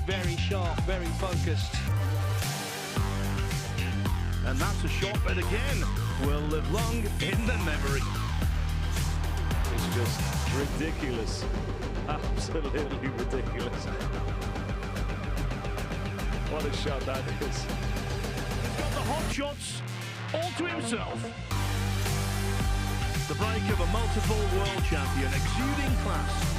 Very sharp, very focused. And that's a shot that again will live long in the memory. It's just ridiculous. Absolutely ridiculous. What a shot that is. He's got the hot shots all to himself. The break of a multiple world champion, exuding class.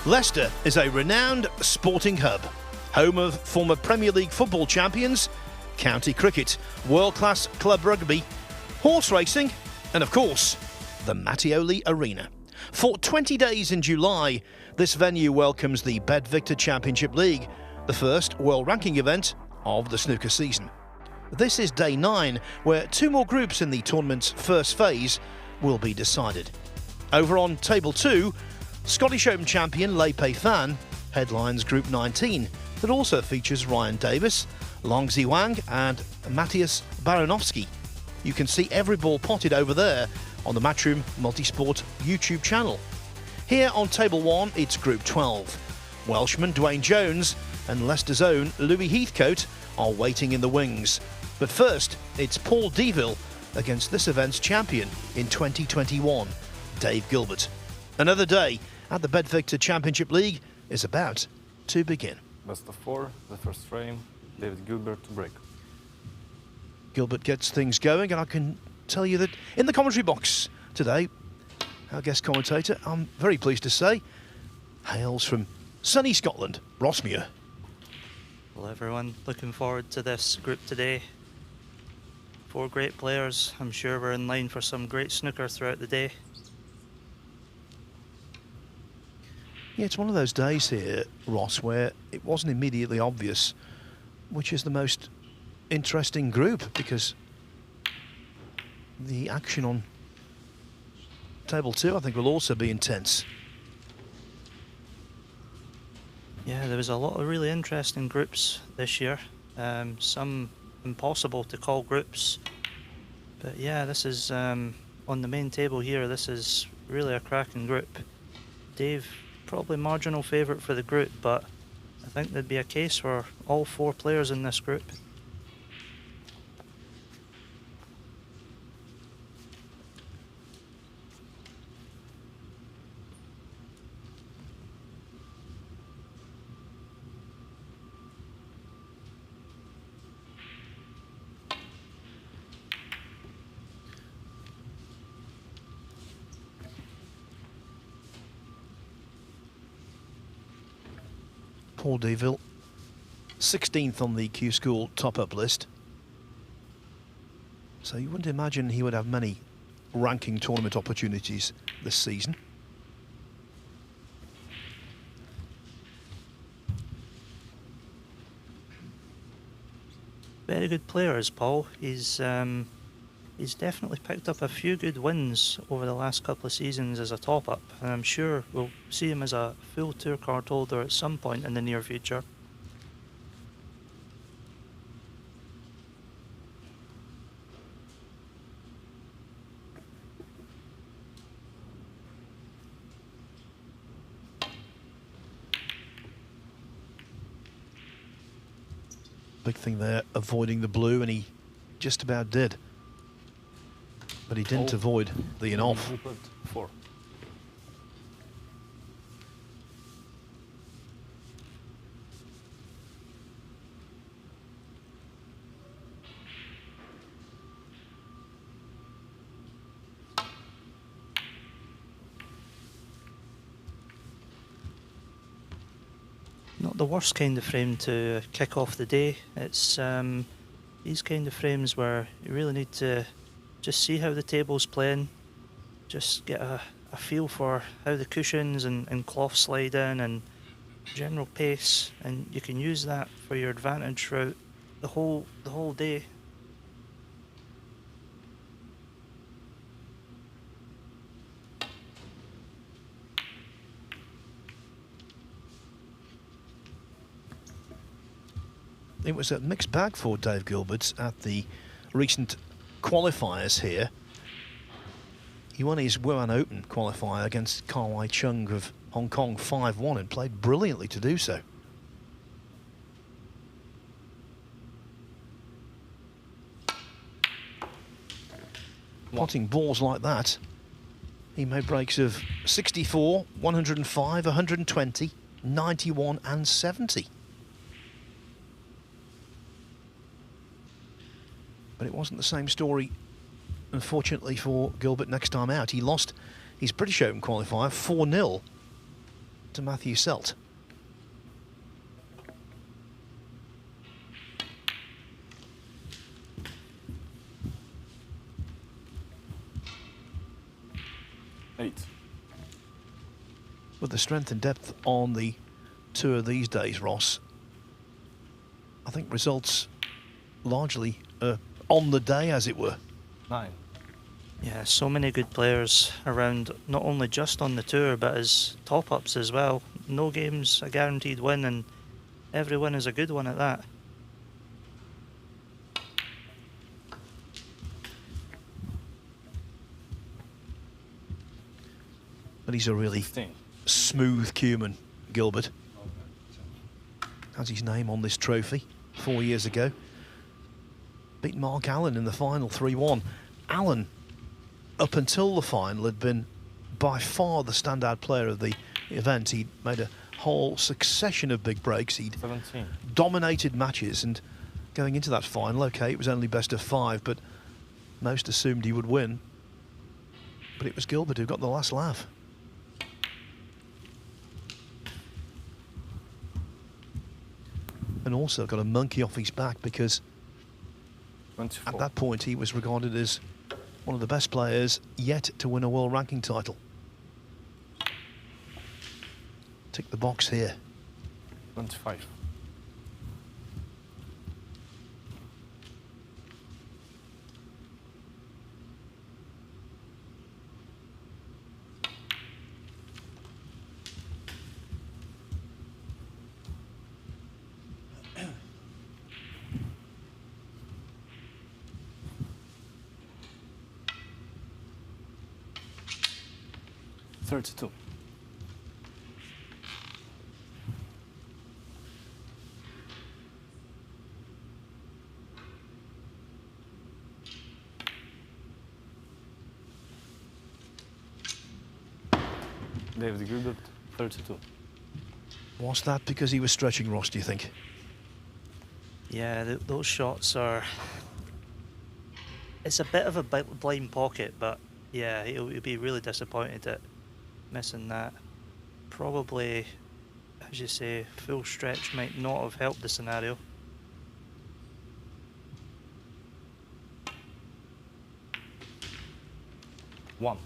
Leicester is a renowned sporting hub, home of former Premier League football champions, county cricket, world-class club rugby, horse racing, and of course, the Mattioli Arena. For 20 days in July, this venue welcomes the BetVictor Championship League, the first world ranking event of the snooker season. This is day 9, where 2 more groups in the tournament's first phase will be decided. Over on table 2, Scottish Open champion Lei Pei Fan headlines Group 19, that also features Ryan Davis, Long Ziwang and Matthias Baranowski. You can see every ball potted over there on the Matchroom Multisport YouTube channel. Here on table 1, it's Group 12. Welshman Dwayne Jones and Leicester's own Louis Heathcote are waiting in the wings. But first, it's Paul Deville against this event's champion in 2021, Dave Gilbert. Another day at the BetVictor Championship League is about to begin. Best of 4, the first frame, David Gilbert to break. Gilbert gets things going, and I can tell you that in the commentary box today, our guest commentator, I'm very pleased to say, hails from sunny Scotland, Ross Muir. Well, everyone, looking forward to this group today. 4 great players. I'm sure we're in line for some great snooker throughout the day. Yeah, it's one of those days here, Ross, where it wasn't immediately obvious which is the most interesting group, because the action on table 2, I think, will also be intense. Yeah, there was a lot of really interesting groups this year. Some impossible to call groups. But yeah, this is, on the main table here, this is really a cracking group. Dave, probably marginal favourite for the group, but I think there'd be a case for all 4 players in this group. Paul Deville, 16th on the Q School top-up list. So you wouldn't imagine he would have many ranking tournament opportunities this season. Very good players, Paul. He's definitely picked up a few good wins over the last couple of seasons as a top-up, and I'm sure we'll see him as a full tour card holder at some point in the near future. Big thing there, avoiding the blue, and he just about did. But he didn't avoid the in-off. 4. Not the worst kind of frame to kick off the day. It's these kind of frames where you really need to just see how the table's playing, just get a feel for how the cushions and cloth slide in and general pace, and you can use that for your advantage throughout the whole day. it was a mixed bag for Dave Gilbert at the recent qualifiers here. He won his Wuhan Open qualifier against Kawai Chung of Hong Kong 5-1 and played brilliantly to do so. Potting balls like that, he made breaks of 64, 105, 120, 91 and 70. But it wasn't the same story, unfortunately, for Gilbert next time out. He lost his British Open qualifier 4-0 to Matthew Selt. With the strength and depth on the tour these days, Ross, I think results largely on the day, as it were. 9. Yeah, so many good players around, not only just on the tour, but as top-ups as well. No game's a guaranteed win, and every win is a good one at that. But he's a really 16. smooth cueman, Gilbert. Has his name on this trophy 4 years ago. Beat Mark Allen in the final 3-1. Allen, up until the final, had been by far the standout player of the event. He'd made a whole succession of big breaks. He'd 17. dominated matches, and going into that final, okay, it was only best of 5, but most assumed he would win. But it was Gilbert who got the last laugh. And also got a monkey off his back because 24. at that point he was regarded as one of the best players yet to win a world ranking title. Tick the box here. 25. Thirty-two. David Gilbert, 32. Was that because he was stretching, Ross, do you think? Yeah, those shots are... It's a bit of a blind pocket, but yeah, he'll be really disappointed at missing that. Probably, as you say, full stretch might not have helped the scenario. One.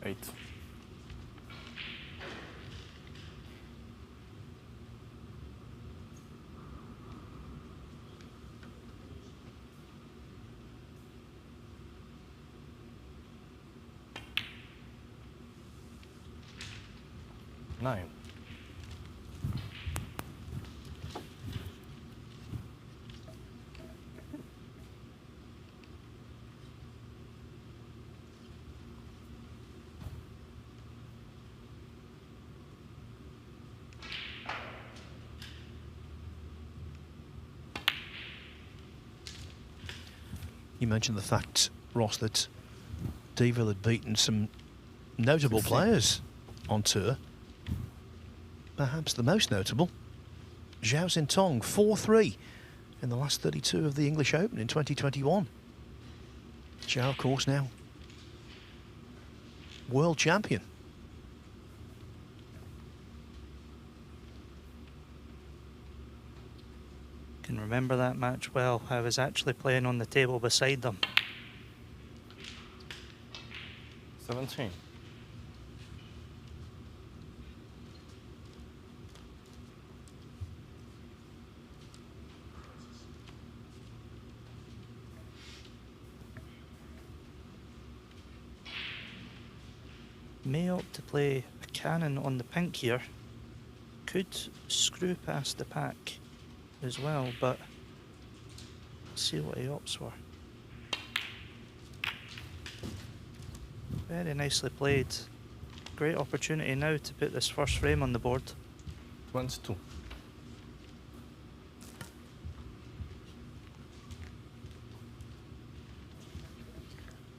Eight. Nine. You mentioned the fact, Ross, that Deville had beaten some notable players on tour. Perhaps the most notable, Zhao Xintong, 4-3 in the last 32 of the English Open in 2021. Zhao, of course, now world champion. Can remember that match well. I was actually playing on the table beside them. 17. May opt to play a cannon on the pink here. Could screw past the pack as well, but let's see what he opts for. Very nicely played. Great opportunity now to put this first frame on the board. 22.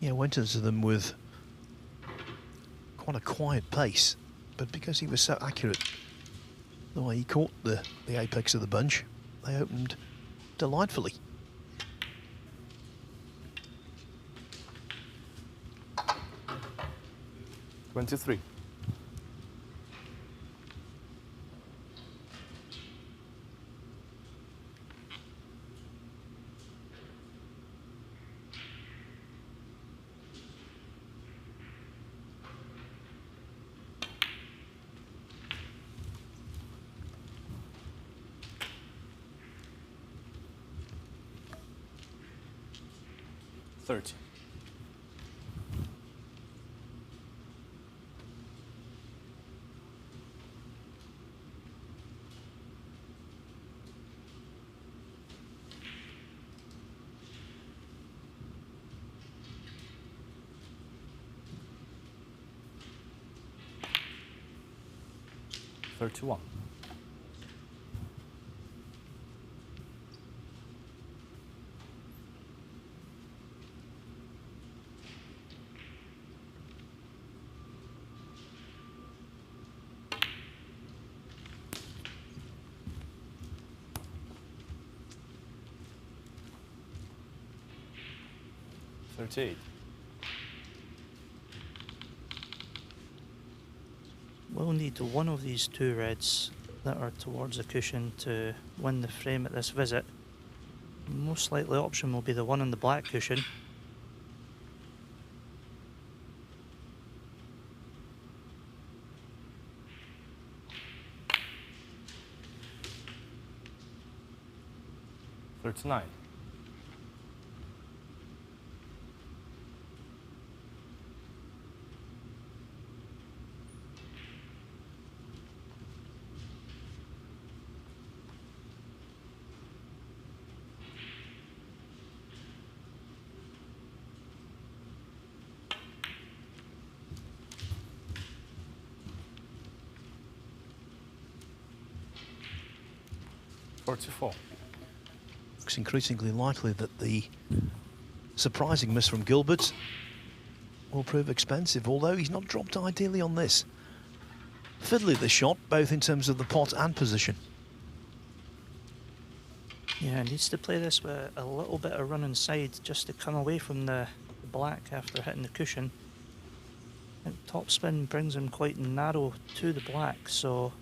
Yeah, went into them with quite a quiet pace, but because he was so accurate, the way he caught the apex of the bunch, they opened delightfully. $23. $30. $31. $38. We'll need one of these two reds that are towards the cushion to win the frame at this visit. Most likely option will be the one on the black cushion. $39. $44. Looks increasingly likely that the surprising miss from Gilbert will prove expensive, although he's not dropped ideally on this. Fiddly the shot, both in terms of the pot and position. Yeah, needs to play this with a little bit of run inside just to come away from the black after hitting the cushion. I think topspin brings him quite narrow to the black, so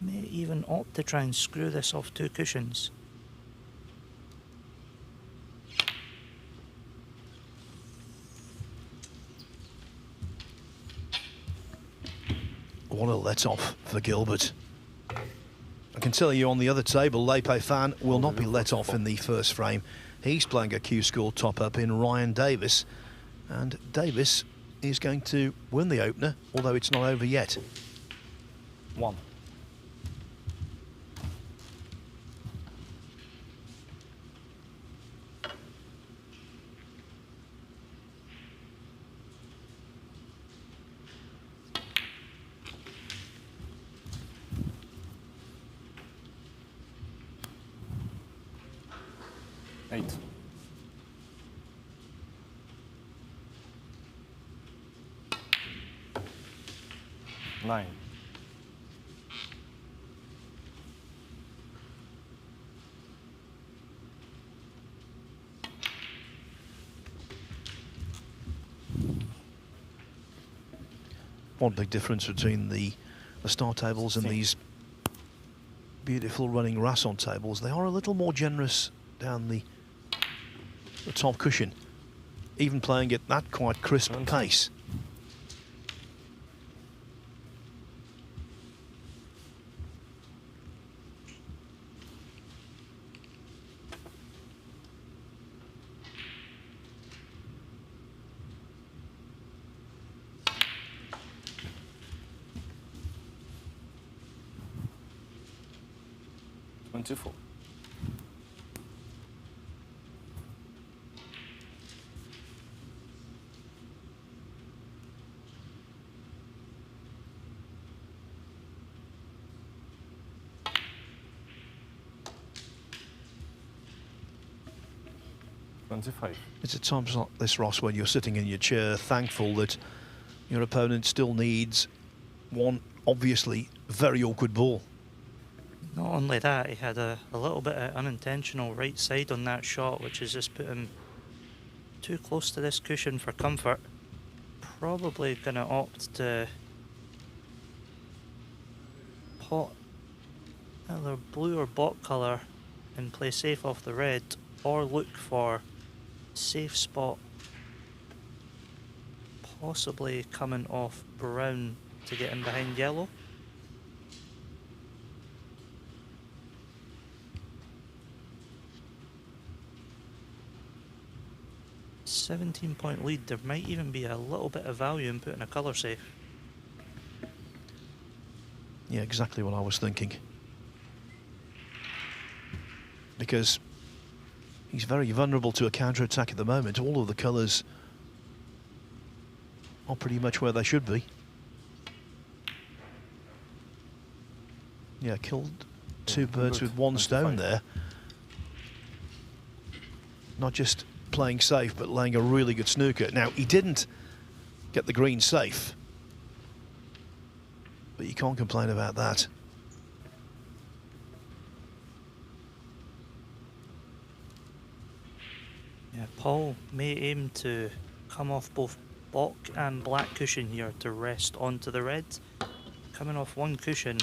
may even opt to try and screw this off two cushions. What a let-off for Gilbert. I can tell you on the other table, Lepe Fan will not be let off in the first frame. He's playing a Q-score top-up in Ryan Davis, and Davis is going to win the opener, although it's not over yet. 1. $8. 9. One big difference between the star tables and these beautiful running Rasson tables, they are a little more generous down the top cushion. even playing at that quite crisp pace. Twenty-four. 25. It's at times like this, Ross, when you're sitting in your chair, thankful that your opponent still needs one obviously very awkward ball. Not only that, he had a little bit of unintentional right side on that shot, which has just put him too close to this cushion for comfort. Probably going to opt to pot either blue or bot colour and play safe off the red, or look for safe spot, possibly coming off brown to get in behind yellow. £17-point lead. There might even be a little bit of value in putting a colour safe. Yeah, exactly what I was thinking. Because he's very vulnerable to a counter-attack at the moment. All of the colours are pretty much where they should be. Yeah, killed two birds with one stone there. Not just playing safe, but laying a really good snooker. Now, he didn't get the green safe, but you can't complain about that. Yeah, Paul may aim to come off both block and black cushion here to rest onto the red. Coming off one cushion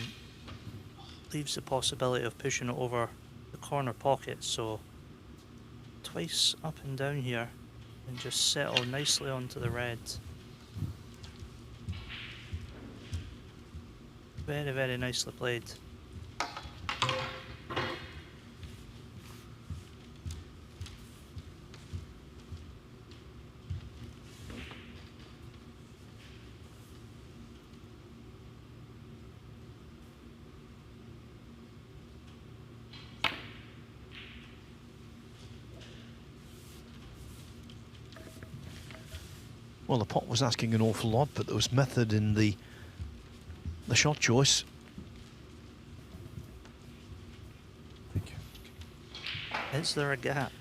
leaves the possibility of pushing it over the corner pocket, so twice up and down here and just settle nicely onto the red. Very, very nicely played. Well, the pot was asking an awful lot, but there was method in the shot choice. Thank you. Is there a gap?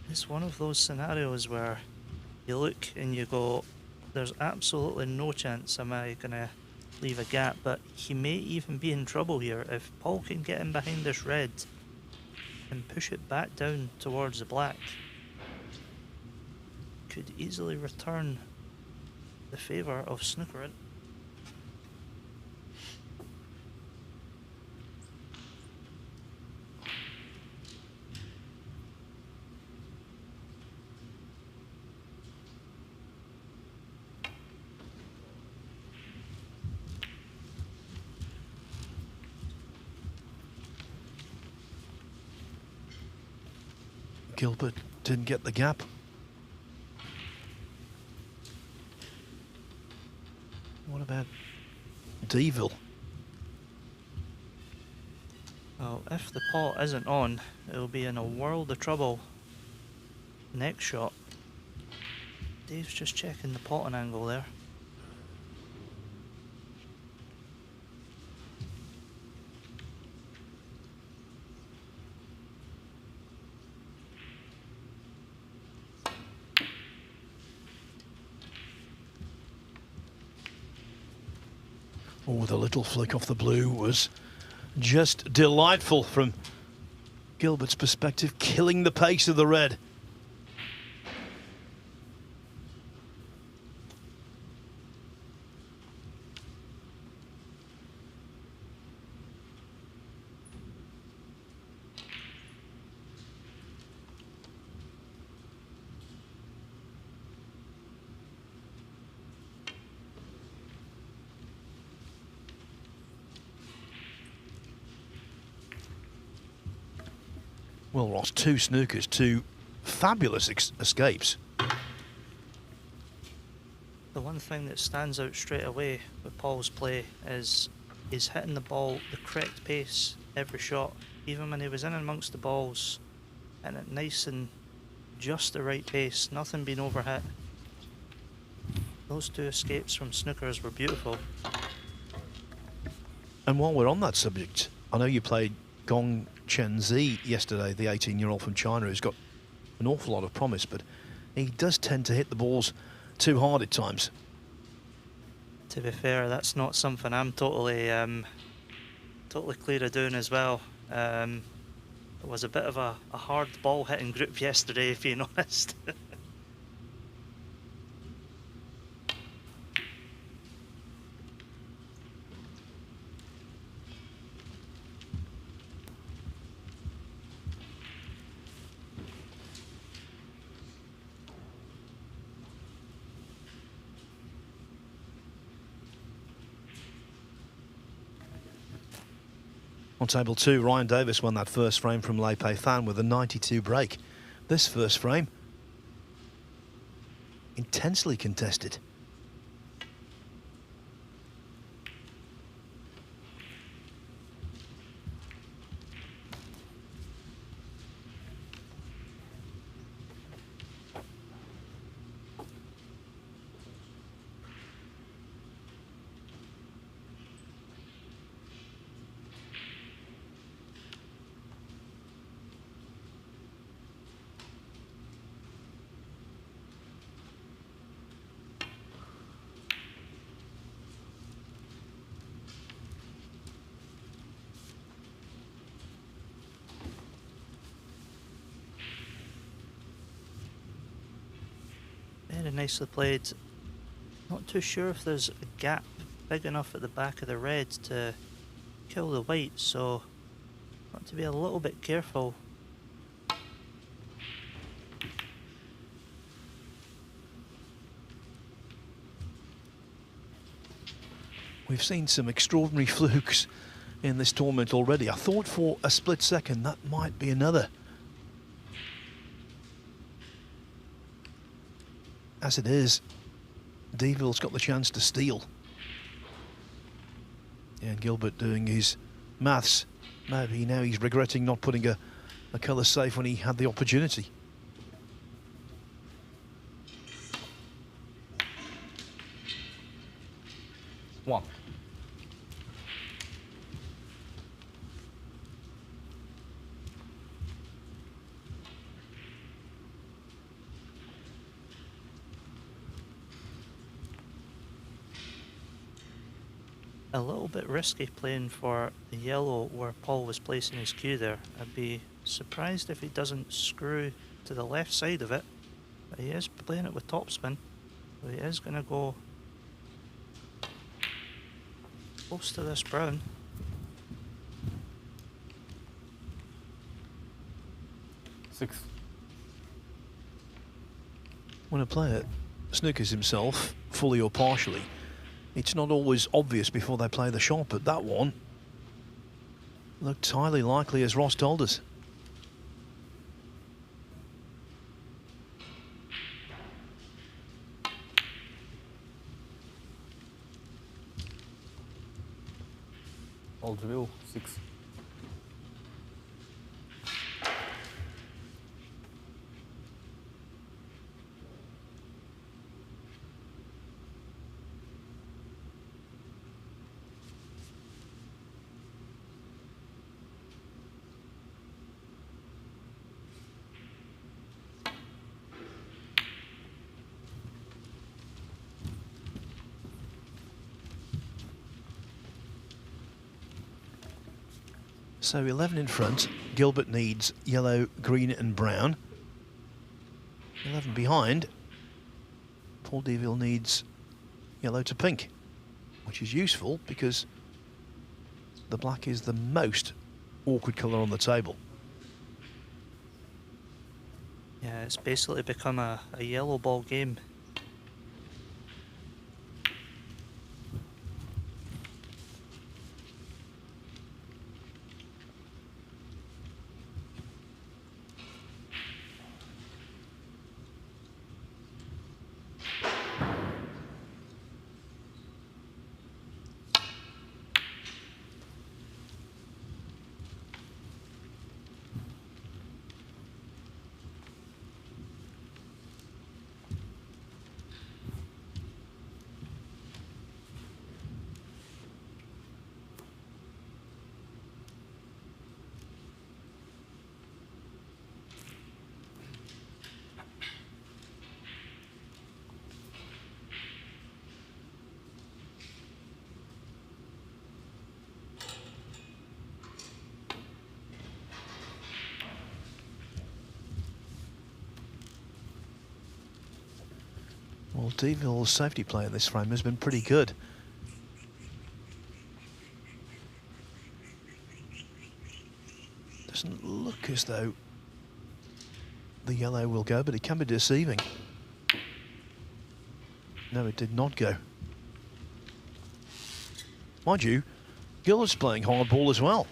It's one of those scenarios where you look and you go, there's absolutely no chance am I going to leave a gap, but he may even be in trouble here. If Paul can get in behind this red and push it back down towards the black, could easily return the favour of snooker. Gilbert didn't get the gap. What about Deville? Well, if the pot isn't on, it'll be in a world of trouble. Next shot. Dave's just checking the potting angle there. Oh, the little flick off the blue was just delightful from Gilbert's perspective, killing the pace of the red. Well, Ross, 2 snookers, 2 fabulous escapes. The one thing that stands out straight away with Paul's play is he's hitting the ball the correct pace every shot. Even when he was in amongst the balls, and it nice and just the right pace, nothing being overhit. Those 2 escapes from snookers were beautiful. And while we're on that subject, I know you played Gong Chen Zi yesterday, the 18-year-old from China who's got an awful lot of promise, but he does tend to hit the balls too hard at times. To be fair, that's not something I'm totally clear of doing as well. It was a bit of a hard ball hitting group yesterday, if being honest. On table 2, Ryan Davis won that first frame from Lei Pei Fan with a 92 break. This first frame, intensely contested. Very nicely played. Not too sure if there's a gap big enough at the back of the red to kill the white, so got to be a little bit careful. We've seen some extraordinary flukes in this tournament already. I thought for a split second that might be another. As it is, Deville's got the chance to steal. Yeah, and Gilbert doing his maths. Maybe now he's regretting not putting a colour safe when he had the opportunity. One. A little bit risky playing for the yellow where Paul was placing his cue there. I'd be surprised if he doesn't screw to the left side of it. But he is playing it with topspin, so he is going to go close to this brown. Six. When a player snookers himself, fully or partially, it's not always obvious before they play the shot, but that one looked highly likely, as Ross told us. Old view, 6. So 11 in front. Gilbert needs yellow, green and brown. 11 behind. Paul Deville needs yellow to pink, which is useful because the black is the most awkward colour on the table. Yeah, it's basically become a yellow ball game. Well, Deville's safety play in this frame has been pretty good. Doesn't look as though the yellow will go, but it can be deceiving. No, it did not go. Mind you, Gilbert's playing hardball as well.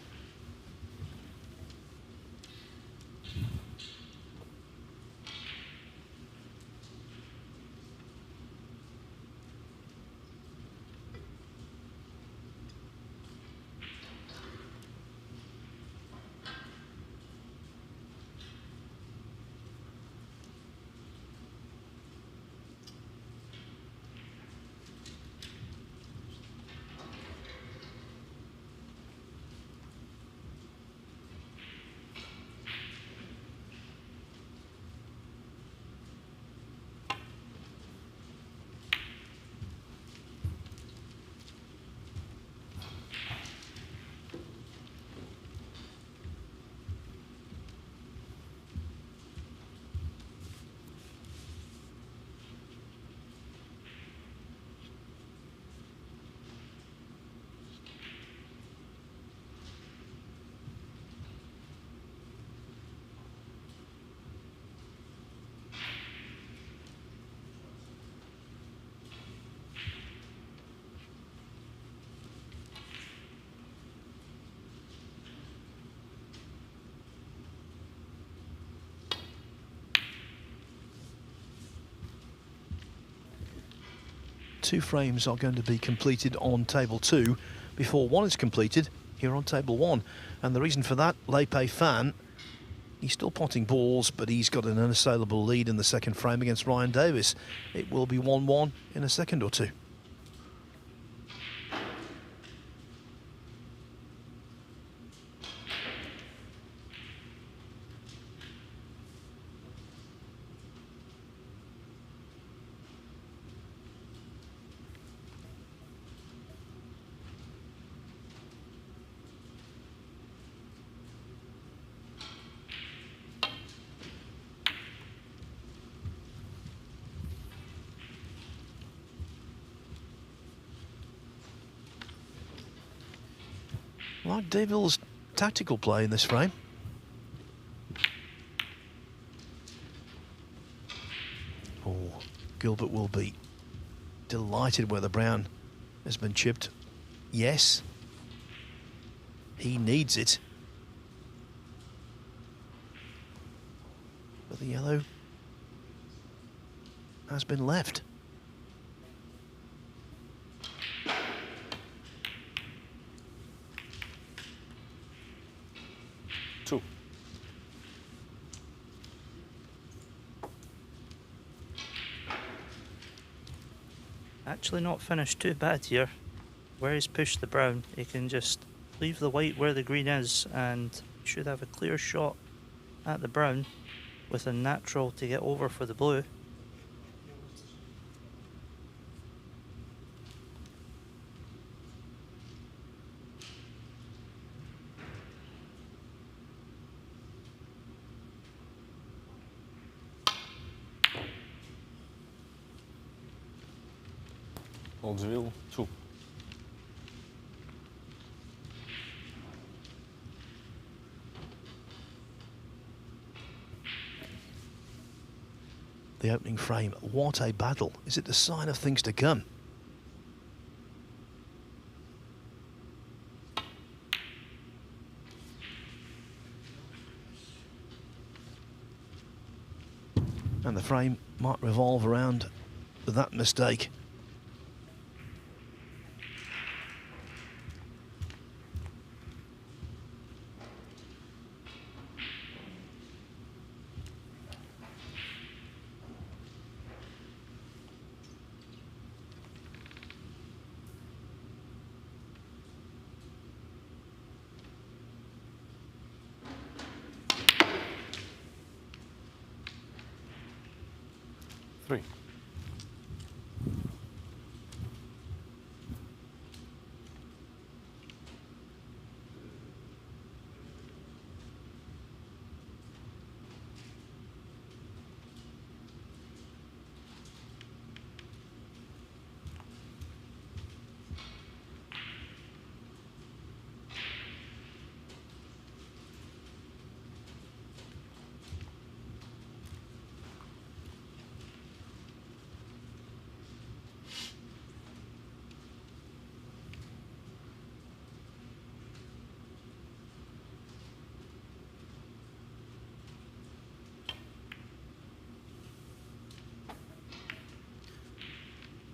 Two frames are going to be completed on table 2 before one is completed here on table 1. And the reason for that, Lepe Fan, he's still potting balls, but he's got an unassailable lead in the second frame against Ryan Davis. It will be 1-1 in a second or two. Like Deville's tactical play in this frame. Oh, Gilbert will be delighted where the brown has been chipped. Yes, he needs it. But the yellow has been left. Two. Actually not finished too bad here. Where he's pushed the brown, he can just leave the white where the green is and should have a clear shot at the brown with a natural to get over for the blue. Oldsville, 2. The opening frame, what a battle. Is it the sign of things to come? And the frame might revolve around that mistake. Three.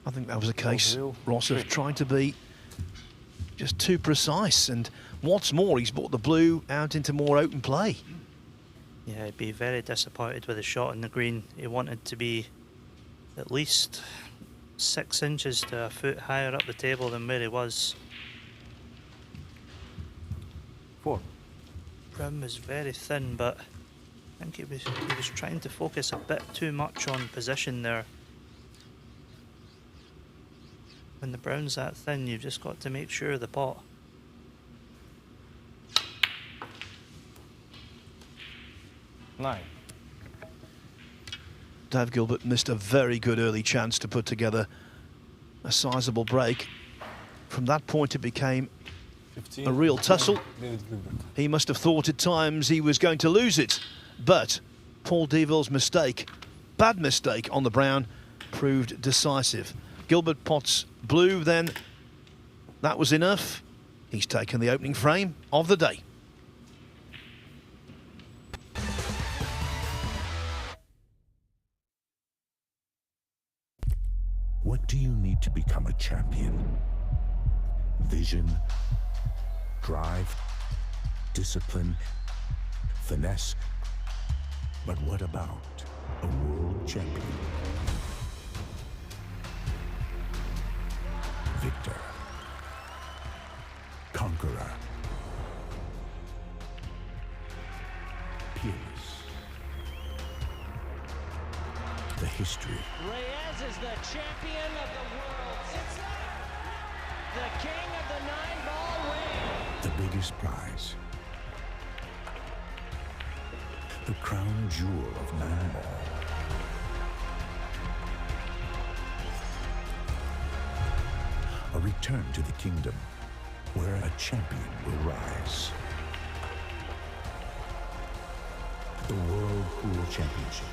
I think that was a case, Real Ross, of trick. trying to be just too precise. And what's more, he's brought the blue out into more open play. Yeah, he'd be very disappointed with the shot in the green. He wanted to be at least 6 inches to a foot higher up the table than where he was. 4. Rim was very thin, but I think he was trying to focus a bit too much on position there. When the brown's that thin, you've just got to make sure of the pot. Nine. Dave Gilbert missed a very good early chance to put together a sizable break. From that point, it became 15. a real tussle. David Gilbert. He must have thought at times he was going to lose it, but Paul Deville's mistake, bad mistake on the brown, proved decisive. Gilbert pots blue, then that was enough. He's taken the opening frame of the day. What do you need to become a champion? Vision, drive, discipline, finesse. But what about a world champion? Victor, conqueror, peerless. The history. Reyes is the champion of the world. It's the king of the 9-ball ring. The biggest prize. The crown jewel of 9-ball. A return to the kingdom where a champion will rise. The World Pool Championship.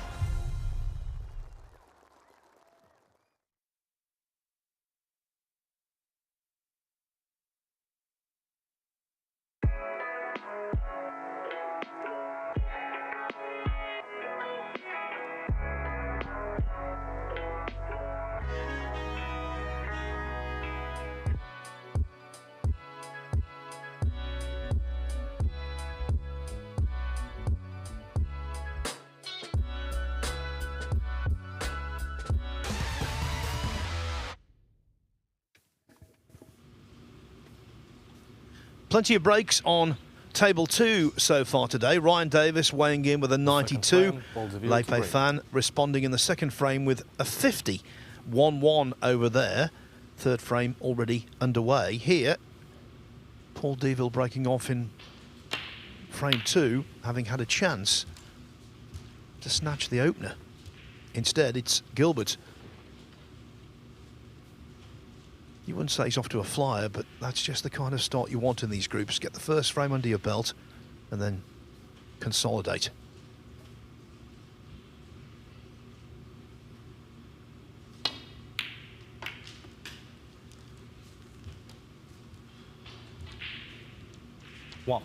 Plenty of breaks on table 2 so far today. Ryan Davis weighing in with a 92. frame, Paul Deville to Lepe break. Fan responding in the second frame with a 50. 1-1 over there. Third frame already underway. Here, Paul Deville breaking off in frame 2, having had a chance to snatch the opener. Instead, it's Gilbert. You wouldn't say he's off to a flyer, but that's just the kind of start you want in these groups. Get the first frame under your belt and then consolidate. One.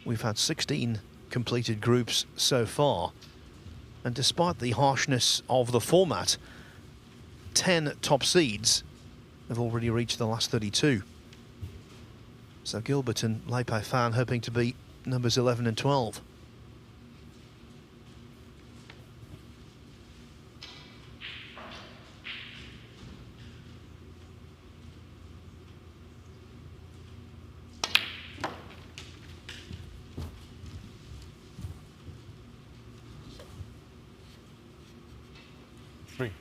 We've had 16 completed groups so far, and despite the harshness of the format, 10 top seeds have already reached the last 32. So Gilbert and Lepe Fan hoping to beat numbers 11 and 12. Three.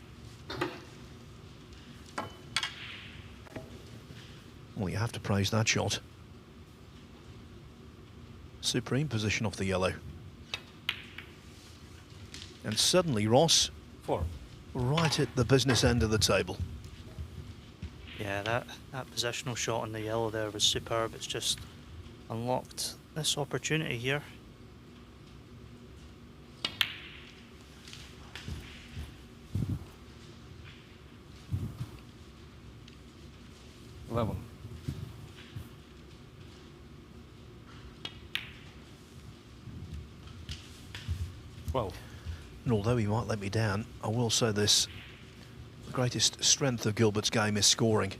Well, you have to praise that shot. Supreme position off the yellow. And suddenly Ross, 4. right at the business end of the table. Yeah, that positional shot on the yellow there was superb. It's just unlocked this opportunity here. Eleven. 12. And although he might let me down, I will say this. The greatest strength of Gilbert's game is scoring.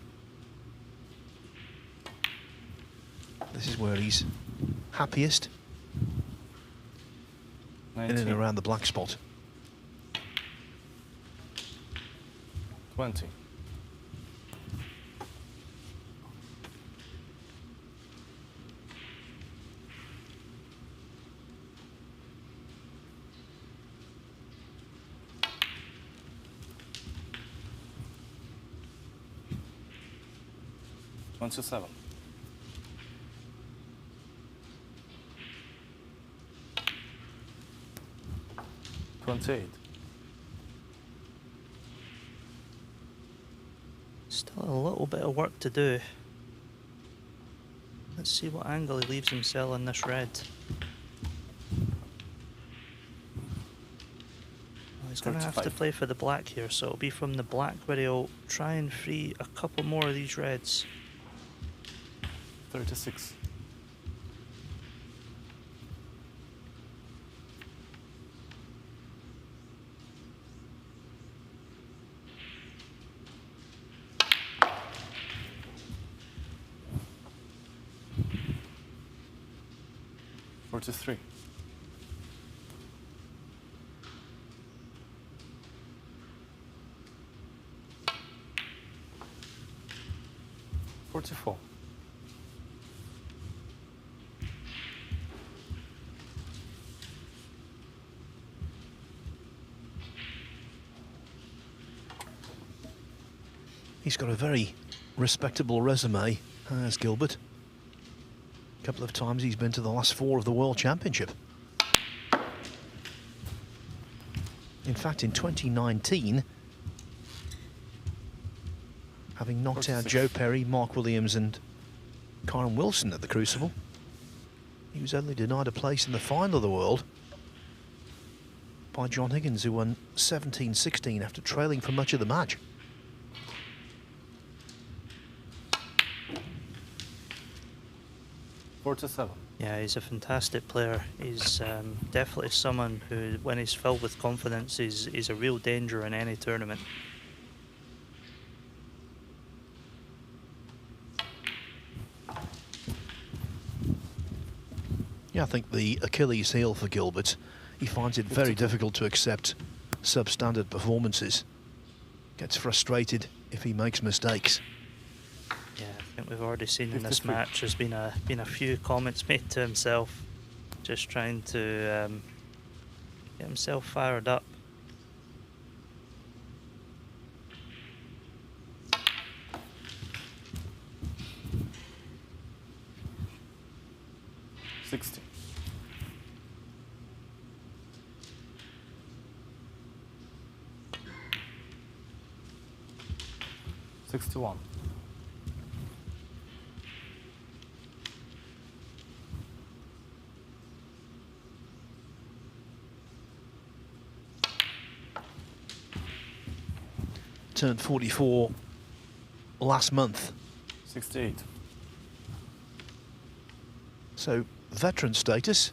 This is where he's happiest. 19. In and around the black spot. 20. One to 7. 28. Still a little bit of work to do. Let's see what angle he leaves himself in this red. Well, he's going to have to 35. play for the black here, so it'll be from the black where he'll try and free a couple more of these reds. 36. 43. 44. 'He's got a very respectable resume, has Gilbert. A couple of times he's been to the last 4 of the World Championship. In fact, in 2019, having knocked out 46. Joe Perry, Mark Williams and Kyron Wilson at the Crucible, he was only denied a place in the final of the World by John Higgins, who won 17-16 after trailing for much of the match. Yeah, he's a fantastic player. He's definitely someone who, when he's filled with confidence, is a real danger in any tournament. Yeah, I think the Achilles heel for Gilbert, he finds it very difficult to accept substandard performances. Gets frustrated if he makes mistakes. Yeah, I think we've already seen in this 53. match there's been a few comments made to himself, just trying to get himself fired up. $60. 61. 'Turned 44 last month. 68. So, veteran status.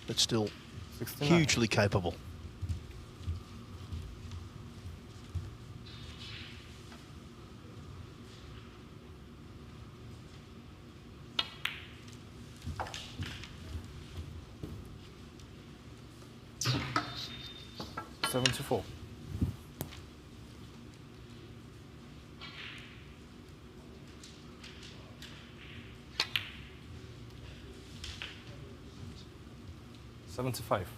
But still 69. hugely capable. $74. 75.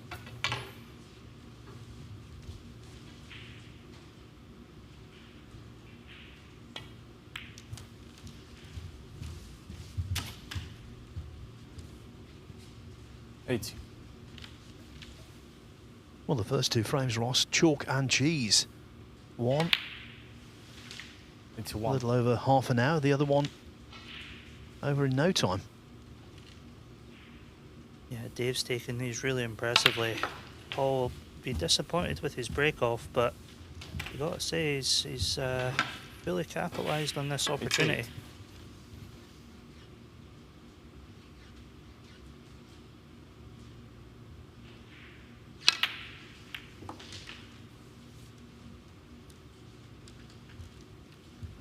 80. Well, the first 2 frames, Ross, chalk and cheese. One, a 81. little over half an hour. The other one, over in no time. Yeah, Dave's taken these really impressively. Paul will be disappointed with his break-off, but you got to say he's really capitalised on this opportunity. 88.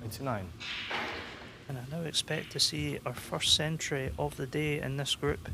89. And I now expect to see our first century of the day in this group.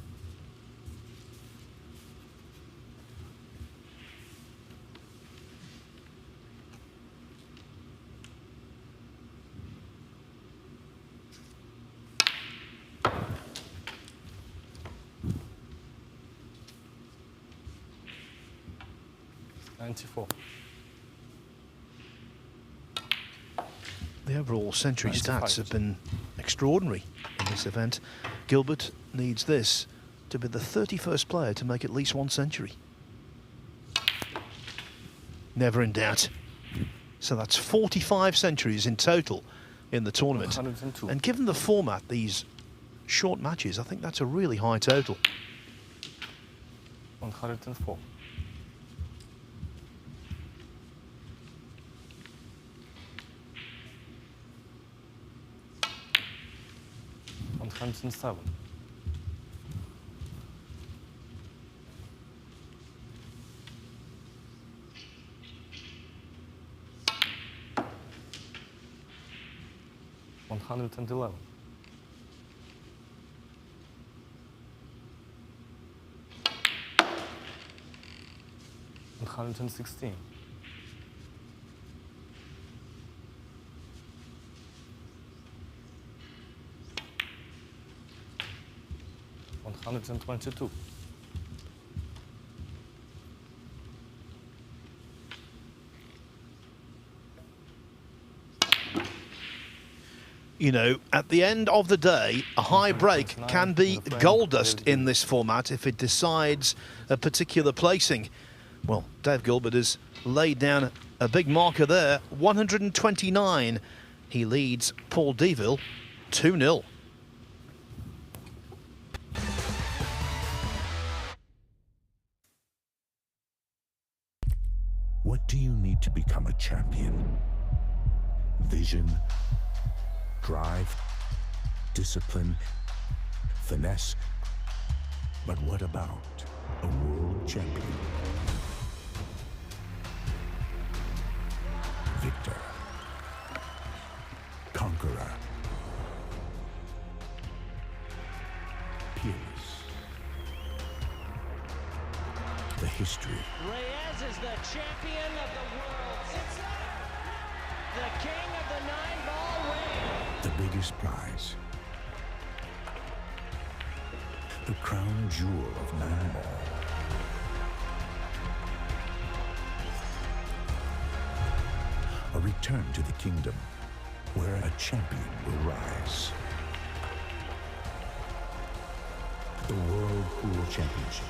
The overall century 95. stats have been extraordinary in this event. Gilbert needs this to be the 31st player to make at least one century. Never in doubt. So that's 45 centuries in total in the tournament. 102. And given the format, these short matches, I think that's a really high total. 104. 107. 111. 116. 122. You know, at the end of the day, a high break can be gold dust in this format if it decides a particular placing. Well, Dave Gilbert has laid down a big marker there, 129. He leads Paul Deville 2-0. What do you need to become a champion? Vision, drive, discipline, finesse. But what about a world champion? Victor, conqueror, peerless. The history. Reyes is the champion of the world. It's the king of the 9-ball ring. The biggest prize. The crown jewel of 9-ball. A return to the kingdom where a champion will rise. The World Pool Championship.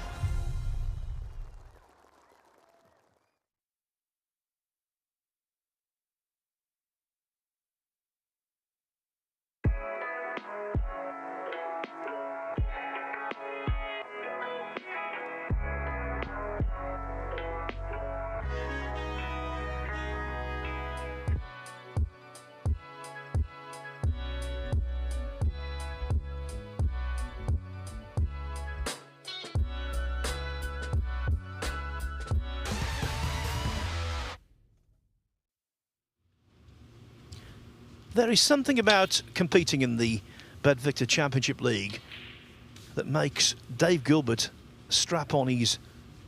There is something about competing in the BetVictor Championship League that makes Dave Gilbert strap on his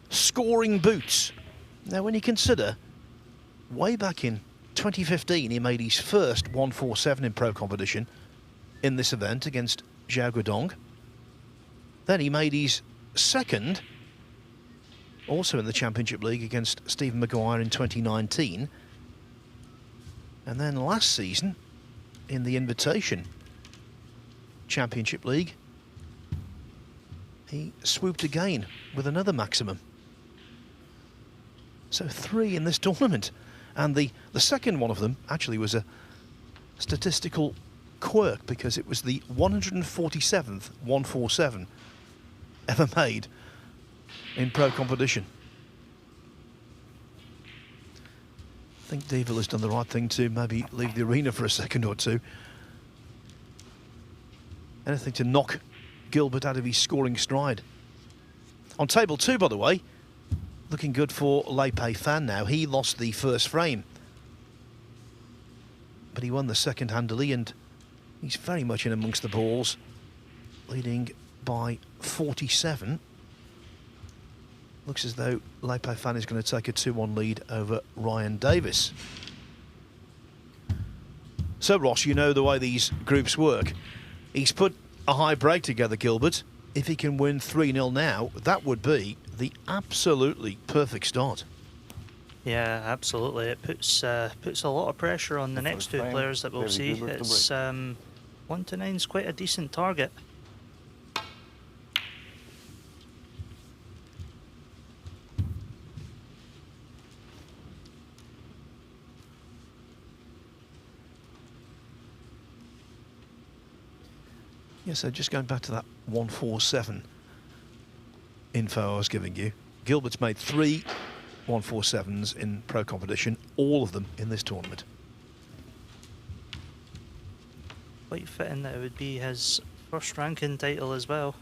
scoring boots. Now, when you consider, way back in 2015, he made his first 147 in pro competition in this event against Zhao Guodong. Then he made his second, also in the Championship League, against Stephen Maguire in 2019. And then last season, in the Invitation Championship League, he swooped again with another maximum. So 3 in this tournament. And the second one of them actually was a statistical quirk, because it was the 147th 147 ever made in pro competition. I think Deville has done the right thing to maybe leave the arena for a second or two. Anything to knock Gilbert out of his scoring stride. On table 2, by the way, looking good for Lei Pei Fan now. He lost the first frame. but he won the second handily, and he's very much in amongst the balls, leading by 47. Looks as though Leipa Fan is going to take a 2-1 lead over Ryan Davis. So, Ross, you know the way these groups work. He's put a high break together, Gilbert. If he can win 3-0 now, that would be the absolutely perfect start. Yeah, absolutely. It puts a lot of pressure on the next two players that we'll see. It's 1-9 is quite a decent target. Yeah, so just going back to that 147 info I was giving you, Gilbert's made 3 147s in pro competition, all of them in this tournament. Quite fitting that it would be his first ranking title as well.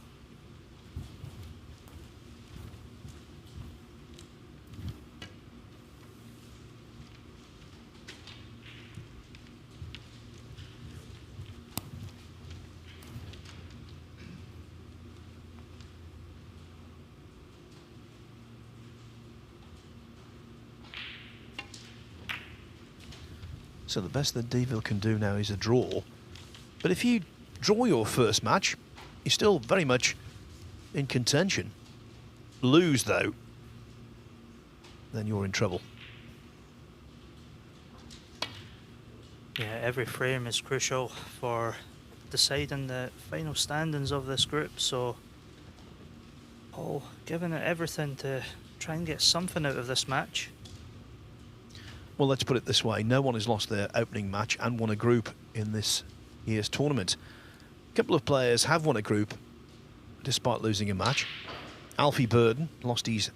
So the best that Deville can do now is a draw. But if you draw your first match, you're still very much in contention. Lose, though, then you're in trouble. Yeah, every frame is crucial for deciding the final standings of this group, so Paul giving it everything to try and get something out of this match. Well, let's put it this way. No one has lost their opening match and won a group in this year's tournament. A couple of players have won a group despite losing a match. Alfie Burden lost his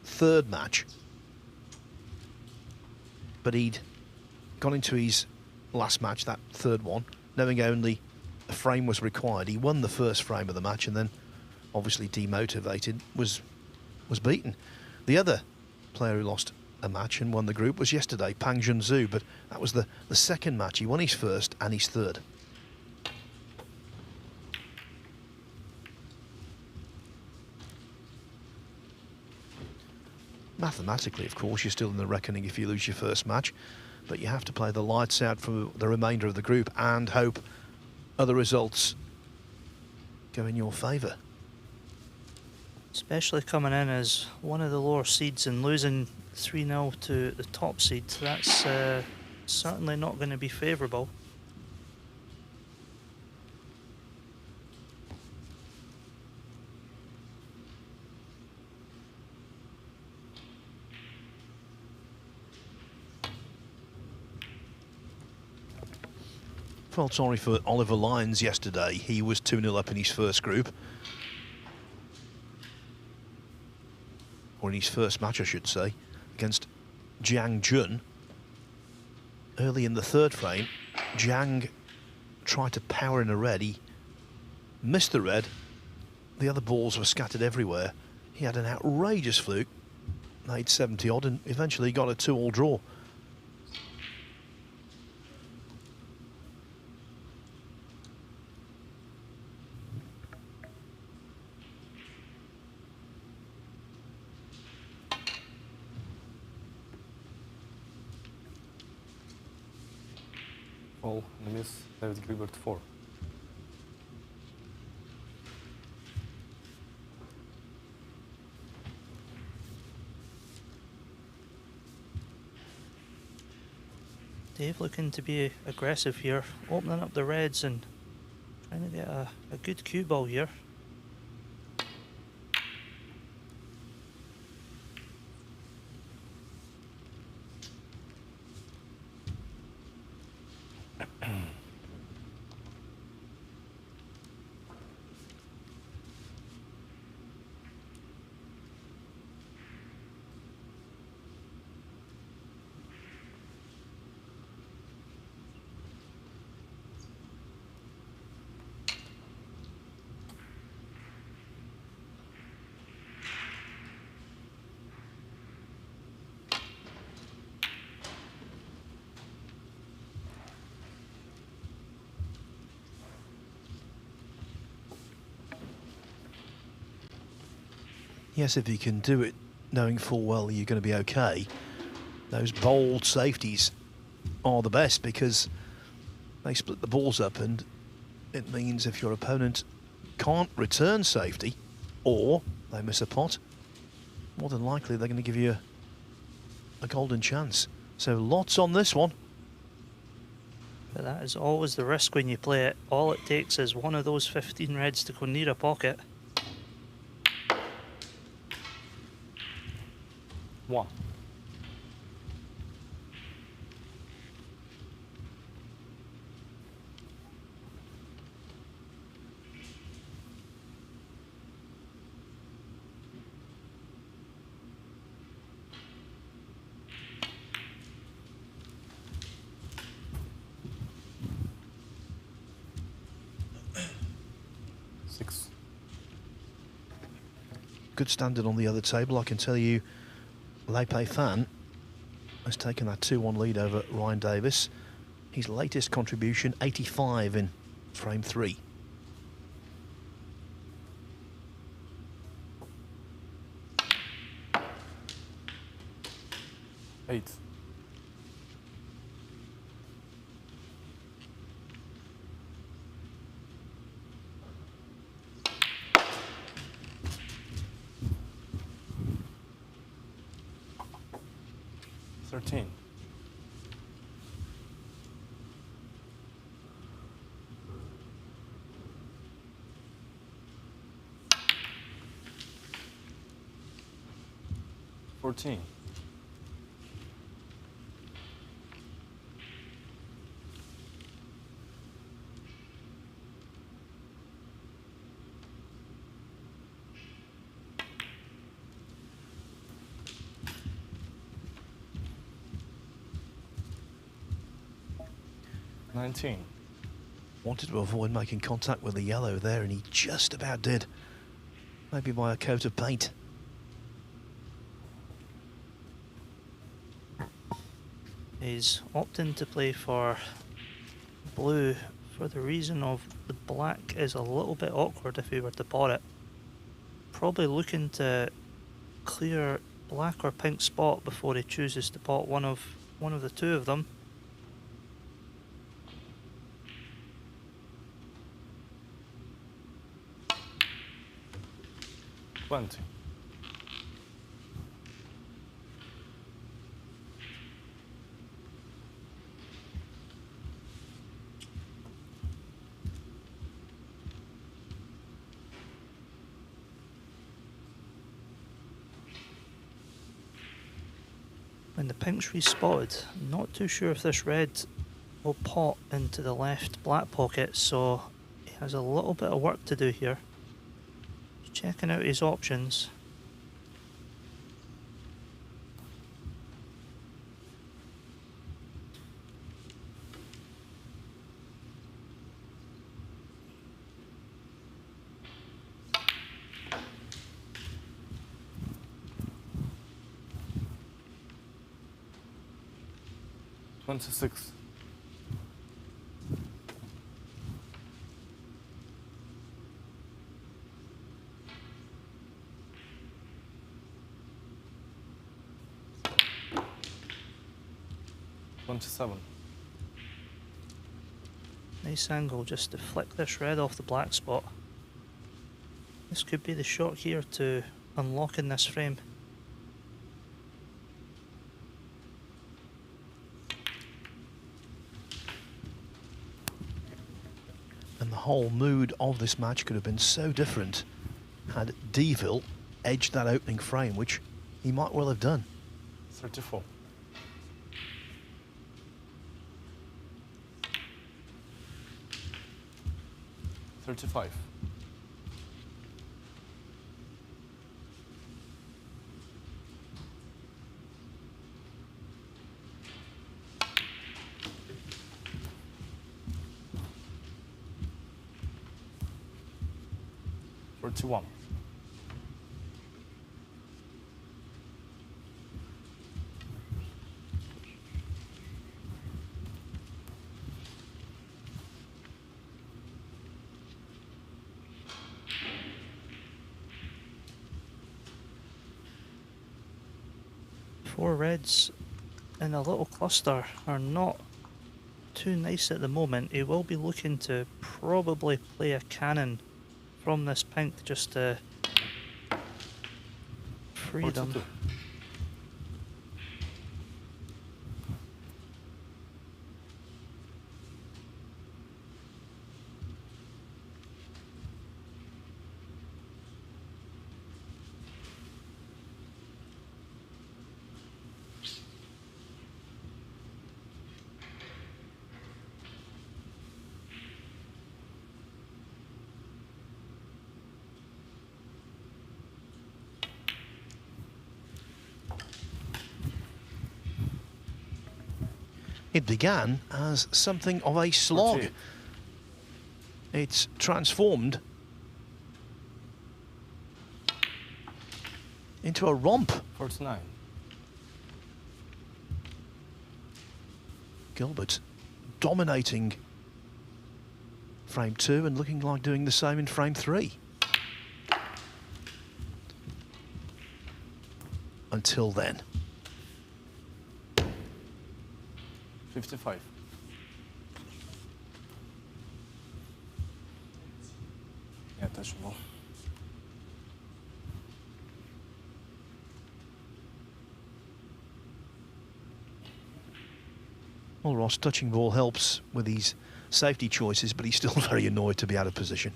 3rd match, but he'd gone into his last match, that 3rd one, knowing only a frame was required. He won the first frame of the match and then, obviously demotivated, was beaten. The other player who lost a match and won the group was yesterday, Pang Junzhu, but that was the second match. He won his first and his 3rd. Mathematically, of course, you're still in the reckoning if you lose your first match, but you have to play the lights out for the remainder of the group and hope other results go in your favour. Especially coming in as one of the lower seeds and losing 3-0 to the top seed, that's certainly not going to be favourable. Felt sorry for Oliver Lyons yesterday. He was 2-0 up in his first group. Or in his first match, I should say, against Jiang Jun. Early in the 3rd frame, Jiang tried to power in a red. He missed the red. The other balls were scattered everywhere. He had an outrageous fluke, made 70 odd, and eventually got a 2-all draw. All and miss David Gilbert 4. Dave looking to be aggressive here, opening up the reds and trying to get a good cue ball here. Yes, if you can do it knowing full well you're going to be okay, those bold safeties are the best because they split the balls up, and it means if your opponent can't return safety or they miss a pot, more than likely they're going to give you a golden chance. So lots on this one. But that is always the risk when you play it. All it takes is one of those 15 reds to go near a pocket. 1. Good standard on the other table. I can tell you Lepe Fan has taken that 2-1 lead over Ryan Davis. His latest contribution, 85 in frame 3. Eight. Thirteen. Fourteen. 19. Wanted to avoid making contact with the yellow there, and he just about did. Maybe by a coat of paint. He's opting to play for blue for the reason of the black is a little bit awkward if he were to pot it. Probably looking to clear black or pink spot before he chooses to pot one of the two of them. Twenty. When the pink's respotted, I'm not too sure if this red will pot into the left black pocket, so he has a little bit of work to do here. Just checking out his options. 26. 27. Nice angle just to flick this red off the black spot. This could be the shot here to unlocking this frame. And the whole mood of this match could have been so different had Deville edged that opening frame, which he might well have done. 34. 35. 41. 4 reds in a little cluster are not too nice at the moment. He will be looking to probably play a cannon from this pink just to free them. 42. It began as something of a slog. 48. It's transformed into a romp. 49. Gilbert dominating frame 2 and looking like doing the same in frame 3. Until then. 55. Yeah, touchable. Well, Ross, touching ball helps with these safety choices, but he's still very annoyed to be out of position.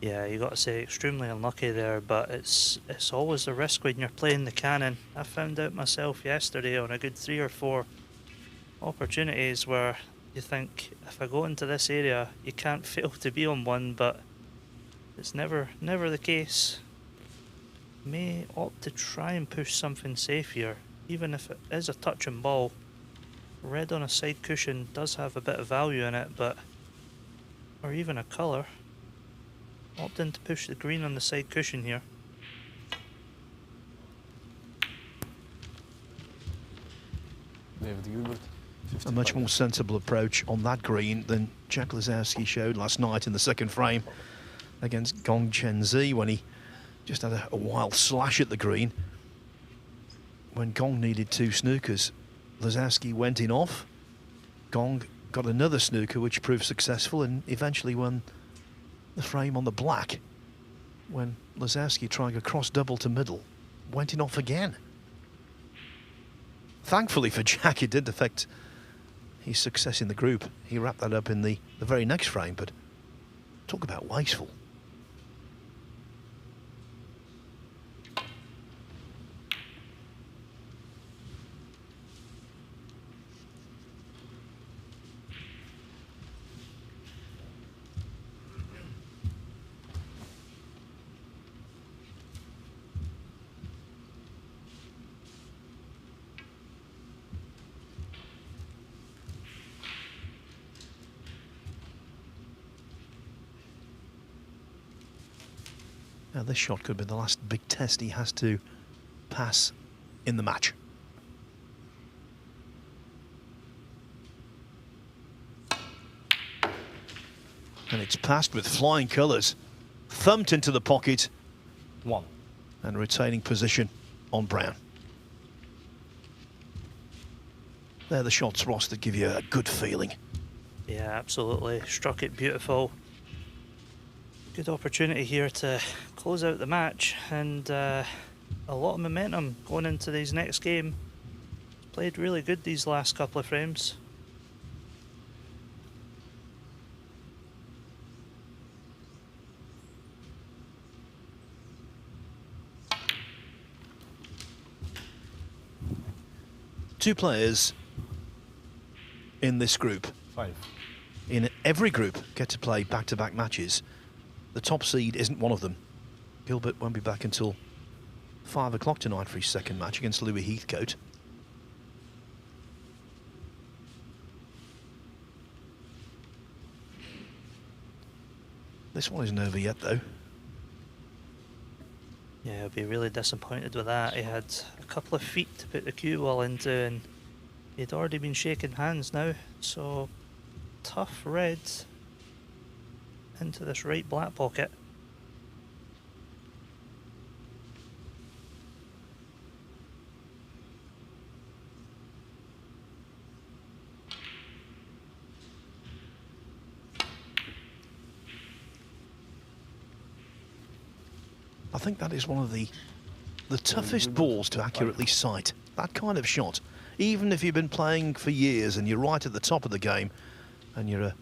Yeah, you got to say extremely unlucky there, but it's always a risk when you're playing the cannon. I found out myself yesterday on a good 3 or 4 opportunities where you think, if I go into this area, you can't fail to be on one, but it's never the case. May opt to try and push something safe here, even if it is a touch and ball. Red on a side cushion does have a bit of value in it, but or even a colour. Opting to push the green on the side cushion here. David Gilbert. A 55. much more sensible approach on that green than Jack Lazowski showed last night in the second frame against Gong Chenzi when he just had a wild slash at the green. When Gong needed 2 snookers, Lazowski went in off. Gong got another snooker which proved successful and eventually won the frame on the black when Lazowski, trying a cross double to middle, went in off again. Thankfully for Jack, it did affect his success in the group. He wrapped that up in the very next frame, but talk about wasteful. Now this shot could be the last big test he has to pass in the match. And it's passed with flying colours, thumped into the pocket 1. and retaining position on brown. They're the shots, Ross, that give you a good feeling. Yeah, absolutely. Struck it beautiful. Good opportunity here to close out the match, and a lot of momentum going into these next game. Played really good these last couple of frames. Two players in this group, 5. in every group, get to play back-to-back matches. The top seed isn't one of them. Gilbert won't be back until 5 o'clock tonight for his second match against Louis Heathcote. This one isn't over yet, though. Yeah, I'll be really disappointed with that. He had a couple of feet to put the cue ball into, and he'd already been shaking hands now. So, tough red into this right black pocket. I think that is one of the toughest balls to accurately sight. That kind of shot. Even if you've been playing for years and you're right at the top of the game and you're a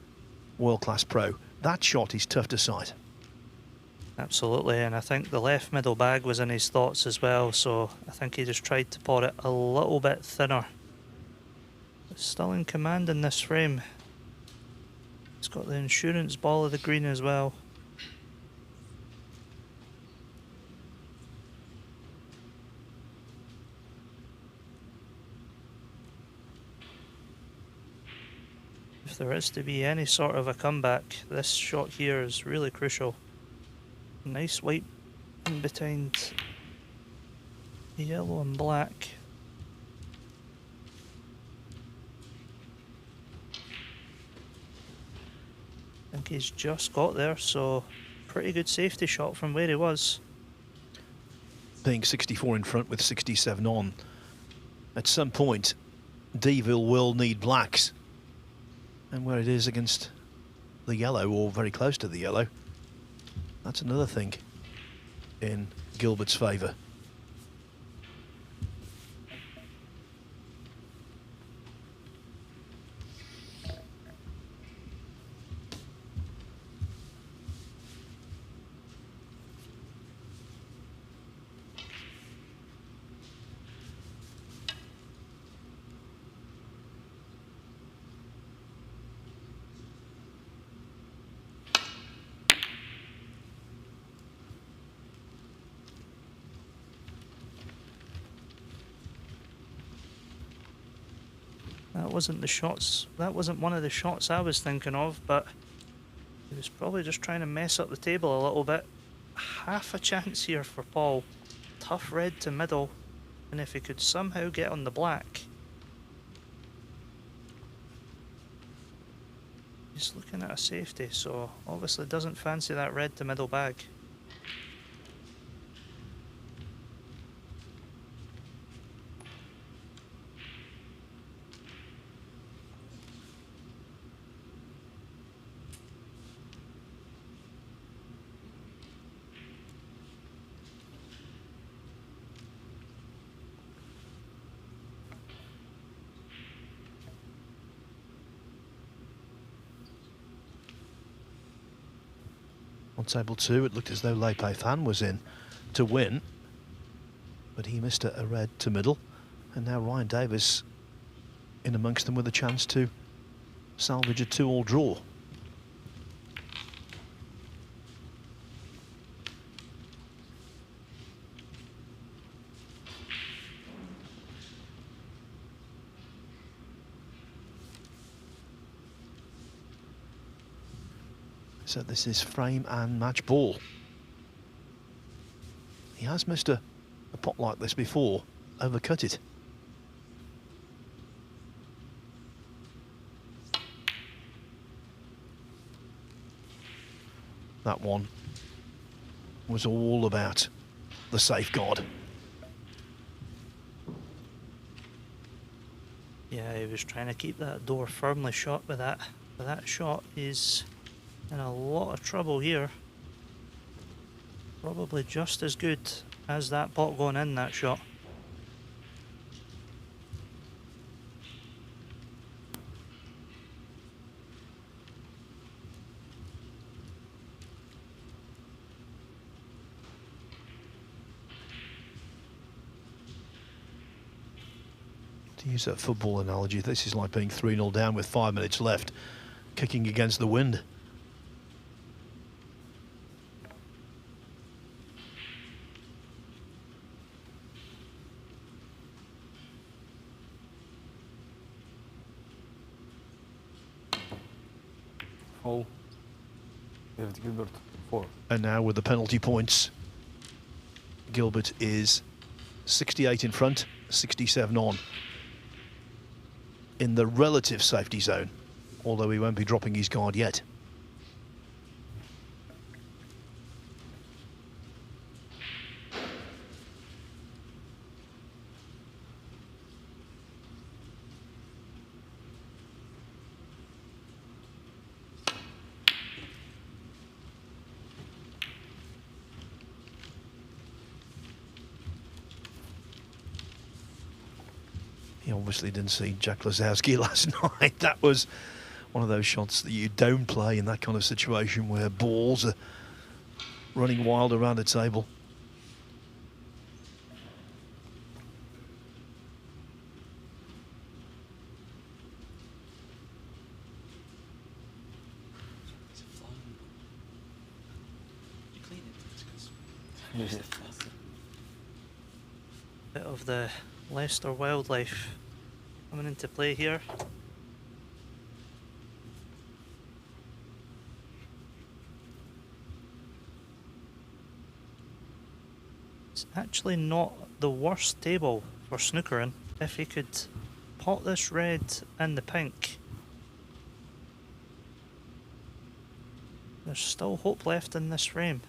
world-class pro, that shot is tough to sight. Absolutely, and I think the left middle bag was in his thoughts as well, so I think he just tried to pour it a little bit thinner. But still in command in this frame. He's got the insurance ball of the green as well. If there is to be any sort of a comeback, this shot here is really crucial. Nice white in between the yellow and black. I think he's just got there, so pretty good safety shot from where he was. Being 64 in front with 67 on, at some point Deville will need blacks. And where it is against the yellow, or very close to the yellow, that's another thing in Gilbert's favour. That wasn't one of the shots I was thinking of, but he was probably just trying to mess up the table a little bit. Half a chance here for Paul. Tough red to middle, and if he could somehow get on the black. He's looking at a safety, so obviously doesn't fancy that red to middle bag. On table 2, it looked as though Lei Pei Fan was in to win, but he missed a red to middle, and now Ryan Davis in amongst them with a chance to salvage a 2-all draw. So this is frame and match ball. He has missed a pot like this before, overcut it. That one was all about the safeguard. Yeah, he was trying to keep that door firmly shut with that. But that shot is in a lot of trouble here. Probably just as good as that pot going in, that shot. To use that football analogy, this is like being 3-0 down with 5 minutes left, kicking against the wind. All. David Gilbert, 4. And now with the penalty points, Gilbert is 68 in front, 67 on, in the relative safety zone, although he won't be dropping his guard yet. He obviously didn't see Jack Lazowski last night. That was one of those shots that you don't play in that kind of situation where balls are running wild around a table. Bit of the Leicester wildlife coming into play here. It's actually not the worst table for snookering. If he could pot this red and the pink, there's still hope left in this frame.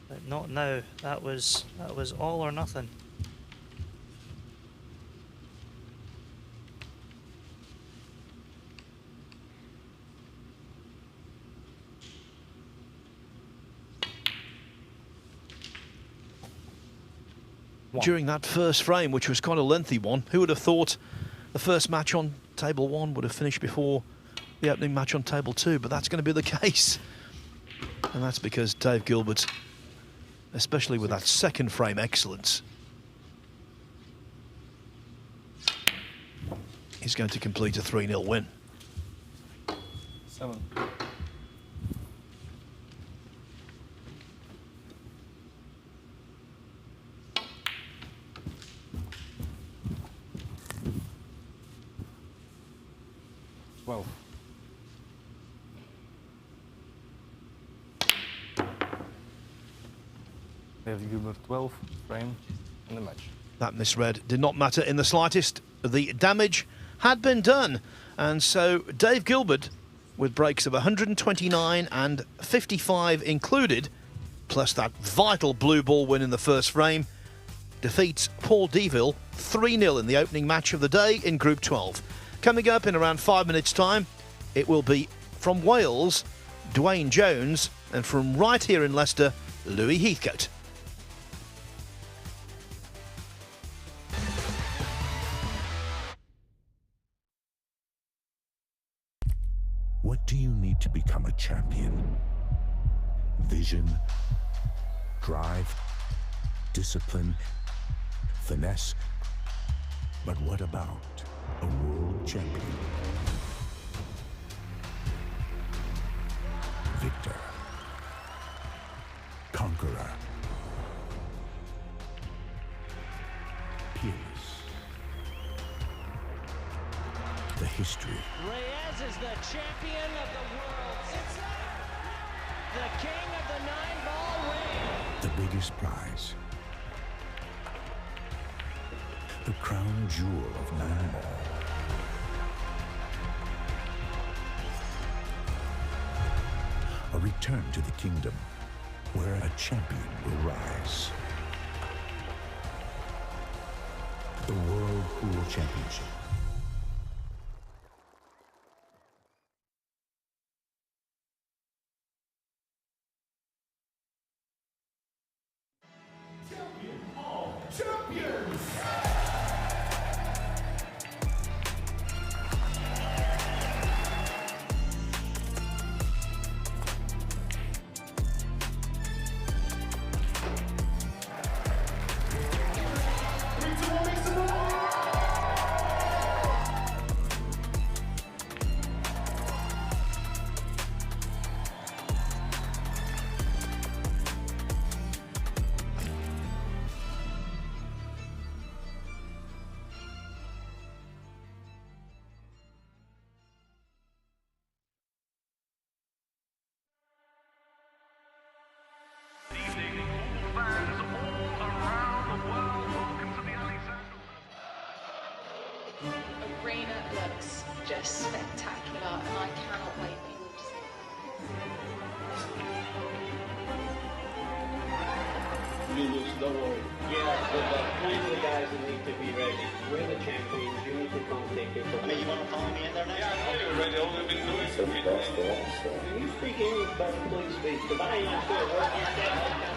But not now. That was all or nothing. During that first frame, which was quite a lengthy one, who would have thought the first match on table 1 would have finished before the opening match on table 2? But that's going to be the case. And that's because Dave Gilbert, especially with that second frame excellence, he's going to complete a 3-0 win. 7. Well. David Gilbert 12 frame in the match. That misread did not matter in the slightest. The damage had been done, and so Dave Gilbert, with breaks of 129 and 55 included, plus that vital blue ball win in the first frame, defeats Paul Deville 3-0 in the opening match of the day in Group 12. Coming up in around 5 minutes' time, it will be from Wales, Dwayne Jones, and from right here in Leicester, Louis Heathcote. What do you need to become a champion? Vision, drive, discipline, finesse. But what about a world champion? Victor, conqueror, peerless. The history. Reyes is the champion of the world. It's the king of the 9-ball ring. The biggest prize. The crown jewel of 9-ball. A return to the kingdom where a champion will rise. The World Pool Championship. Arena looks just spectacular, and I cannot wait for you all to see it. Julius, don't worry. Yeah, but plenty of guys that need to be ready. We're the champions. You need to come take it. Hey, you want to follow me in there next? Yeah, I know you're ready. All we've been doing is speak English, but please speak, because I ain't still working.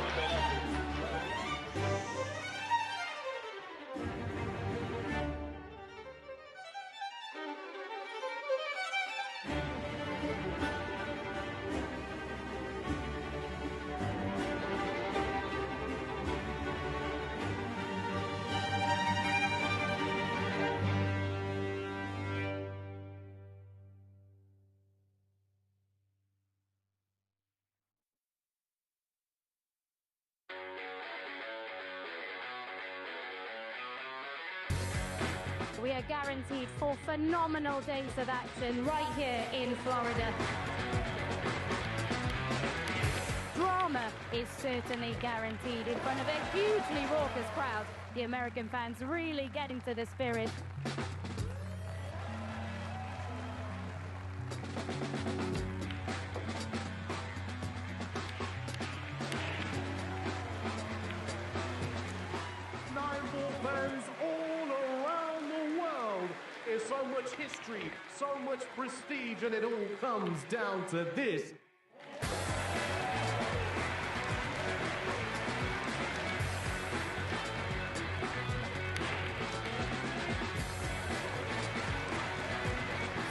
We are guaranteed 4 phenomenal days of action right here in Florida. Drama is certainly guaranteed in front of a hugely raucous crowd. The American fans really get into the spirit. So much history, so much prestige, and it all comes down to this.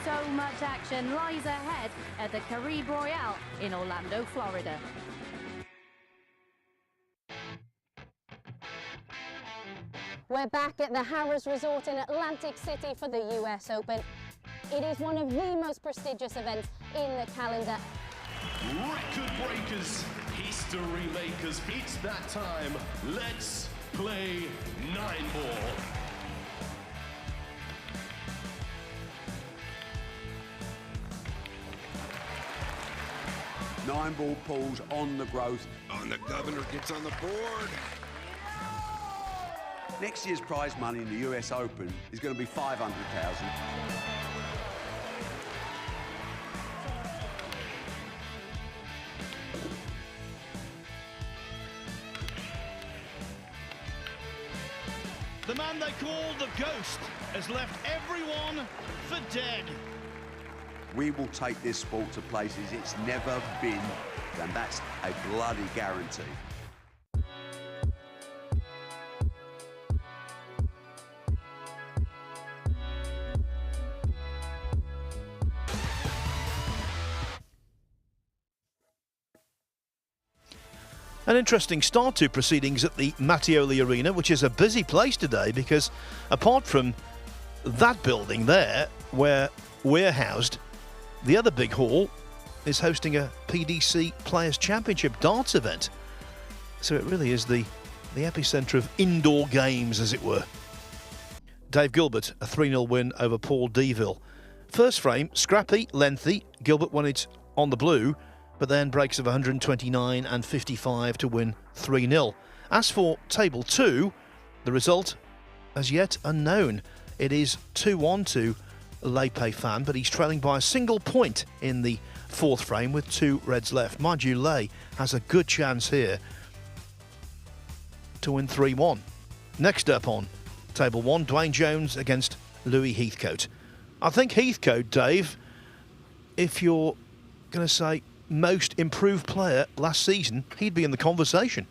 So much action lies ahead at the Caribe Royale in Orlando, Florida. We're back at the Harrah's Resort in Atlantic City for the US Open. It is one of the most prestigious events in the calendar. Record breakers, history makers, it's that time. Let's play 9-ball. Nine-ball pulls on the growth. And the governor gets on the board. Next year's prize money in the US Open is going to be $500,000. The man they call the Ghost has left everyone for dead. We will take this sport to places it's never been, and that's a bloody guarantee. An interesting start to proceedings at the Mattioli Arena, which is a busy place today because apart from that building there where we're housed, the other big hall is hosting a PDC Players' Championship darts event. So it really is the epicentre of indoor games, as it were. Dave Gilbert, a 3-0 win over Paul Deville. First frame, scrappy, lengthy. Gilbert won it on the blue, but then breaks of 129 and 55 to win 3-0. As for table 2, the result as yet unknown. It is 2-1 to Lepe Fan, but he's trailing by a single point in the fourth frame with 2 reds left. Mind you, Lay has a good chance here to win 3-1. Next up on table 1, Dwayne Jones against Louis Heathcote. I think Heathcote, Dave, if you're going to say most improved player last season, he'd be in the conversation.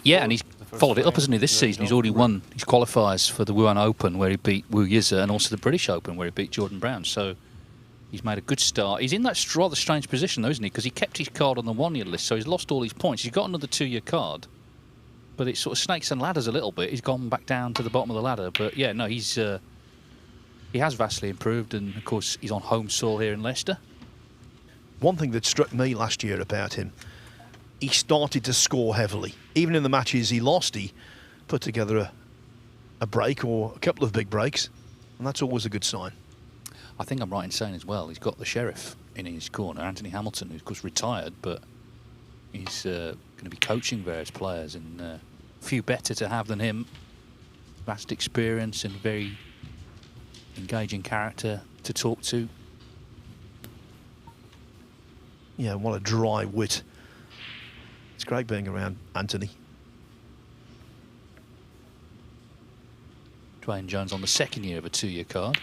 Yeah, and he's followed it up, hasn't he, this season? He's already won his qualifiers for the Wuhan Open, where he beat Wu Yize, and also the British Open, where he beat Jordan Brown. So he's made a good start. He's in that rather strange position, though, isn't he? Because he kept his card on the one-year list, so he's lost all his points. He's got another 2-year card, but it's sort of snakes and ladders a little bit. He's gone back down to the bottom of the ladder. But, yeah, no, he has vastly improved, and, of course, he's on home soil here in Leicester. One thing that struck me last year about him, he started to score heavily. Even in the matches he lost, he put together a break or a couple of big breaks, and that's always a good sign. I think I'm right in saying as well, he's got the sheriff in his corner, Anthony Hamilton, who's of course retired, but he's going to be coaching various players, and few better to have than him. Vast experience and very engaging character to talk to. Yeah, what a dry wit. It's great being around Anthony. Dwayne Jones on the second year of a 2-year card.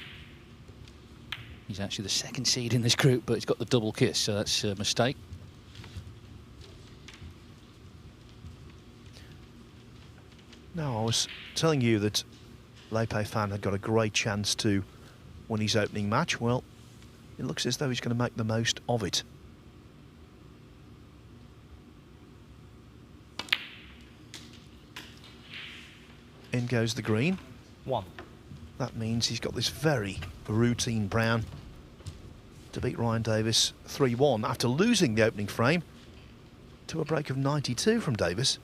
He's actually the second seed in this group, but he's got the double kiss, so that's a mistake. No, I was telling you that Leipzig fan had got a great chance to win his opening match. Well, it looks as though he's going to make the most of it. In goes the green. 1. That means he's got this very routine brown to beat Ryan Davis 3-1 after losing the opening frame to a break of 92 from Davis.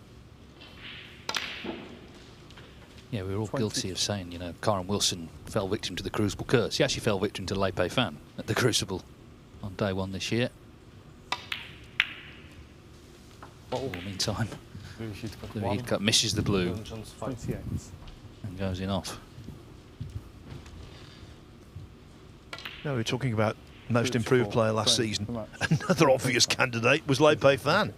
Yeah, we were all guilty of saying, you know, Karen Wilson fell victim to the Crucible curse. He actually fell victim to Leipzig fan at the Crucible on day 1 this year. In the meantime, the heat cut misses the blue and goes in off. No, we're talking about most improved player last season. Another obvious candidate was Leipzig fan,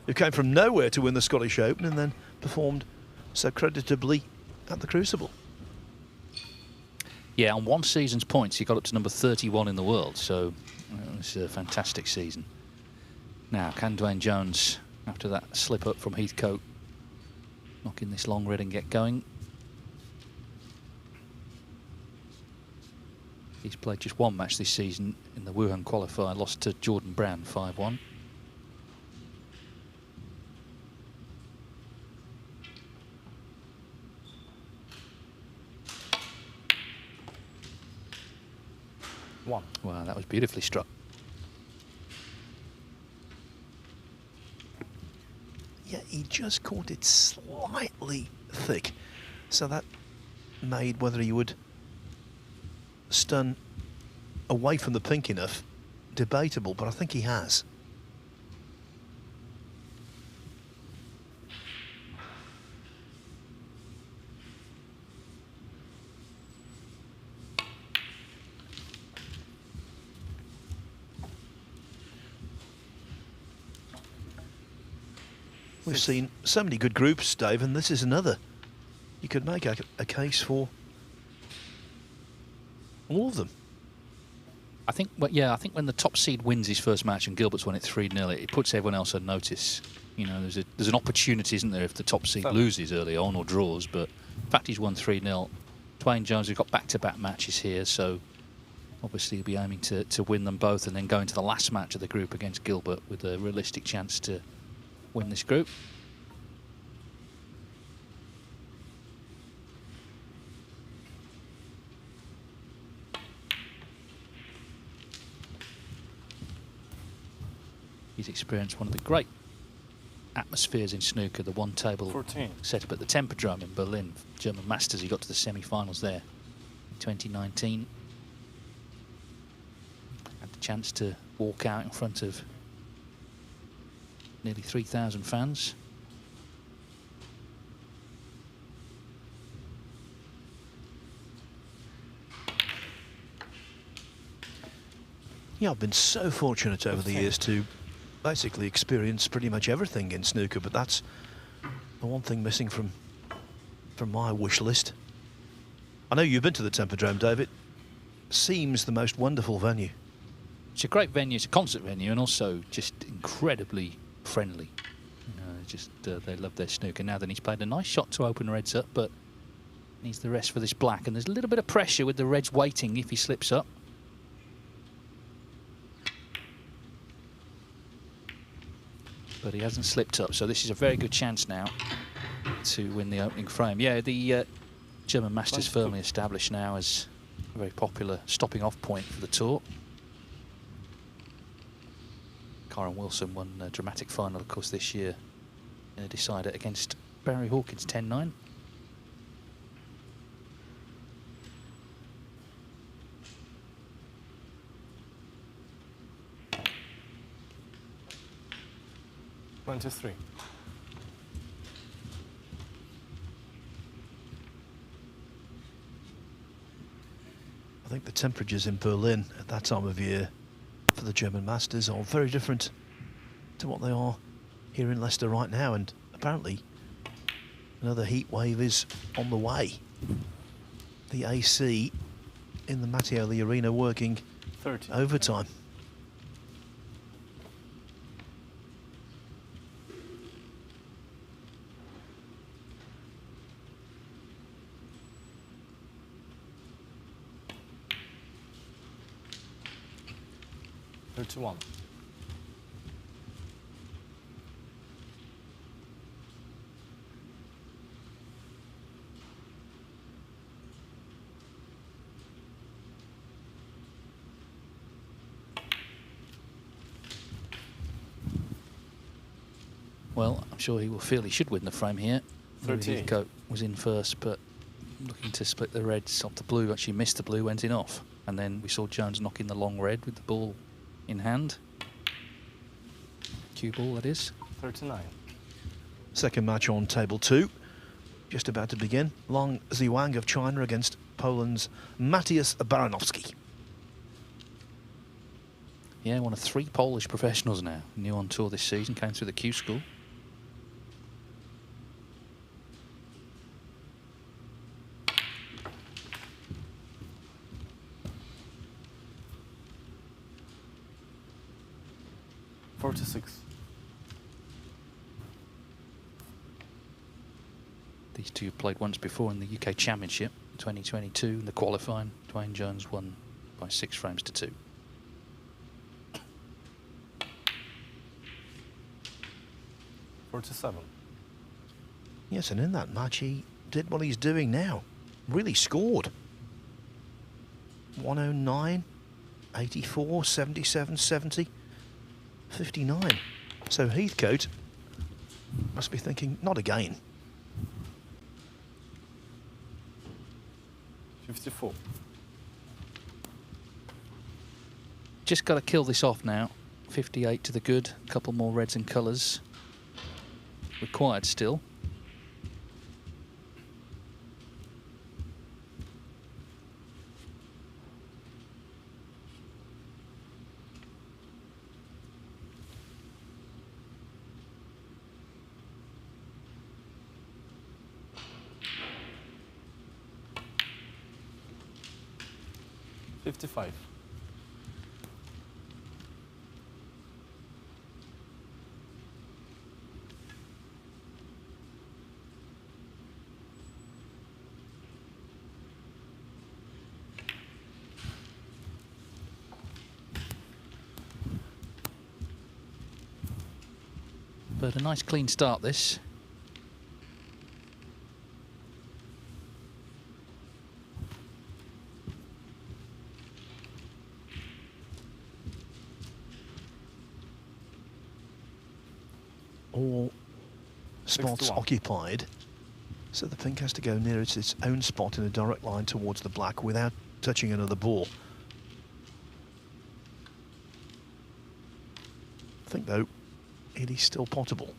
who came from nowhere to win the Scottish Open and then performed so creditably at the Crucible. Yeah, on one season's points, he got up to number 31 in the world, so it was a fantastic season. Now, can Dwayne Jones, after that slip up from Heathcote, knock in this long red and get going? He's played just one match this season in the Wuhan qualifier, lost to Jordan Brown 5-1. Wow, that was beautifully struck. Yeah, he just caught it slightly thick, so that made whether he would stun away from the pink enough debatable, but I think he has. We've seen so many good groups, Dave, and this is another. You could make a case for all of them. I think, I think when the top seed wins his first match and Gilbert's won it 3-0, it puts everyone else on notice. You know, there's an opportunity, isn't there, if the top seed loses early on or draws, but the fact he's won 3-0. Dwayne Jones has got back-to-back matches here, so obviously he'll be aiming to win them both and then go into the last match of the group against Gilbert with a realistic chance to win this group. He's experienced one of the great atmospheres in snooker, the one table 14. set up at the Tempodrome in Berlin, German Masters. He got to the semi-finals there in 2019. Had the chance to walk out in front of nearly 3,000 fans. Yeah, I've been so fortunate over the years to basically experience pretty much everything in snooker, but that's the one thing missing from my wish list. I know you've been to the Tempodrome, David. Seems the most wonderful venue. It's a great venue. It's a concert venue, and also just incredibly friendly. They love their snooker. Now then, he's played a nice shot to open Reds up, but needs the rest for this black. And there's a little bit of pressure with the Reds waiting if he slips up. But he hasn't slipped up, so this is a very good chance now to win the opening frame. Yeah, the German Masters firmly established now as a very popular stopping off point for the tour. Karen Wilson won a dramatic final, of course, this year in a decider against Barry Hawkins 10-9. Three. I think the temperatures in Berlin at that time of year for the German Masters are very different to what they are here in Leicester right now, and apparently another heat wave is on the way. The AC in the Mattioli Arena working 30. Overtime. $31. Well, I'm sure he will feel he should win the frame here. 38. Heathcote was in first, but looking to split the reds off the blue. Actually missed the blue, went in off. And then we saw Jones knocking the long red with the ball in hand. Cue ball, that is. 39. Second match on table 2. Just about to begin. Long Ziwang of China against Poland's Matthias Baranowski. Yeah, one of 3 Polish professionals now. New on tour this season, came through the Q school. $46. These two played once before in the UK Championship, 2022. In the qualifying, Dwayne Jones won by 6 frames to 2. $47. Yes, and in that match he did what he's doing now. Really scored. 109, 84, 77, 70, 59. So Heathcote must be thinking, not again. 54. Just got to kill this off now. 58 to the good. A couple more reds and colours required still. $55. But a nice clean start this. All spots 61. occupied, so the pink has to go near its own spot in a direct line towards the black without touching another ball. I think though it is still potable.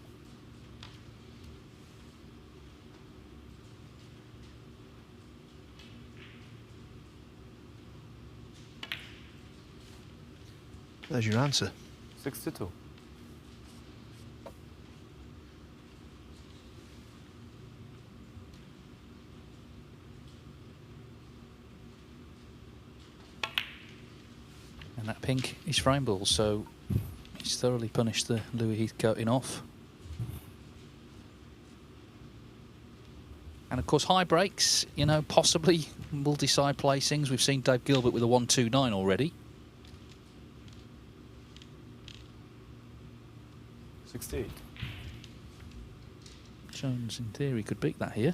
There's your answer. 62. And that pink is frame ball, so he's thoroughly punished the Louis Heathcote in off. And of course high breaks, you know, possibly will decide placings. We've seen Dave Gilbert with a 1-2-9 already. 68. Jones in theory could beat that here.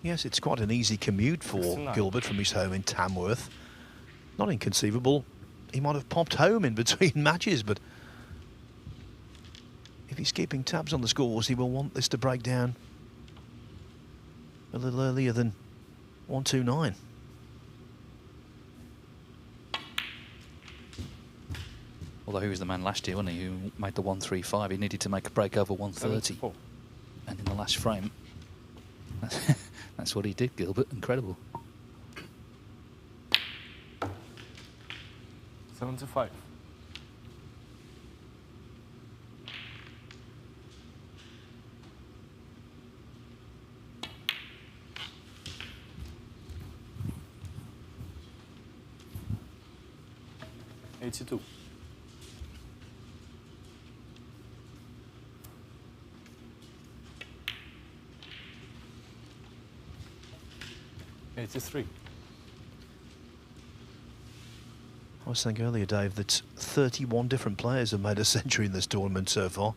Yes, it's quite an easy commute for 69. Gilbert from his home in Tamworth. Not inconceivable. He might have popped home in between matches, but if he's keeping tabs on the scores, he will want this to break down a little earlier than 1-2-9. Although he was the man last year, wasn't he, who made the 1-3-5. He needed to make a break over 130. 74. And in the last frame, that's what he did, Gilbert. Incredible. 75. 82. 83. I was saying earlier, Dave, that 31 different players have made a century in this tournament so far.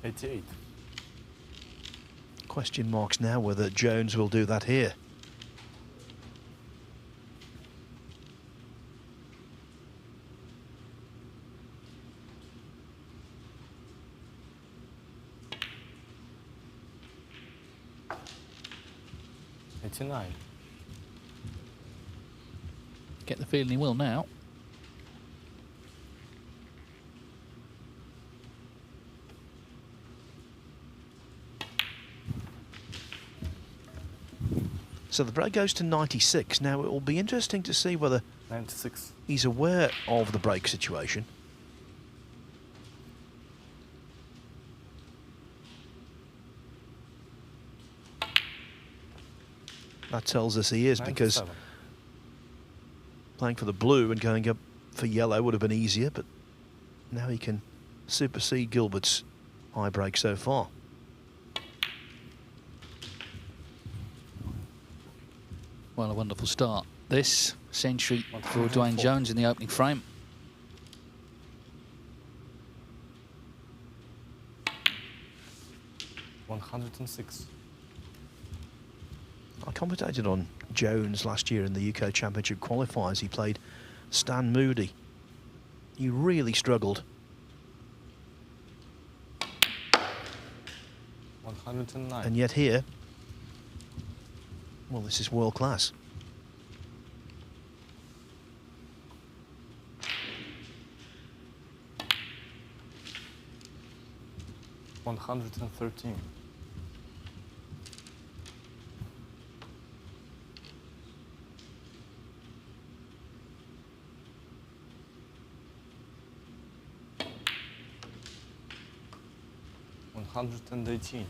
'88. Question marks now whether Jones will do that here. '89. Get the feeling he will now. So the break goes to 96. Now it will be interesting to see whether 96. he's aware of the break situation. That tells us he is, because 97. playing for the blue and going up for yellow would have been easier, but now he can supersede Gilbert's high break so far. Well, a wonderful start. This century for Dwayne Jones in the opening frame. '106. I commentated on Jones last year in the UK Championship qualifiers. He played Stan Moody. He really struggled. 109. And yet here, well, this is world class. '113. '118.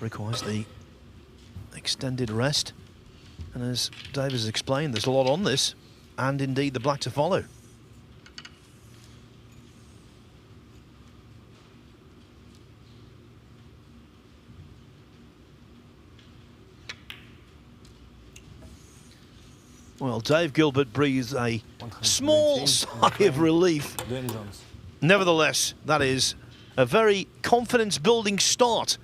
Requires the extended rest, and as Dave has explained, there's a lot on this, and indeed the black to follow. Well, Dave Gilbert breathes a small sigh of relief. Nevertheless, that is a very confidence-building start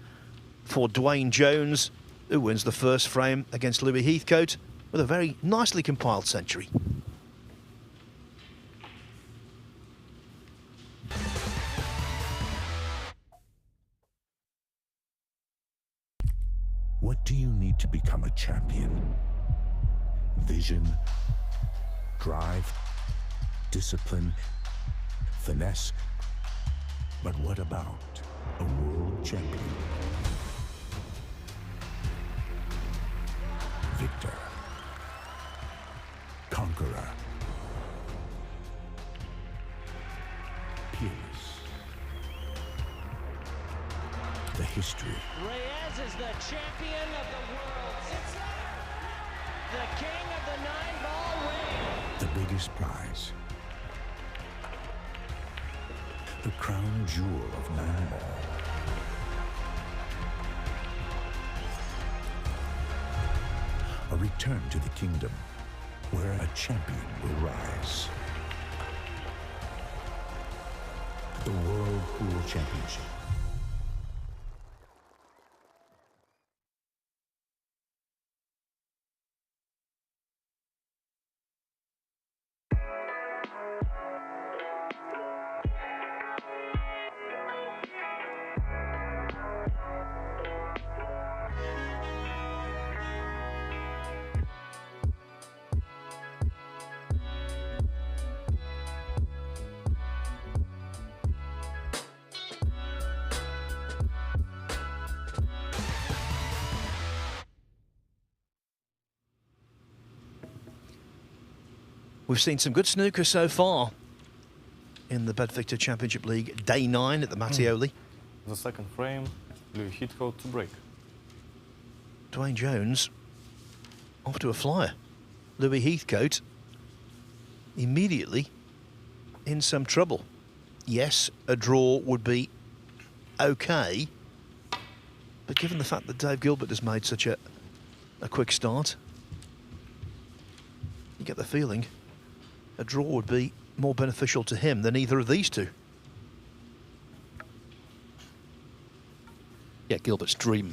for Dwayne Jones, who wins the first frame against Louis Heathcote with a very nicely compiled century. What do you need to become a champion? Vision, drive, discipline, finesse. But what about a world champion? Victor, conqueror, peerless. The history. Reyes is the champion of the world. It's the king of the 9-ball ring. The biggest prize. The crown jewel of 9-ball. A return to the kingdom where a champion will rise. The World Pool Championship. We've seen some good snooker so far in the BetVictor Championship League, day 9 at the Mattioli. The second frame, Louis Heathcote to break. Dwayne Jones off to a flyer. Louis Heathcote immediately in some trouble. Yes, a draw would be okay, but given the fact that Dave Gilbert has made such a quick start, you get the feeling a draw would be more beneficial to him than either of these two. Yeah, Gilbert's dream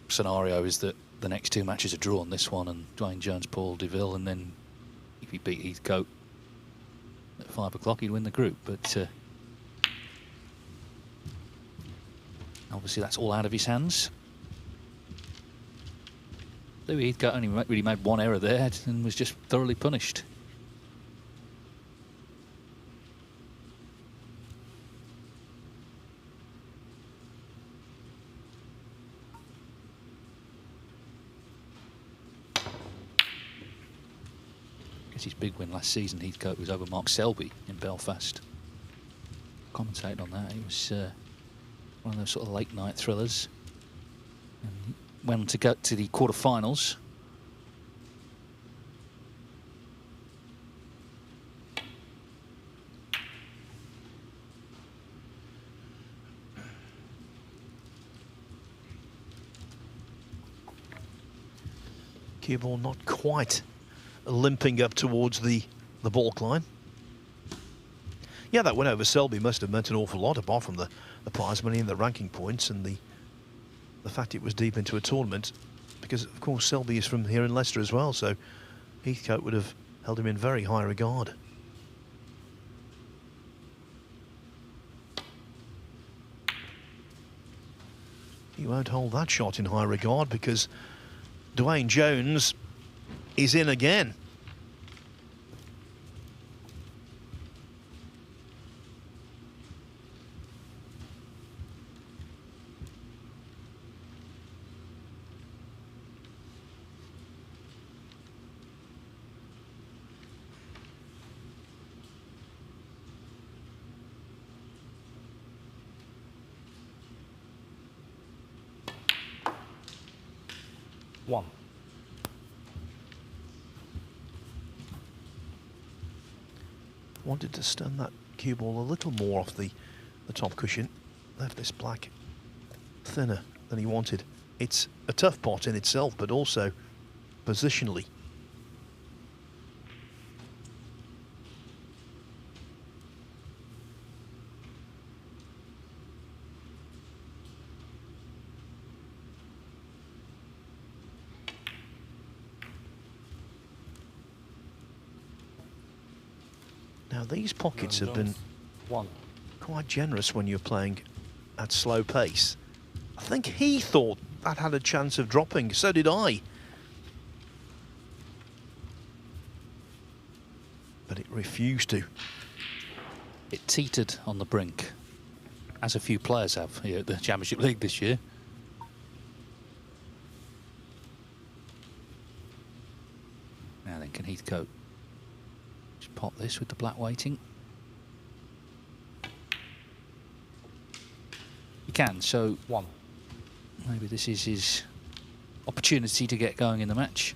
scenario is that the next 2 matches are drawn, this one and Dwayne Jones, Paul Deville, and then if he beat Heathcote at 5 o'clock, he'd win the group. But obviously that's all out of his hands. Louis Heathcote only really made 1 error there and was just thoroughly punished. His big win last season, Heathcote, was over Mark Selby in Belfast. Commentated on that. It was one of those sort of late night thrillers. And went on to go to the quarterfinals. Cue ball not quite limping up towards the balk line. Yeah, that win over Selby must have meant an awful lot, apart from the prize money and the ranking points and the fact it was deep into a tournament, because of course Selby is from here in Leicester as well, so Heathcote would have held him in very high regard. He won't hold that shot in high regard because Dwayne Jones is in again. One. Wanted to stun that cue ball a little more off the top cushion. Left this black thinner than he wanted. It's a tough pot in itself, but also positionally. Now these pockets have been quite generous when you're playing at slow pace. I think he thought that had a chance of dropping, so did I. But it refused to. It teetered on the brink, as a few players have here at the Championship League this year. Now then, can Heathcote just pop this with the black waiting? He can, so maybe this is his opportunity to get going in the match.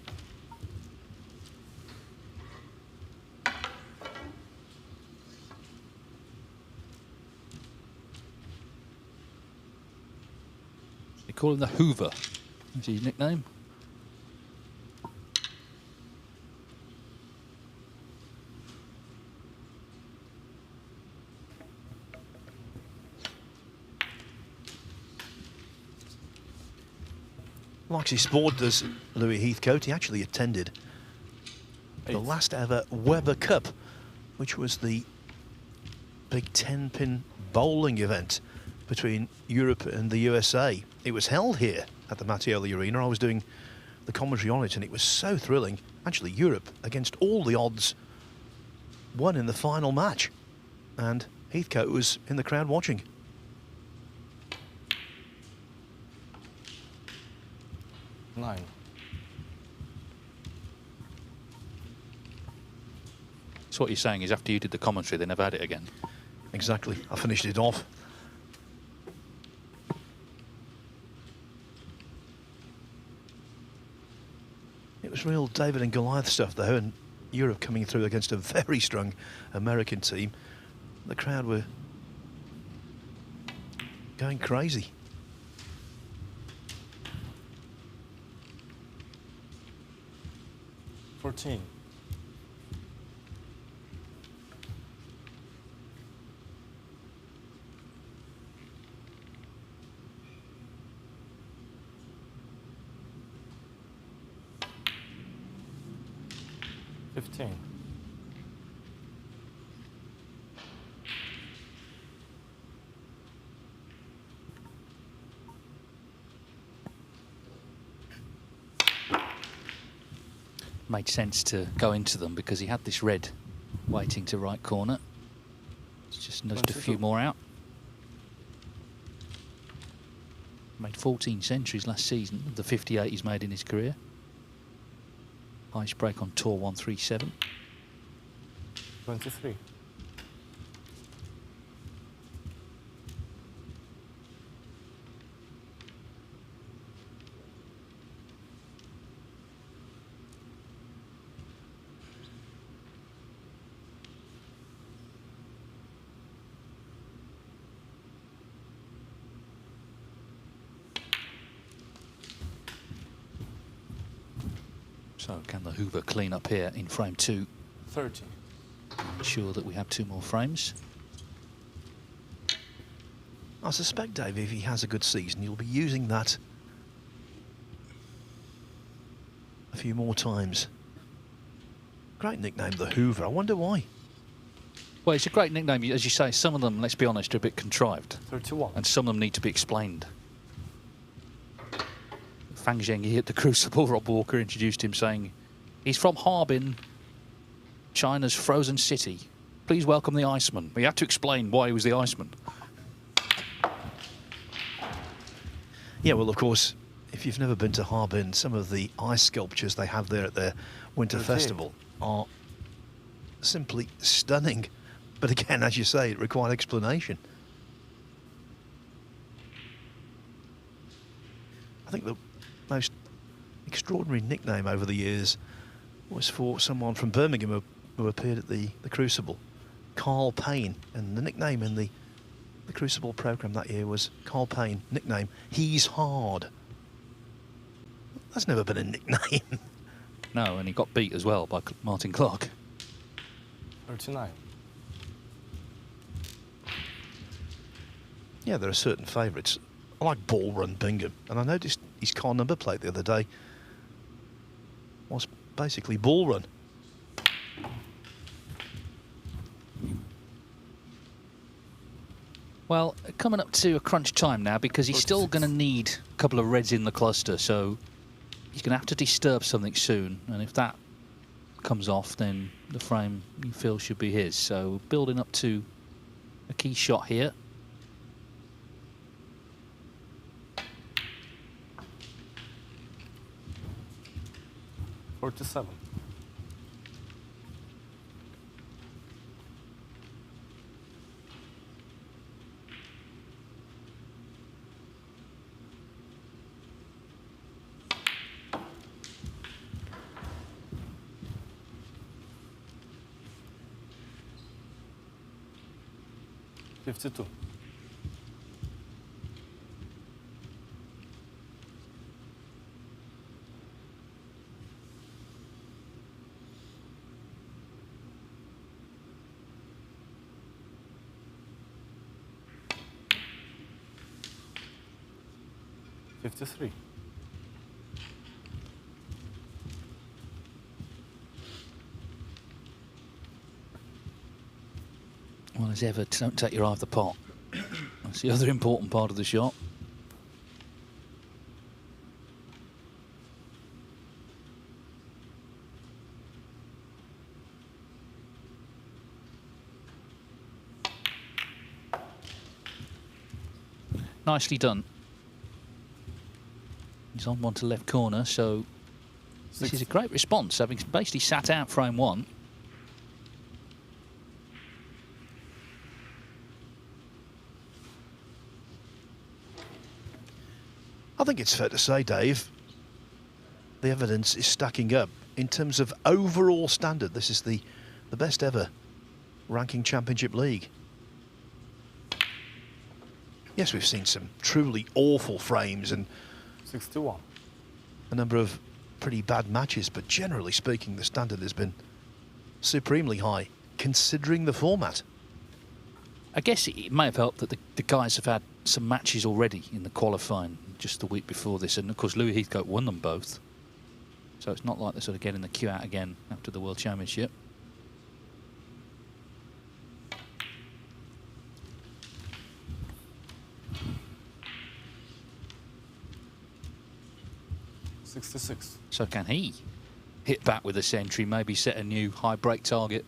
They call him the Hoover. That's his nickname. Likes his sport, does Louis Heathcote. He actually attended the last ever Weber Cup, which was the big 10-pin bowling event between Europe and the USA. It was held here at the Mattioli Arena. I was doing the commentary on it, and it was so thrilling. Actually, Europe, against all the odds, won in the final match, and Heathcote was in the crowd watching. So what you're saying is after you did the commentary, they never had it again. Exactly. I finished it off. It was real David and Goliath stuff, though, and Europe coming through against a very strong American team. The crowd were going crazy. $14. $15. Made sense to go into them because he had this red waiting to right corner. It's just nudged a few more out. Made 14 centuries last season, of the 58 he's made in his career. Highest break on tour 137. 23. So can the Hoover clean up here in frame 2? 30. Ensure that we have 2 more frames. I suspect, Dave, if he has a good season, he'll be using that a few more times. Great nickname, the Hoover. I wonder why. Well, it's a great nickname. As you say, some of them, let's be honest, are a bit contrived. 31. And some of them need to be explained. Fang Zhengyi at the Crucible, Rob Walker introduced him saying, he's from Harbin, China's frozen city. Please welcome the Iceman. We had to explain why he was the Iceman. Yeah, well, of course, if you've never been to Harbin, some of the ice sculptures they have there at their winter festival are simply stunning. But again, as you say, it required explanation. I think the most extraordinary nickname over the years was for someone from Birmingham who appeared at the Crucible, Carl Payne. And the nickname in the Crucible programme that year was Carl Payne, nickname, He's Hard. That's never been a nickname. No, and he got beat as well by Martin Clark. 39. Yeah, there are certain favourites. I like Ball Run Bingham, and I noticed his car number plate the other day was basically Ball Run. Well, coming up to a crunch time now because he's still going to need a couple of reds in the cluster, so he's going to have to disturb something soon, and if that comes off, then the frame you feel should be his. So building up to a key shot here. $47. $52. $53. Well, as ever, don't take your eye off the pot. That's the other important part of the shot. Nicely done. He's on one to left corner, so this is a great response, having basically sat out frame 1. think it's fair to say, Dave, the evidence is stacking up. In terms of overall standard, this is the best ever ranking Championship League. Yes, we've seen some truly awful frames and 61. a number of pretty bad matches, but generally speaking, the standard has been supremely high, considering the format. I guess it may have helped that the guys have had some matches already in the qualifying just the week before this, and of course Louis Heathcote won them both. So it's not like they're sort of getting the queue out again after the World Championship. .66. So can he hit back with a century, maybe set a new high break target?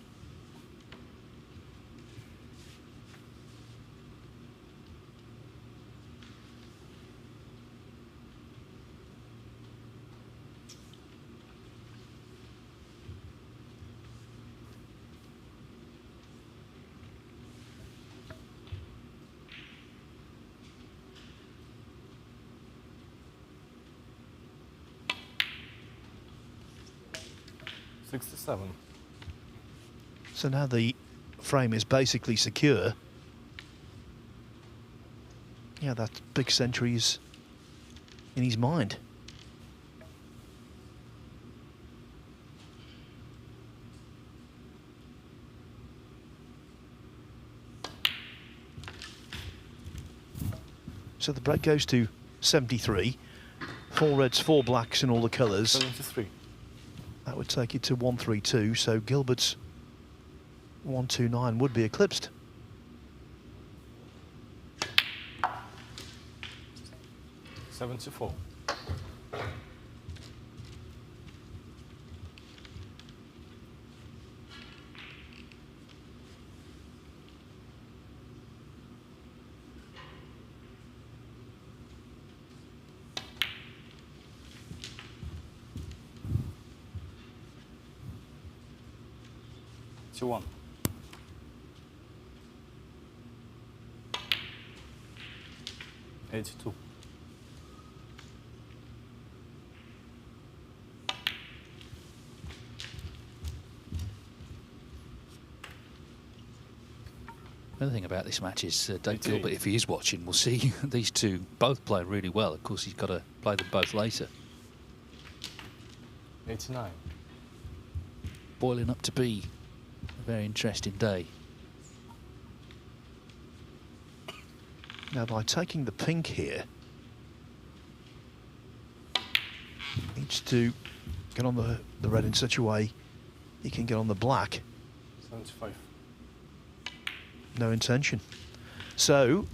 .67. So now the frame is basically secure. Yeah, that big century is in his mind. So the break goes to 73. 4 reds, 4 blacks in all the colours. 73. That would take it to 132, so Gilbert's 129 would be eclipsed. .74. .1. .82. Another thing about this match is Dave Gilbert, if he is watching, will see these two both play really well. Of course, he's got to play them both later. .89. Boiling up to be a very interesting day. Now, by taking the pink here, needs to get on the red in such a way he can get on the black. 75. No intention. So,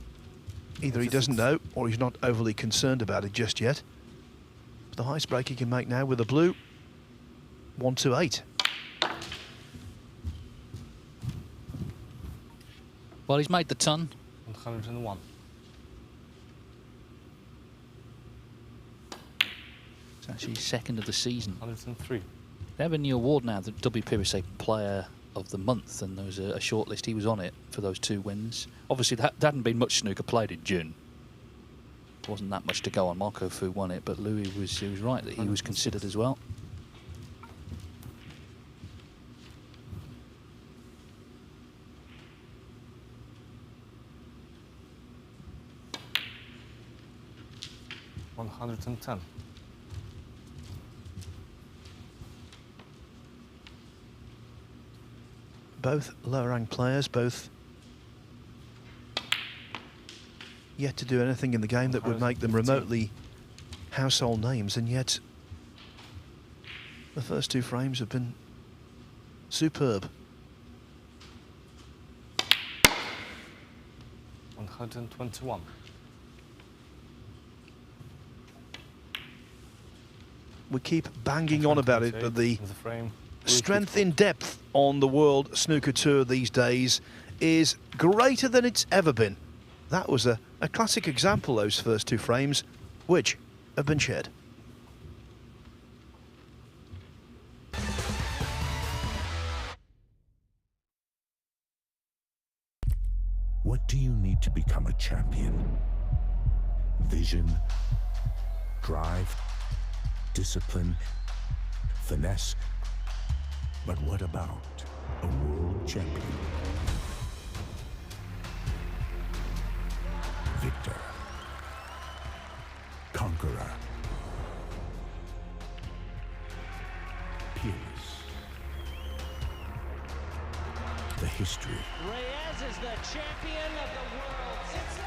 either he doesn't know or he's not overly concerned about it just yet. But the highest break he can make now with the blue, 128. Well, he's made the ton. 101. It's actually second of the season. 103. They have a new award now, the WPBSA Player of the Month, and there was a short list. He was on it for those 2 wins. Obviously, there hadn't been much snooker played in June. There wasn't that much to go on. Marco Fu won it, but Louis was right that he was considered as well. .110. Both lower ranked players, both yet to do anything in the game that would make them remotely household names, and yet the first 2 frames have been superb. 121. We keep banging on about it, but the strength in depth on the World Snooker Tour these days is greater than it's ever been. That was a classic example, those first 2 frames, which have been shared. What do you need to become a champion? Vision, drive, discipline, finesse. But what about a world champion? Victor. Conqueror. Peerless. The history. Reyes is the champion of the world. It's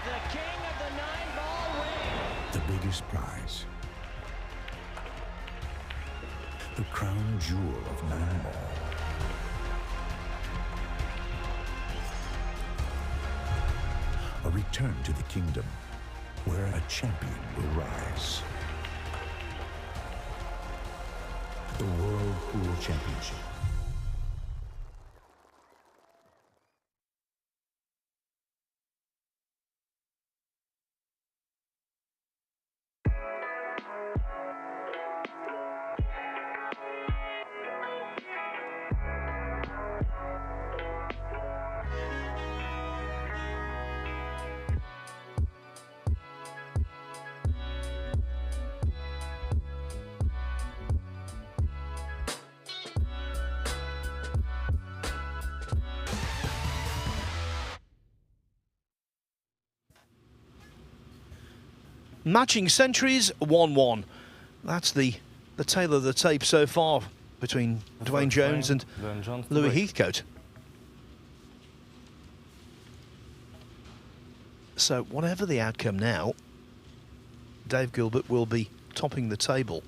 the king of the 9-ball ring. The biggest prize. The crown jewel of 9-ball. A return to the kingdom where a champion will rise. The World Pool Championship. Matching centuries, 1-1. That's the tale of the tape so far between Dwayne Jones and Louis Heathcote. So whatever the outcome now, Dave Gilbert will be topping the table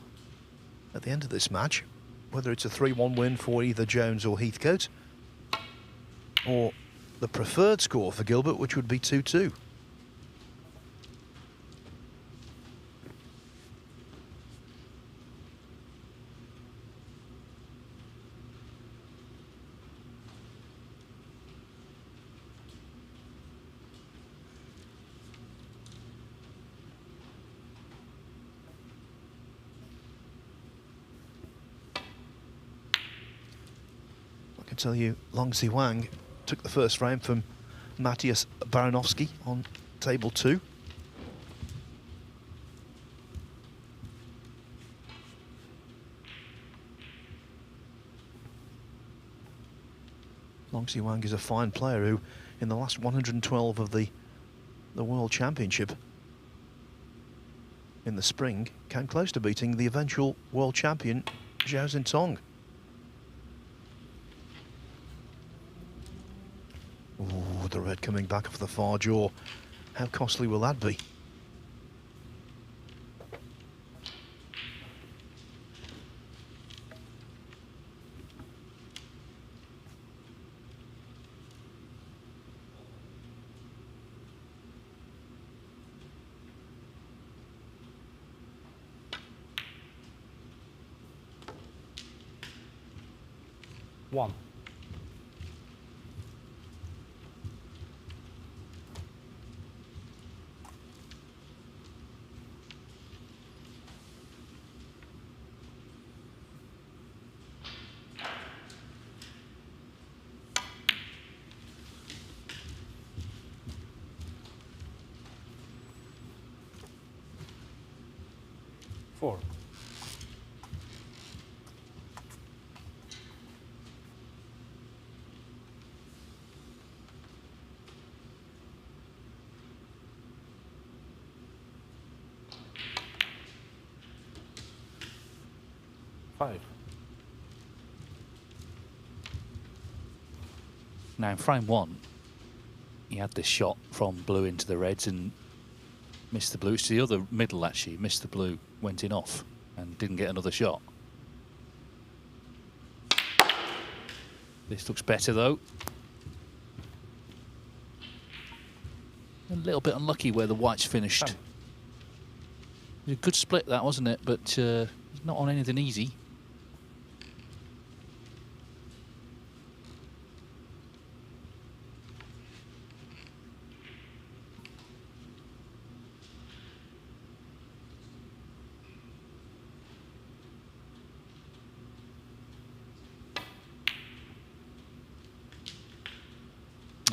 at the end of this match, whether it's a 3-1 win for either Jones or Heathcote, or the preferred score for Gilbert, which would be 2-2. Tell you, Long Zi Wang took the first frame from Matthias Baranowski on table 2. Long Zi Wang is a fine player who, in the last 112 of the World Championship in the spring, came close to beating the eventual world champion Zhao Xintong. Ooh, the red coming back off the far jaw. How costly will that be? One. Four. Five. Now in frame 1, he had this shot from blue into the reds and missed the blue. It's the other middle actually, missed the blue, went in off and didn't get another shot. This looks better though. A little bit unlucky where the whites finished. It was a good split that, wasn't it? But not on anything easy.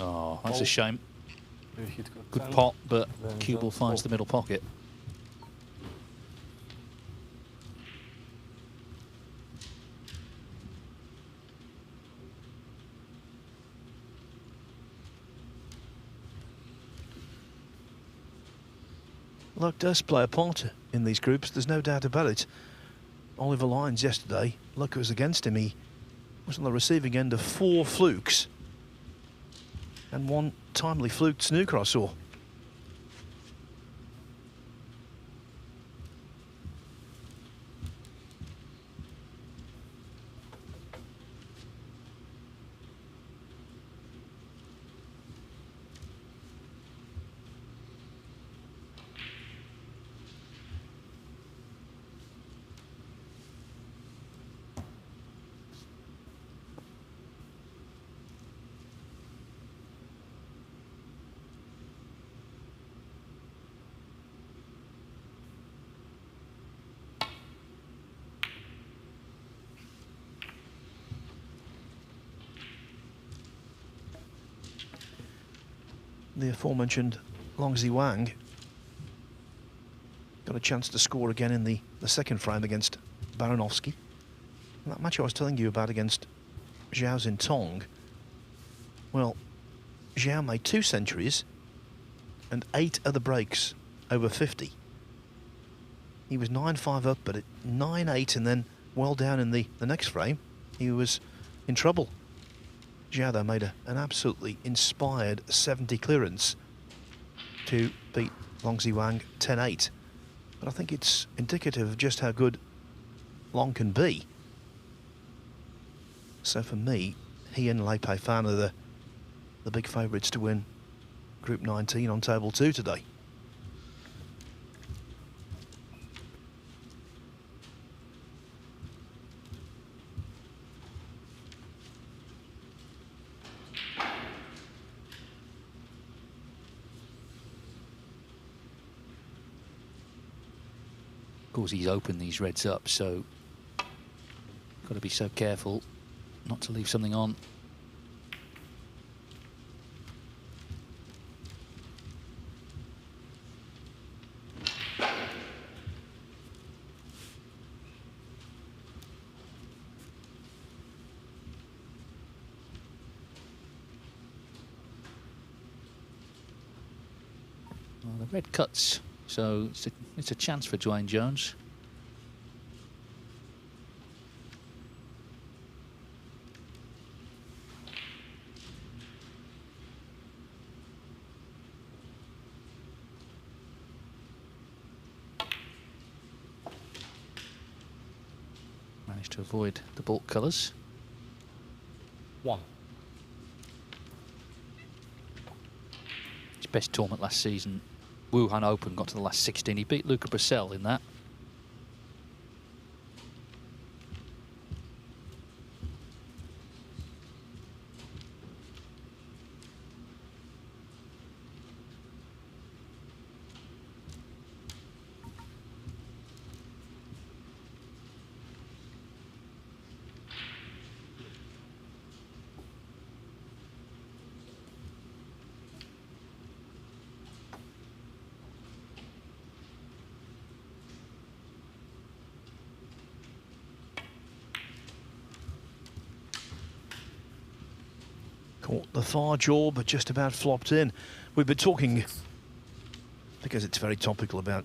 Oh, that's a shame. Good pot, but cue ball finds the middle pocket. Luck does play a part in these groups, there's no doubt about it. Oliver Lyons yesterday, luck was against him. He was on the receiving end of 4 flukes and 1 timely fluked snooker I saw. The aforementioned Longzi Wang got a chance to score again in the second frame against Baranovsky. And that match I was telling you about against Zhao Xintong, well, Zhao made 2 centuries and 8 other breaks over 50. He was 9-5 up, but at 9-8 and then well down in the next frame, he was in trouble. Zhao, though, made an absolutely inspired 70 clearance to beat Longzi Wang 10-8. But I think it's indicative of just how good Long can be. So for me, he and Lei Pei Fan are the big favourites to win Group 19 on Table 2 today. Of course, he's opened these reds up, so got to be so careful not to leave something on. Well, the red cuts. So it's a chance for Dwayne Jones. Managed to avoid the baulk colours. 1. His best tournament last season, Wuhan Open, got to the last 16. He beat Luca Brissell in that. Caught the far jaw, but just about flopped in. We've been talking, because it's very topical, about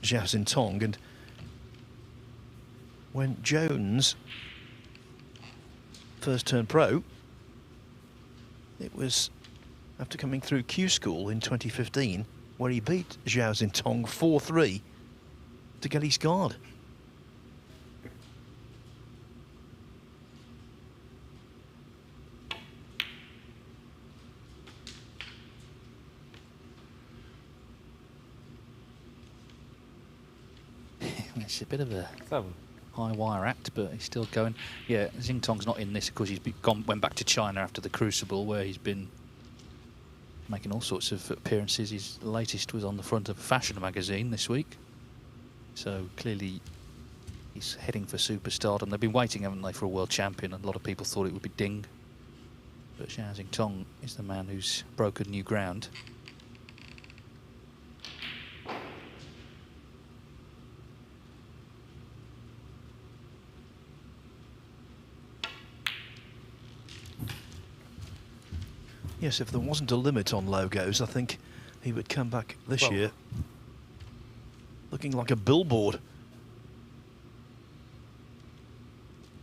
Zhao Xintong, and when Jones first turned pro, it was after coming through Q School in 2015, where he beat Zhao Xintong 4-3 to get his card. It's a bit of a 7. high wire act, but he's still going. Yeah, Xintong's not in this because he's went back to China after the Crucible, where he's been making all sorts of appearances. His latest was on the front of a fashion magazine this week. So clearly he's heading for superstardom. They've been waiting, haven't they, for a world champion, and a lot of people thought it would be Ding. But Zhao Xintong is the man who's broken new ground. Yes, if there wasn't a limit on logos, I think he would come back this year looking like a billboard.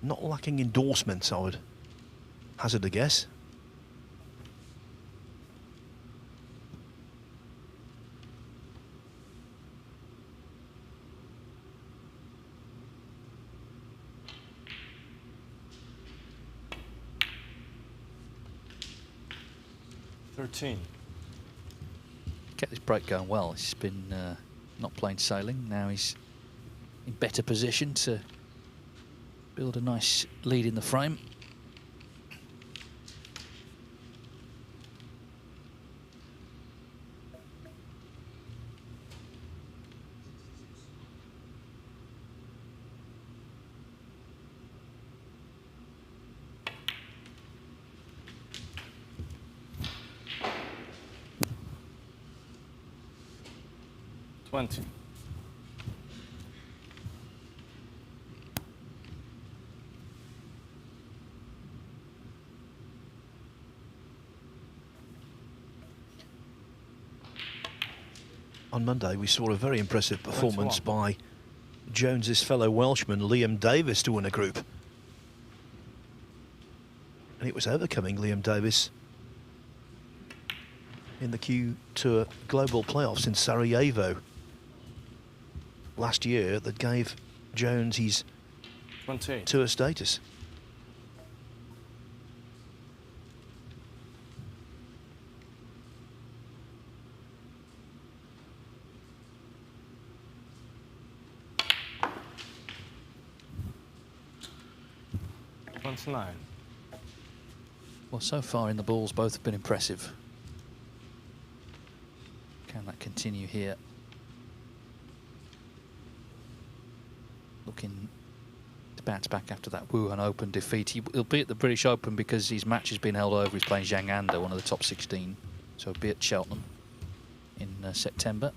Not lacking endorsements, I would hazard a guess. Kept this break going well. He's been not plain sailing. Now he's in better position to build a nice lead in the frame. On Monday, we saw a very impressive performance by Jones's fellow Welshman, Liam Davis, to win a group. And it was overcoming Liam Davis in the Q Tour Global Playoffs in Sarajevo last year that gave Jones his tour status. Well, so far in the balls, both have been impressive. Can that continue here? Looking to bounce back after that Wuhan Open defeat. He'll be at the British Open because his match has been held over. He's playing Zhang Anda, one of the top 16. So he'll be at Cheltenham in September.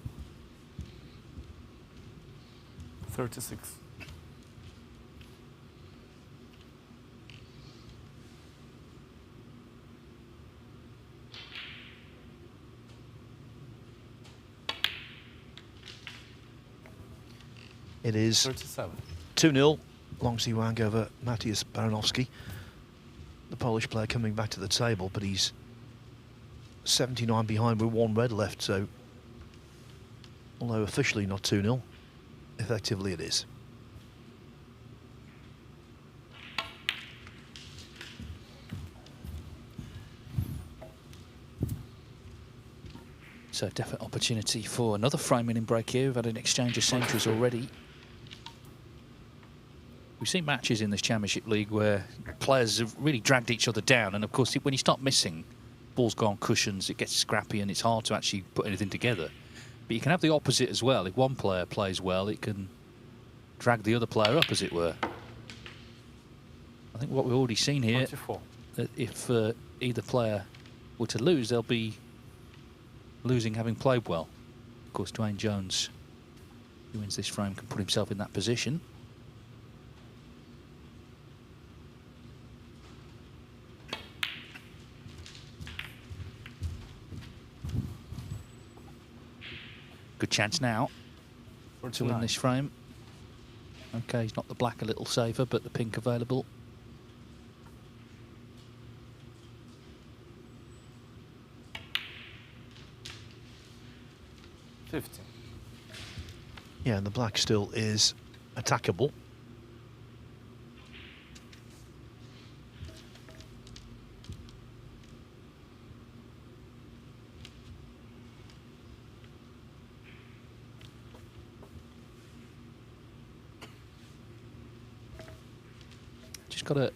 36. It is 2-0, Longsy Wang over Matthias Baranowski. The Polish player coming back to the table, but he's 79 behind with one red left, so although officially not 2-0, effectively it is. So definite opportunity for another frame-winning break here. We've had an exchange of centuries already. We've seen matches in this Championship League where players have really dragged each other down, and of course when you start missing, ball's gone cushions, it gets scrappy and it's hard to actually put anything together. But you can have the opposite as well. If one player plays well, it can drag the other player up, as it were. I think what we've already seen here, that if either player were to lose, they'll be losing having played well. Of course, Dwayne Jones, who wins this frame, can put himself in that position. Good chance now to win this frame. Okay, he's not the black a little safer, but the pink available. Yeah, and the black still is attackable. Just got to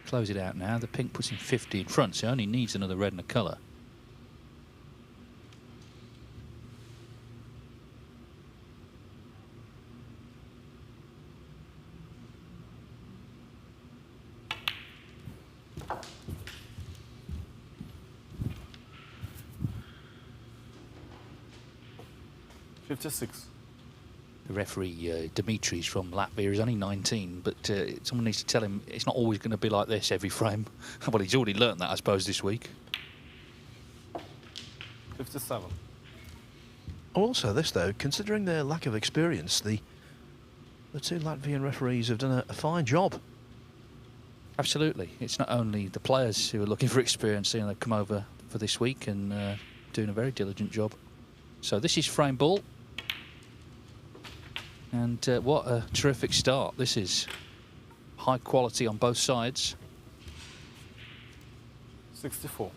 close it out now. The pink puts him 50 in front, so he only needs another red and a colour. The referee, Dimitri's from Latvia, is only 19, but someone needs to tell him it's not always going to be like this every frame. Well, he's already learnt that, I suppose, this week. 57. Also this, though, considering their lack of experience, the two Latvian referees have done a fine job. Absolutely. It's not only the players who are looking for experience, they've come over for this week and doing a very diligent job. So this is frame ball. And what a terrific start. This is high quality on both sides. 64.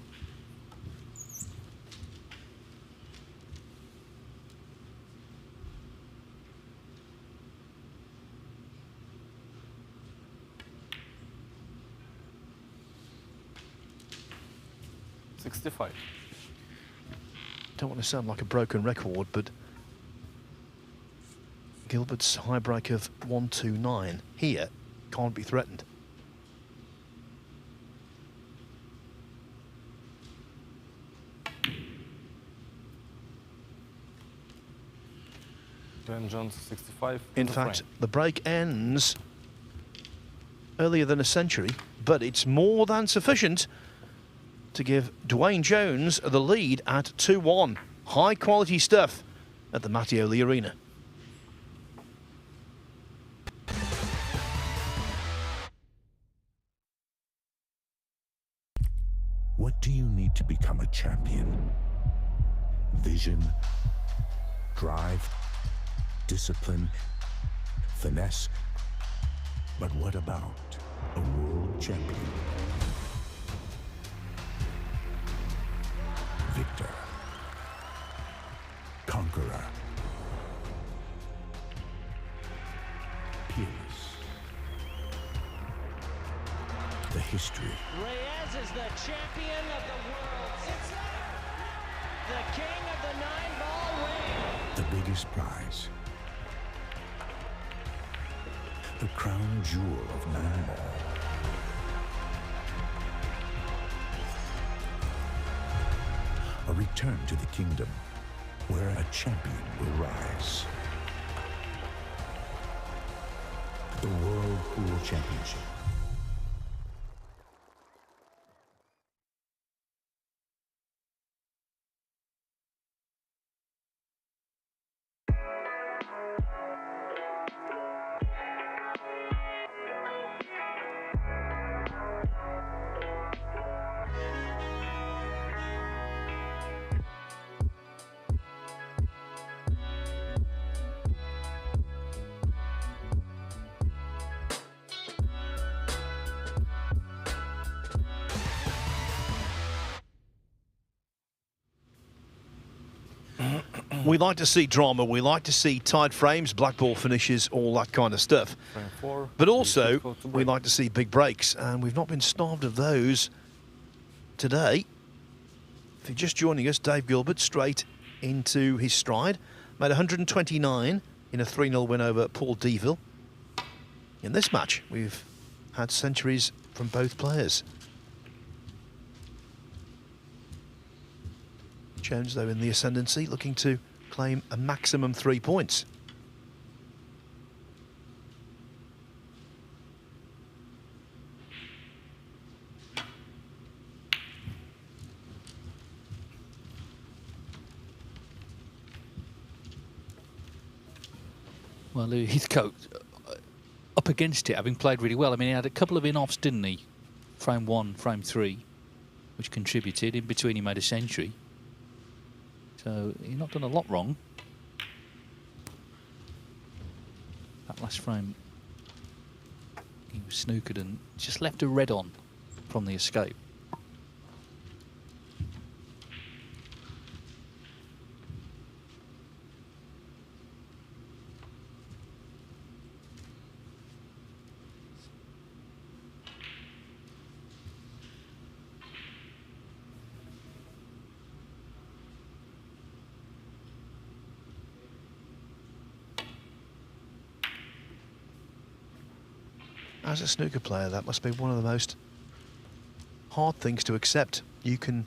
Don't want to sound like a broken record, but Gilbert's high break of 129 here can't be threatened. Ben Jones 65. In fact, the break ends earlier than a century, but it's more than sufficient to give Dwayne Jones the lead at 2-1. High quality stuff at the Mattioli Arena. What do you need to become a champion? Vision, drive, discipline, finesse. But what about a world champion? Victor, conqueror, peerless. The history. Reyes is the champion of the world. It's the king of the 9-ball ring. The biggest prize. The crown jewel of 9-ball. A return to the kingdom where a champion will rise. The World Pool Championship. We like to see drama, we like to see tight frames, black ball finishes, all that kind of stuff. But also, we like to see big breaks, and we've not been starved of those today. If you're just joining us, Dave Gilbert straight into his stride. Made 129 in a 3-0 win over Paul Deville. In this match, we've had centuries from both players. Jones, though, in the ascendancy, looking to claim a maximum 3 points. Well, Heathcote up against it, having played really well. I mean, he had a couple of in-offs, didn't he? Frame 1, frame 3, which contributed. In between, he made a century. So he's not done a lot wrong. That last frame, he was snookered and just left a red on from the escape. As a snooker player, that must be one of the most hard things to accept. You can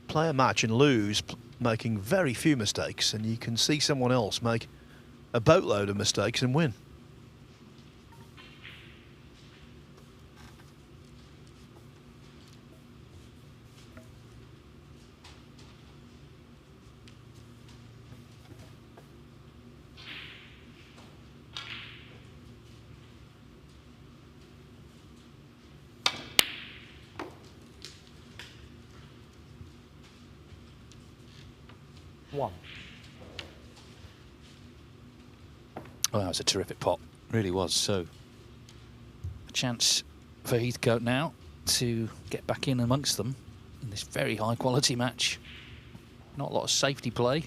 play a match and lose, making very few mistakes, and you can see someone else make a boatload of mistakes and win. 1. Oh, that was a terrific pot. Really was. So, a chance for Heathcote now to get back in amongst them in this very high quality match. Not a lot of safety play,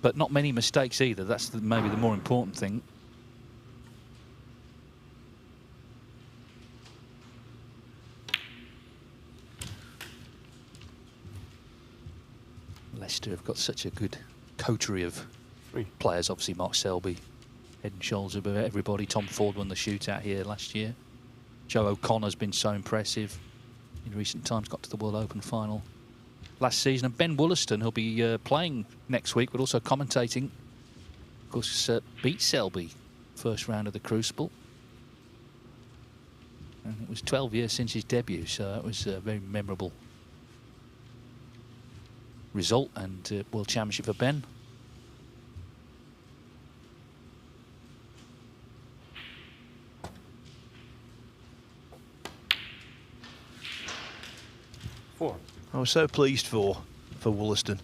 but not many mistakes either. That's maybe the more important thing. Leicester have got such a good coterie of players. Obviously, Mark Selby, head and shoulders above everybody. Tom Ford won the shootout here last year. Joe O'Connor's been so impressive in recent times. Got to the World Open final last season. And Ben Wollaston, who'll be playing next week, but also commentating. Of course, beat Selby first round of the Crucible. And it was 12 years since his debut, so that was a very memorable result and World Championship for Ben. I was so pleased for Wollaston.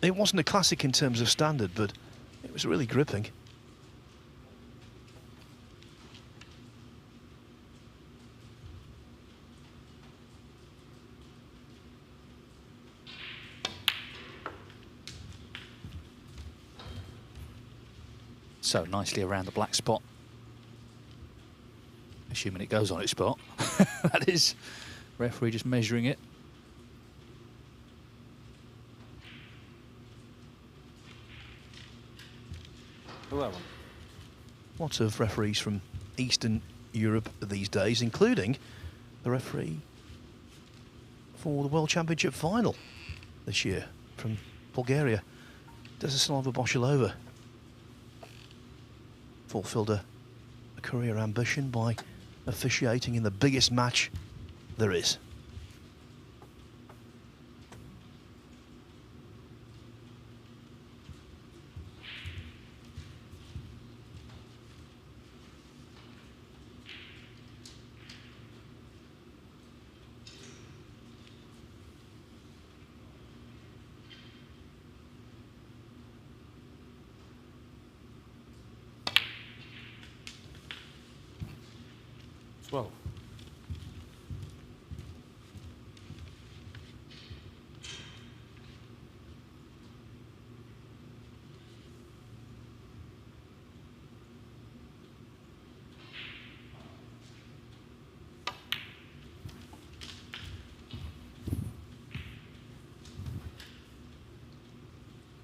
It wasn't a classic in terms of standard, but it was really gripping. So nicely around the black spot. Assuming it goes on its spot. That is, referee just measuring it. Lots of referees from Eastern Europe these days, including the referee for the World Championship final this year from Bulgaria, Desislava Boshilova. Fulfilled a career ambition by officiating in the biggest match there is. Well,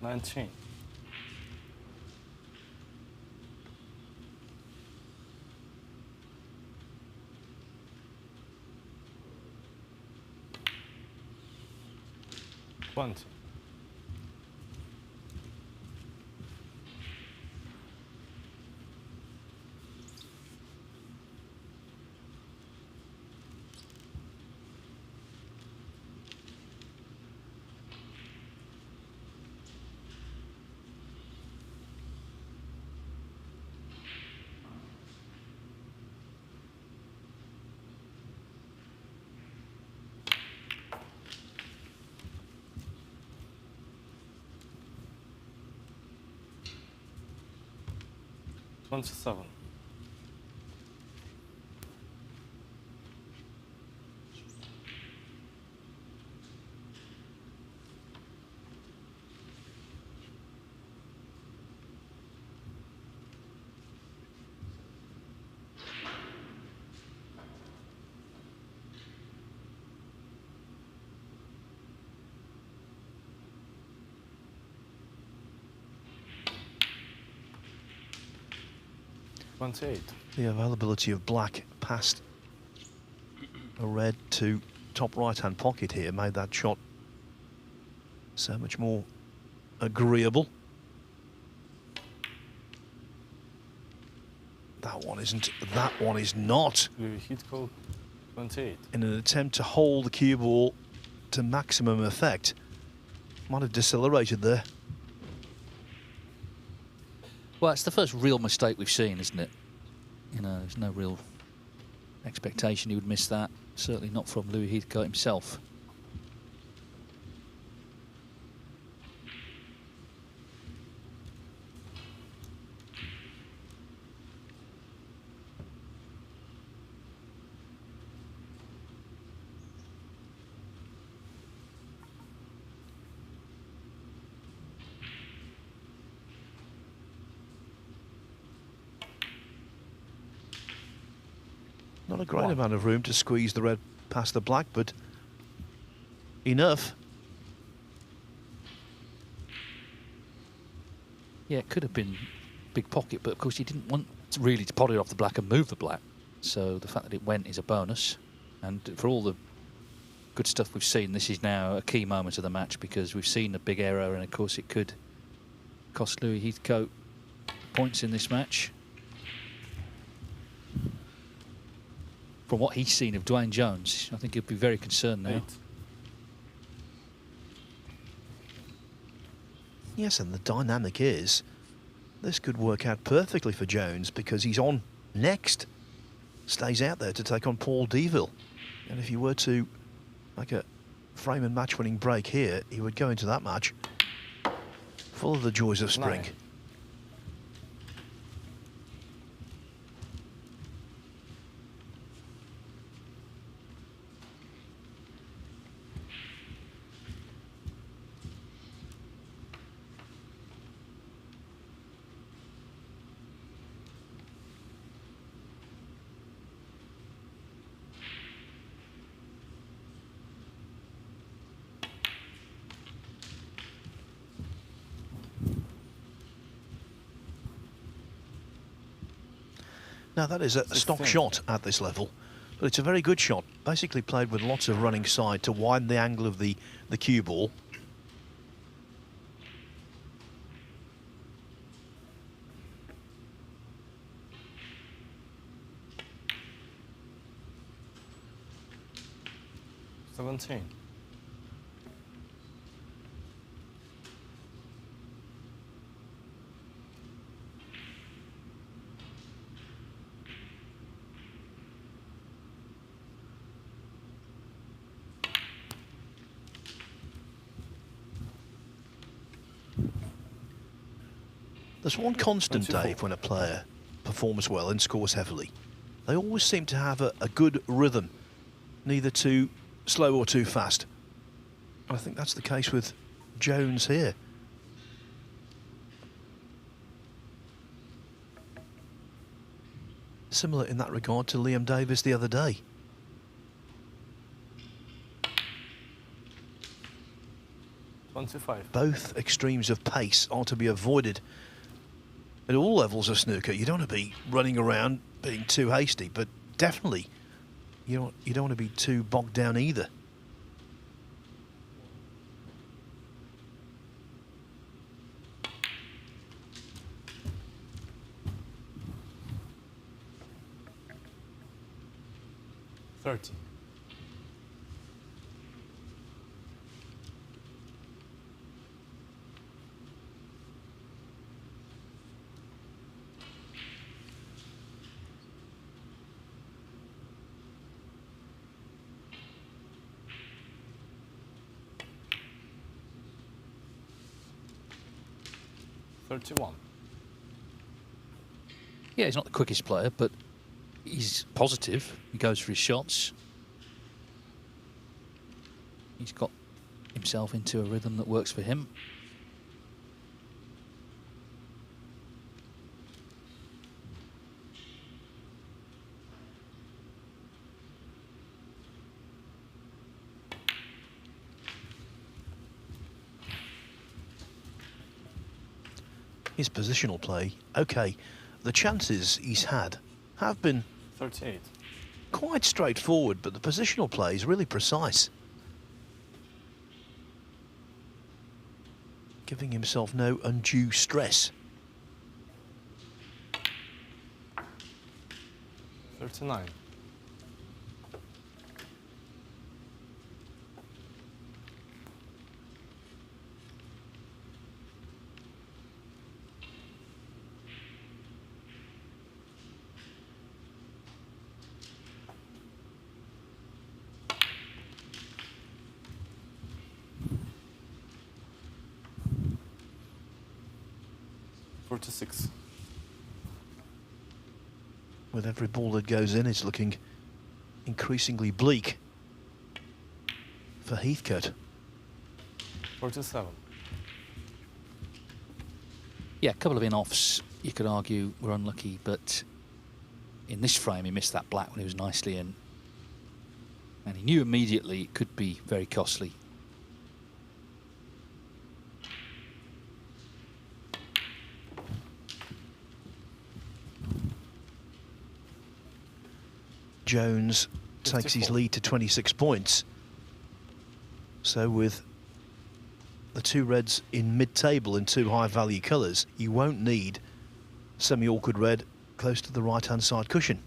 $19. $20. $27. $28. The availability of black past a red to top right-hand pocket here made that shot so much more agreeable. That one isn't. That one is not. Heathcote, 28. In an attempt to hold the cue ball to maximum effect, might have decelerated there. Well, it's the first real mistake we've seen, isn't it? You know, there's no real expectation he would miss that. Certainly not from Louis Heathcote himself. Not a great amount of room to squeeze the red past the black, but enough. Yeah, it could have been big pocket, but of course you didn't want really to pot it off the black and move the black. So the fact that it went is a bonus. And for all the good stuff we've seen, this is now a key moment of the match because we've seen a big error, and of course it could cost Louis Heathcote points in this match. From what he's seen of Dwayne Jones, I think he'll be very concerned now. Yes, and the dynamic is this could work out perfectly for Jones because he's on next. Stays out there to take on Paul Deville. And if he were to make a frame and match winning break here, he would go into that match full of the joys of spring. Nice. Now that is a stock shot at this level, but it's a very good shot. Basically played with lots of running side to widen the angle of the cue ball. $17. There's one constant, Dave, when a player performs well and scores heavily. They always seem to have a good rhythm, neither too slow or too fast. And I think that's the case with Jones here. Similar in that regard to Liam Davis the other day. Both extremes of pace are to be avoided at all levels of snooker. You don't want to be running around being too hasty, but definitely you don't want to be too bogged down either. $30. $31. Yeah, he's not the quickest player, but he's positive. He goes for his shots. He's got himself into a rhythm that works for him. His positional play, okay, the chances he's had have been 38. Quite straightforward, but the positional play is really precise. Giving himself no undue stress. 39. $46. With every ball that goes in, it's looking increasingly bleak for Heathcote. 47. Yeah, a couple of in-offs, you could argue, were unlucky, but in this frame he missed that black when he was nicely in. And he knew immediately it could be very costly. Jones takes his lead to 26 points. So with the two reds in mid-table in two high-value colours, you won't need semi-awkward red close to the right-hand side cushion.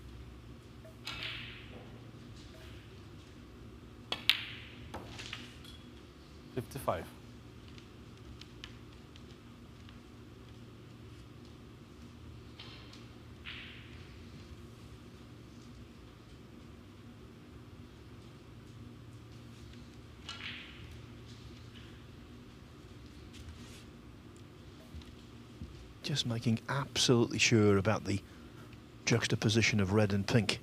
$55. Just making absolutely sure about the juxtaposition of red and pink.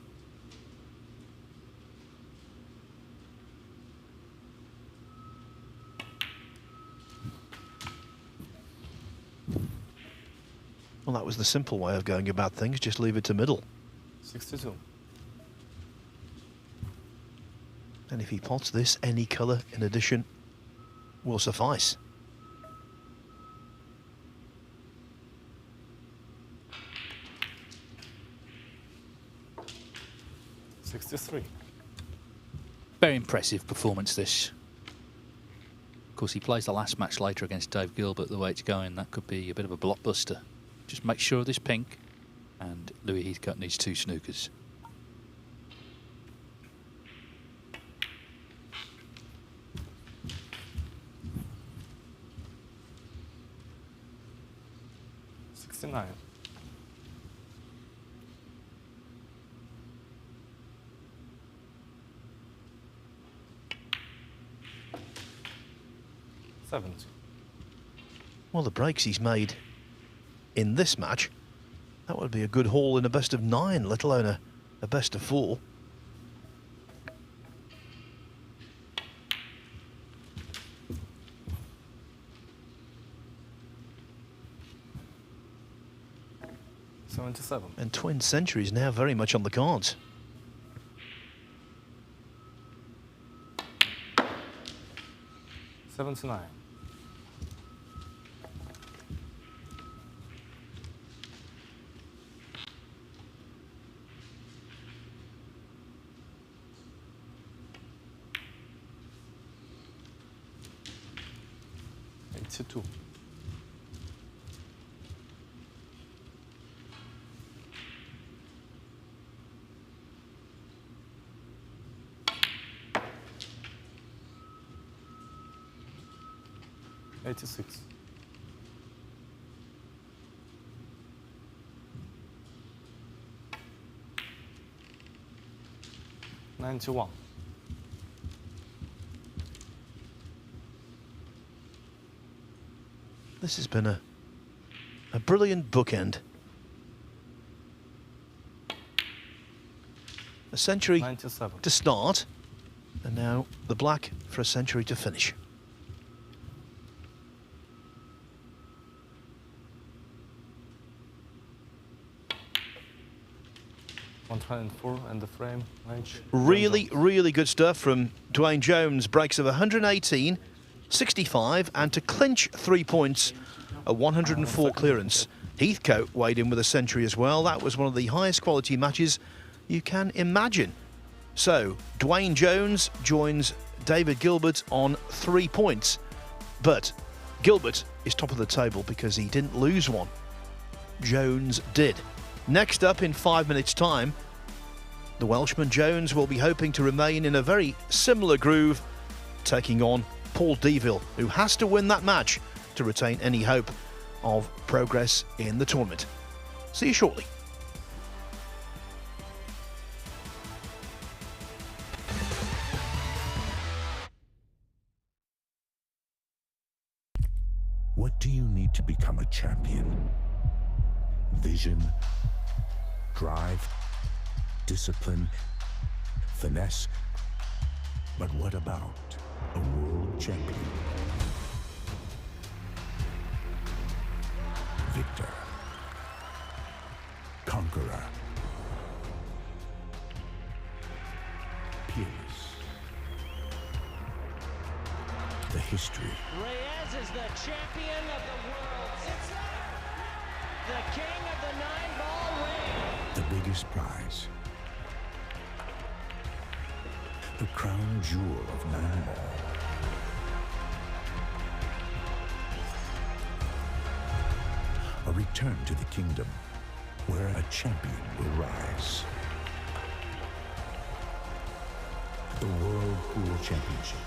Well, that was the simple way of going about things, just leave it to middle. 62. And if he pots this, any colour in addition will suffice. $63. Very impressive performance, this. Of course, he plays the last match later against Dave Gilbert. The way it's going, that could be a bit of a blockbuster. Just make sure of this pink, and Louis Heathcote needs 2 snookers. $69. $70. Well, the breaks he's made in this match, that would be a good haul in a best of 9, let alone a best of 4. $77. And twin centuries now very much on the cards. $79. $82. $86. $91. This has been a brilliant bookend. A century 97. to start, and now the black for a century to finish. $104 and the frame. Really good stuff from Dwayne Jones. Breaks of 118, 65, and to clinch 3 points, a 104 clearance. Heathcote weighed in with a century as well. That was one of the highest quality matches you can imagine. So Dwayne Jones joins David Gilbert on 3 points, but Gilbert is top of the table because he didn't lose one. Jones did. Next up in 5 minutes' time, the Welshman Jones will be hoping to remain in a very similar groove, taking on Paul Deville, who has to win that match to retain any hope of progress in the tournament. See you shortly. What do you need to become a champion? Vision, drive, discipline, finesse. But what about a world champion? Victor, conqueror, history. Reyes is the champion of the world. It's the king of the 9-ball ring. The biggest prize. The crown jewel of 9-ball. A return to the kingdom where a champion will rise. The World Pool Championship.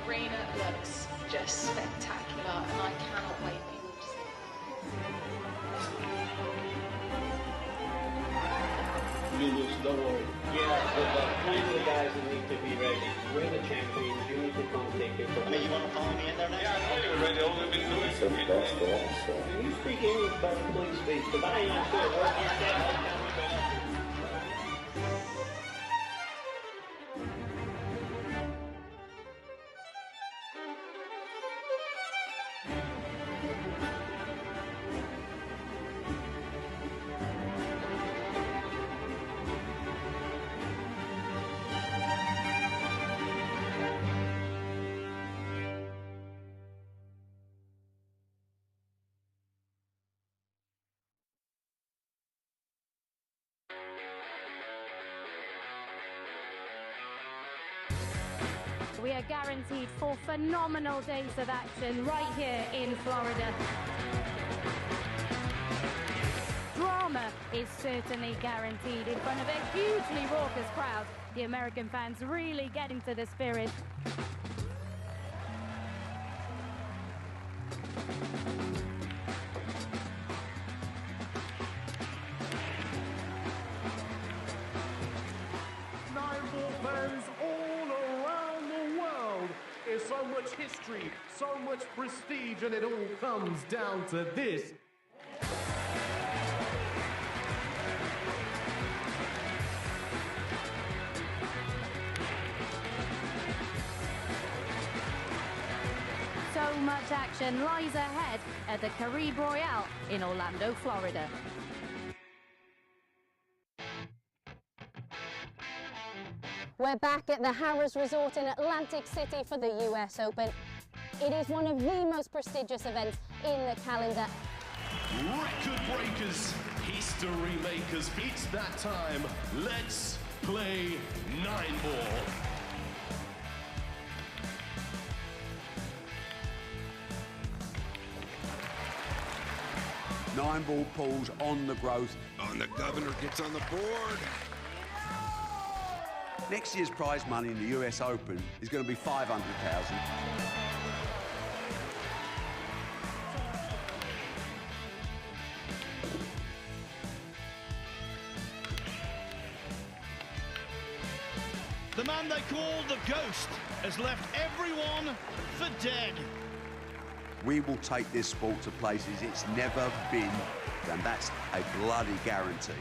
Arena looks just spectacular, and I cannot wait for you all to see it. Julius, don't worry. Yeah, but plenty of the guys that need to be ready. We're the champions. You need to come take it from me. You want to follow me in there next? Yeah, I know you're ready. All we've been doing. Can you speak English better, please, speak? Because I ain't sure what you said. We are guaranteed 4 phenomenal days of action right here in Florida. Drama is certainly guaranteed in front of a hugely raucous crowd. The American fans really getting to the spirit. So much history, so much prestige, and it all comes down to this. So much action lies ahead at the Caribe Royale in Orlando, Florida. We're back at the Harrah's Resort in Atlantic City for the US Open. It is one of the most prestigious events in the calendar. Record breakers, history makers, it's that time. Let's play 9-ball. Nine-ball pools on the growth. And the governor gets on the board. Next year's prize money in the US Open is going to be $500,000. The man they call the Ghost has left everyone for dead. We will take this sport to places it's never been, and that's a bloody guarantee.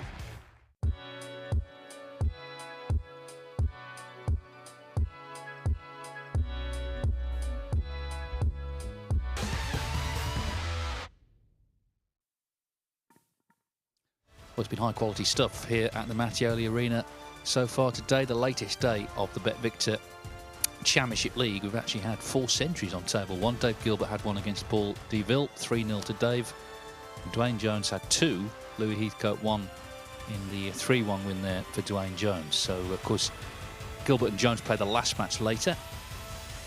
Well, it's been high quality stuff here at the Mattioli Arena so far today, the latest day of the BetVictor Championship League. We've actually had 4 centuries on table 1. Dave Gilbert had one against Paul Deville, 3-0 to Dave. Dwayne Jones had 2. Louis Heathcote won in the 3-1 win there for Dwayne Jones. So, of course, Gilbert and Jones play the last match later.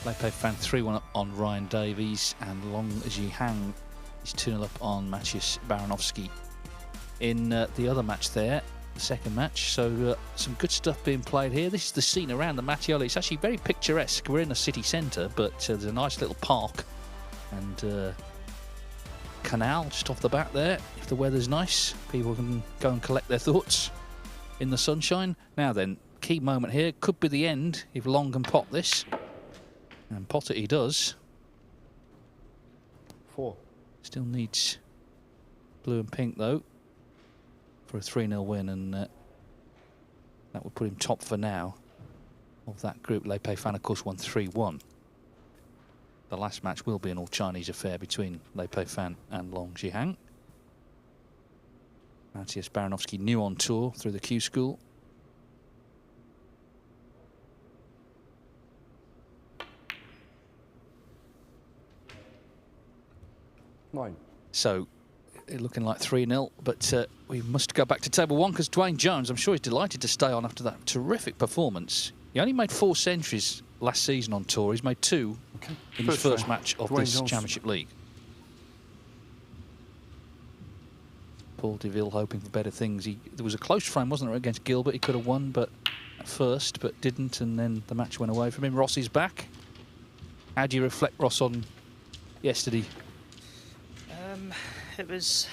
Leipei Fan 3-1 up on Ryan Davies, and Long Zhihang is 2-0 up on Maciej Baranowski in the other match there, the second match. So some good stuff being played here. This is the scene around the Mattioli. It's actually very picturesque. We're in the city centre, but there's a nice little park and canal just off the back there. If the weather's nice, people can go and collect their thoughts in the sunshine. Now then, key moment here. Could be the end if Long can pot this. And pot it he does. 4. Still needs blue and pink though for a 3-0 win, and that would put him top for now of that group. Leipei Fan, of course, won 3-1. The last match will be an all-Chinese affair between Leipei Fan and Long Zhihang. Maciej Baranowski, new on tour through the Q School. Nine. So, looking like 3-0, but we must go back to table 1 because Dwayne Jones, I'm sure he's delighted to stay on after that terrific performance. He only made 4 centuries last season on tour. He's made 2 in his first match of this Championship League. Paul Deville hoping for better things. There was a close frame, wasn't there, against Gilbert? He could have won, but at first, but didn't, and then the match went away from him. Ross is back. How do you reflect, Ross, on yesterday? It was,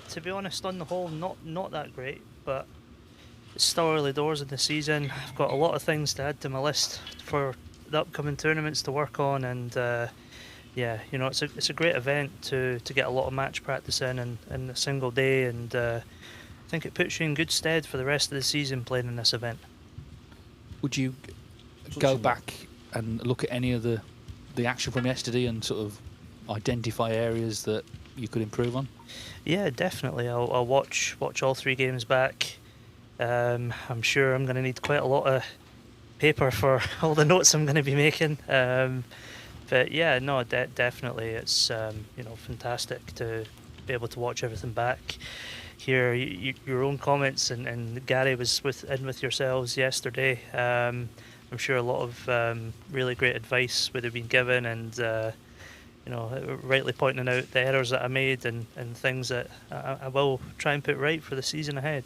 to be honest, on the whole, not that great, but it's still early doors in the season. I've got a lot of things to add to my list for the upcoming tournaments to work on, and yeah, you know, it's a great event to get a lot of match practice in a single day, and I think it puts you in good stead for the rest of the season playing in this event. Would you go back and look at any of the action from yesterday and sort of identify areas that you could improve on? Yeah, definitely. I'll watch all 3 games back. I'm sure I'm going to need quite a lot of paper for all the notes I'm going to be making. But yeah, no, definitely, it's you know, fantastic to be able to watch everything back. Hear your own comments, and Gary was in with yourselves yesterday. I'm sure a lot of really great advice would have been given, and you know, rightly pointing out the errors that I made and things that I will try and put right for the season ahead.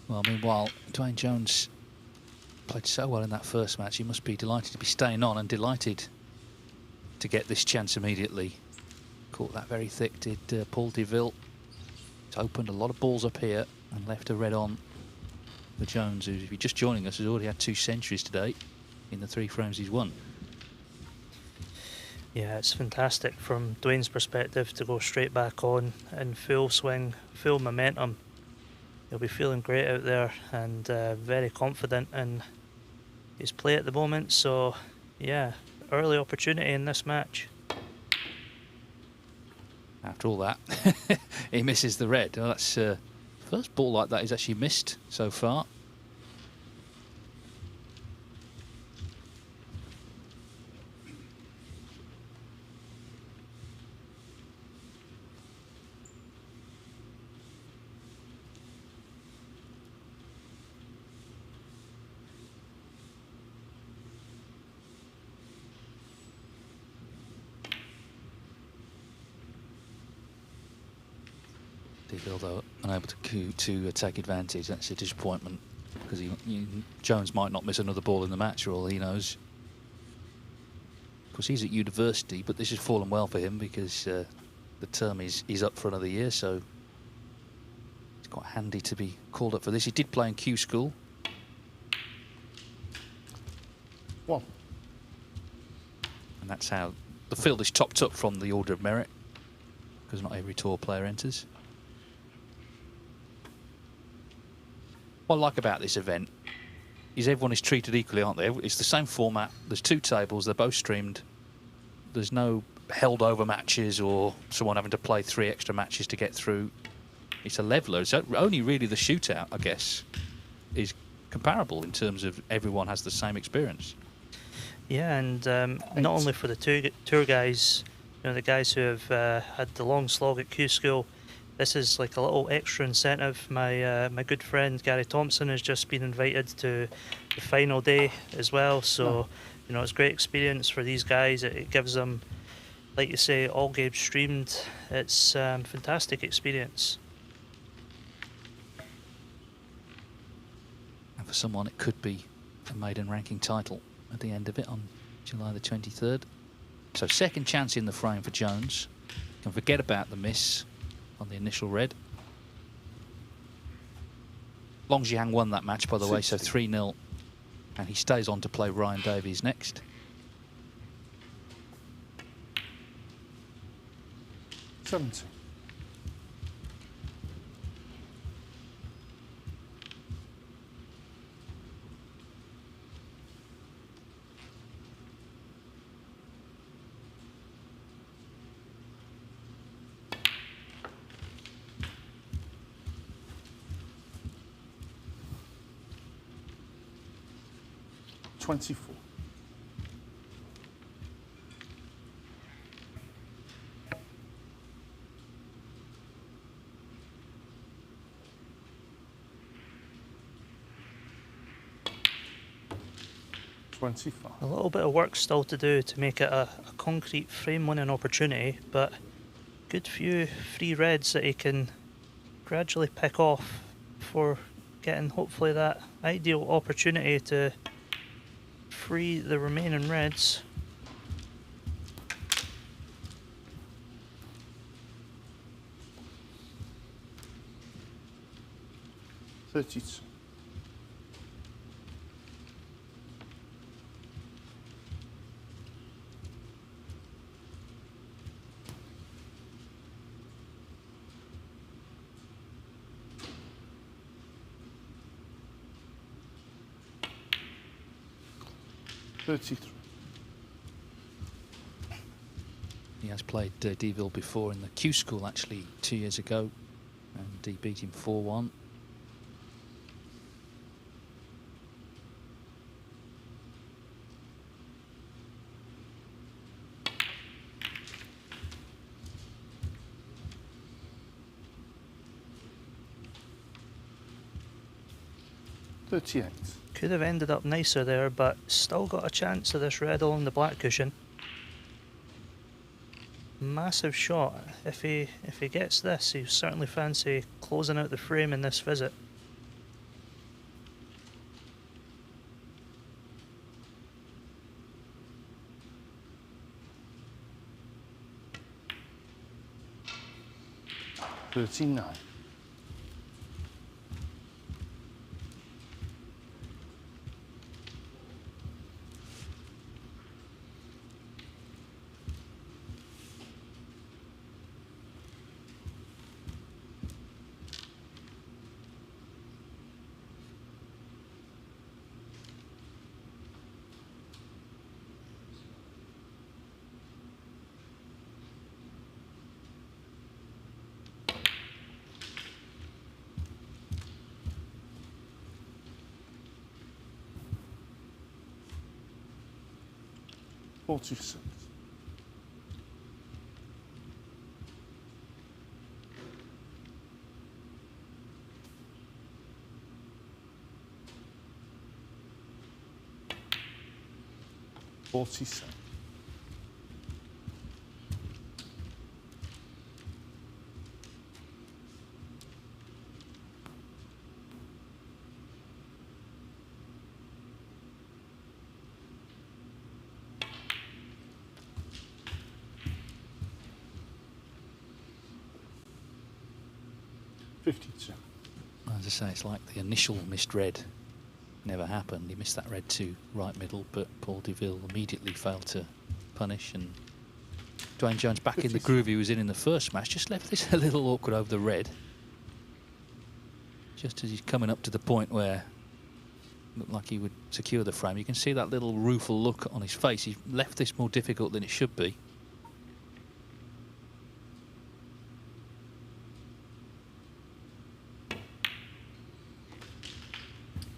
Well, meanwhile, Dwayne Jones played so well in that first match. He must be delighted to be staying on and delighted to get this chance immediately. Caught that very thick, did Paul Deville. It's opened a lot of balls up here and left a red on for Jones, who's, if you're just joining us, has already had 2 centuries today in the 3 frames he's won. Yeah, it's fantastic from Dwayne's perspective to go straight back on in full swing, full momentum. He'll be feeling great out there and very confident in his play at the moment. So, yeah, early opportunity in this match. After all that, he misses the red. Well, that's first ball like that he's actually missed so far. Although unable to take advantage, that's a disappointment, because Jones might not miss another ball in the match for all he knows. Of course, he's at university, but this has fallen well for him because the term is up for another year, so it's quite handy to be called up for this. He did play in Q School. 1. And that's how the field is topped up from the order of merit, because not every tour player enters. What I like about this event is everyone is treated equally, aren't they? It's the same format. There's 2 tables. They're both streamed. There's no held over matches or someone having to play 3 extra matches to get through. It's a leveler. It's only really the shootout, I guess, is comparable in terms of everyone has the same experience. Yeah, and not only for the tour guys, you know, the guys who have had the long slog at Q School, this is like a little extra incentive. My good friend Gary Thompson has just been invited to the final day as well, so you know, it's a great experience for these guys. It gives them, like you say, all games streamed. It's fantastic experience. And for someone, it could be a maiden ranking title at the end of it on July the 23rd. So second chance in the frame for Jones. Can forget about the miss on the initial red. Long Jiang won that match, by the way, so 3-0. And he stays on to play Ryan Davies next. $70. $24. $25. A little bit of work still to do to make it a concrete frame winning opportunity, but good few free reds that he can gradually pick off for getting hopefully that ideal opportunity to free the remaining reds. $32. $33. He has played Deville before in the Q School, actually, 2 years ago, and he beat him 4-1. $38. Could have ended up nicer there, but still got a chance of this red along the black cushion. Massive shot. If he gets this, he certainly fancy closing out the frame in this visit. $39. $46. $47. $52. As I say, it's like the initial missed red never happened. He missed that red to right middle, but Paul Deville immediately failed to punish, and Dwayne Jones, back in the groove he was in the first match, just left this a little awkward over the red. Just as he's coming up to the point where it looked like he would secure the frame, you can see that little rueful look on his face. He's left this more difficult than it should be.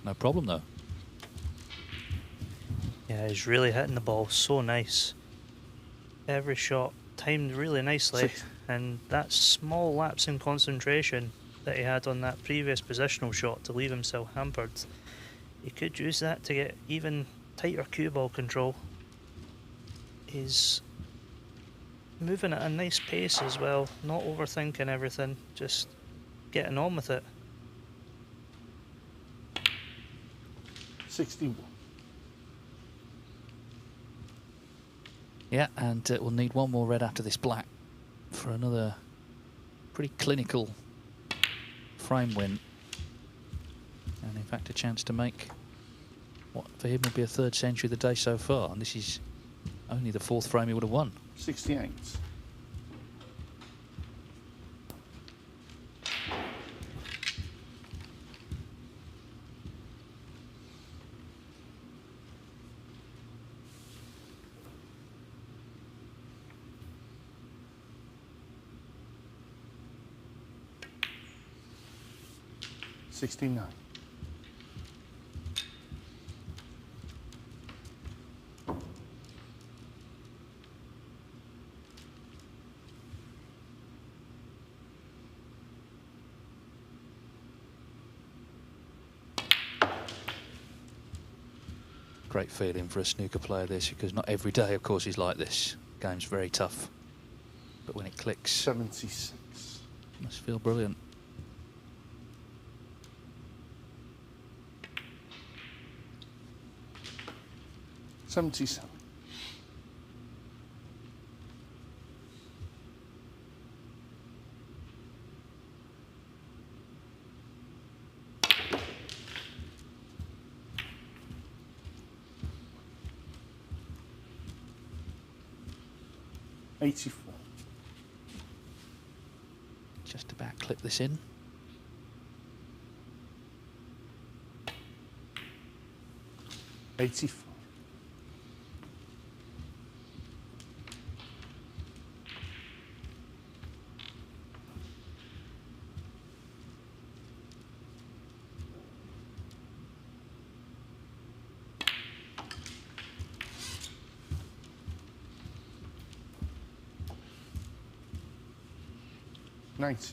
No problem though. Yeah, he's really hitting the ball so nice. Every shot timed really nicely. And that small lapse in concentration that he had on that previous positional shot to leave himself hampered, he could use that to get even tighter cue ball control. He's moving at a nice pace as well, not overthinking everything, just getting on with it. 61. Yeah, and we'll need one more red after this black for another pretty clinical frame win. And in fact a chance to make what for him will be a third century of the day so far. And this is only the fourth frame he would have won. 68. $69. Great feeling for a snooker player this, because not every day of course he's like this. Game's very tough, but when it clicks, 76. Must feel brilliant. $77. $84. Just about clip this in. $85. $90.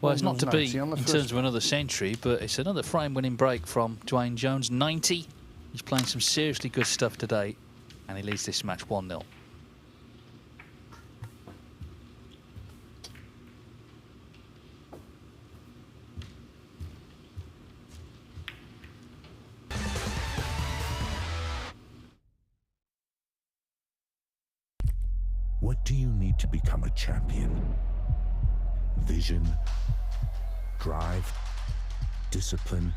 Well, it's not to be 90 on the in first terms of another century, but it's another frame-winning break from Dwayne Jones. 90. He's playing some seriously good stuff today, and he leads this match 1-0. What do you need to become a champion? Vision, drive, discipline,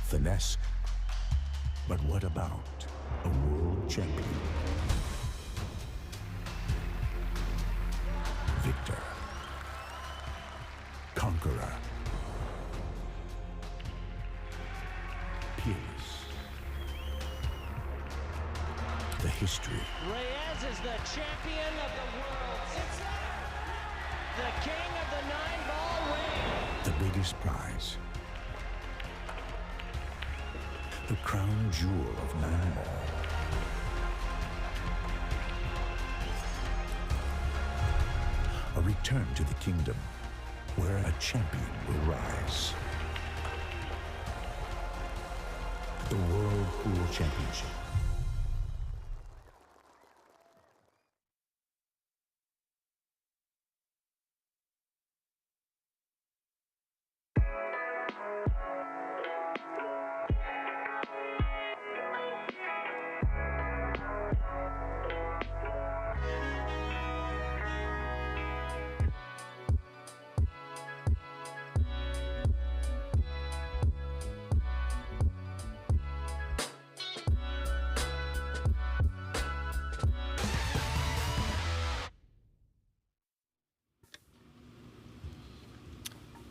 finesse. But what about a world champion? Victor, conqueror, peerless. The history. Reyes is the champion of the world. It's the king of the 9-ball ring. The biggest prize. The crown jewel of 9-ball. A return to the kingdom where a champion will rise. The World Pool Championship.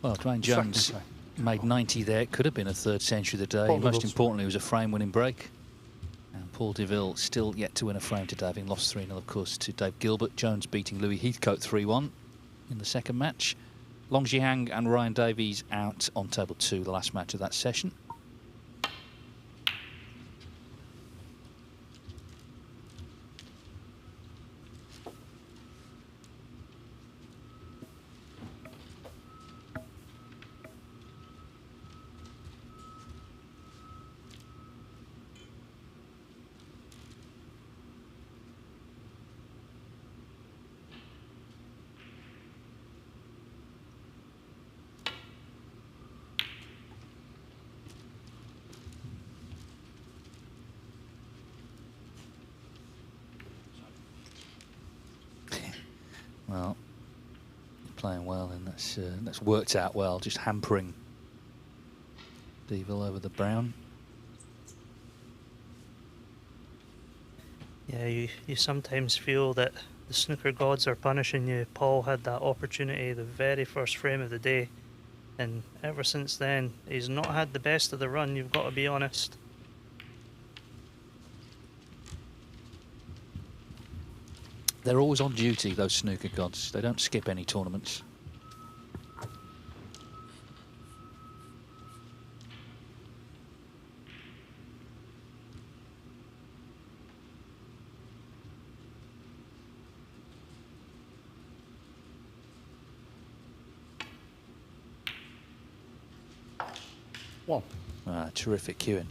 Well, Dwayne Jones made 90 there. It could have been a third century of the day. Most importantly, it was a frame-winning break. And Paul Deville still yet to win a frame today, having lost 3-0, of course, to Dave Gilbert. Jones beating Louis Heathcote 3-1 in the second match. Long Zhihang and Ryan Davies out on table 2, the last match of that session. Well, playing well, and that's worked out well, just hampering Deville over the brown. Yeah, you sometimes feel that the snooker gods are punishing you. Paul had that opportunity the very first frame of the day, and ever since then he's not had the best of the run, you've got to be honest. They're always on duty, those snooker gods. They don't skip any tournaments. One. Ah, terrific cueing.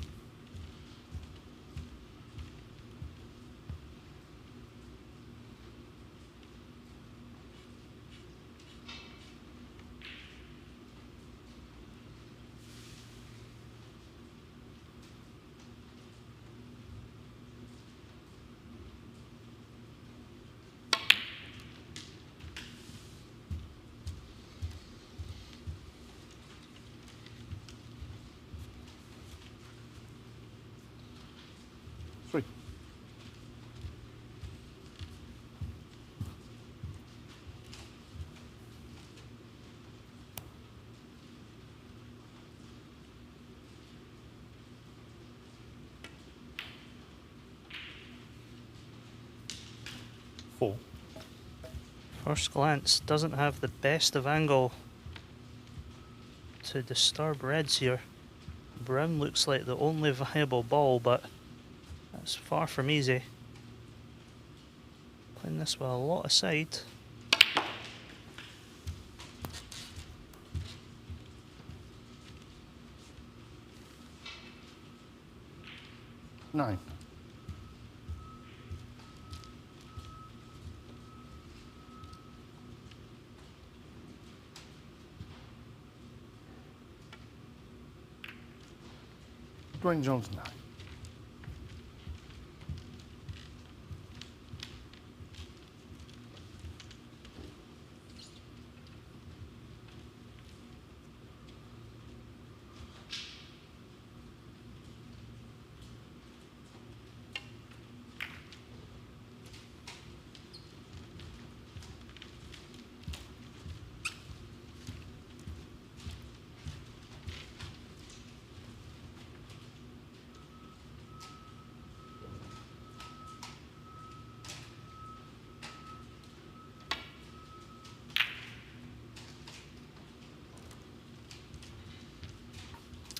Three. Four. First glance doesn't have the best of angle to disturb reds here. Brown looks like the only viable ball, but that's far from easy. Playing this with a lot of side. Nine. Dwayne Jones, 9.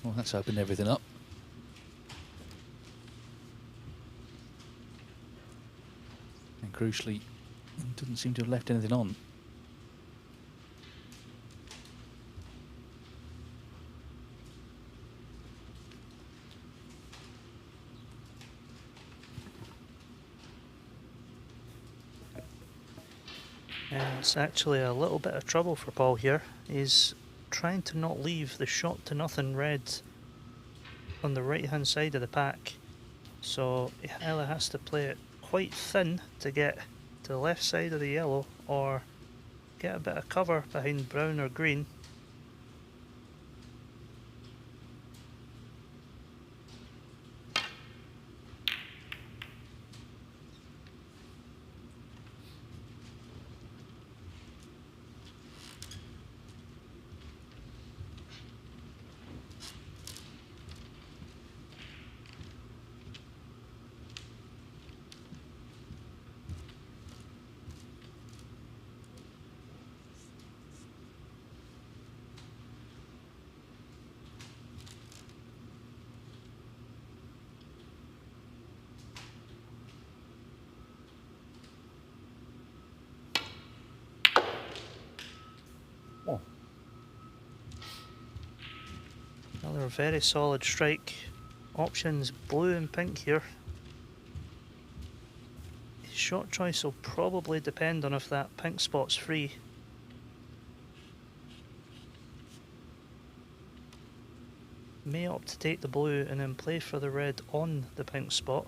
Well, that's opened everything up. And crucially, it doesn't seem to have left anything on. And it's actually a little bit of trouble for Paul here. He's trying to not leave the shot to nothing red on the right hand side of the pack, so he either has to play it quite thin to get to the left side of the yellow, or get a bit of cover behind brown or green. Another very solid strike. Options blue and pink here. His shot choice will probably depend on if that pink spot's free. May opt to take the blue and then play for the red on the pink spot.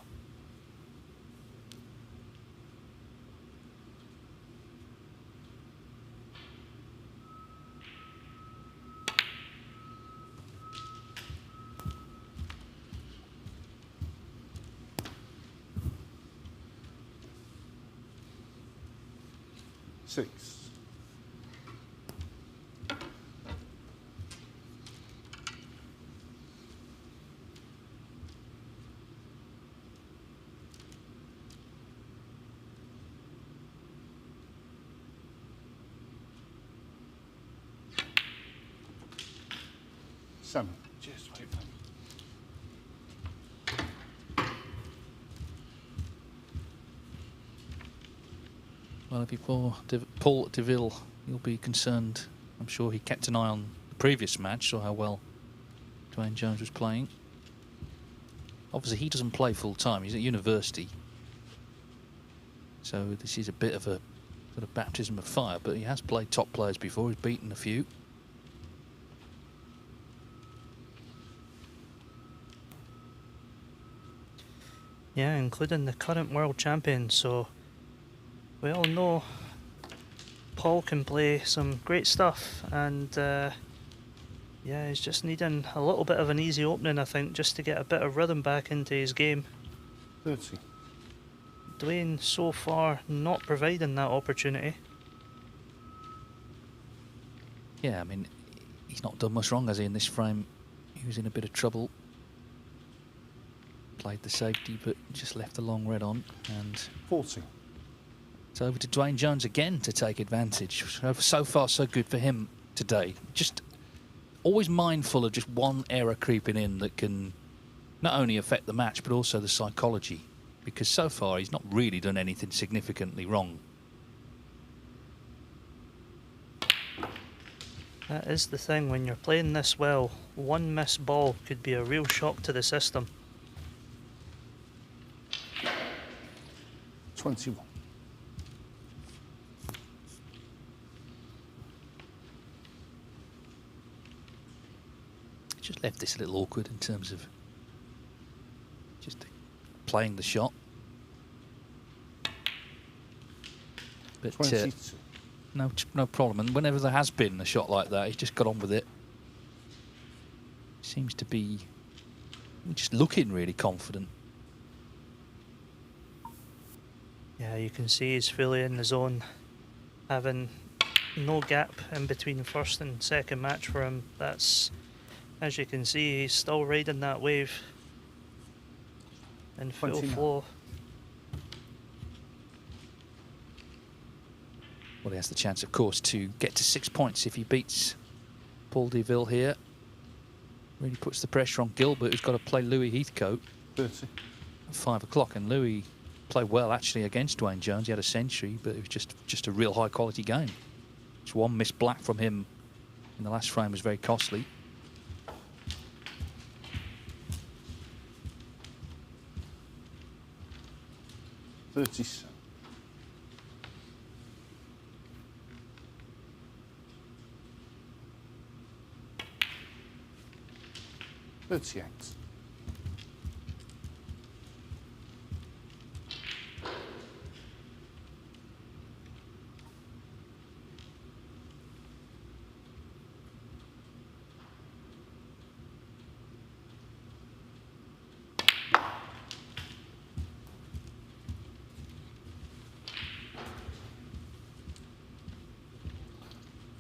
Six. Seven. Just wait for me. Well, if you Paul Deville, you'll be concerned. I'm sure he kept an eye on the previous match, saw how well Dwayne Jones was playing. Obviously, he doesn't play full time. He's at university, so this is a bit of a sort of baptism of fire. But he has played top players before. He's beaten a few. Yeah, including the current world champion. So we all know Paul can play some great stuff, and yeah, he's just needing a little bit of an easy opening, I think, just to get a bit of rhythm back into his game. 30. Dwayne so far not providing that opportunity. Yeah, I mean, he's not done much wrong, has he, in this frame? He was in a bit of trouble. Played the safety, but just left the long red on. And 40. it's over to Dwayne Jones again to take advantage. So far, so good for him today. Just always mindful of just one error creeping in that can not only affect the match, but also the psychology. Because so far, he's not really done anything significantly wrong. That is the thing, when you're playing this well, one missed ball could be a real shock to the system. 21. Just left this a little awkward in terms of just playing the shot. But no problem. And whenever there has been a shot like that, he's just got on with it. Seems to be just looking really confident. Yeah, you can see he's fully in the zone, having no gap in between first and second match for him. That's, as you can see, he's still riding that wave in full flow. Well, he has the chance, of course, to get to 6 points if he beats Paul Deville here. Really puts the pressure on Gilbert, who's got to play Louis Heathcote 30. at 5 o'clock. And Louis played well, actually, against Dwayne Jones. He had a century, but it was just a real high-quality game. Just one missed black from him in the last frame was very costly. $37. 38.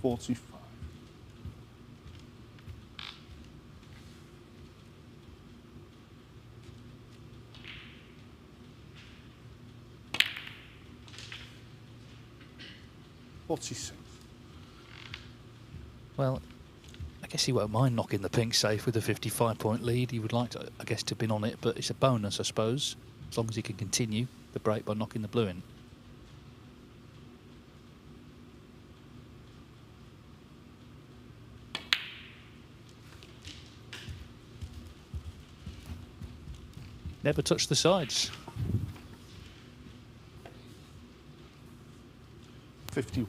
$45. 46. Well, I guess he won't mind knocking the pink safe with a 55-point lead. He would like to, I guess, to have been on it, but it's a bonus, I suppose, as long as he can continue the break by knocking the blue in. Never touched the sides. 51.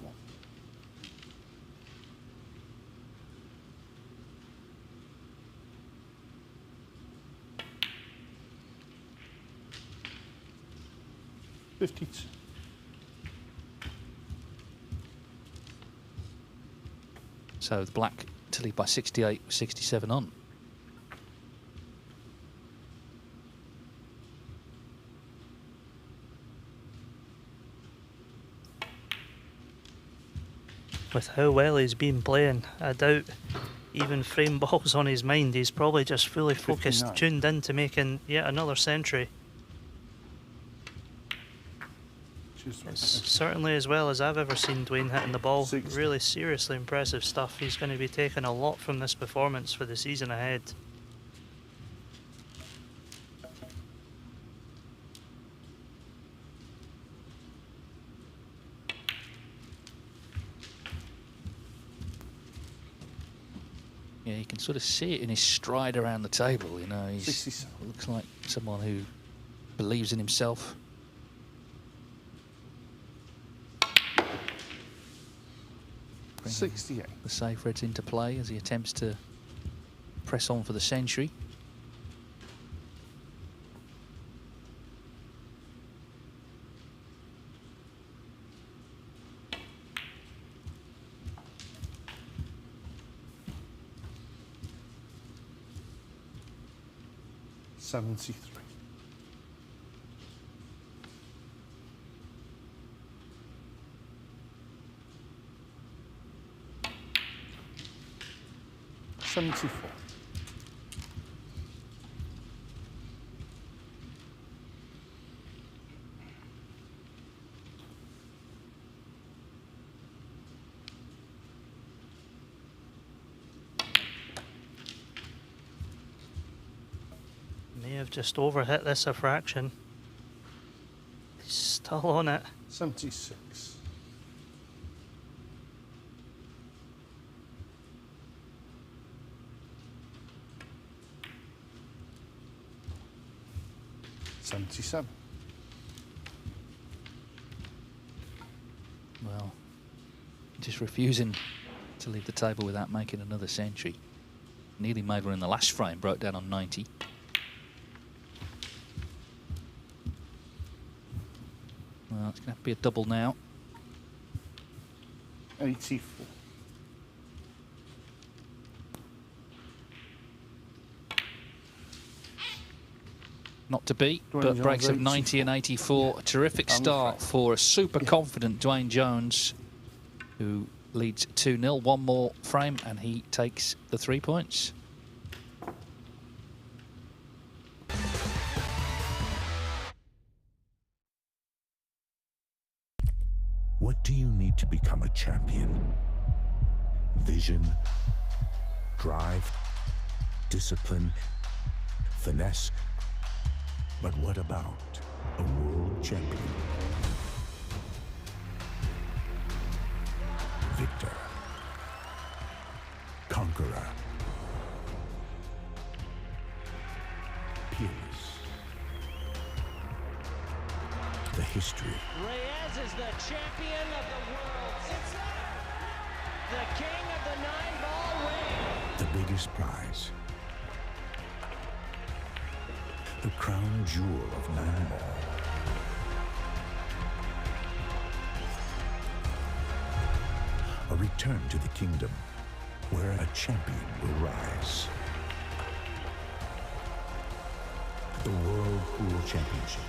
So the black to lead by 68, 67 on. With how well he's been playing, I doubt even frame balls on his mind. He's probably just fully focused, 59. tuned in to making yet another century. Certainly as well as I've ever seen Dwayne hitting the ball. Really seriously impressive stuff. He's going to be taking a lot from this performance for the season ahead. Yeah, you can sort of see it in his stride around the table, you know. He 67. looks like someone who believes in himself. Bringing 68. the safe reds into play as he attempts to press on for the century. $73. $74. May have just overhit this a fraction. He's still on it. 76. $77. Well, just refusing to leave the table without making another century. Nearly made one in the last frame, broke down on 90. Well, it's going to have to be a double now. 84. Not to beat, Dwayne but Jones, breaks of 84. 90 and 84. A terrific start for a super confident Dwayne Jones, who leads 2-0. One more frame and he takes the 3 points. What do you need to become a champion? Vision, drive, discipline, finesse. But what about a world champion? Victor, conqueror, peerless. The history, Reyes is the champion of the world. It's there. The king of the 9-ball ring. the biggest prize, the crown jewel of 9-ball. A return to the kingdom where a champion will rise. The World Pool Championship.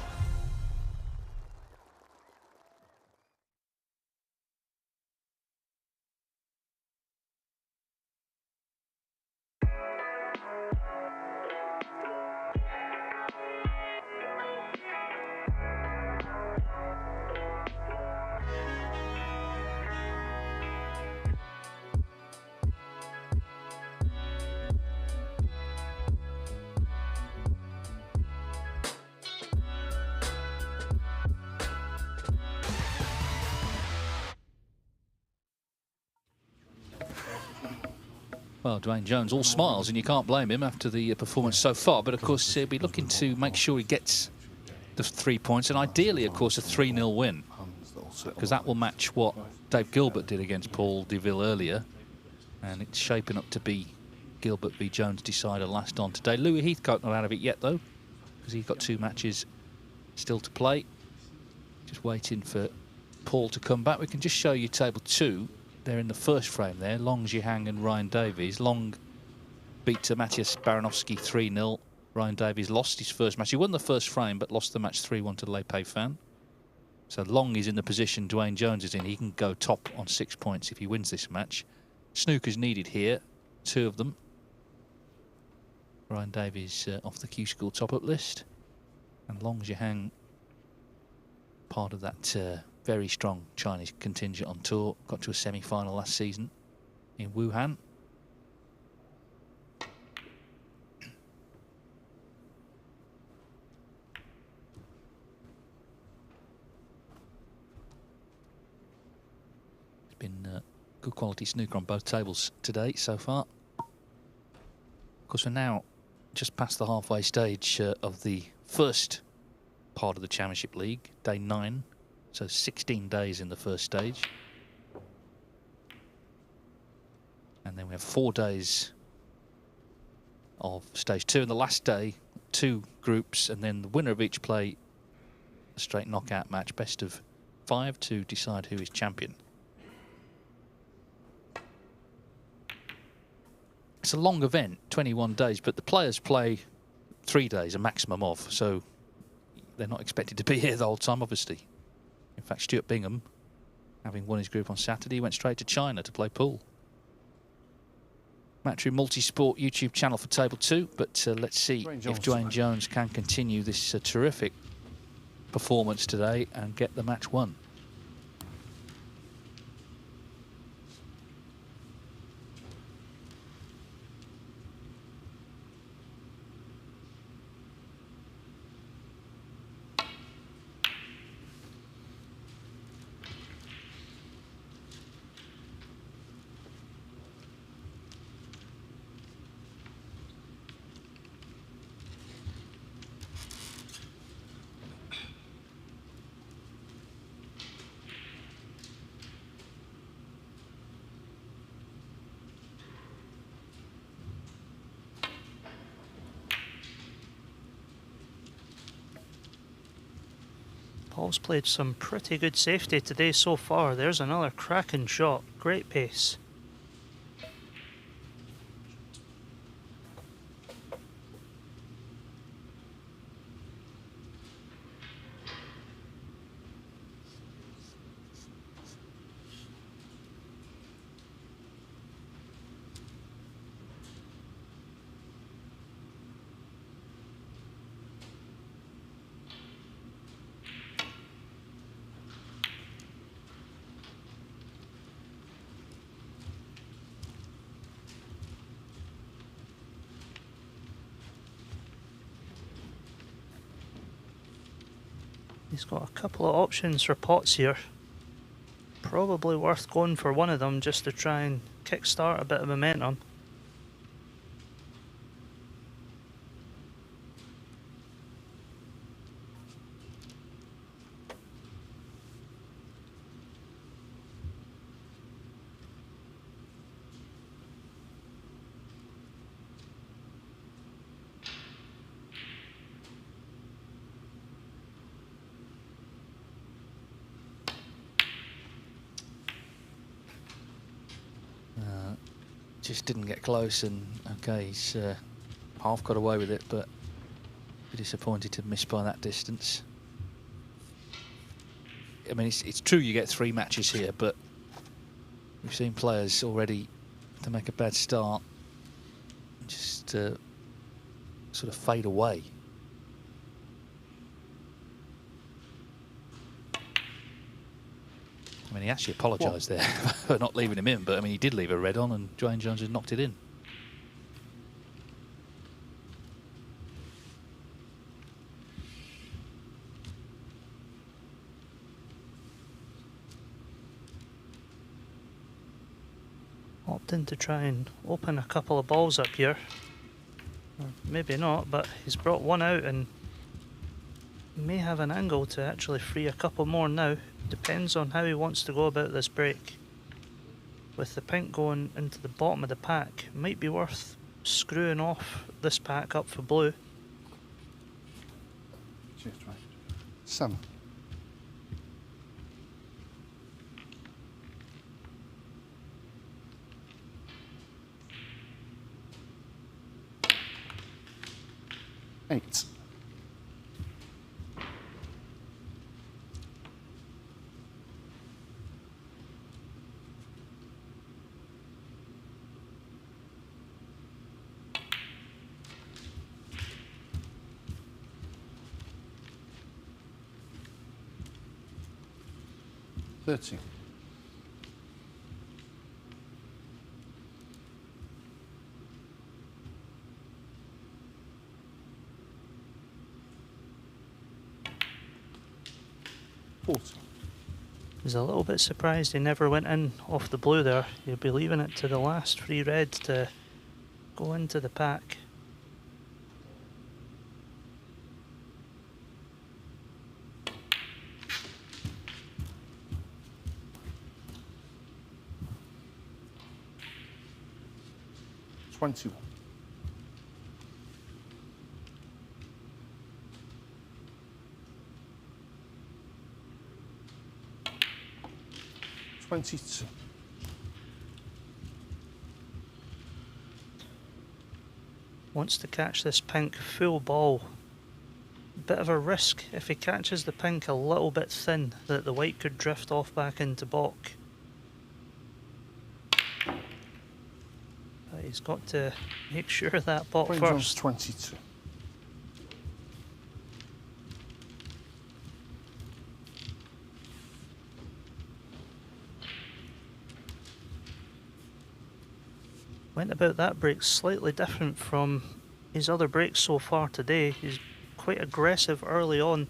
Well, Dwayne Jones all smiles, and you can't blame him after the performance so far. But, of course, he'll be looking to make sure he gets the 3 points, and ideally, of course, a 3-0 win, because that will match what Dave Gilbert did against Paul Deville earlier, and it's shaping up to be Gilbert v Jones decider last on today. Louis Heathcote not out of it yet, though, because he's got 2 matches still to play. Just waiting for Paul to come back. We can just show you table 2. They're in the first frame there. Long Zhihang and Ryan Davies. Long beat to Matthias Baranovsky 3-0. Ryan Davies lost his first match. He won the first frame, but lost the match 3-1 to Lei Pei Fan. So Long is in the position Dwayne Jones is in. He can go top on 6 points if he wins this match. Snooker's needed here. 2 of them. Ryan Davies off the Q School top-up list. And Long Zhihang, part of that very strong Chinese contingent on tour. Got to a semi-final last season in Wuhan. It's been good quality snooker on both tables today so far. Of course, we're now just past the halfway stage of the first part of the Championship League, day 9. So 16 days in the first stage. And then we have 4 days of stage 2. And the last day, 2 groups, and then the winner of each play a straight knockout match, best of 5 to decide who is champion. It's a long event, 21 days, but the players play 3 days, a maximum of, so they're not expected to be here the whole time, obviously. In fact, Stuart Bingham, having won his group on Saturday, went straight to China to play pool. Matchroom Multisport YouTube channel for table 2, but let's see if Dwayne Jones can continue this terrific performance today and get the match won. Paul's played some pretty good safety today so far. There's another cracking shot. Great pace. He's got a couple of options for pots here. Probably worth going for one of them just to try and kickstart a bit of momentum. Just didn't get close, and okay, he's half got away with it, but disappointed to miss by that distance. I mean, it's true you get 3 matches here, but we've seen players already to make a bad start just sort of fade away. I mean, he actually apologised there for not leaving him in, but I mean, he did leave a red on, and Dwayne Jones has knocked it in. opting to try and open a couple of balls up here. Or maybe not, but he's brought one out and may have an angle to actually free a couple more now. Depends on how he wants to go about this break. With the pink going into the bottom of the pack, might be worth screwing off this pack up for blue. Cheers, right. 7. Eight. $30. $40. He's a little bit surprised he never went in off the blue there. He'll be leaving it to the last free red to go into the pack. $21. $22. Wants to catch this pink full ball. Bit of a risk if he catches the pink a little bit thin that the white could drift off back into baulk. But he's got to make sure that baulk first. 22. Went about that break slightly different from his other breaks so far today. He's quite aggressive early on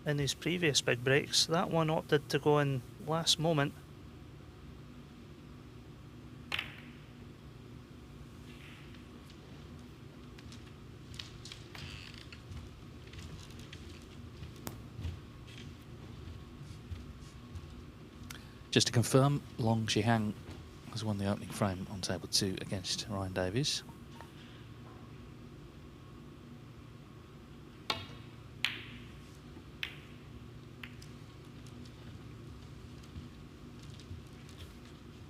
in his previous big breaks. That one opted to go in last moment. Just to confirm, Long Shihang has won the opening frame on table 2 against Ryan Davies.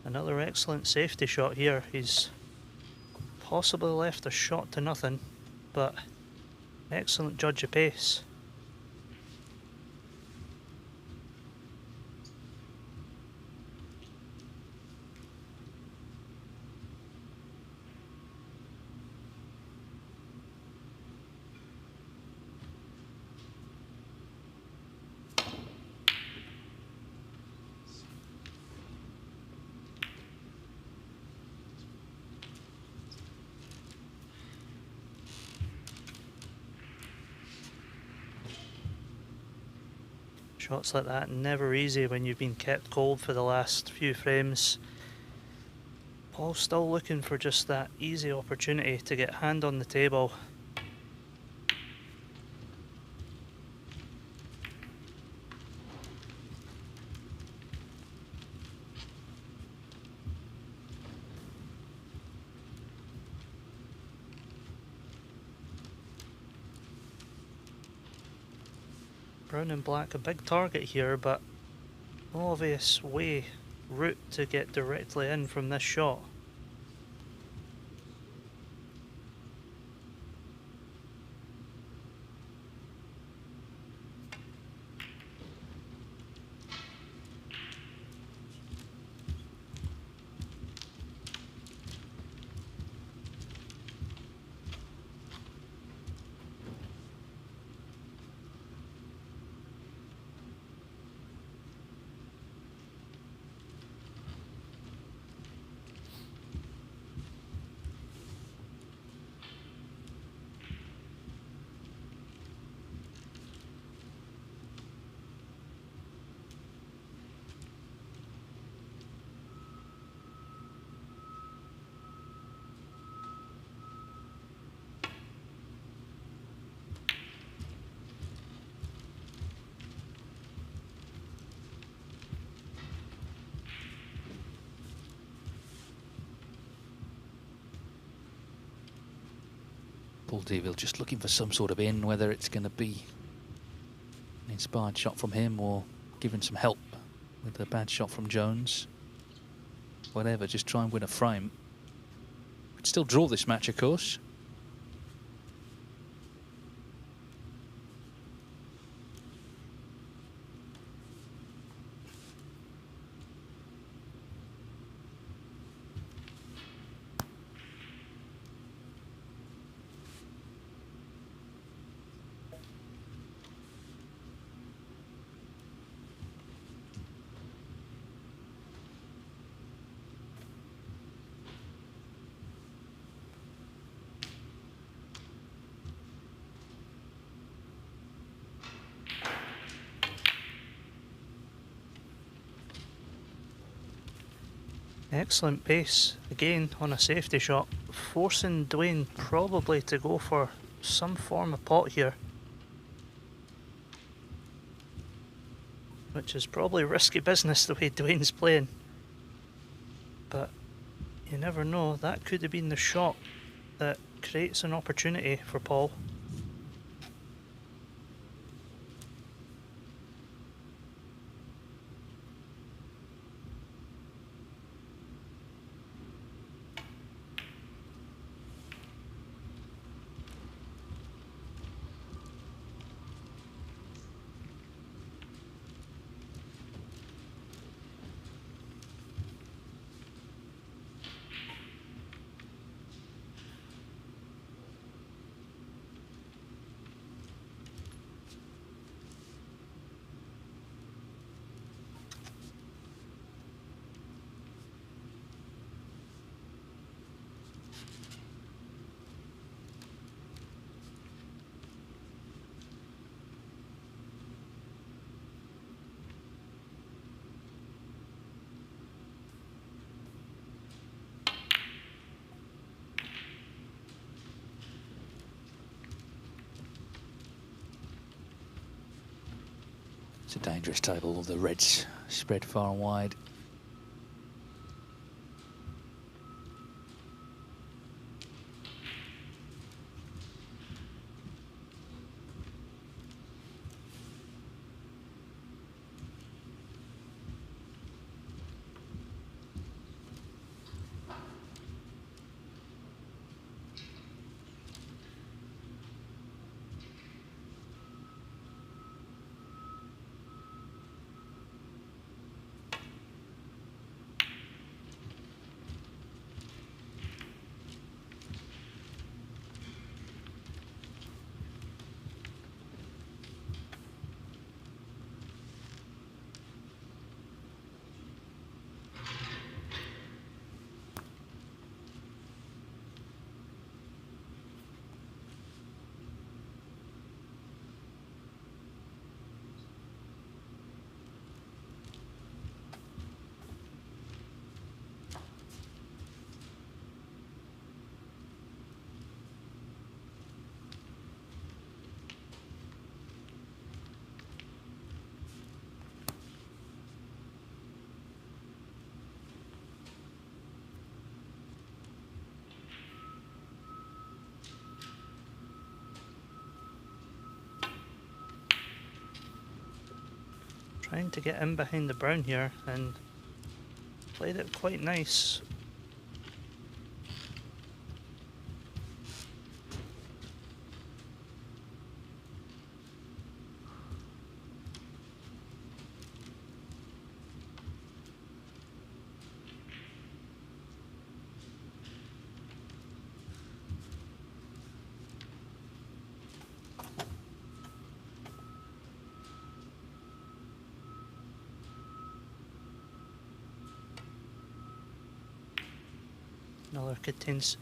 Another excellent safety shot here. He's possibly left a shot to nothing, but excellent judge of pace. Shots like that never easy when you've been kept cold for the last few frames. Paul's still looking for just that easy opportunity to get hand on the table. Brown and black, a big target here, but no obvious route to get directly in from this shot. Paul Deville just looking for some sort of in, whether it's going to be an inspired shot from him or giving some help with a bad shot from Jones. Whatever, just try and win a frame. Could still draw this match, of course. Excellent pace again on a safety shot, forcing Dwayne probably to go for some form of pot here, which is probably risky business the way Dwayne's playing, but you never know, that could have been the shot that creates an opportunity for Paul. It's a dangerous table, the reds spread far and wide. Trying to get in behind the brown here and played it quite nice. Another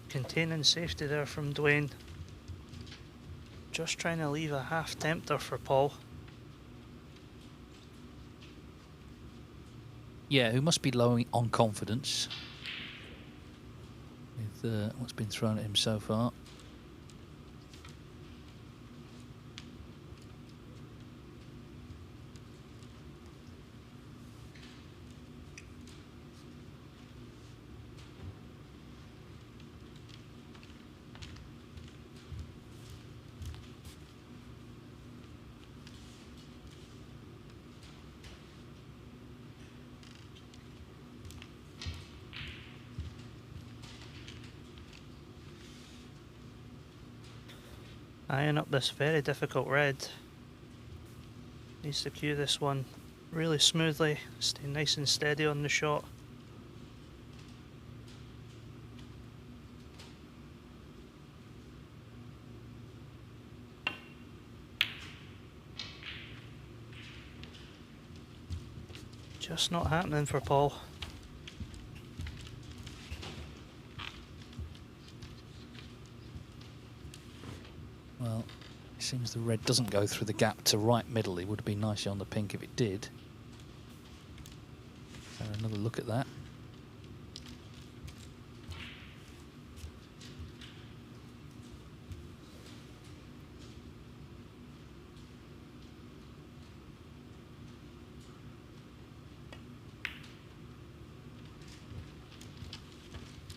containing safety there from Dwayne. Just trying to leave a half tempter for Paul. Yeah, who must be low on confidence with what's been thrown at him so far. Eyeing up this very difficult red. Needs to cue this one really smoothly, stay nice and steady on the shot. Just not happening for Paul. Well, it seems the red doesn't go through the gap to right middle. It would have been nicely on the pink if it did. So another look at that.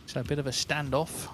So a bit of a standoff.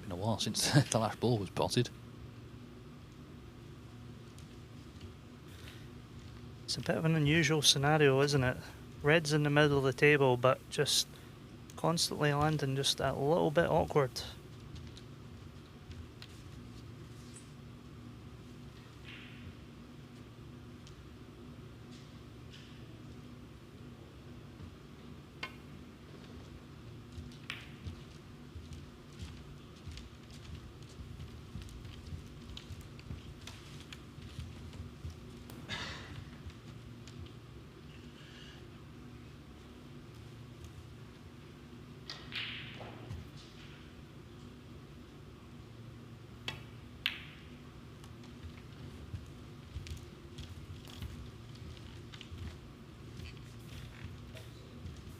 Been a while since the last ball was potted. It's a bit of an unusual scenario, isn't it? Red's in the middle of the table, but just constantly landing just a little bit awkward.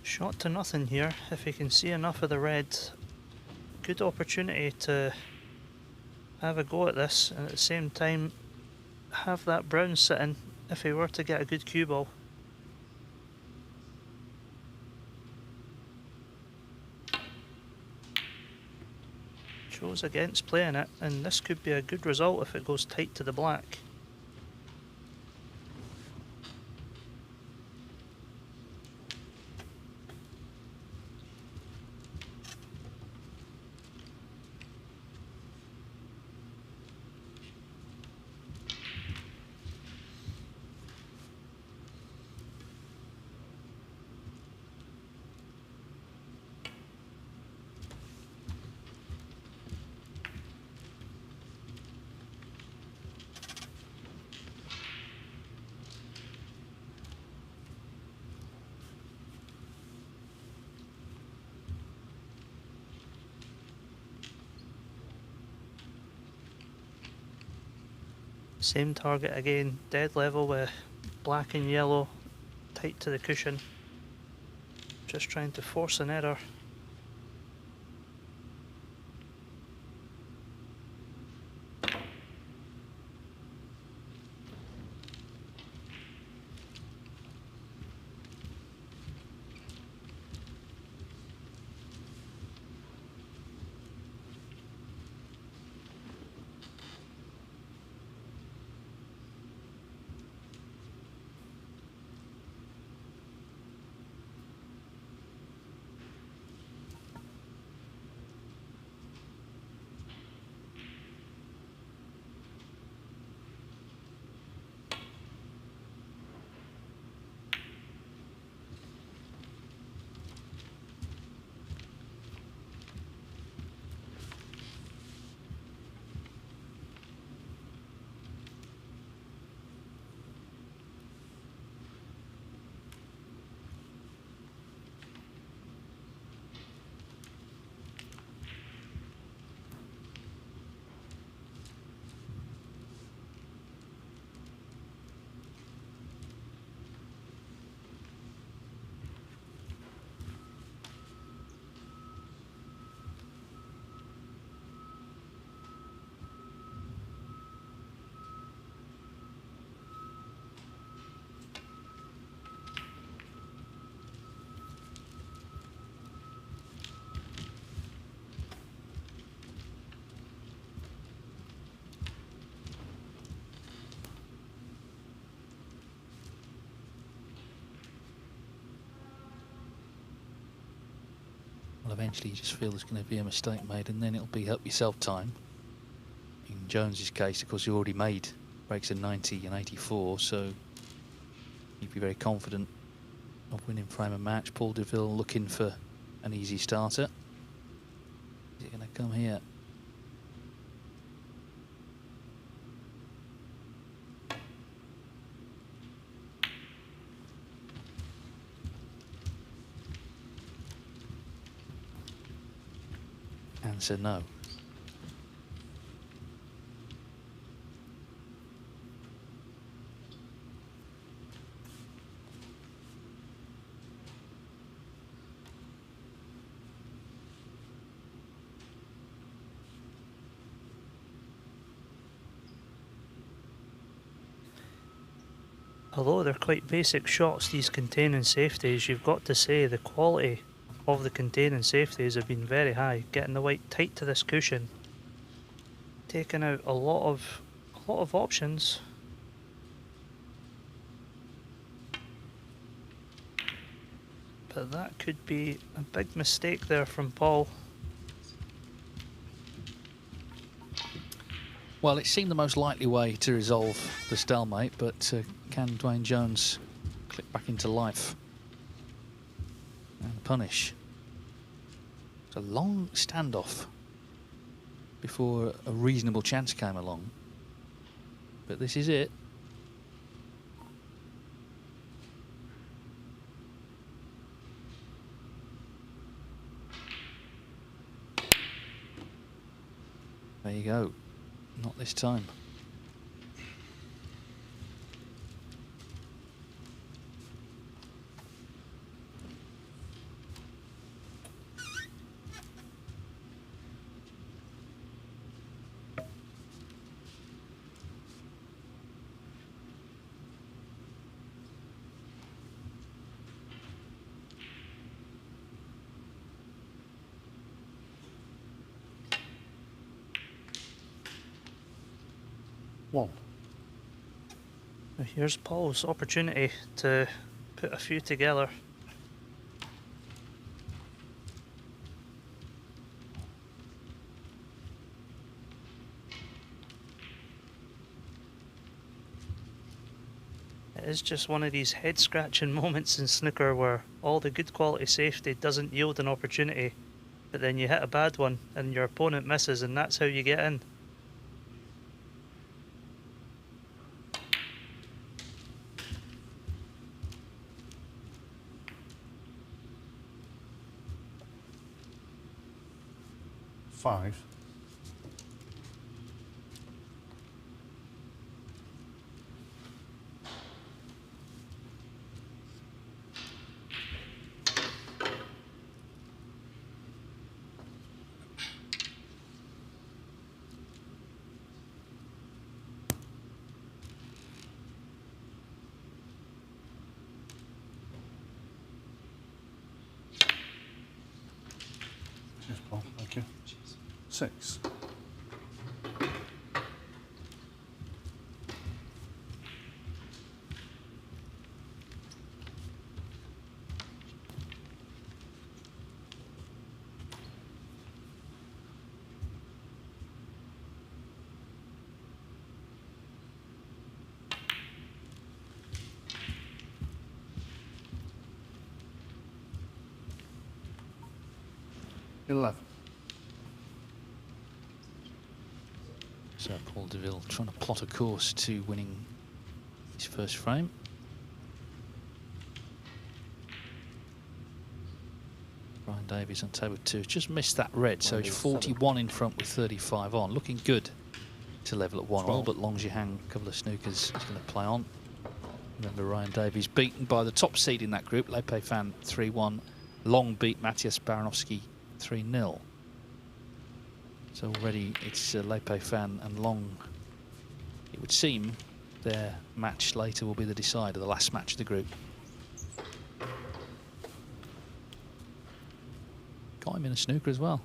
Shot to nothing here. If he can see enough of the red, good opportunity to have a go at this, and at the same time have that brown sitting if he were to get a good cue ball. Chose against playing it, and this could be a good result if it goes tight to the black. Same target again, dead level with black and yellow, tight to the cushion. Just trying to force an error. Well, eventually you just feel there's going to be a mistake made, and then it'll be help yourself time. In Jones's case, of course, he already made breaks in 90 and 84, so you'd be very confident of winning frame of match. Paul Deville looking for an easy starter. Is it going to come here? Answer no. Although they're quite basic shots, these containing safeties, you've got to say the quality of the containing safeties have been very high. Getting the white tight to this cushion, taking out a lot of options. But that could be a big mistake there from Paul. Well, it seemed the most likely way to resolve the stalemate, but can Dwayne Jones click back into life and punish? It's a long standoff before a reasonable chance came along, but this is it. There you go. Not this time. One. Here's Paul's opportunity to put a few together. It is just one of these head-scratching moments in snooker where all the good quality safety doesn't yield an opportunity, but then you hit a bad one and your opponent misses, and that's how you get in. Five. Cheers, Paul. Thank you. 6. So Paul Deville trying to plot a course to winning his first frame. Ryan Davies on table 2 just missed that red, so he's 41 in front with 35 on. Looking good to level at 1-all, but long as you hang a couple of snookers, he's going to play on. Remember, Ryan Davies beaten by the top seed in that group, Lepe Fan 3-1. Long beat Matthias Baranowski 3-0. So already it's Lepe Fan and Long. It would seem their match later will be the decider, the last match of the group. Got him in a snooker as well.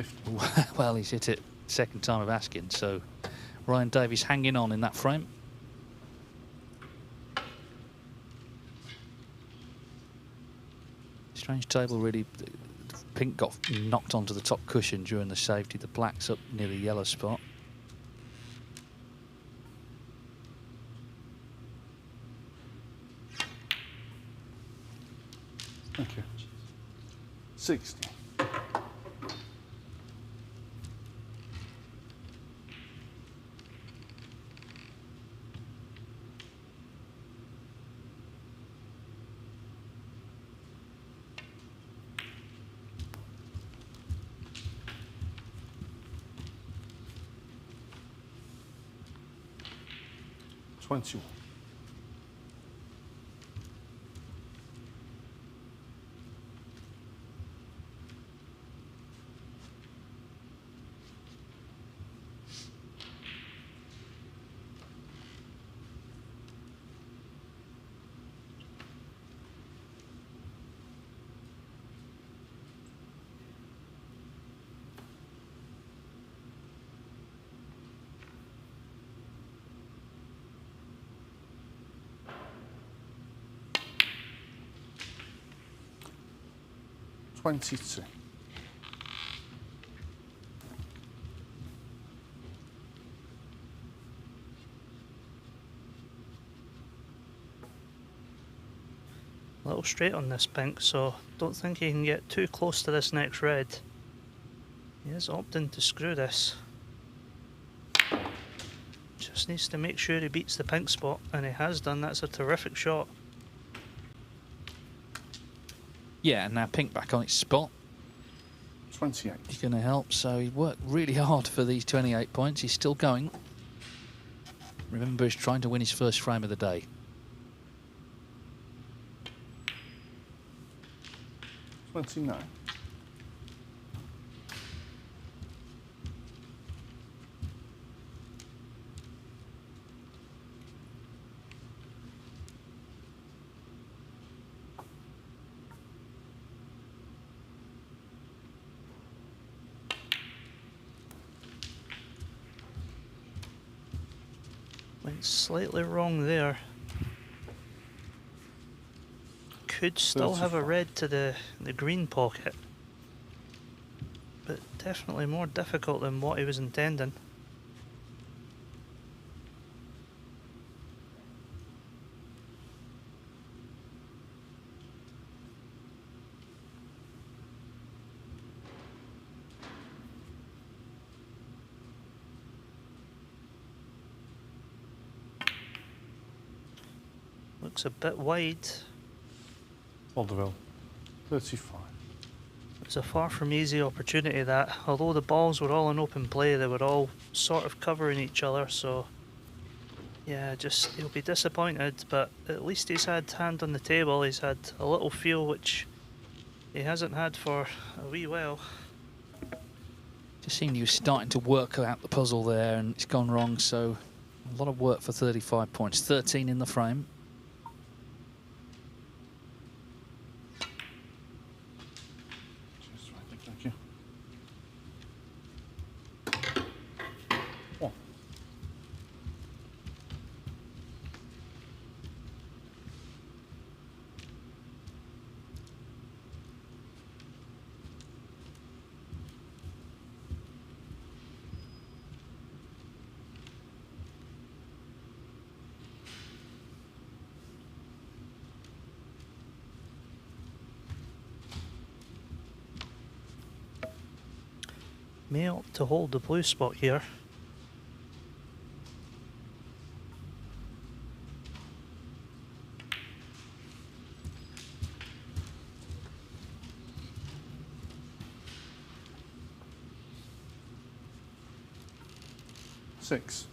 50. Well, he's hit it second time of asking, so Ryan Davies hanging on in that frame. Strange table, really. The pink got knocked onto the top cushion during the safety. The black's up near the yellow spot. Thank you. 60. $21. $22. A little straight on this pink, so don't think he can get too close to this next red. He is opting to screw this. Just needs to make sure he beats the pink spot, and he has done. That's a terrific shot. Yeah, and now pink back on its spot. 28. He's going to help, so he worked really hard for these 28 points. He's still going. Remember, he's trying to win his first frame of the day. $29. Went slightly wrong there. Could still have a red to the green pocket, but definitely more difficult than what he was intending. Looks a bit wide. Vaudeville, 35. It was a far from easy opportunity that. Although the balls were all in open play, they were all sort of covering each other, so yeah, just he'll be disappointed, but at least he's had hand on the table. He's had a little feel which he hasn't had for a wee while. Just seemed he was starting to work out the puzzle there, and it's gone wrong, so a lot of work for 35 points. 13 in the frame. Thank you. One. May opt to hold the blue spot here. Six.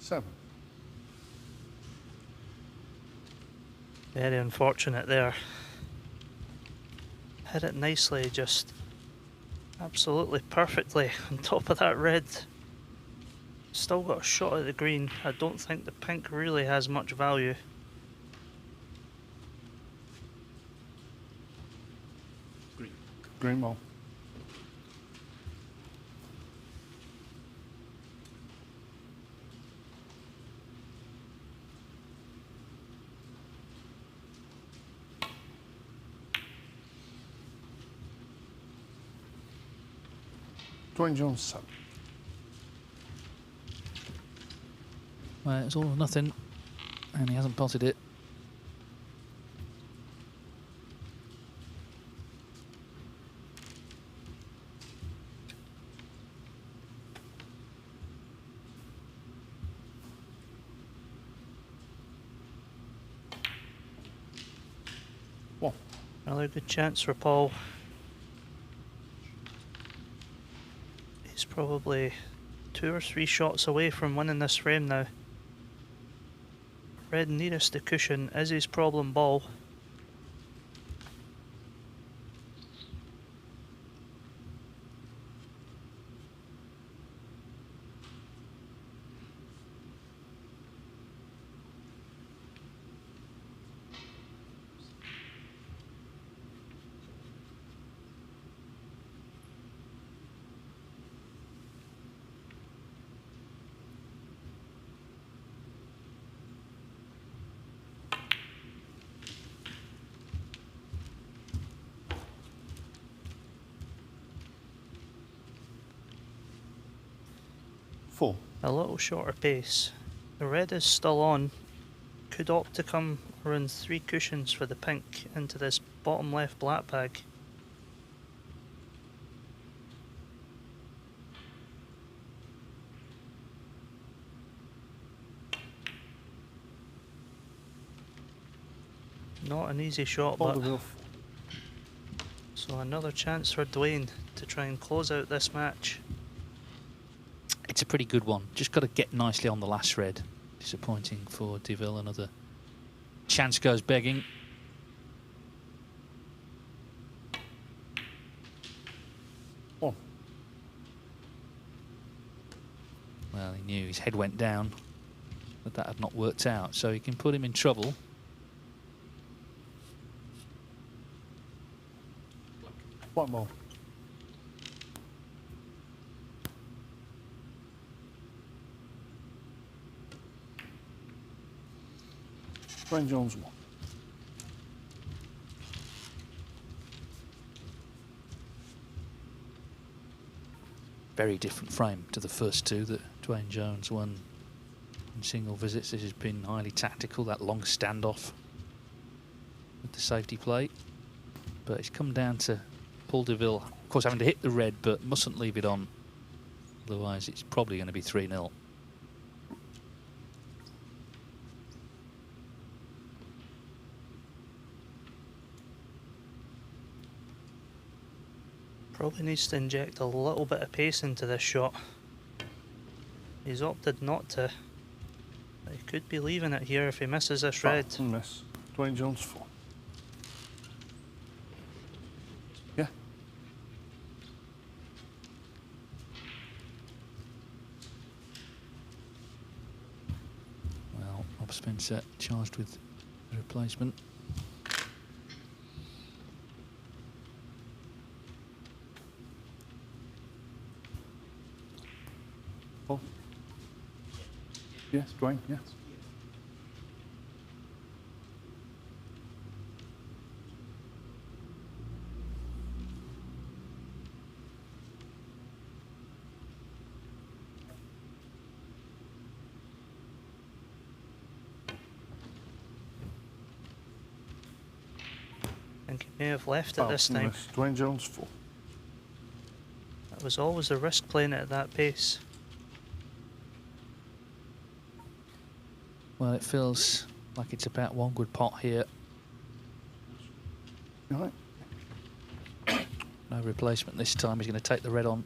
Seven. Very unfortunate there. Hit it nicely, just Absolutely perfectly on top of that red. Still got a shot at the green. I don't think the pink really has much value. Green ball. Dwayne Jones 7. Well, it's all or nothing, and he hasn't potted it. Well, another good chance for Paul. He's probably 2 or 3 shots away from winning this frame now. Red nearest the cushion is his problem ball. A little shorter pace. The red is still on. Could opt to come around 3 cushions for the pink into this bottom left black bag. Not an easy shot, but so another chance for Dwayne to try and close out this match. It's a pretty good one. Just got to get nicely on the last red. Disappointing for Deville. Another chance goes begging. Oh. Well, he knew his head went down, but that had not worked out, so he can put him in trouble. White ball. Dwayne Jones 1. Very different frame to the first 2 that Dwayne Jones won in single visits. This has been highly tactical, that long standoff with the safety plate. But it's come down to Paul Deville, of course, having to hit the red, but mustn't leave it on. Otherwise, it's probably going to be 3-0. Probably needs to inject a little bit of pace into this shot. He's opted not to. But he could be leaving it here if he misses this red. Miss. Dwayne Jones 4. Yeah. Well, Rob Spencer charged with the replacement. Yes, Dwayne, yes. I think he may have left it this time. Miss. Dwayne Jones 4. That was always a risk playing it at that pace. Well, it feels like it's about one good pot here. Right. No replacement this time. He's going to take the red on.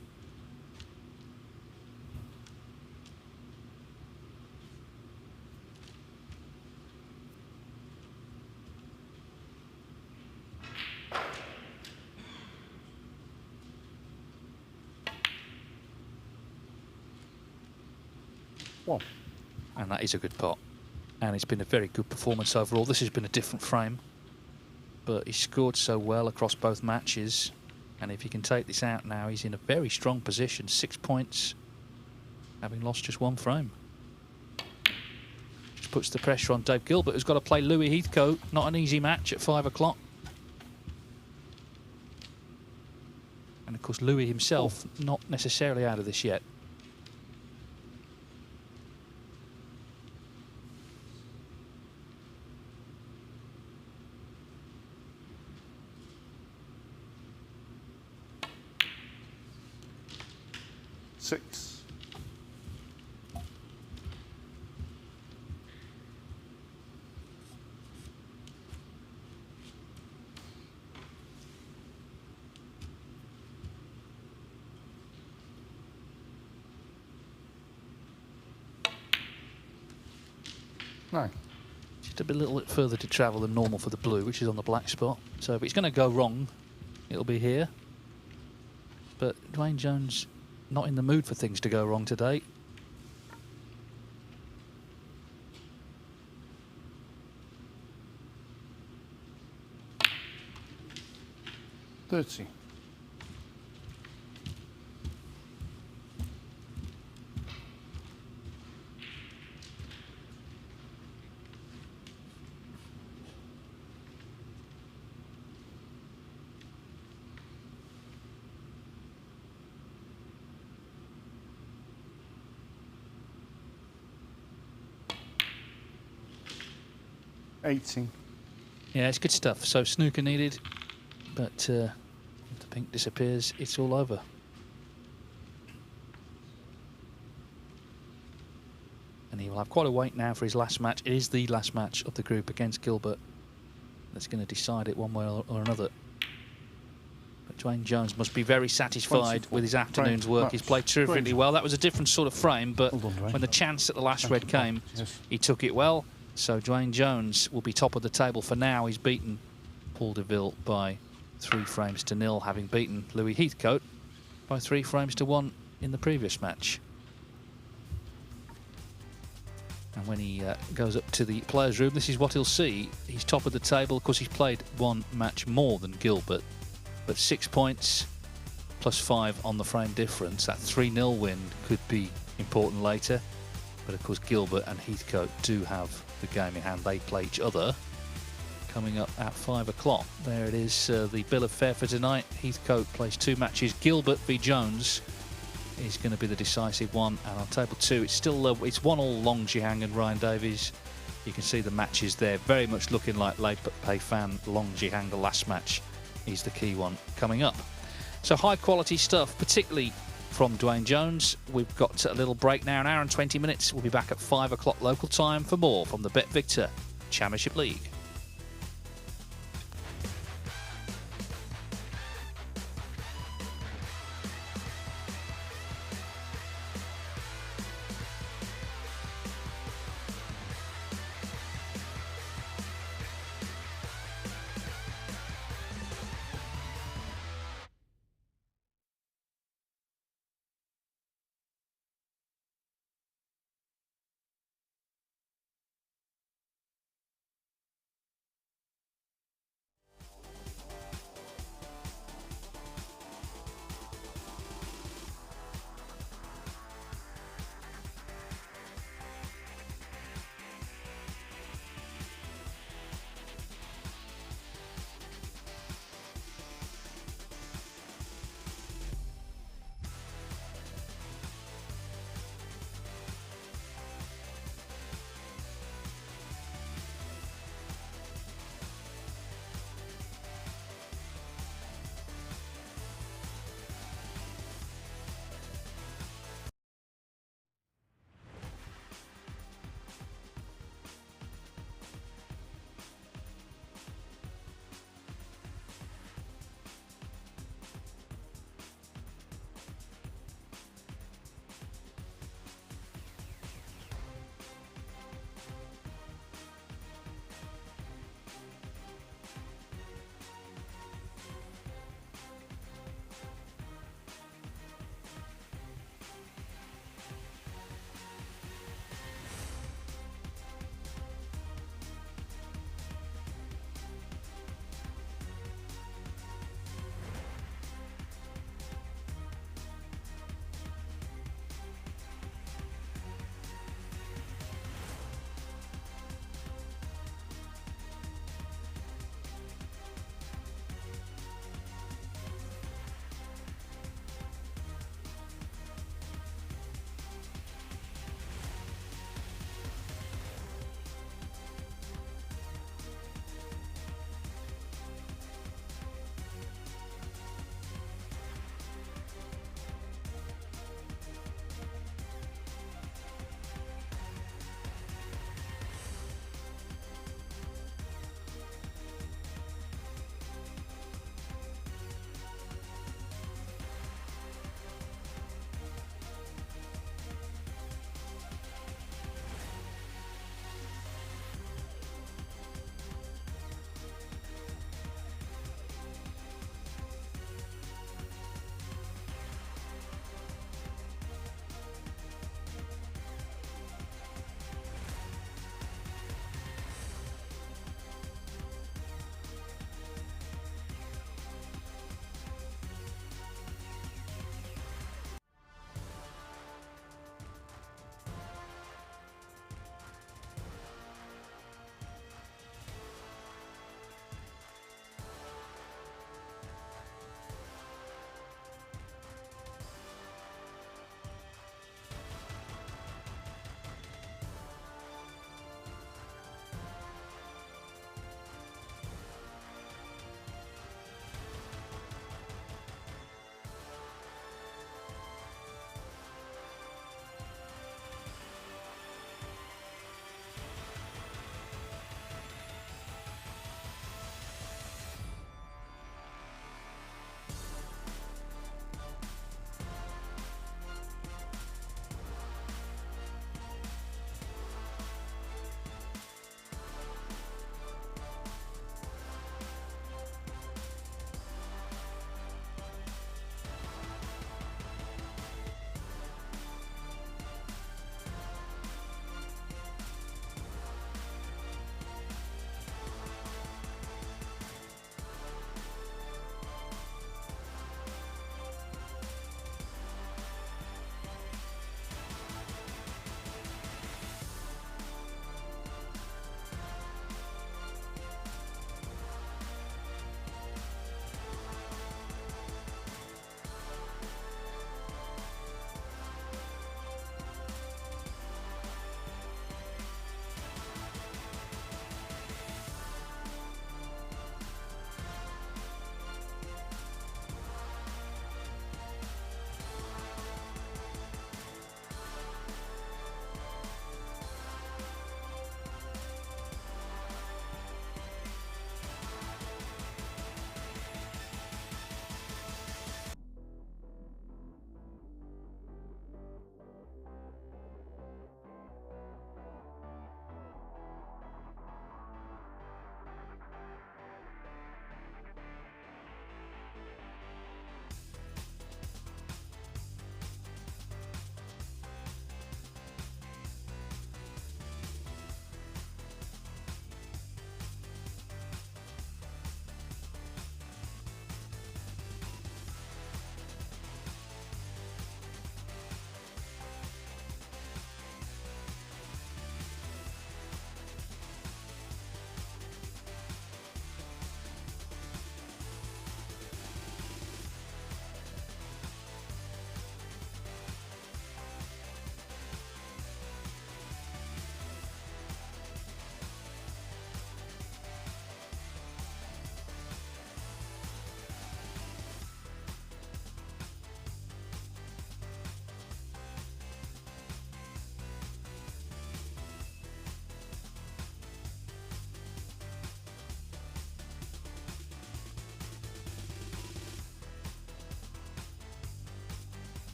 One. And that is a good pot. And it's been a very good performance overall. This has been a different frame, but he scored so well across both matches. And if he can take this out now, he's in a very strong position. 6 points, having lost just one frame. Just puts the pressure on Dave Gilbert, who's got to play Louis Heathcote. Not an easy match at 5 o'clock. And of course, Louis himself not necessarily out of this yet. Six. Nine. Just a little bit further to travel than normal for the blue, which is on the black spot. So if it's going to go wrong, it'll be here. But Dwayne Jones not in the mood for things to go wrong today. $30. $18. Yeah, it's good stuff. So snooker needed, but if the pink disappears, it's all over. And he will have quite a wait now for his last match. It is the last match of the group against Gilbert. That's going to decide it one way or another. But Dwayne Jones must be very satisfied with his afternoon's work. He's played terrifically well. That was a different sort of frame, but when the chance at the last red came, he took it well. So Dwayne Jones will be top of the table for now. He's beaten Paul Deville by 3 frames to 0, having beaten Louis Heathcote by 3 frames to 1 in the previous match. And when he goes up to the players' room, this is what he'll see. He's top of the table. Of course, he's played 1 match more than Gilbert, but 6 points plus 5 on the frame difference. That 3-0 win could be important later. But of course, Gilbert and Heathcote do have the game in hand. They play each other coming up at 5 o'clock. There it is, the bill of fare for tonight. Heathcote plays 2 matches. Gilbert v Jones is going to be the decisive one. And on table 2, it's still it's 1-1 Long Jihang and Ryan Davies. You can see the matches there, very much looking like Lei Pei Fan. Long Jihang, the last match, is the key one coming up. So high quality stuff, particularly from Dwayne Jones. We've got a little break now, an hour and 20 minutes. We'll be back at 5 o'clock local time for more from the BetVictor Championship League.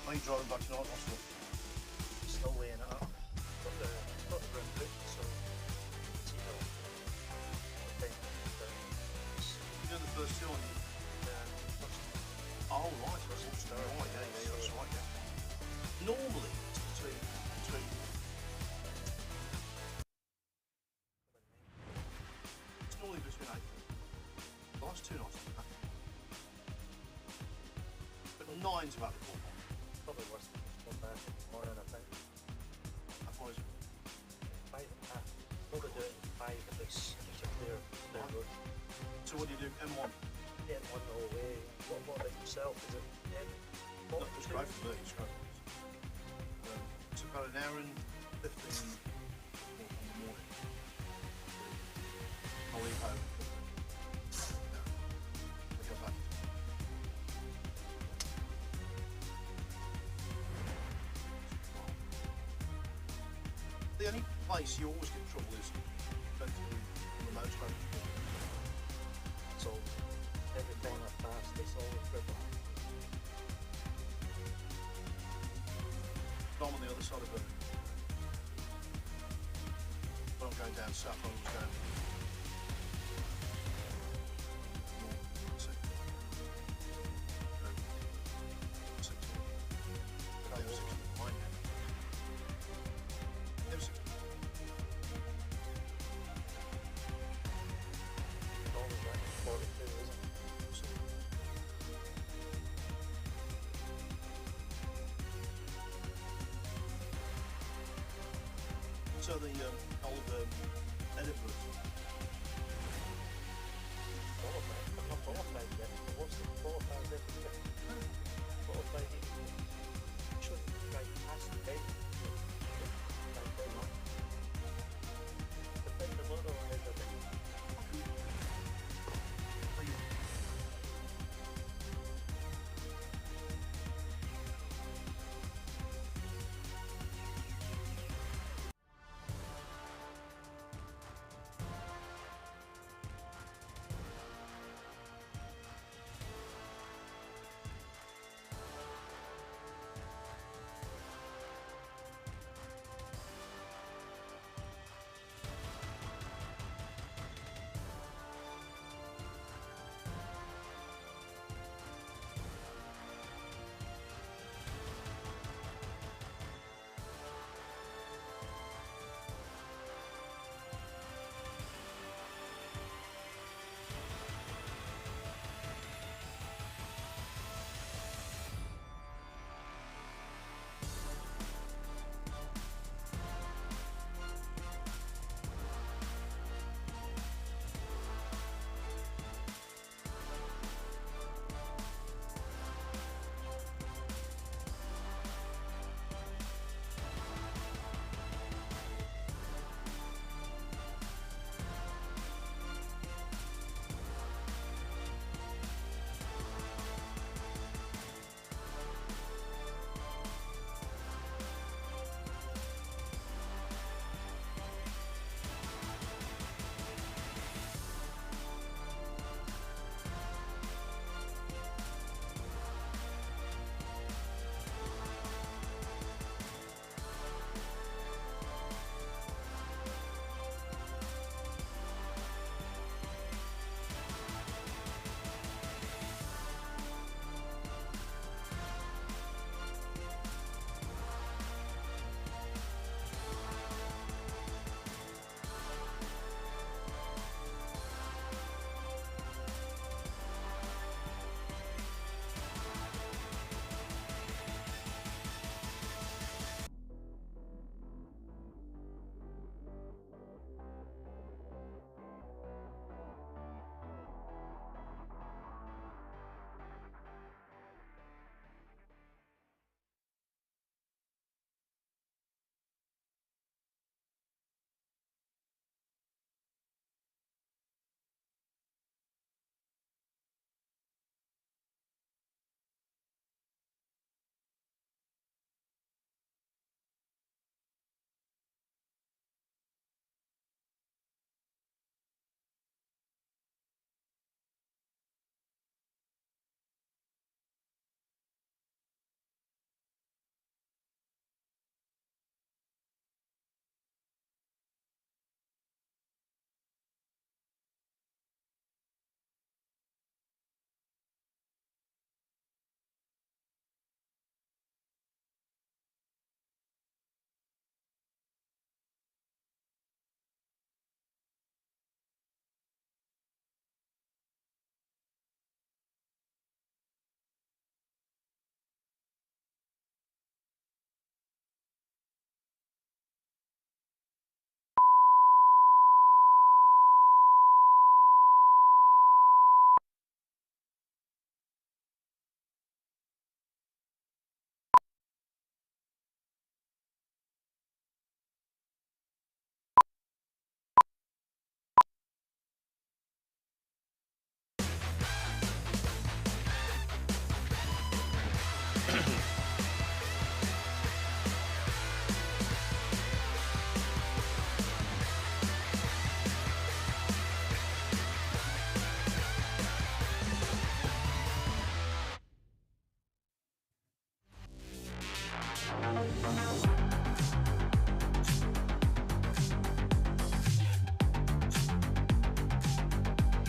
Are you driving back tonight, Austin? Still weighing it up. Got the room booked, so see how okay. You know the first two on you? Oh, right, that's Leicester. Right, yeah, that's right, yeah. Normally, it's between it's normally between 8. The last two nights, but 9's about the ballpark. Probably worse than one back in the morning, I think. That was 5.5. Probably doing 5 if it's a clear road. So what do you do? M1? Getting one the whole way. What about yourself? Is it No, it's great for me. It's great. It's about an hour and 15 in the morning. I'll leave home. I go back. The only place you always get trouble is going through the motorway. So everything that fast, it's always river. I'm on the other side of it. When I'm going down south, I'm just going. So the old Edinburgh. Qualified? I'm not qualified yet. What's the qualified difference? Qualified actually right past the gate. The thing the motor on is a bit.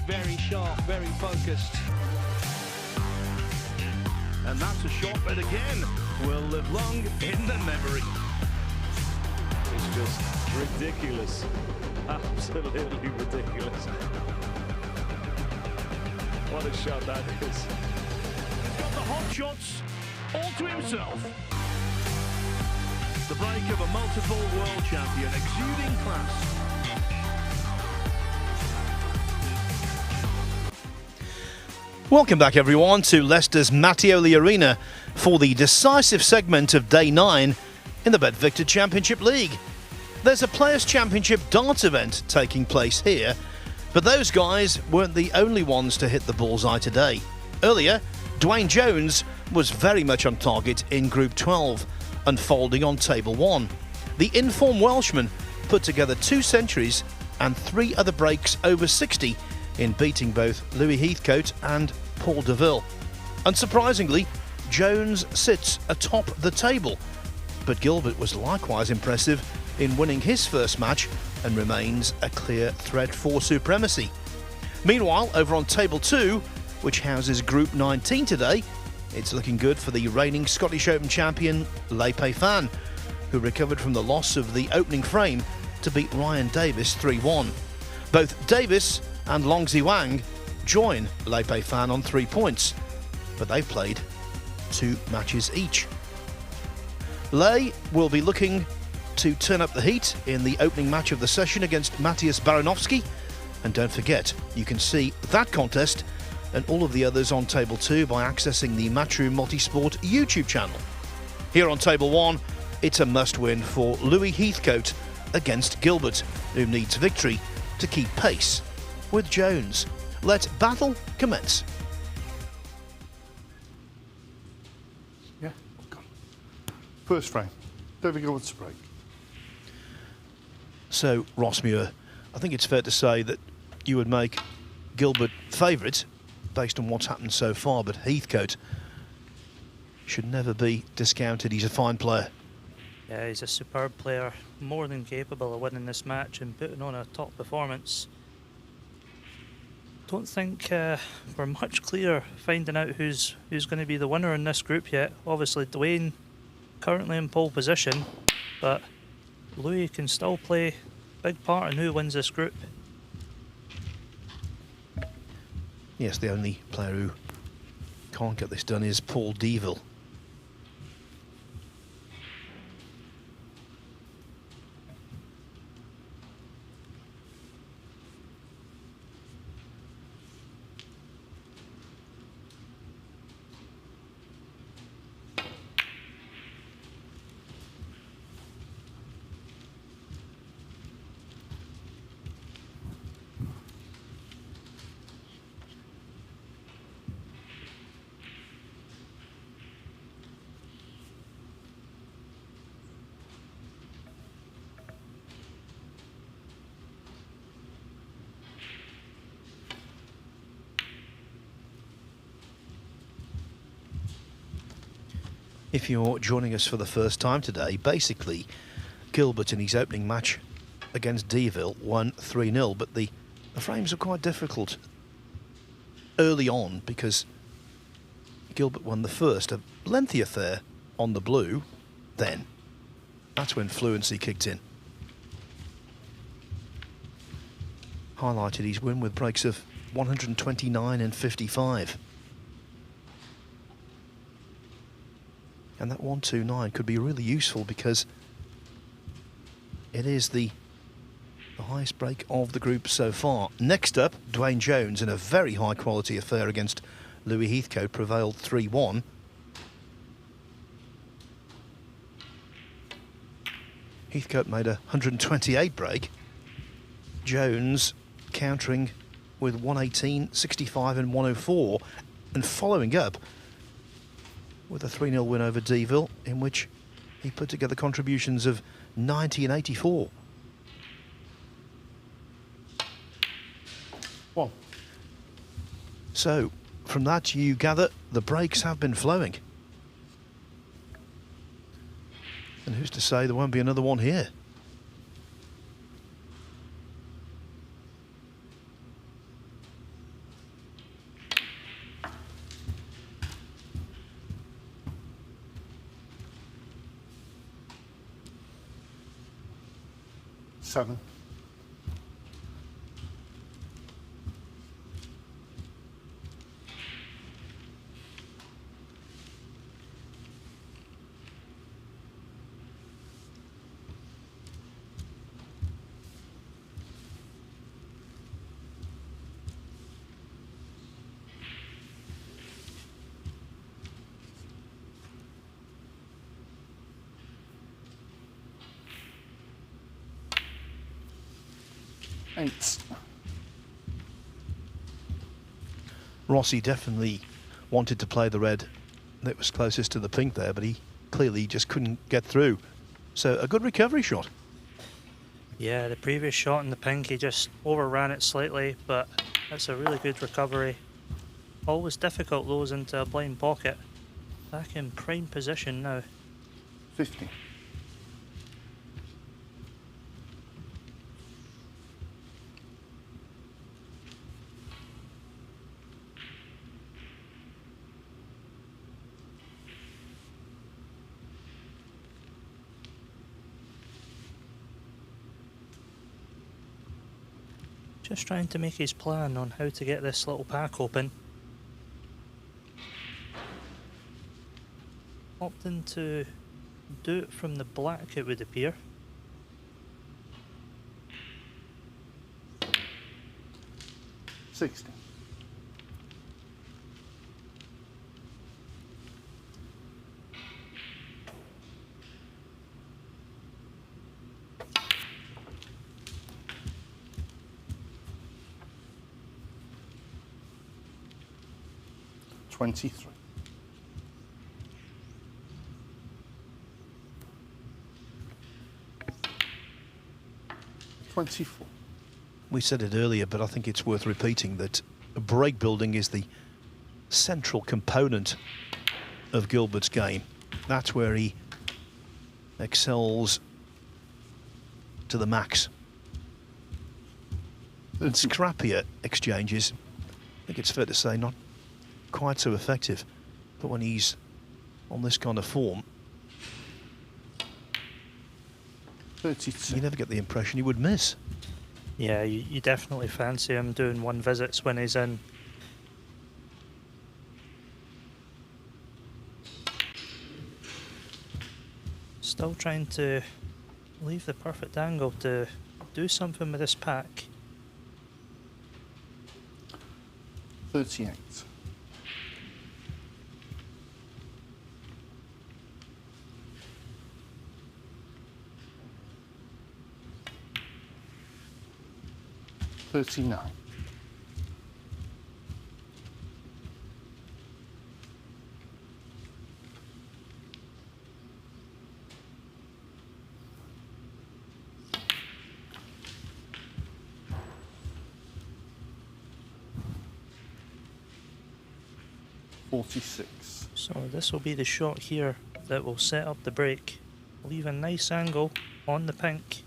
Very sharp, very focused. And that's a shot that again will live long in the memory. It's just ridiculous. Absolutely ridiculous. What a shot that is. Got the hot shots all to himself. The break of a multiple world champion, exuding class. Welcome back everyone to Leicester's Mattioli Arena for the decisive segment of Day 9 in the BetVictor Championship League. There's a Players' Championship darts event taking place here, but those guys weren't the only ones to hit the bullseye today. Earlier, Dwayne Jones was very much on target in Group 12, unfolding on Table 1. The in-form Welshman put together 2 centuries and 3 other breaks over 60 in beating both Louis Heathcote and Paul Deville. Unsurprisingly, Jones sits atop the table, but Gilbert was likewise impressive in winning his first match and remains a clear threat for supremacy. Meanwhile, over on Table 2, which houses Group 19 today, it's looking good for the reigning Scottish Open champion Leicester Fan, who recovered from the loss of the opening frame to beat Ryan Davis 3-1. Both Davis and Long Ziwang join Lei Pei Fan on 3 points, but they've played 2 matches each. Lei will be looking to turn up the heat in the opening match of the session against Matthias Baranovsky, and don't forget, you can see that contest and all of the others on Table 2 by accessing the Matchroom Multisport YouTube channel. Here on Table 1, it's a must-win for Louis Heathcote against Gilbert, who needs victory to keep pace with Jones. Let battle commence. Yeah, first frame. David Gilbert's break. So, Ross Muir, I think it's fair to say that you would make Gilbert favourite based on what's happened so far, but Heathcote should never be discounted. He's a fine player. Yeah, he's a superb player, more than capable of winning this match and putting on a top performance. Don't think we're much clearer finding out who's going to be the winner in this group yet. Obviously, Dwayne currently in pole position, but Louis can still play a big part in who wins this group. Yes, the only player who can't get this done is Paul Deville. If you're joining us for the first time today, basically Gilbert in his opening match against Deville won 3-0, but the frames are quite difficult early on because Gilbert won the first, a lengthy affair on the blue. Then that's when fluency kicked in. Highlighted his win with breaks of 129 and 55. And that 129 could be really useful because it is the highest break of the group so far. Next up, Dwayne Jones in a very high quality affair against Louis Heathcote prevailed 3-1. Heathcote made a 128 break. Jones countering with 118, 65 and 104, and following up with a 3-0 win over Deville, in which he put together contributions of 90 and 84. Well, so from that you gather the breaks have been flowing. And who's to say there won't be another one here? Seven. Eight. Rossi definitely wanted to play the red that was closest to the pink there, but he clearly just couldn't get through. So a good recovery shot. Yeah, the previous shot in the pink, he just overran it slightly, but that's a really good recovery. Always difficult those into a blind pocket. Back in prime position now. 50. Just trying to make his plan on how to get this little pack open. Opting to do it from the black, it would appear. $60. $23. 24. We said it earlier, but I think it's worth repeating that break building is the central component of Gilbert's game. That's where he excels to the max. And scrappier exchanges, I think it's fair to say, not quite so effective. But when he's on this kind of form, 32. You never get the impression he would miss. Yeah, you definitely fancy him doing one visits when he's in. Still trying to leave the perfect angle to do something with this pack. 38. $39. $46. So this will be the shot here that will set up the break. Leave a nice angle on the pink.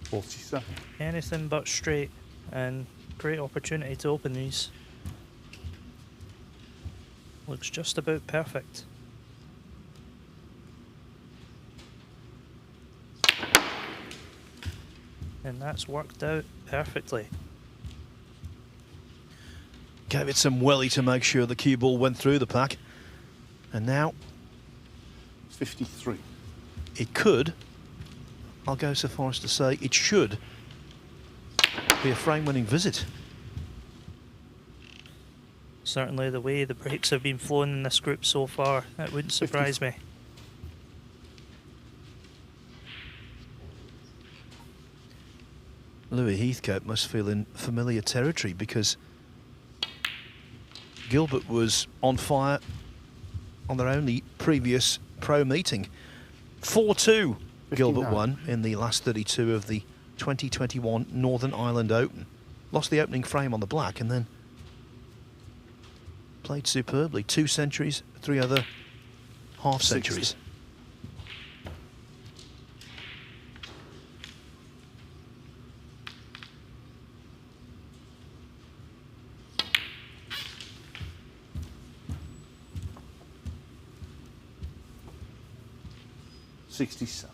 47. Anything but straight, and great opportunity to open these. Looks just about perfect. And that's worked out perfectly. Gave it some welly to make sure the cue ball went through the pack. And now 53. It could, I'll go so far as to say it should be a frame-winning visit. Certainly the way the breaks have been flown in this group so far, that wouldn't surprise me. Louis Heathcote must feel in familiar territory because Gilbert was on fire on their only previous pro meeting. 4-2 Gilbert won in the last 32 of the 2021 Northern Ireland Open. Lost the opening frame on the black and then played superbly. 2 centuries, 3 other half centuries. 67.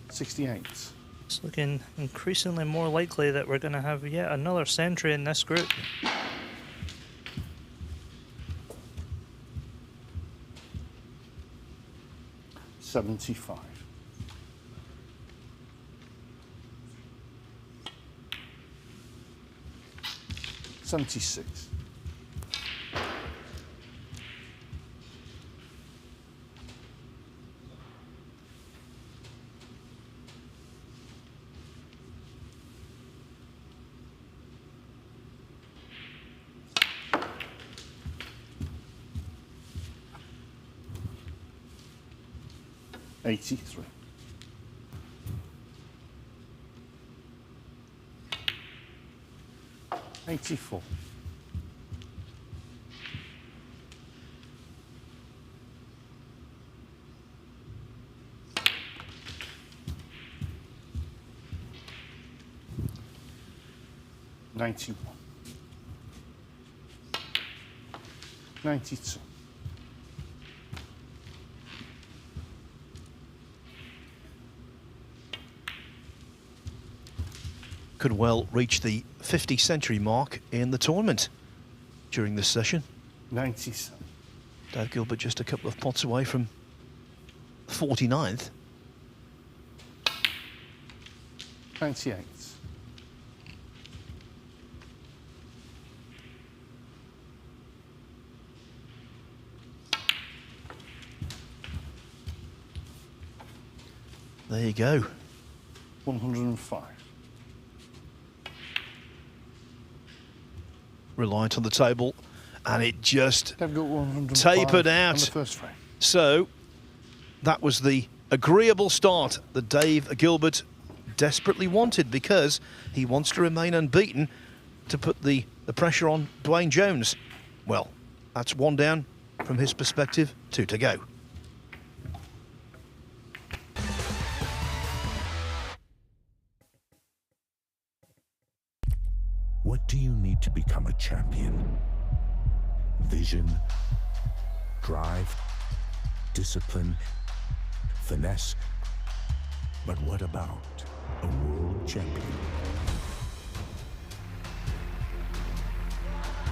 68. It's looking increasingly more likely that we're going to have yet another century in this group. $75. 76. 83. 84. 91. 92. 'Could well reach the 50 century mark in the tournament during this session. 97. Dave Gilbert just a couple of pots away from 49th. 98. 'There you go. 105. Reliant on the table, and it just They've got 105 tapered on out. the first frame. So that was the agreeable start that Dave Gilbert desperately wanted, because he wants to remain unbeaten to put the pressure on Dwayne Jones. Well, that's one down from his perspective, 2 to go. What do you need to become a champion? Vision, drive, discipline, finesse. But what about a world champion?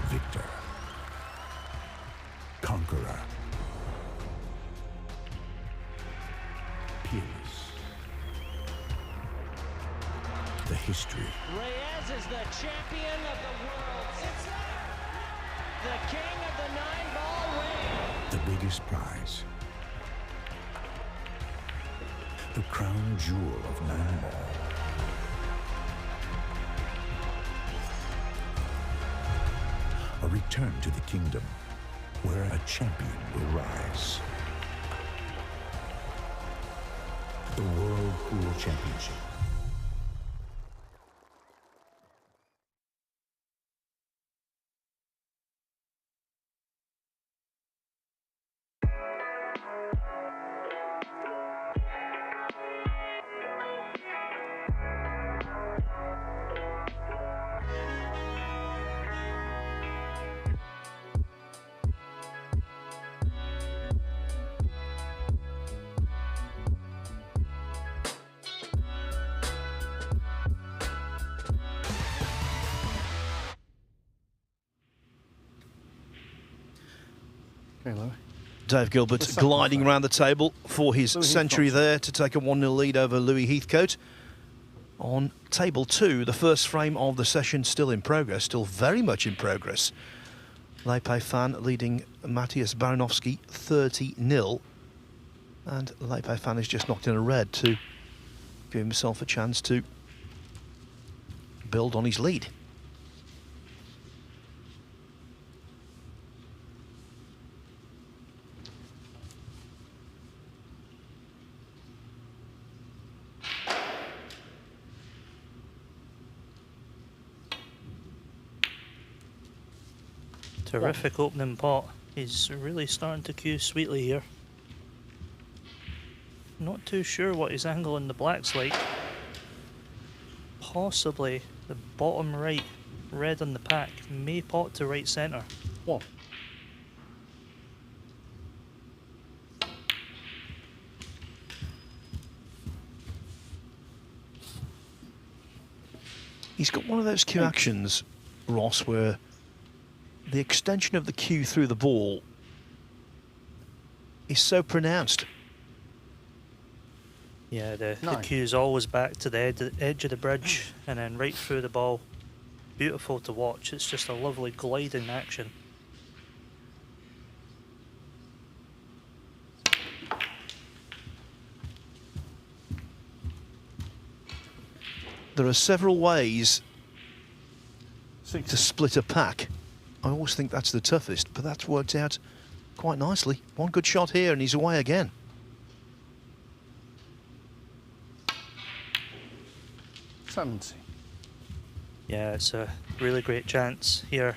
Victor, conqueror, peerless. The history, Reyes is the champion of the world. It's the king of the 9-ball ring. the biggest prize, the crown jewel of 9-ball. A return to the kingdom where a champion will rise. The World Pool Championship. Dave Gilbert gliding around the table for his century there to take a 1-0 lead over Louis Heathcote. On table 2, the first frame of the session still in progress, still very much in progress. Lepe Fan leading Matthias Baranowski 30-0. And Lepe Fan has just knocked in a red to give himself a chance to build on his lead. Terrific opening pot. He's really starting to cue sweetly here. Not too sure what his angle in the black's like. Possibly the bottom right red on the pack may pot to right centre. What? He's got one of those cue actions, Ross, where the extension of the cue through the ball is so pronounced. Yeah, the cue's always back to the edge of the bridge and then right through the ball. Beautiful to watch. It's just a lovely gliding action. There are several ways to split a pack. I always think that's the toughest, but that's worked out quite nicely. One good shot here and he's away again. Yeah, it's a really great chance here.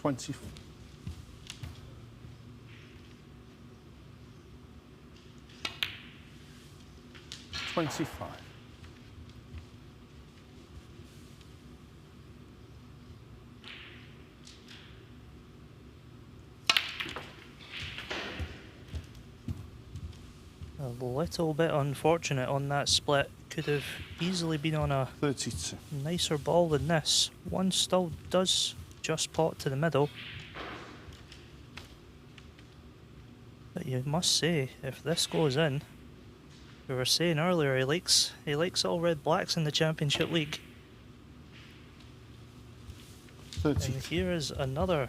$25. A little bit unfortunate on that split. Could have easily been on a 32. Nicer ball than this. One still does just pot to the middle. But you must say, if this goes in, we were saying earlier, he likes all red blacks in the Championship League. 30. And here is another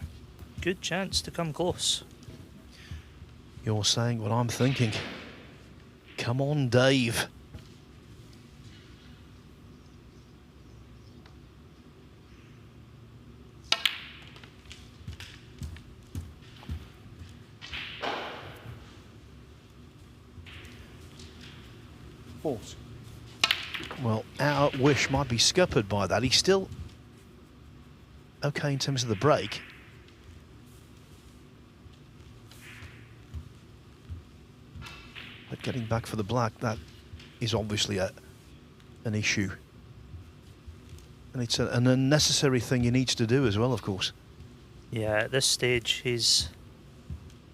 good chance to come close. You're saying what I'm thinking. Come on, Dave. Well, our wish might be scuppered by that. He's still okay in terms of the break. But getting back for the black, that is obviously an issue. And it's an unnecessary thing he needs to do as well, of course. Yeah, at this stage, his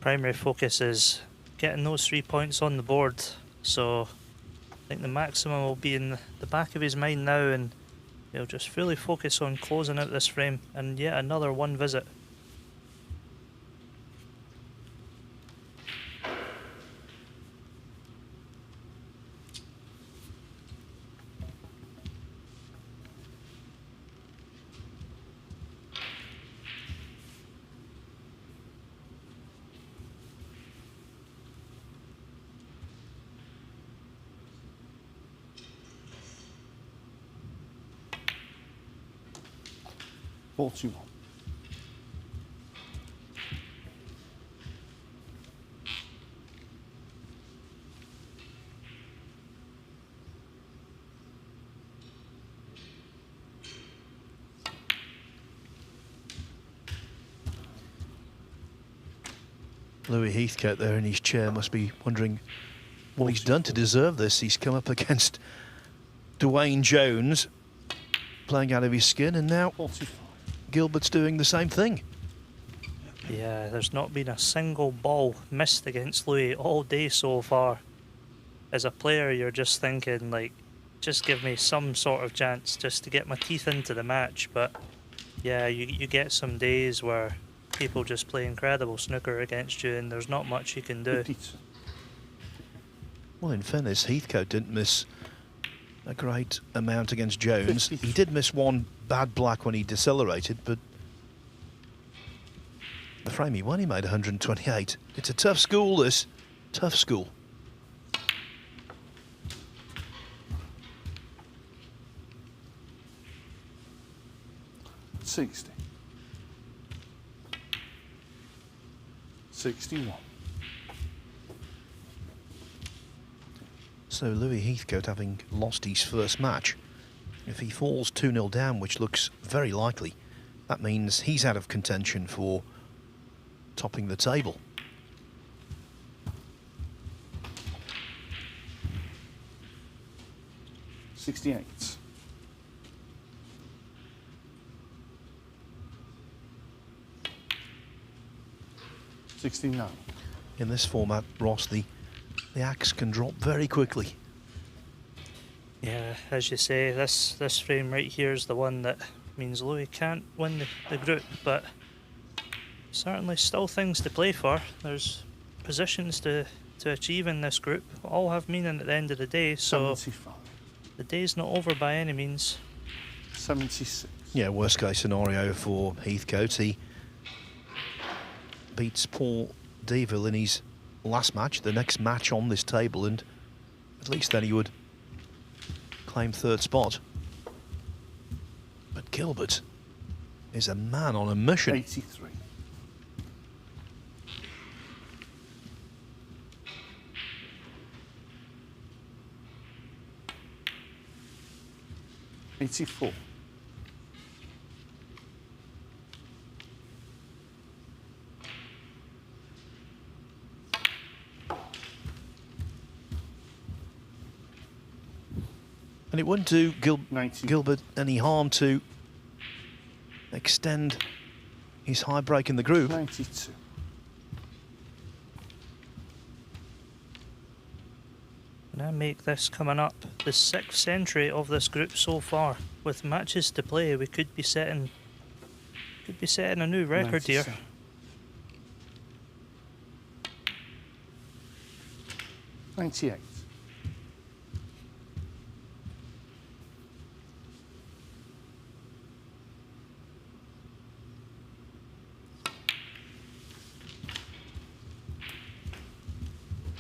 primary focus is getting those 3 points on the board. So I think the maximum will be in the back of his mind now, and he'll just fully focus on closing out this frame and yet another one visit. $41. Louis Heathcote there in his chair must be wondering what he's done to deserve this. He's come up against Dwayne Jones, playing out of his skin, and now Gilbert's doing the same thing. Yeah, there's not been a single ball missed against Louis all day so far. As a player, you're just thinking, like, just give me some sort of chance just to get my teeth into the match. But yeah, you get some days where people just play incredible snooker against you and there's not much you can do. Well, in fairness, Heathcote didn't miss a great amount against Jones. He did miss one bad black when he decelerated, but the frame he won, he made 128. It's a tough school, this. Tough school. $60. $61. So Louis Heathcote, having lost his first match, if he falls 2-0 down, which looks very likely, that means he's out of contention for topping the table. 68. 69. In this format, Ross, the axe can drop very quickly. Yeah, as you say, this frame right here is the one that means Louis can't win the group, but certainly still things to play for. There's positions to achieve in this group. All have meaning at the end of the day, so 75. the day's not over by any means. 76. Yeah, worst case scenario for Heathcote. He beats Paul Deville in his last match, the next match on this table, and at least then he would claim third spot. But Gilbert is a man on a mission. 83. 84. 'And it wouldn't do Gilbert any harm to extend his high break in the group. 92. And I make this coming up the 6th entry of this group so far. With matches to play, we could be setting a new record here. 97. 98.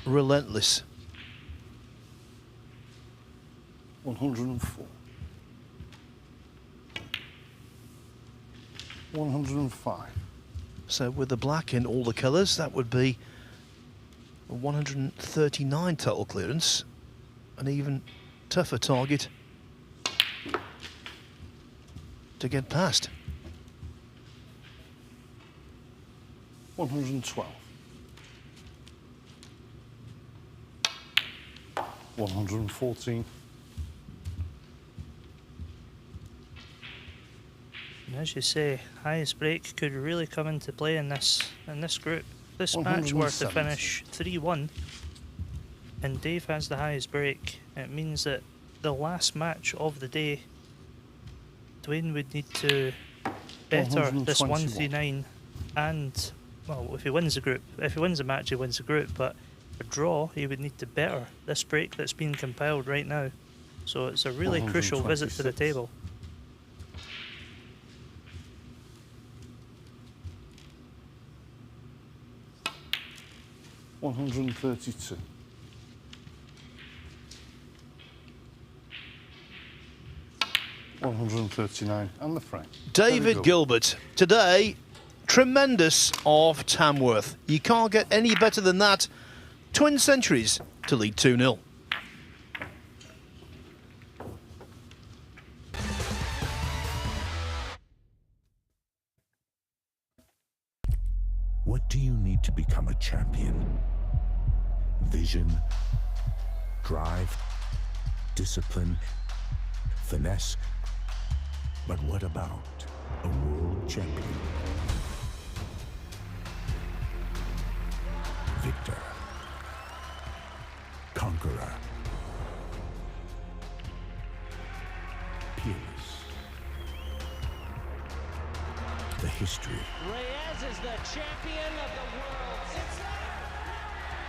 'Relentless'. 104. 105. So with the black in all the colours, that would be a 139 total clearance. An even tougher target to get past. 112. 114. And as you say, highest break could really come into play in this group. This match were to finish 3-1, and Dave has the highest break. It means that the last match of the day, Dwayne would need to better this 139, and well, if he wins the match, he wins the group. But a draw, he would need to better this break that's being compiled right now. So it's a really crucial visit to the table. 132. 139 and the frame. David Gilbert, today, tremendous off Tamworth. You can't get any better than that. Twin centuries to lead 2-0. What do you need to become a champion? Vision, drive, discipline, finesse. But what about a world champion? Victor, conqueror, peerless. The history. Reyes is the champion of the world. It's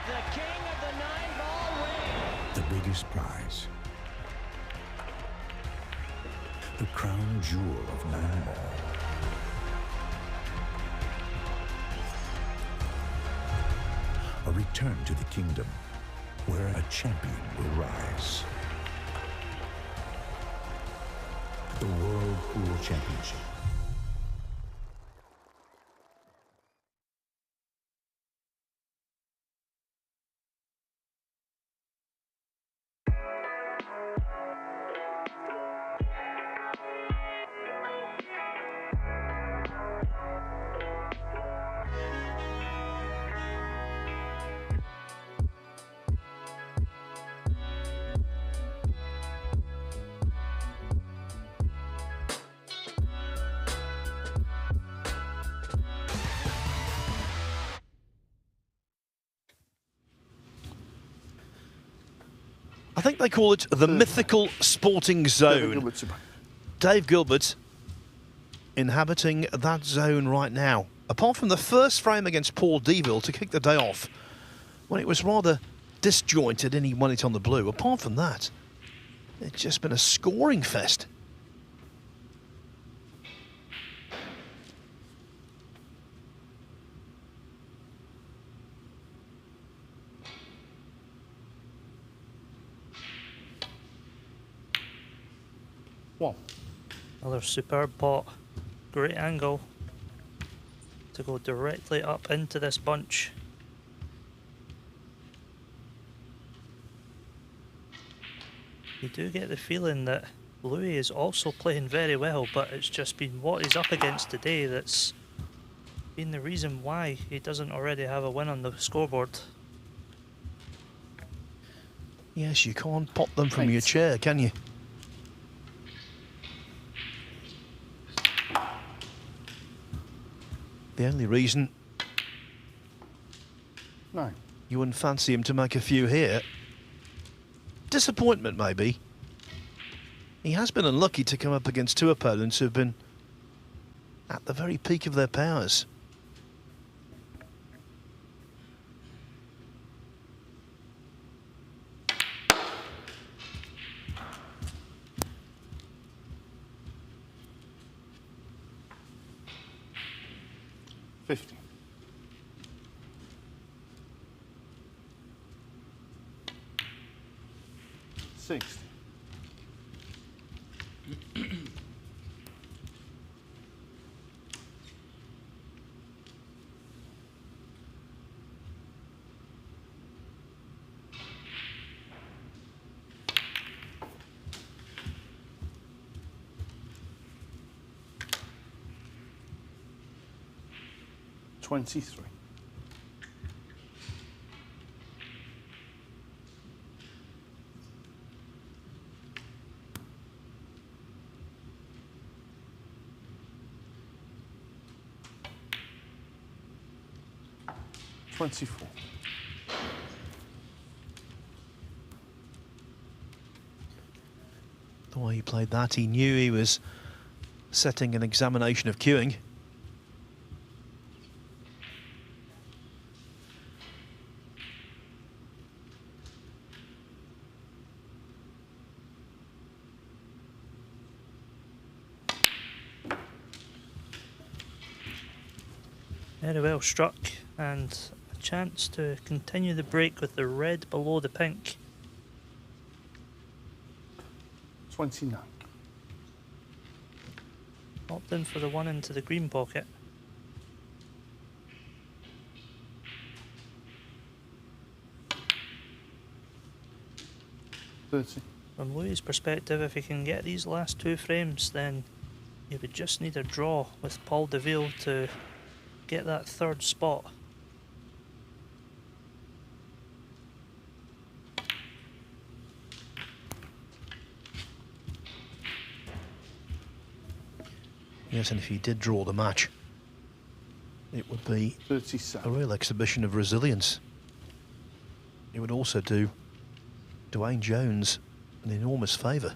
the king of the 9-ball ring. The biggest prize. The crown jewel of 9-ball. A return to the kingdom where a champion will rise. The World Pool Championship. I think they call it the mythical sporting zone. Dave Gilbert inhabiting that zone right now. Apart from the first frame against Paul Deville to kick the day off, when it was rather disjointed and he won it on the blue. Apart from that, it's just been a scoring fest. One. Another superb pot. Great angle to go directly up into this bunch. You do get the feeling that Louis is also playing very well, but it's just been what he's up against today that's been the reason why he doesn't already have a win on the scoreboard. Yes, you can't pop them from your chair, can you? The only reason you wouldn't fancy him to make a few here, disappointment maybe. He has been unlucky to come up against two opponents who've been at the very peak of their powers. $50. 60. $23. 24. The way he played that, he knew he was setting an examination of cueing. Very well struck, and a chance to continue the break with the red below the pink. 29. Popped in for the one into the green pocket. From Louis' perspective, if he can get these last two frames, then he would just need a draw with Paul Deville to get that third spot. Yes, and if he did draw the match, it would be 37. a real exhibition of resilience. It would also do Dwayne Jones an enormous favour.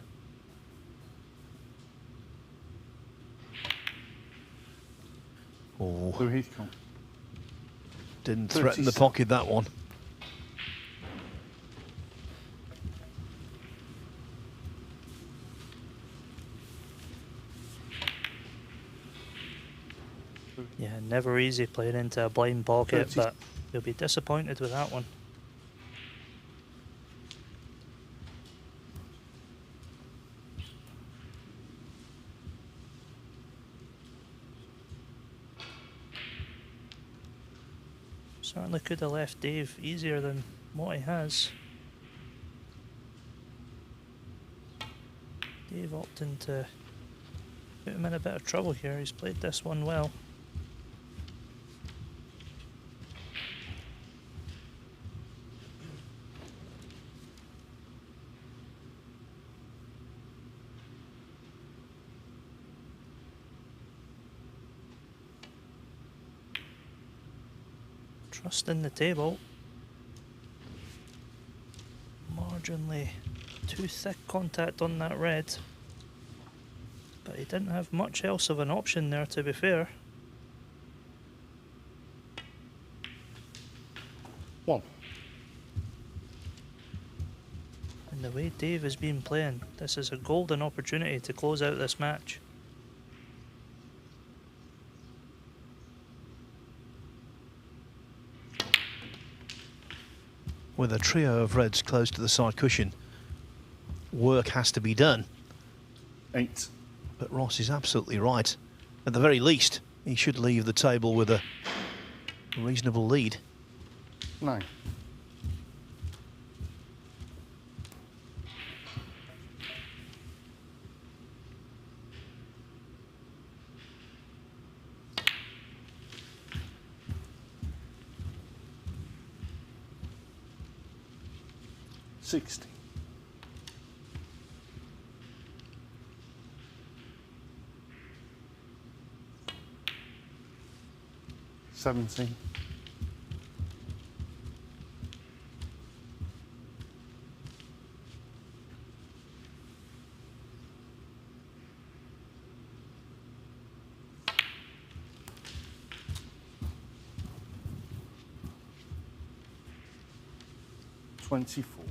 Oh, didn't threaten the pocket, that one. Yeah, never easy playing into a blind pocket, but you'll be disappointed with that one. Certainly could have left Dave easier than what he has. Dave opting to put him in a bit of trouble here. He's played this one well. Trust in the table. begrudgingly too thick contact on that red. But he didn't have much else of an option there, to be fair. 1. And the way Dave has been playing, this is a golden opportunity to close out this match. With a trio of reds close to the side cushion, work has to be done. 8. But Ross is absolutely right. At the very least, he should leave the table with a reasonable lead. 9. 60. 17. 24.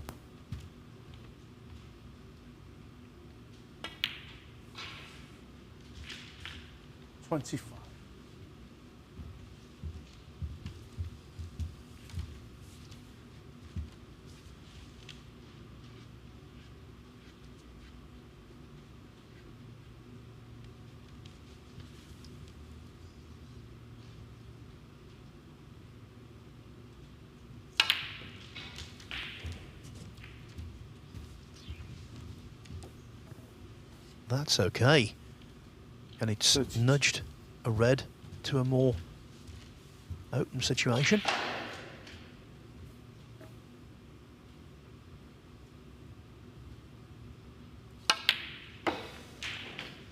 25. That's okay. And it's nudged a red to a more open situation.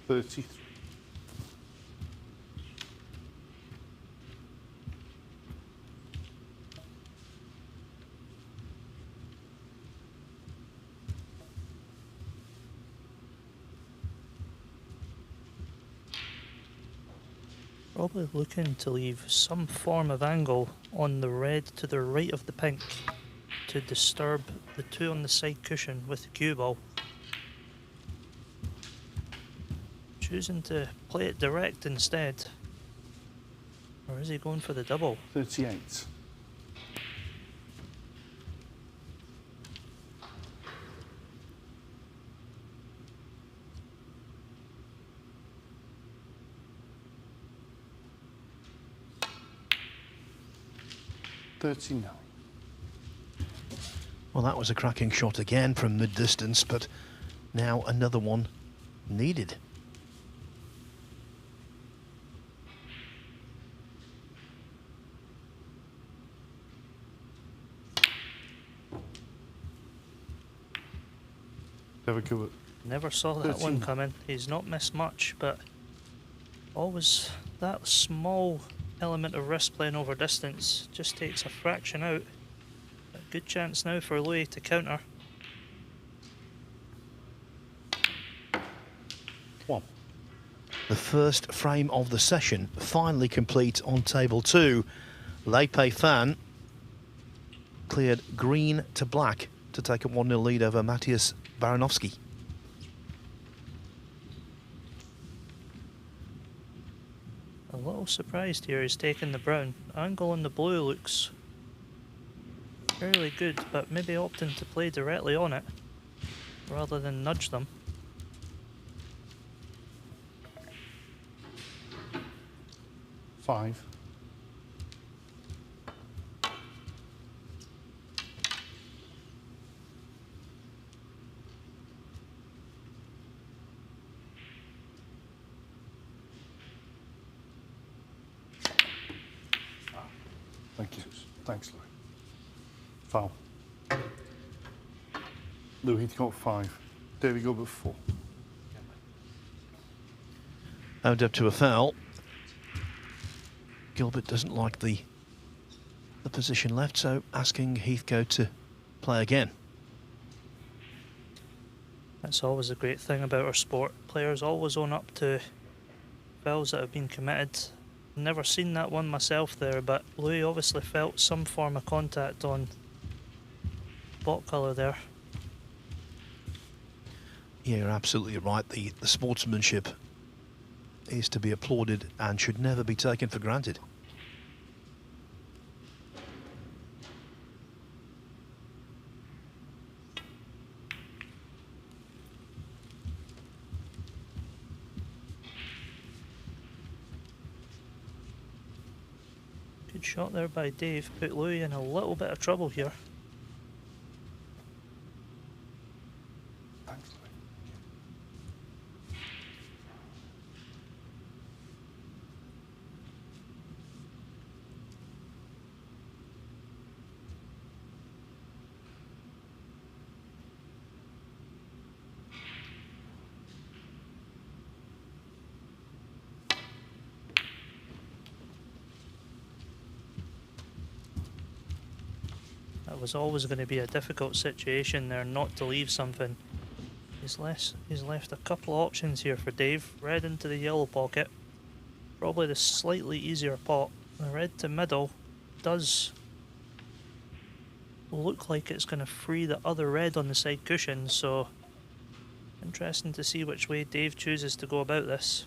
$33. Probably looking to leave some form of angle on the red to the right of the pink to disturb the two on the side cushion with the cue ball. Choosing to play it direct instead. Or is he going for the double? 38. 39. Well, that was a cracking shot again from mid-distance, but now another one needed. Never saw that one coming. He's not missed much, but always that small element of risk playing over distance just takes a fraction out. A good chance now for Louis to counter. 1. The first frame of the session finally complete on table 2. Leipzig Fan cleared green to black to take a 1-0 lead over Matthias Baranowski. A little surprised here he's taking the brown. Angle on the blue looks fairly good, but maybe opting to play directly on it rather than nudge them. 5. 'Thank you. Thanks, Louis. Foul. Louis got 5. Davey Gilbert 4. Owned up to a foul. Gilbert doesn't like the position left, so asking Heathcote to play again. That's always a great thing about our sport. Players always own up to fouls that have been committed. Never seen that one myself there, but Louis obviously felt some form of contact on bot colour there. Yeah, you're absolutely right. The sportsmanship is to be applauded and should never be taken for granted. Good shot there by Dave. Put Louis in a little bit of trouble here. That was always going to be a difficult situation there, not to leave something. He's left a couple of options here for Dave. Red into the yellow pocket. Probably the slightly easier pot. The red to middle does look like it's going to free the other red on the side cushion, so interesting to see which way Dave chooses to go about this.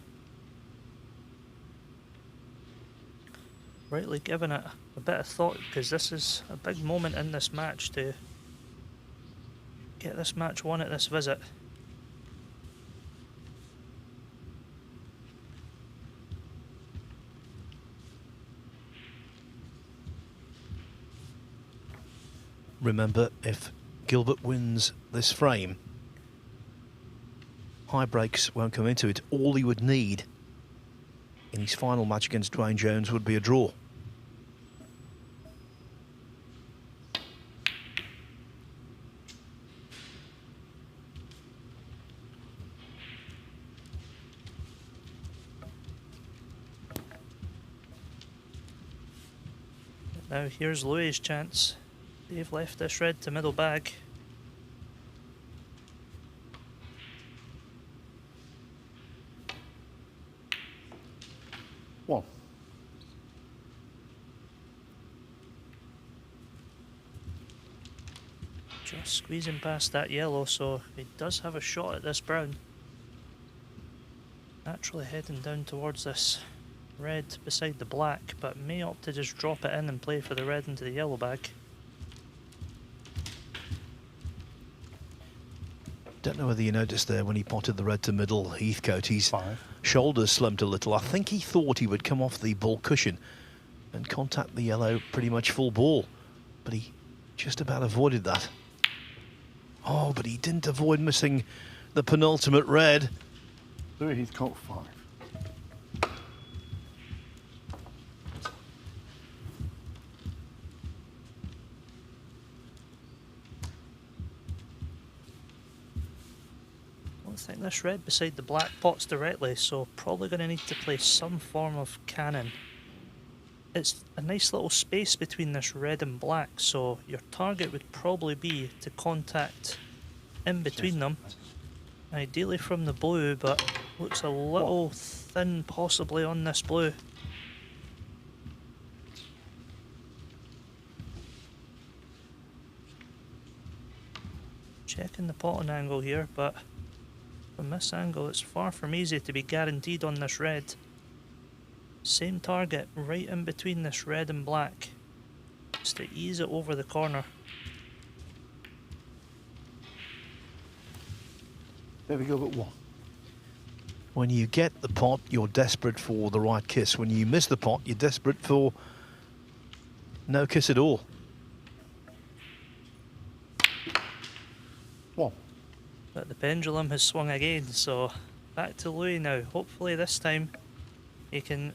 Rightly given it a bit of thought, because this is a big moment in this match to get this match won at this visit. Remember, if Gilbert wins this frame, high breaks won't come into it. All he would need in his final match against Dwayne Jones would be a draw. Now here's Louis' chance. They've left this red to middle bag. One. Just squeezing past that yellow, so he does have a shot at this brown. Naturally heading down towards this red beside the black, but may opt to just drop it in and play for the red into the yellow bag. Don't know whether you noticed there when he potted the red to middle, Heathcote, his shoulders slumped a little. I think he thought he would come off the ball cushion and contact the yellow pretty much full ball, but he just about avoided that. Oh, but he didn't avoid missing the penultimate red. Louis, he's caught 5. I think this red beside the black pots directly, so probably going to need to play some form of cannon. It's a nice little space between this red and black, so your target would probably be to contact in between them. Ideally from the blue, but looks a little thin possibly on this blue. Checking the potting angle here, but from this angle it's far from easy to be guaranteed on this red. Same target right in between this red and black, just to ease it over the corner. There we go, but 1. When you get the pot, you're desperate for the right kiss. When you miss the pot, you're desperate for no kiss at all. 1. But the pendulum has swung again, so back to Louis now. Hopefully this time he can,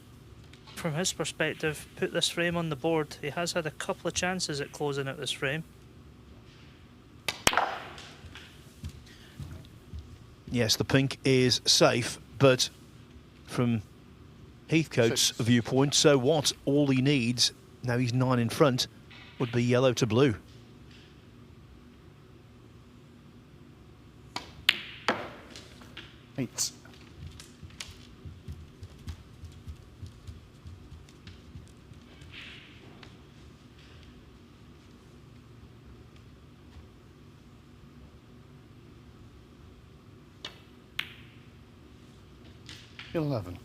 from his perspective, put this frame on the board. He has had a couple of chances at closing out this frame. Yes, the pink is safe, but from Heathcote's viewpoint, so what? All he needs, now he's 9 in front, would be yellow to blue. 8. $11.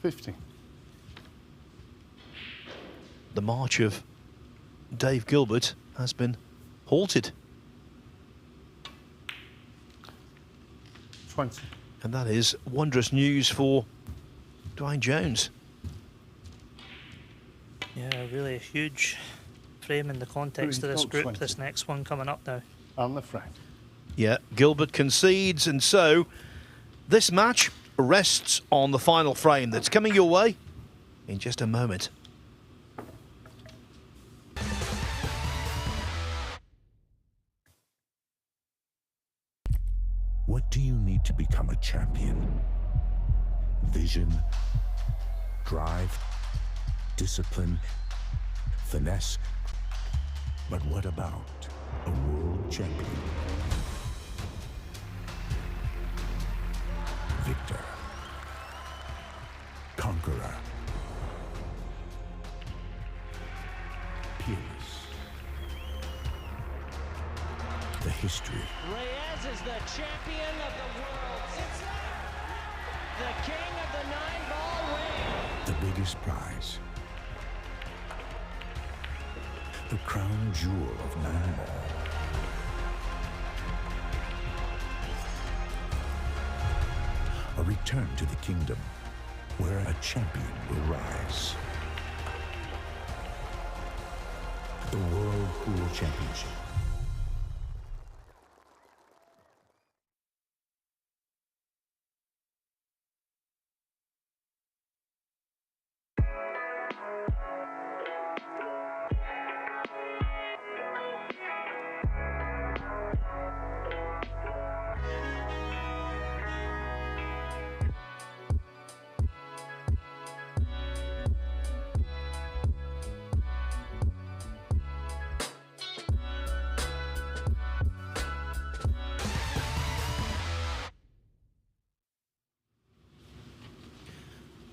$50. The march of Dave Gilbert has been halted. 20. And that is wondrous news for Dwayne Jones. Yeah, really a huge frame in the context of this group. 20. This next one coming up now. And the frame. Yeah, Gilbert concedes, and so this match rests on the final frame that's coming your way in just a moment. What do you need to become a champion? Vision, drive, discipline, finesse. But what about a world champion? Victor, conqueror, peerless. The history, Reyes is the champion of the world. It's the king of the 9-ball ring. the biggest prize, the crown jewel of 9-ball. A return to the kingdom where a champion will rise. The World Pool Championship.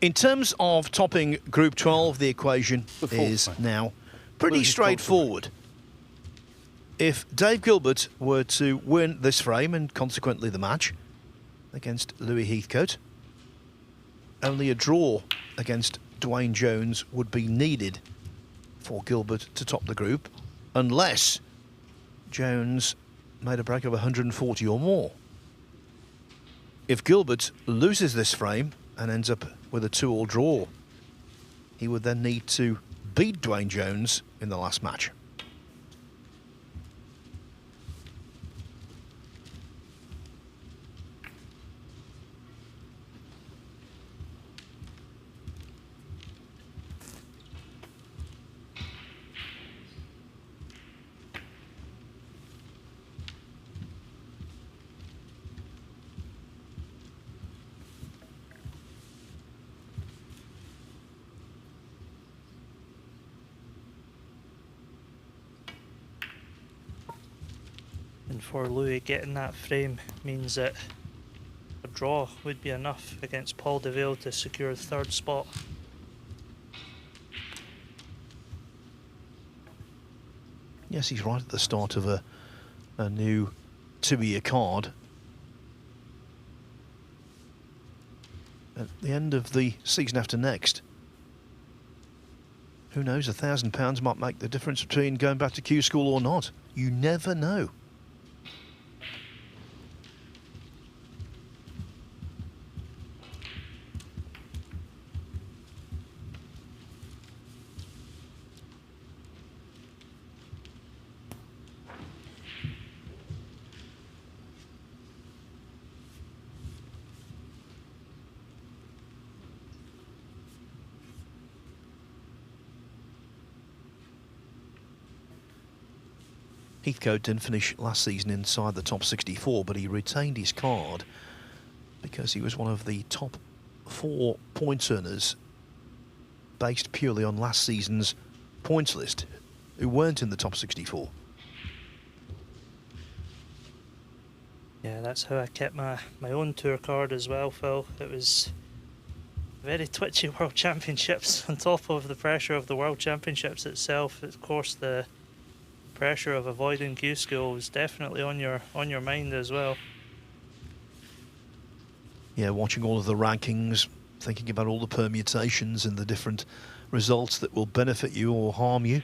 In terms of topping Group 12, the equation is now pretty straightforward. If Dave Gilbert were to win this frame and consequently the match against Louis Heathcote, only a draw against Dwayne Jones would be needed for Gilbert to top the group, unless Jones made a break of 140 or more. If Gilbert loses this frame and ends up with a 2-all draw, he would then need to beat Dwayne Jones in the last match. And for Louis, getting that frame means that a draw would be enough against Paul DeVille to secure the 3rd spot. Yes, he's right at the start of a new 2-year card. At the end of the season after next, who knows, £1,000 might make the difference between going back to Q School or not. You never know. Heathcote didn't finish last season inside the top 64, but he retained his card because he was one of the top 4 point earners based purely on last season's points list, who weren't in the top 64. Yeah, that's how I kept my own tour card as well, Phil. It was very twitchy World Championships on top of the pressure of the World Championships itself. Of course, the pressure of avoiding Q School was definitely on your mind as well. Yeah, watching all of the rankings, thinking about all the permutations and the different results that will benefit you or harm you.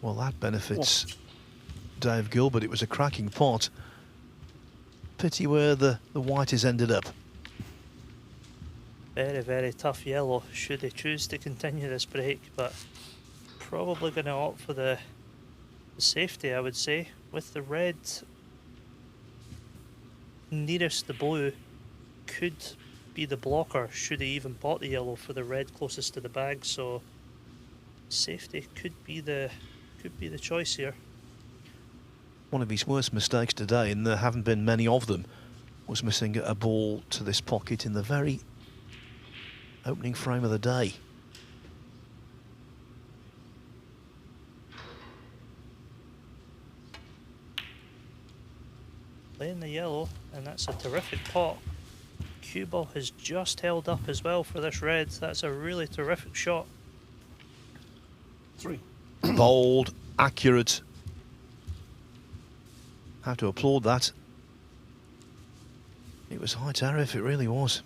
Well, that benefits Dave Gilbert. It was a cracking pot. Pity where the white has ended up. Very, very tough yellow should they choose to continue this break, but probably going to opt for the safety, I would say, with the red nearest the blue could be the blocker should he even pot the yellow for the red closest to the bag, so safety could be the choice here. One of his worst mistakes today, and there haven't been many of them, was missing a ball to this pocket in the very opening frame of the day. Playing the yellow, and that's a terrific pot. Cue ball has just held up as well for this red. That's a really terrific shot. 3. Bold, accurate. Have to applaud that. It was high tariff, it really was.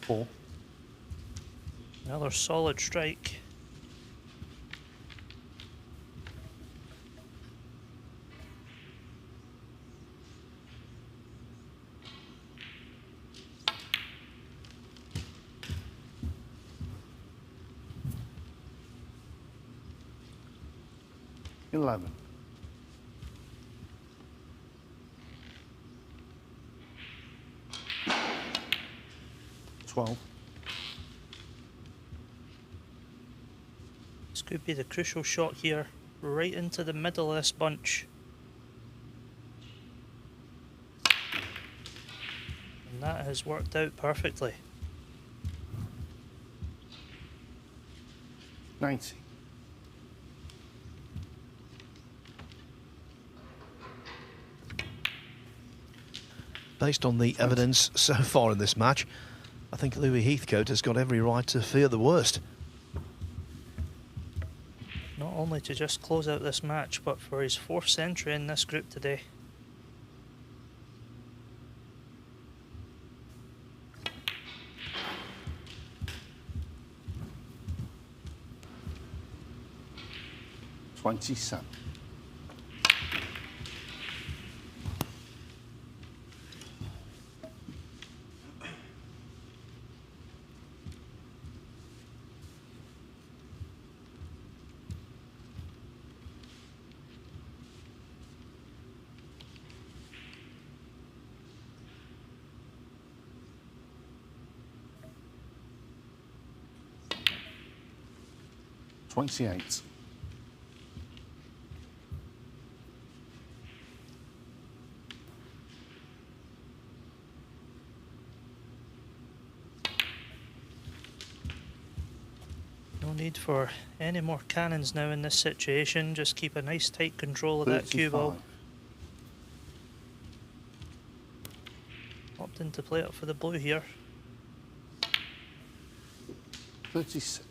Four. Another solid strike. $11. 12. This could be the crucial shot here, right into the middle of this bunch. And that has worked out perfectly. 90. Based on the evidence so far in this match, I think Louis Heathcote has got every right to fear the worst. Not only to just close out this match, but for his 4th century in this group today. $27. $28. No need for any more cannons now in this situation. Just keep a nice tight control of that cue ball. Opting to play up for the blue here. 36.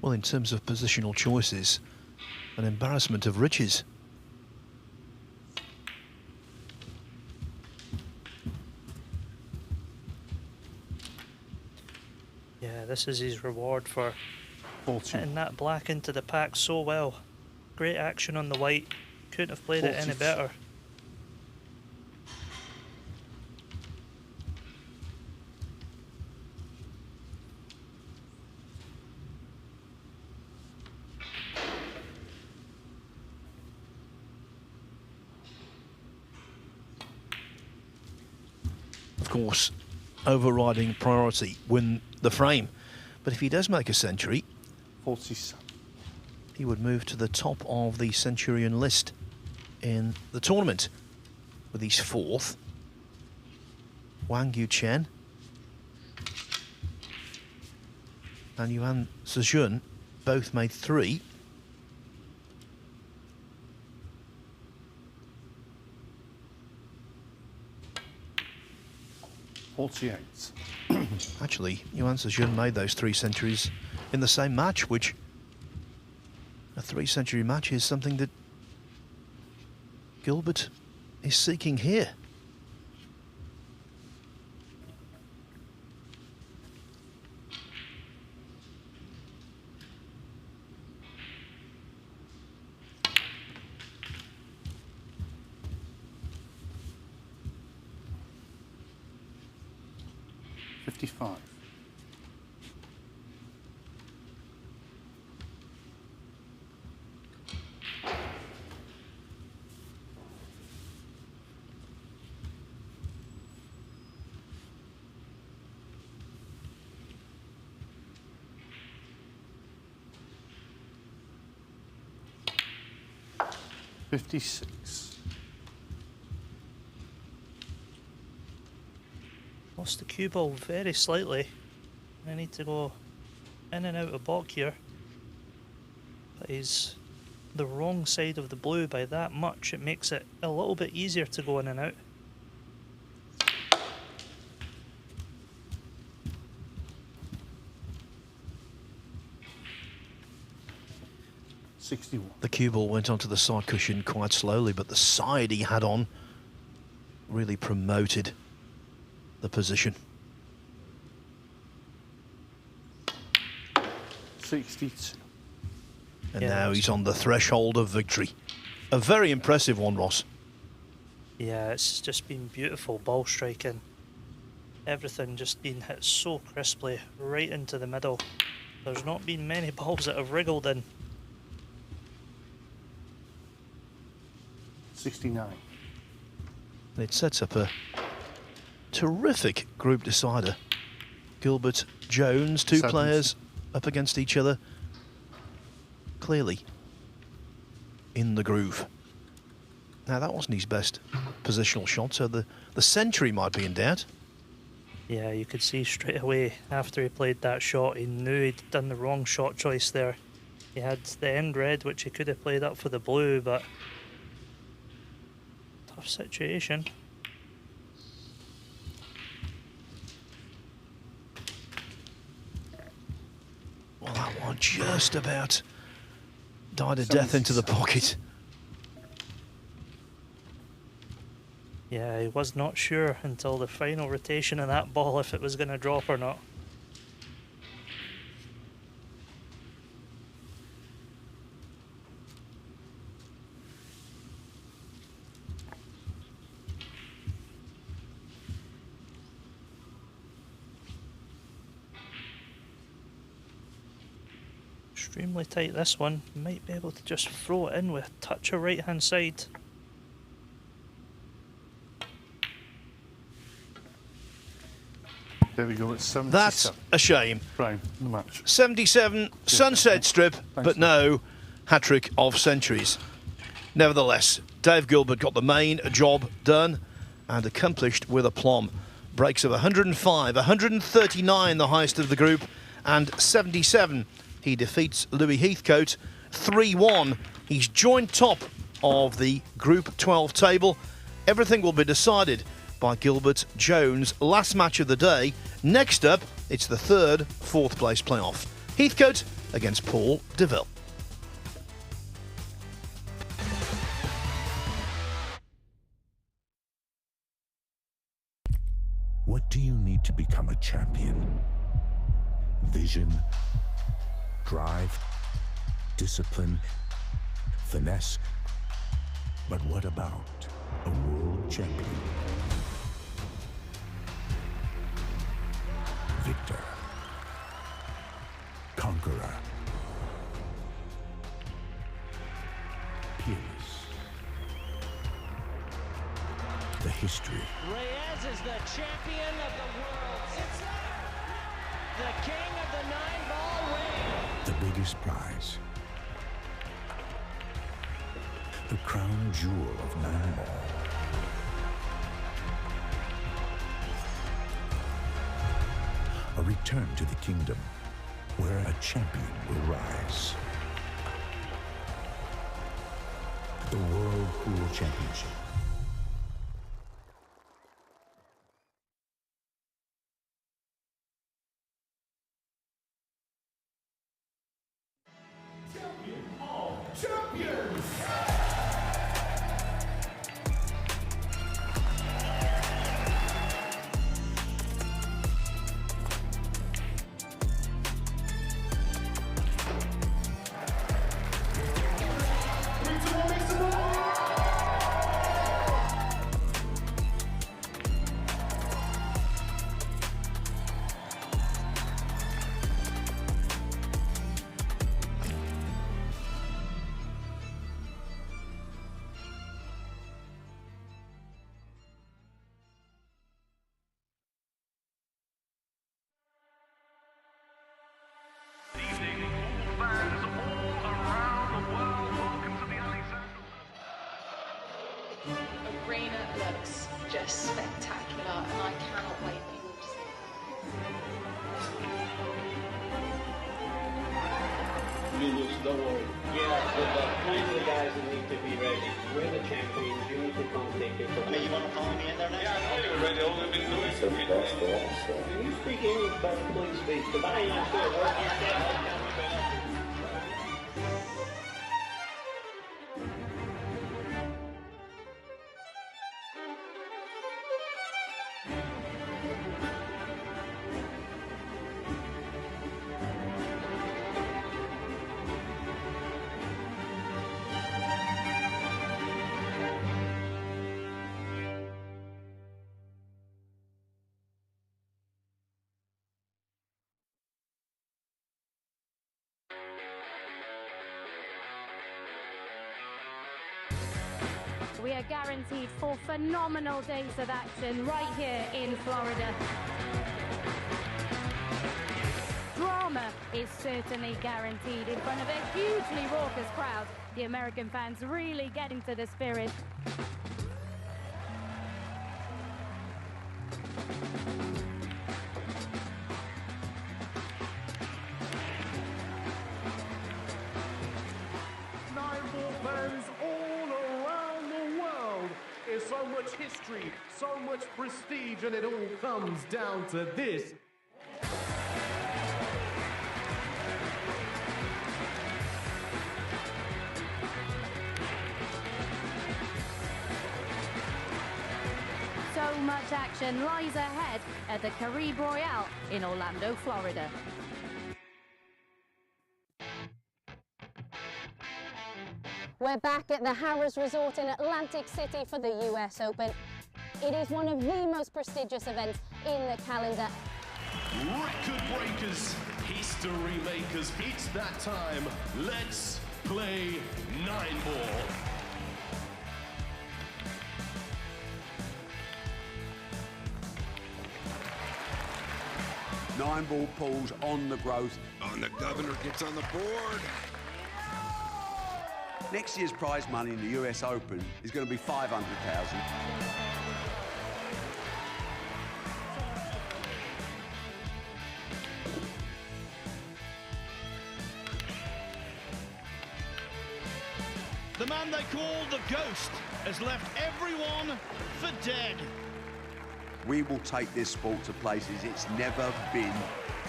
Well, in terms of positional choices, an embarrassment of riches. Yeah, this is his reward for 40. hitting that black into the pack so well. Great action on the white. Couldn't have played it any better. Of course, overriding priority when the frame. But if he does make a century, 47. he would move to the top of the Centurion list in the tournament with his 4th. Wang Yuchen and Yuan Sejun both made 3. Actually, Yuan Sejun made those 3 centuries in the same match, which a 3-century match is something that Gilbert is seeking here. Lost the cue ball very slightly. I need to go in and out of baulk here. But he's the wrong side of the blue by that much. It makes it a little bit easier to go in and out. The cue ball went onto the side cushion quite slowly, but the side he had on really promoted the position. 62. And now he's on the threshold of victory. A very impressive one, Ross. Yeah, it's just been beautiful ball striking. Everything just been hit so crisply right into the middle. There's not been many balls that have wriggled in. 69. It sets up a terrific group decider. Gilbert, Jones, 2 players up against each other. Clearly in the groove. Now, that wasn't his best positional shot, so the century might be in doubt. Yeah, you could see straight away after he played that shot, he knew he'd done the wrong shot choice there. He had the end red, which he could have played up for the blue, but tough situation. Well, that one just about died a death into the pocket. Yeah, he was not sure until the final rotation of that ball if it was going to drop or not. Extremely tight this one. Might be able to just throw it in with a touch of right hand side. There we go, it's 77. That's a shame. Prime, the match. 77, sunset strip, but no hat-trick of centuries. Nevertheless, Dave Gilbert got the main job done and accomplished with aplomb. Breaks of 105, 139 the highest of the group, and 77. He defeats Louis Heathcote 3-1. He's joint top of the Group 12 table. Everything will be decided by Gilbert Jones. Last match of the day. Next up, it's the 3rd, 4th place playoff. Heathcote against Paul Deville. What do you need to become a champion? Vision, drive, discipline, finesse. But what about a world champion? Victor, conqueror, peerless. The history. Reyes is the champion of the world. It's The king of the 9-ball ring. The biggest prize. The crown jewel of 9-ball. A return to the kingdom where a champion will rise. The World Pool Championship. Champions! Arena looks just spectacular, and I cannot wait for you all to see it. Lulus, don't worry. Yeah, but plenty of guys that need to be ready. We're the champions. You need to come take it. I mean, you want to follow me in there now? Yeah, I know you're ready. All we've been doing for Can you speak English better, please speak? Because I ain't sure what you said. We are guaranteed 4 phenomenal days of action right here in Florida. Drama is certainly guaranteed in front of a hugely raucous crowd. The American fans really get into the spirit. So much history, so much prestige, and it all comes down to this. So much action lies ahead at the Caribe Royale in Orlando, Florida. We're back at the Harrah's Resort in Atlantic City for the US Open. It is one of the most prestigious events in the calendar. Record breakers, history makers, it's that time. Let's play 9-ball. Nine-ball pools on the growth. And the governor gets on the board. Next year's prize money in the US Open is going to be $500,000. The man they call the Ghost has left everyone for dead. We will take this sport to places it's never been,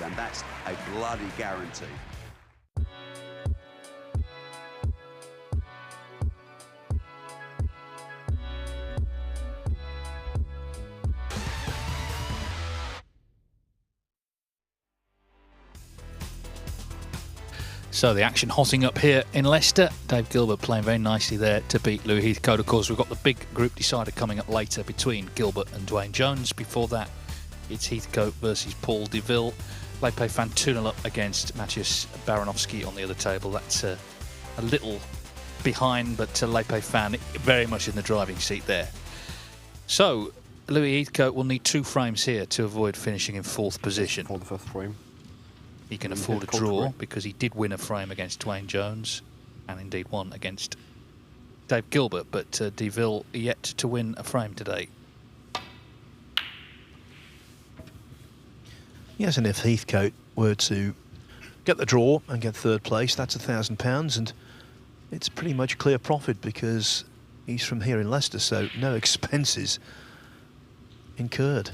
and that's a bloody guarantee. So the action hotting up here in Leicester. Dave Gilbert playing very nicely there to beat Louis Heathcote. Of course, we've got the big group decider coming up later between Gilbert and Dwayne Jones. Before that, it's Heathcote versus Paul DeVille. Lepe Fan 2-0 up against Maciej Baranowski on the other table. That's a little behind, but Lepe Fan very much in the driving seat there. So Louis Heathcote will need 2 frames here to avoid finishing in 4th position. For the 5th frame. he can afford a draw because he did win a frame against Dwayne Jones and indeed won against Dave Gilbert, but Deville yet to win a frame today. Yes, and if Heathcote were to get the draw and get third place, that's £1,000, and it's pretty much clear profit because he's from here in Leicester, so no expenses incurred.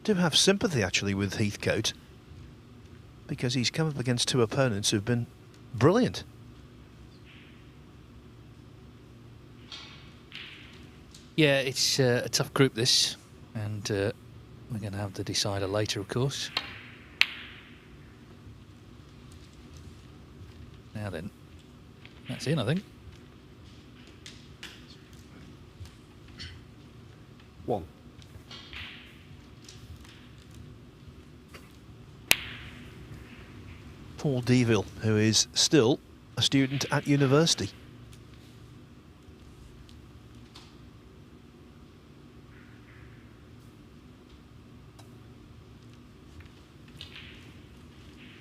Do have sympathy actually with Heathcote because he's come up against two opponents who've been brilliant. Yeah, it's a tough group this, and we're going to have the decider later, of course. Now then, that's in, I think. 1. Paul Deville, who is still a student at university.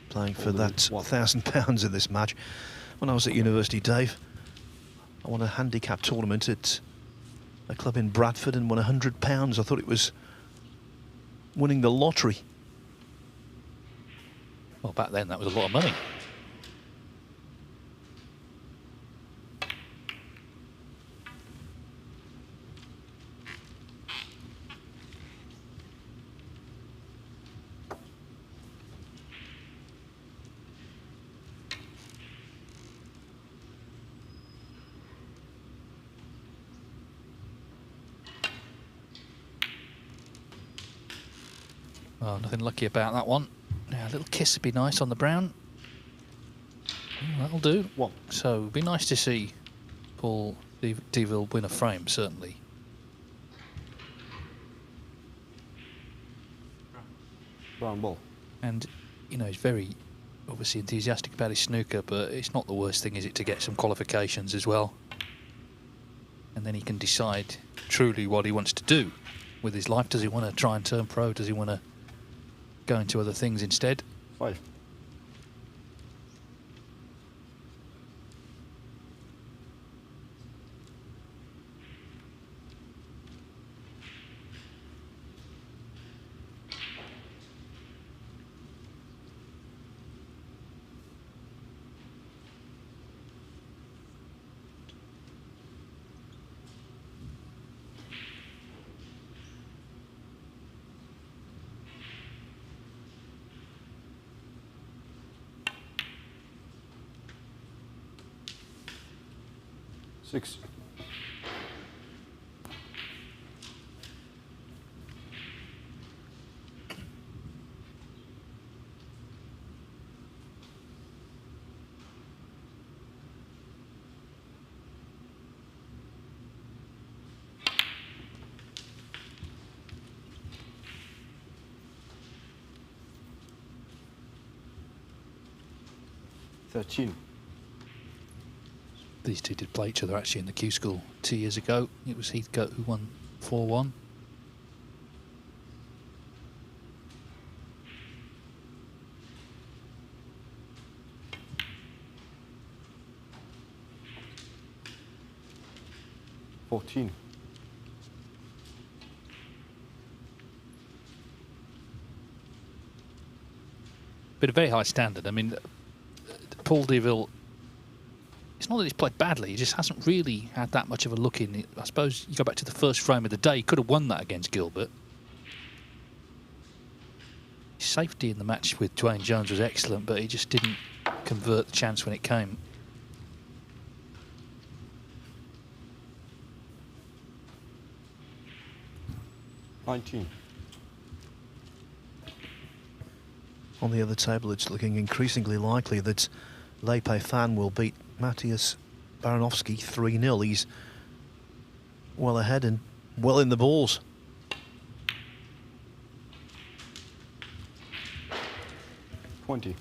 Playing for that £1,000 in this match. When I was at university, Dave, I won a handicap tournament at a club in Bradford and won £100. I thought it was winning the lottery. Well, back then that was a lot of money. Well, nothing lucky about that one. Now, a little kiss would be nice on the brown. That'll do. So, it'd be nice to see Paul Deville win a frame, certainly. Brown ball. And, you know, he's very, obviously, enthusiastic about his snooker, but it's not the worst thing, is it, to get some qualifications as well? And then he can decide truly what he wants to do with his life. Does he want to try and turn pro? Does he want to go into other things instead? 5. Six. These two did play each other actually in the Q School 2 years ago. It was Heathcote who won 4-1. But a very high standard. I mean, Paul Deville, it's not that he's played badly, he just hasn't really had that much of a look in. I suppose you go back to the first frame of the day, he could have won that against Gilbert. His safety in the match with Dwayne Jones was excellent, but he just didn't convert the chance when it came. On the other table, it's looking increasingly likely that Lepe Fan will beat Matthias Baranowski 3-0. He's well ahead and well in the balls. 20.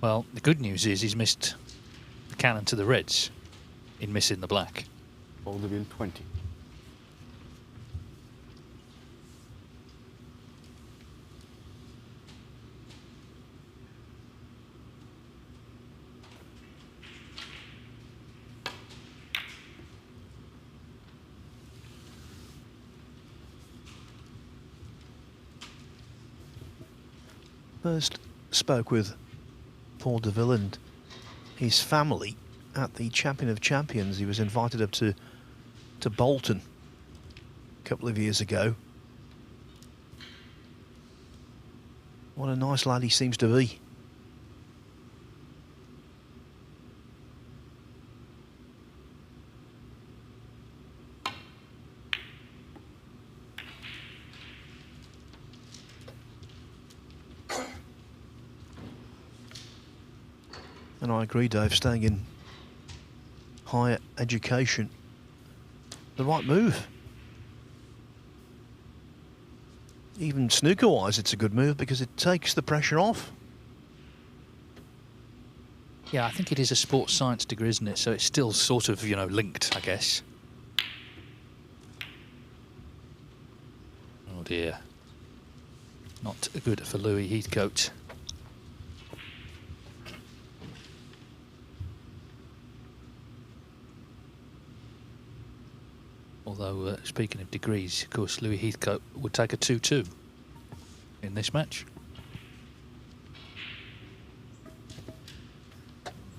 Well, the good news is he's missed the cannon to the Reds in missing the black. Paul Deville 20. First spoke with Paul Deville and his family at the Champion of Champions. He was invited up to Bolton a couple of years ago. What a nice lad he seems to be. And I agree, Dave, staying in higher education, the right move. Even snooker-wise, it's a good move because it takes the pressure off. Yeah, I think it is a sports science degree, isn't it? So it's still sort of, you know, linked, I guess. Oh dear. Not good for Louis Heathcote. Although, speaking of degrees, of course, Louis Heathcote would take a 2-2 in this match.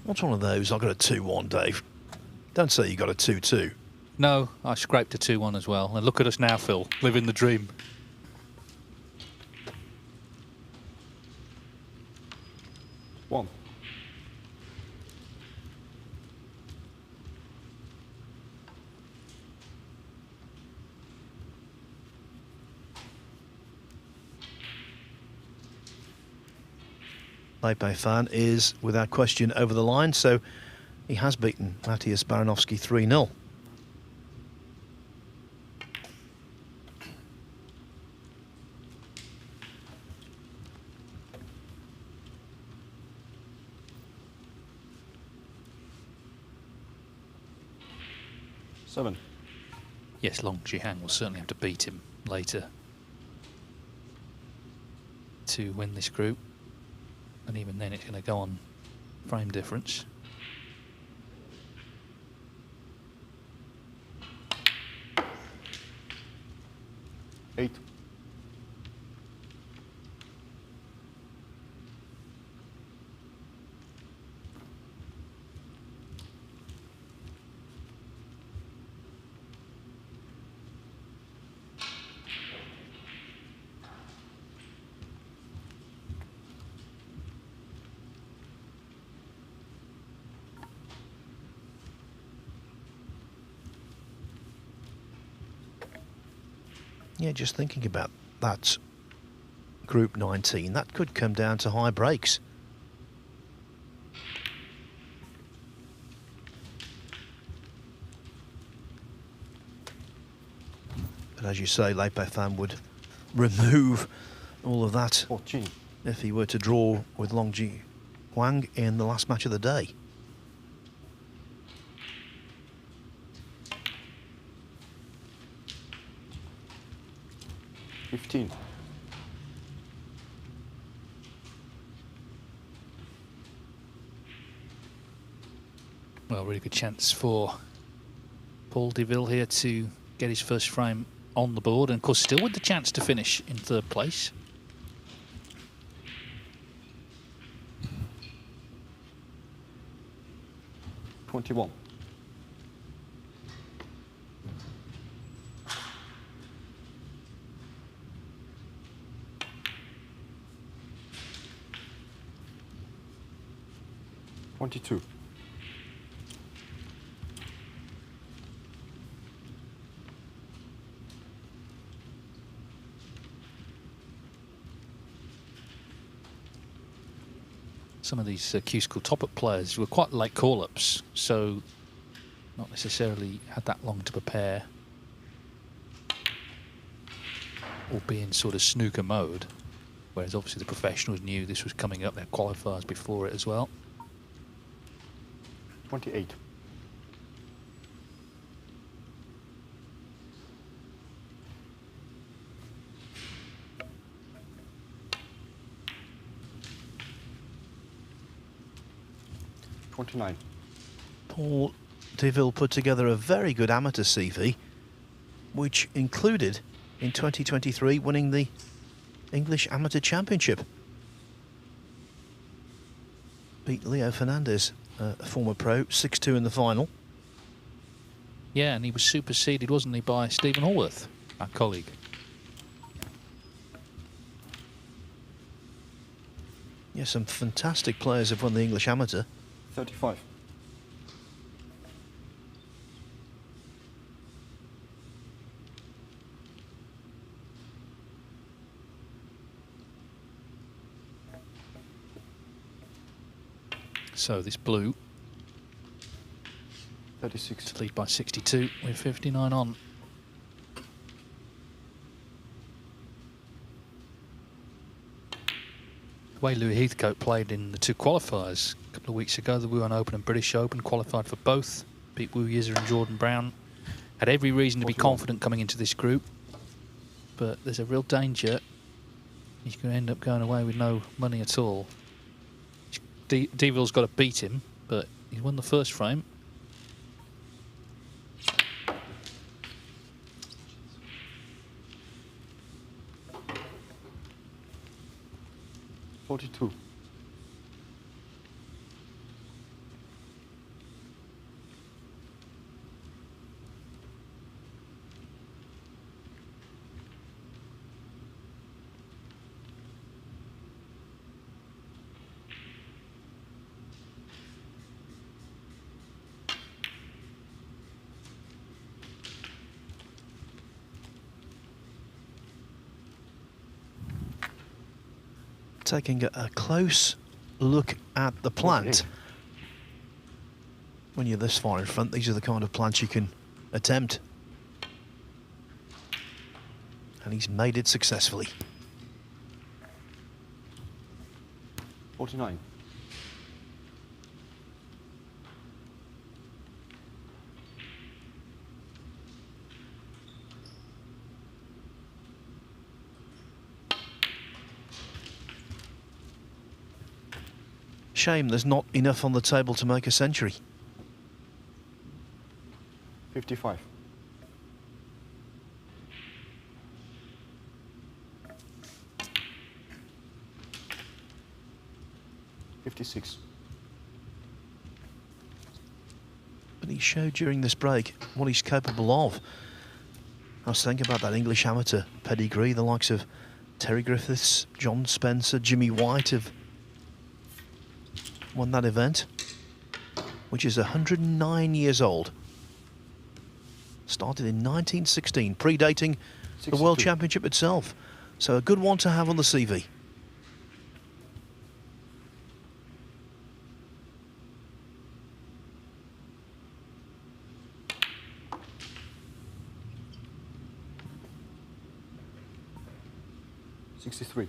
What's one of those? I got a 2-1, Dave. Don't say you got a 2-2. No, I scraped a 2-1 as well. And look at us now, Phil, living the dream. One. Lepe fan is, without question, over the line, so he has beaten Matthias Baranovsky 3-0. Seven. Yes, Long Jihang will certainly have to beat him later to win this group. And even then it's going to go on frame difference. Eight. Yeah, just thinking about that Group 19, that could come down to high breaks. But as you say, Lepe fan would remove all of that 14. If he were to draw with Long Ji Huang in the last match of the day. Well, really good chance for Paul Deville here to get his first frame on the board, and of course still with the chance to finish in third place. $21. $22. Some of these Q-School top-up players were quite late call-ups, so not necessarily had that long to prepare or be in sort of snooker mode. Whereas obviously the professionals knew this was coming up, their qualifiers before it as well. 28. Paul Deville put together a very good amateur CV, which included, in 2023, winning the English Amateur Championship. Beat Leo Fernandez, a former pro, 6-2 in the final. Yeah, and he was superseded, wasn't he, by Stephen Allworth, our colleague. Yeah, some fantastic players have won the English Amateur. 35. So this blue 36 to lead by 62 with 59 on. The way Louis Heathcote played in the 2 qualifiers a couple of weeks ago, the Wuhan Open and British Open, qualified for both, beat Wu Yizer and Jordan Brown. Had every reason to be confident coming into this group, but there's a real danger he's going to end up going away with no money at all. Deville's got to beat him, but he's won the first frame. $42. Taking a close look at the plant. When you're this far in front, these are the kind of plants you can attempt. And he's made it successfully. 49. Shame there's not enough on the table to make a century. 55. $56. But he showed during this break what he's capable of. I was thinking about that English amateur pedigree, the likes of Terry Griffiths, John Spencer, Jimmy White have won that event, which is 109 years old. Started in 1916, predating the World Championship itself. So a good one to have on the CV. $63.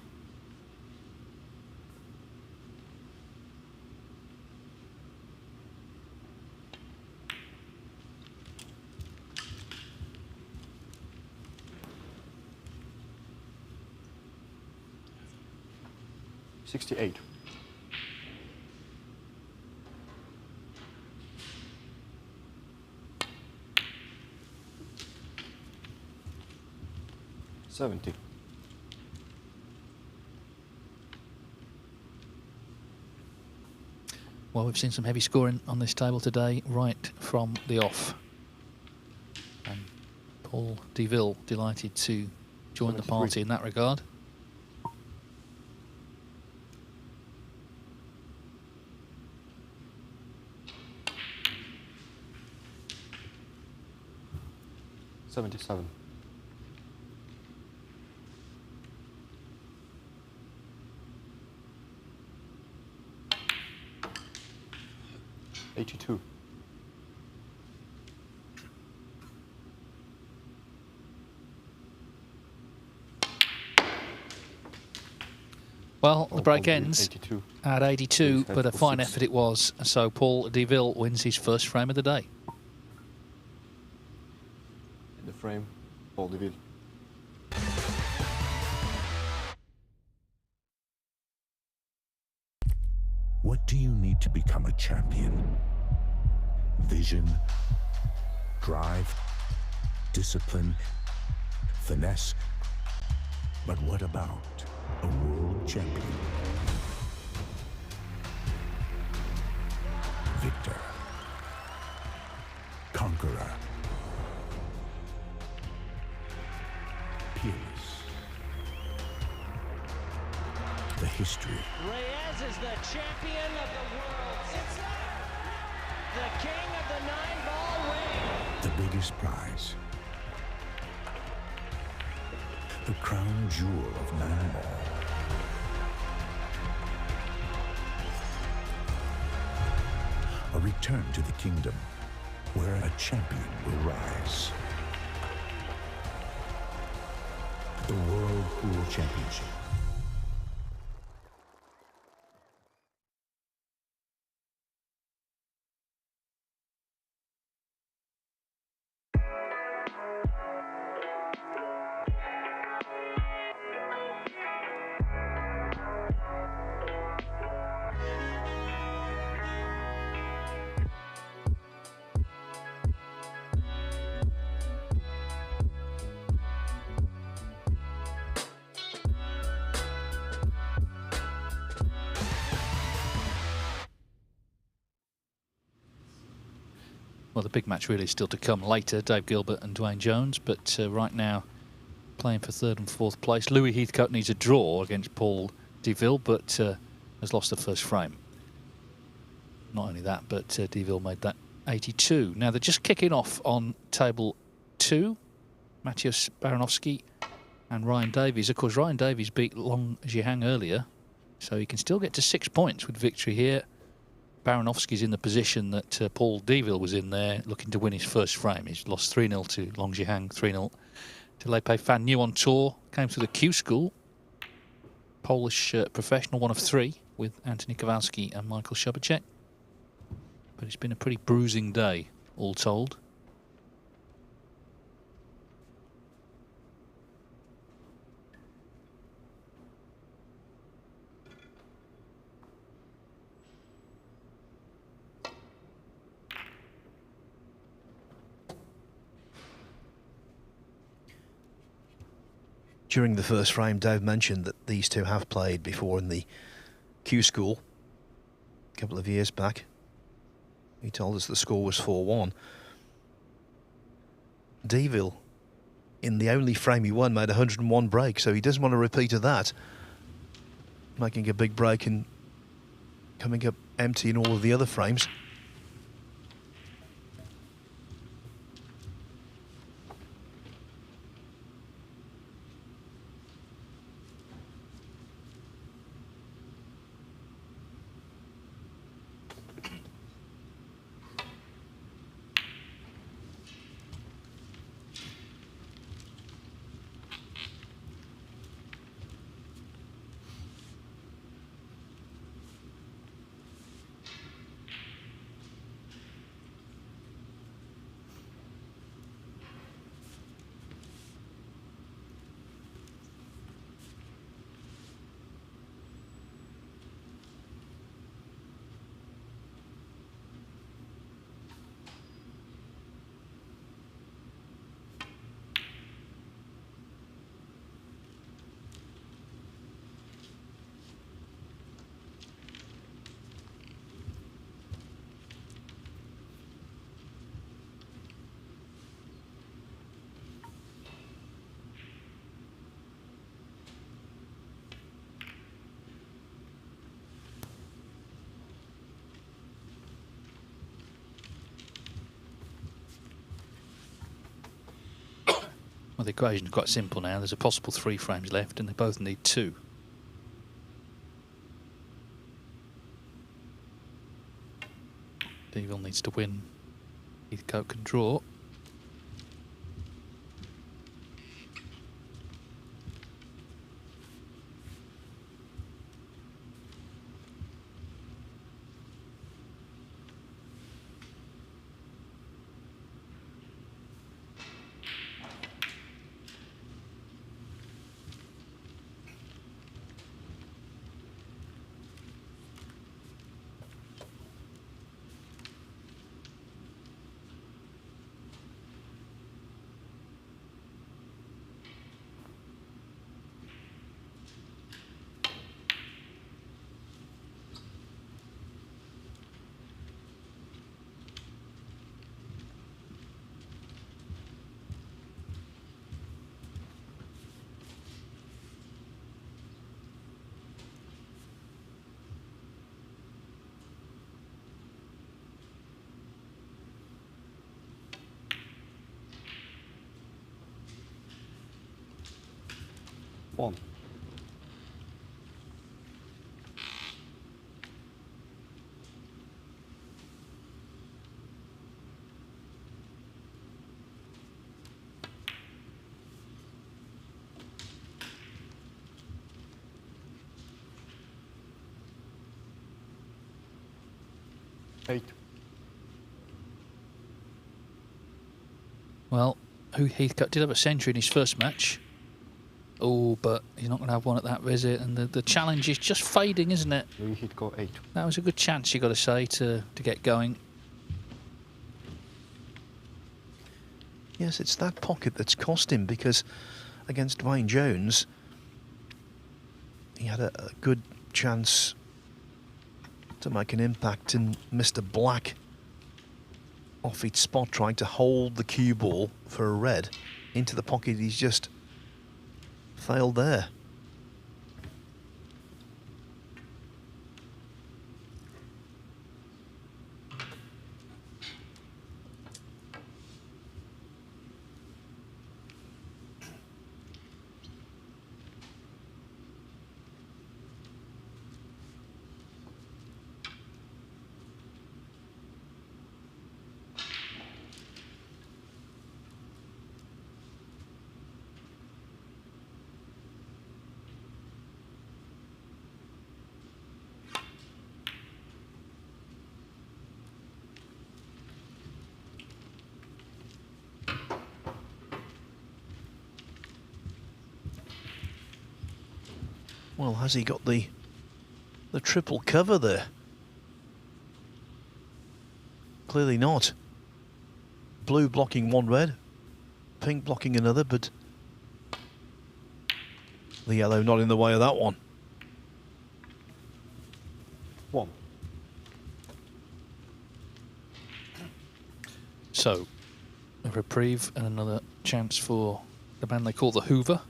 $68. $70. Well, we've seen some heavy scoring on this table today, right from the off. And Paul Deville delighted to join the party in that regard. $77. $82. Well, the break Paul ends 82. at 82, Please, but a for fine 6. effort it was. So Paul Deville wins his first frame of the day. In the frame, Paul Deville. What do you need to become a champion? Vision, drive, discipline, finesse. But what about a world champion? Victor, conqueror, peerless. The history, Reyes is the champion of the world. It's the king of the 9-ball ring. the biggest prize, the crown jewel of 9-ball. A return to the kingdom where a champion will rise. The World Pool Championship. Well, the big match really is still to come later, Dave Gilbert and Dwayne Jones, but right now playing for 3rd and 4th place. Louis Heathcote needs a draw against Paul Deville, but has lost the first frame. Not only that, but Deville made that 82. Now they're just kicking off on table 2. Matthias Baranowski and Ryan Davies. Of course, Ryan Davies beat Long Zhihang earlier, so he can still get to 6 points with victory here. Baranowski's in the position that Paul Deville was in there, looking to win his first frame. He's lost 3-0 to Long Zhihang, 3-0 to Leipei Fan, new on tour, came through the Q School. Polish professional, one of 3, with Anthony Kowalski and Michael Shubacek. But it's been a pretty bruising day, all told. During the first frame, Dave mentioned that these two have played before in the Q School a couple of years back. He told us the score was 4-1. Deville, in the only frame he won, made 101 breaks, so he doesn't want a repeat of that. Making a big break and coming up empty in all of the other frames. Well, the equation is quite simple now. There's a possible 3 frames left, and they both need 2. Deville needs to win. Heathcote can draw. 1. Eight. Well, Heathcote did have a century in his first match. Oh, but he's not going to have one at that visit, and the challenge is just fading, isn't it? Louis Heathcote 8. That was a good chance, you got to say, to get going. Yes, it's that pocket that's cost him, because against Dwayne Jones, he had a good chance to make an impact, and Mr. Black off each spot trying to hold the cue ball for a red into the pocket. He's just failed there. Well, has he got the triple cover there? Clearly not. Blue blocking one red, pink blocking another, but the yellow not in the way of that one. 1. So, a reprieve and another chance for the man they call the Hoover.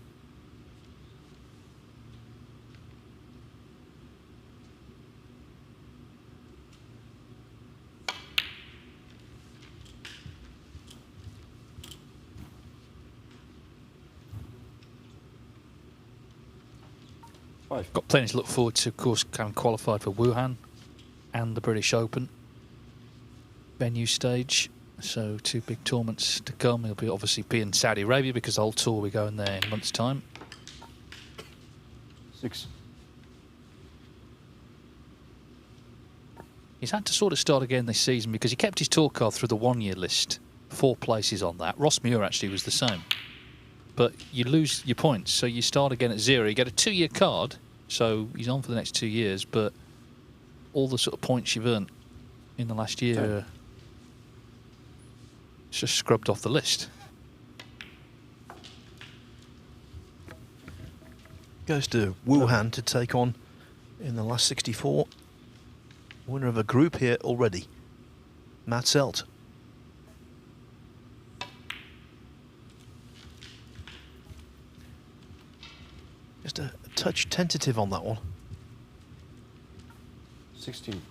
Got plenty to look forward to, of course, having qualified for Wuhan and the British Open venue stage. So 2 big tournaments to come. He'll obviously be in Saudi Arabia because the whole tour will be going there in a month's time. 6. He's had to sort of start again this season because he kept his tour card through the 1-year list. 4 places on that. Ross Muir actually was the same. But you lose your points, so you start again at 0. You get a 2-year card, so he's on for the next 2 years, but all the sort of points you've earned in the last year, it's just scrubbed off the list. Goes to Wuhan to take on, in the last 64, winner of a group here already, Matt Selt. Just a touch tentative on that one. 16.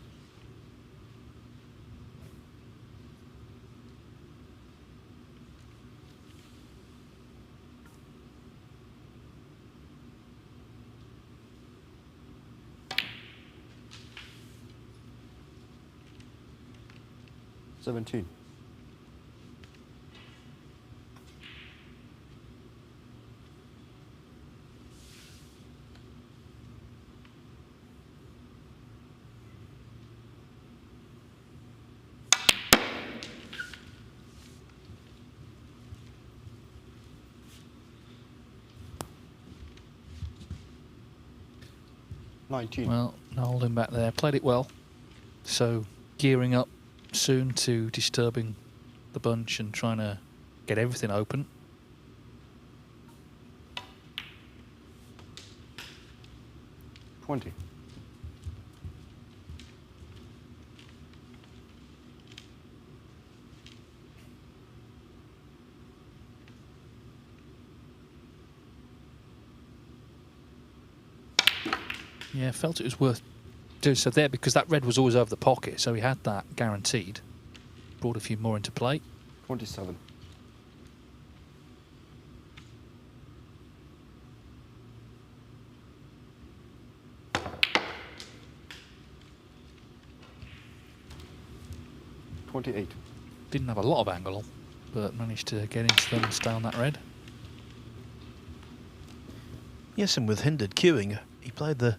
$17. Well, no holding back there. Played it well. So gearing up soon to disturbing the bunch and trying to get everything open. $20. Yeah, felt it was worth doing so there because that red was always over the pocket, so he had that guaranteed. Brought a few more into play. 27. 28. Didn't have a lot of angle, but managed to get into them and stay on that red. Yes, and with hindered queuing, he played the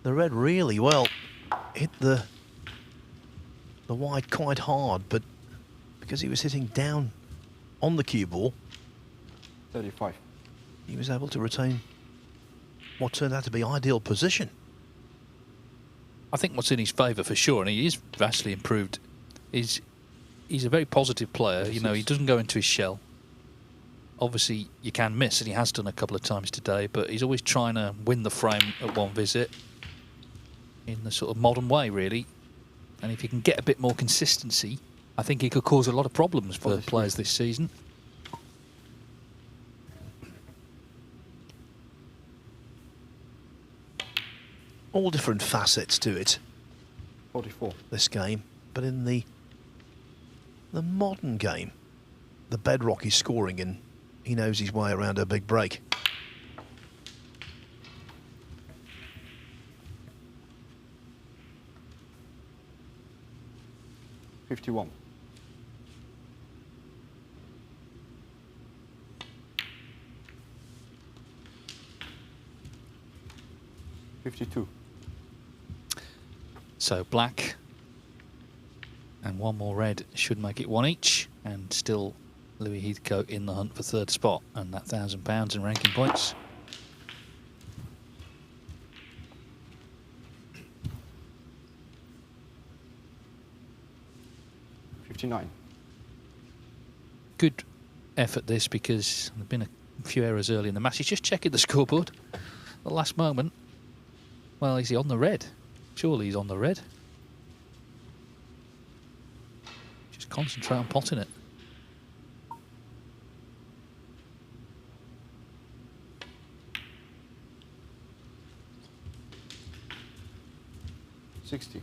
red really well. Hit the wide quite hard, but because he was hitting down on the cue ball, 35. he was able to retain what turned out to be ideal position. I think what's in his favour for sure, and he is vastly improved, is he's a very positive player. You know, he doesn't go into his shell. Obviously, you can miss, and he has done a couple of times today, but he's always trying to win the frame at one visit in the sort of modern way, really. And if he can get a bit more consistency, I think he could cause a lot of problems for players this season. All different facets to it. 44. This game, but in the modern game, the bedrock he's scoring in, he knows his way around a big break. $51. $52. So black and one more red should make it one each, and still Louis Heathcote in the hunt for third spot and that £1,000 in ranking points. $59. Good effort this, because there have been a few errors early in the match. He's just checking the scoreboard at the last moment. Well, is he on the red? Surely he's on the red. Just concentrate on potting it. $60.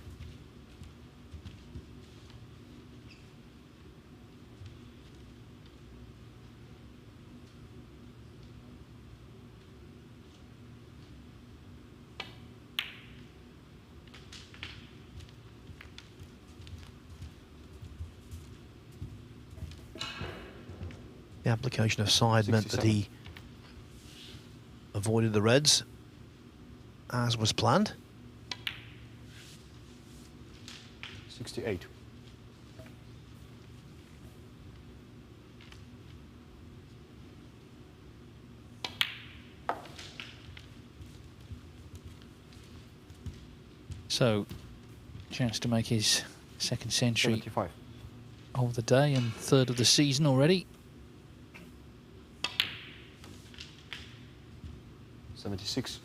The application of side meant that he avoided the reds, as was planned. 68. So, chance to make his second century 75. of the day and third of the season already. 76.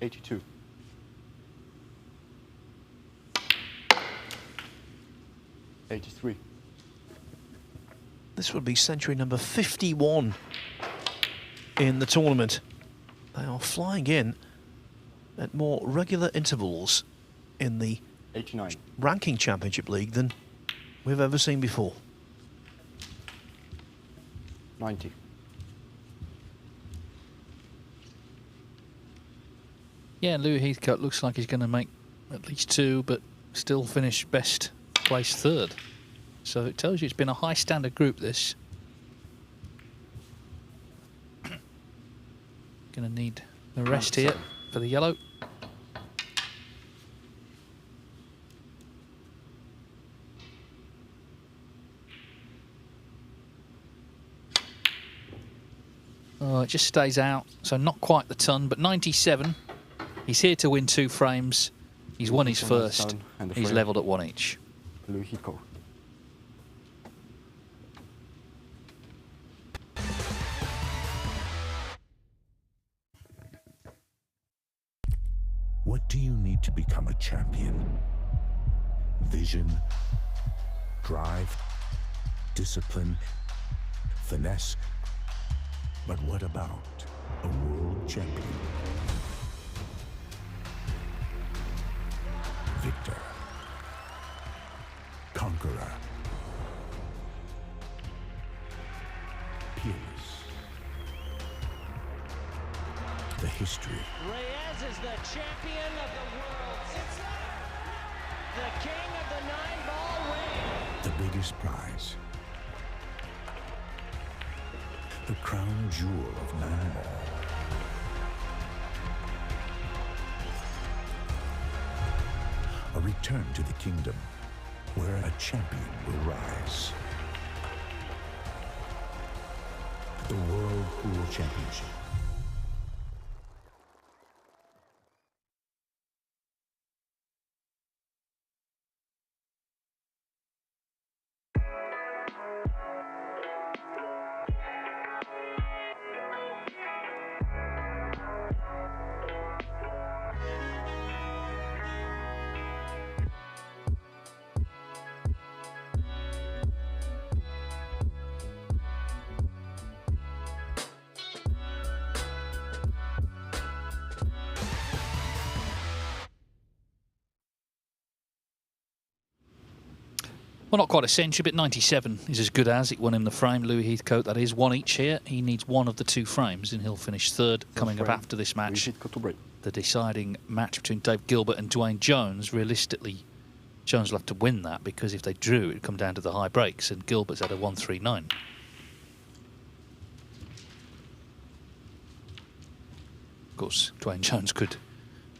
$82. $83. This would be century number 51 in the tournament. They are flying in at more regular intervals in the 89. ranking championship league than we've ever seen before. 90. Yeah, Louis Heathcote looks like he's going to make at least two, but still finish best place third. So it tells you it's been a high standard group, this. Going to need the rest here for the yellow. Oh, it just stays out, so not quite the ton, but 97. He's here to win 2 frames. He's won his first. He's levelled at 1 each. Louis Heathcote. What do you need to become a champion? Vision, drive, discipline, finesse. But what about a world champion? Victor, conqueror, history. Reyes is the champion of the world. It's there! The king of the 9-ball ring. The biggest prize. The crown jewel of 9-ball. A return to the kingdom where a champion will rise. The World Pool Championship. Well, not quite a century, but 97 is as good as. It won him the frame. Louis Heathcote, that is, one each here. He needs one of the two frames, and he'll finish third. Coming up after this match, the deciding match between Dave Gilbert and Dwayne Jones. Realistically, Jones will have to win that, because if they drew, it would come down to the high breaks, and Gilbert's had a 139. Of course, Dwayne Jones could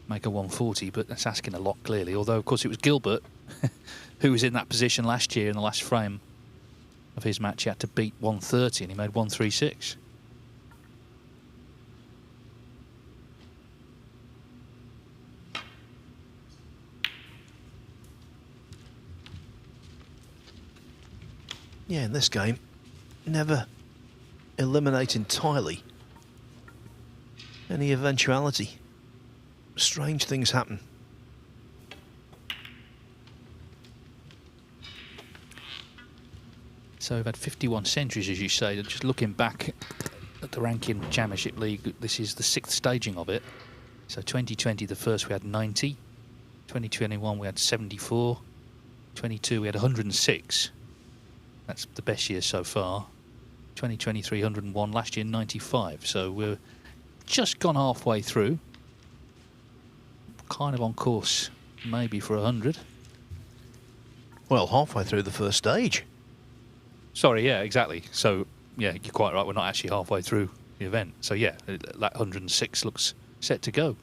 make a 140, but that's asking a lot, clearly. Although, of course, it was Gilbert who was in that position last year in the last frame of his match. He had to beat 130, and he made 136. Yeah, in this game, never eliminate entirely any eventuality. Strange things happen. So we've had 51 centuries, as you say. Just looking back at the ranking Championship League, this is the 6th staging of it. So 2020, the first, we had 90. 2021, we had 74. 22, we had 106. That's the best year so far. 2023, 101. Last year, 95. So we're just gone halfway through. Kind of on course, maybe for 100. Well, halfway through the first stage. Sorry, yeah, exactly. So, yeah, you're quite right. We're not actually halfway through the event. So, yeah, that 106 looks set to go.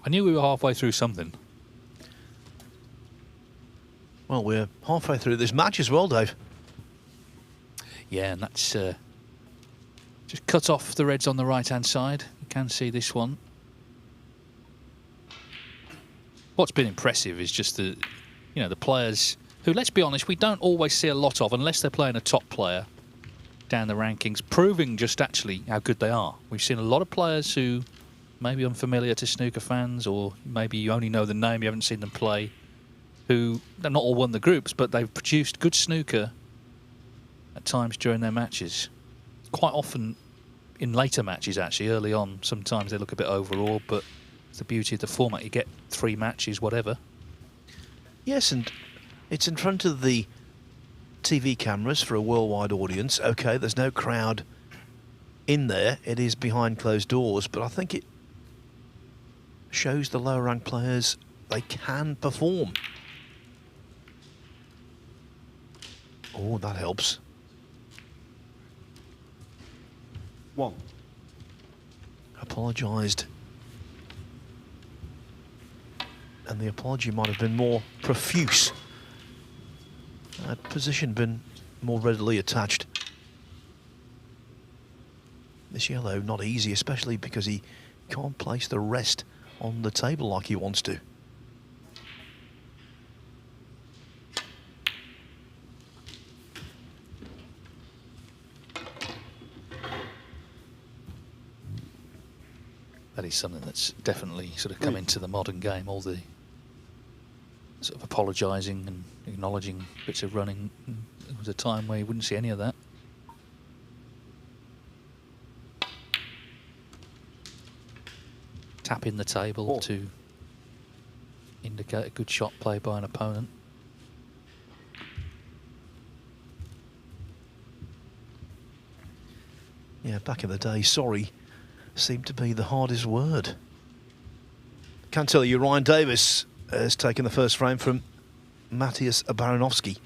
I knew we were halfway through something. Well, we're halfway through this match as well, Dave. Yeah, and that's just cut off the reds on the right-hand side. You can see this one. What's been impressive is just the players who, let's be honest, we don't always see a lot of unless they're playing a top player down the rankings, proving just actually how good they are. We've seen a lot of players who may be unfamiliar to snooker fans, or maybe you only know the name, you haven't seen them play, who, they've not all won the groups, but they've produced good snooker at times during their matches. Quite often in later matches, actually, early on, sometimes they look a bit overawed, but it's the beauty of the format. You get 3 matches, whatever. Yes, and it's in front of the TV cameras for a worldwide audience. OK, there's no crowd in there. It is behind closed doors, but I think it shows the lower-ranked players they can perform. Oh, that helps. 1. Apologised. And the apology might have been more profuse. Had position been more readily attached. This yellow, not easy, especially because he can't place the rest on the table like he wants to. That is something that's definitely sort of come into the modern game, all the sort of apologising and acknowledging bits of running. There was a time where you wouldn't see any of that. Tapping the table to indicate a good shot play by an opponent. Yeah, back in the day, sorry seemed to be the hardest word. Can't tell you, Ryan Davis has taken the first frame from Matthias Baranowski.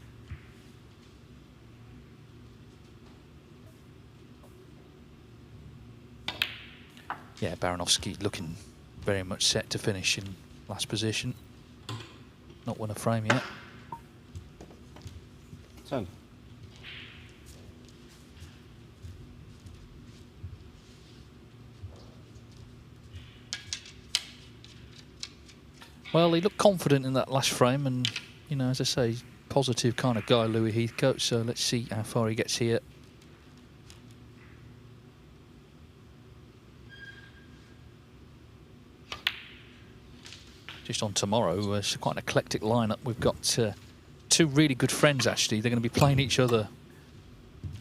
Yeah, Baranowski looking very much set to finish in last position. Not won a frame yet. 10. Well, he looked confident in that last frame, and, you know, as I say, positive kind of guy, Louis Heathcote, so let's see how far he gets here. Just on tomorrow, it's quite an eclectic lineup. We've got two really good friends, actually. They're going to be playing each other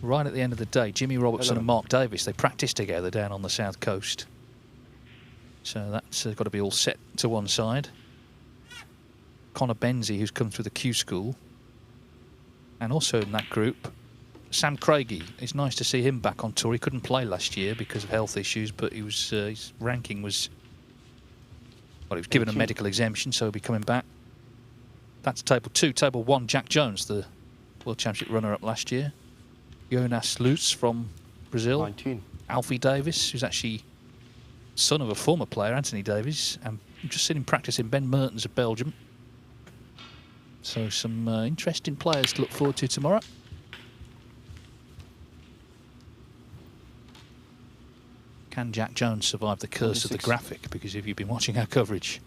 right at the end of the day. Jimmy Robertson and Mark Davis, they practice together down on the south coast. So that's got to be all set to one side. Connor Benzie, who's come through the Q School. And also in that group, Sam Craigie. It's nice to see him back on tour. He couldn't play last year because of health issues, but he was his ranking was... Well, he was given a medical exemption, so he'll be coming back. That's table 2. Table 1, Jack Jones, the World Championship runner-up last year. Jonas Lutz from Brazil. 19. Alfie Davis, who's actually son of a former player, Anthony Davis. And I've just seen him practicing. Ben Mertens of Belgium. So some interesting players to look forward to tomorrow. Can Jack Jones survive the curse of the graphic? Because if you've been watching our coverage,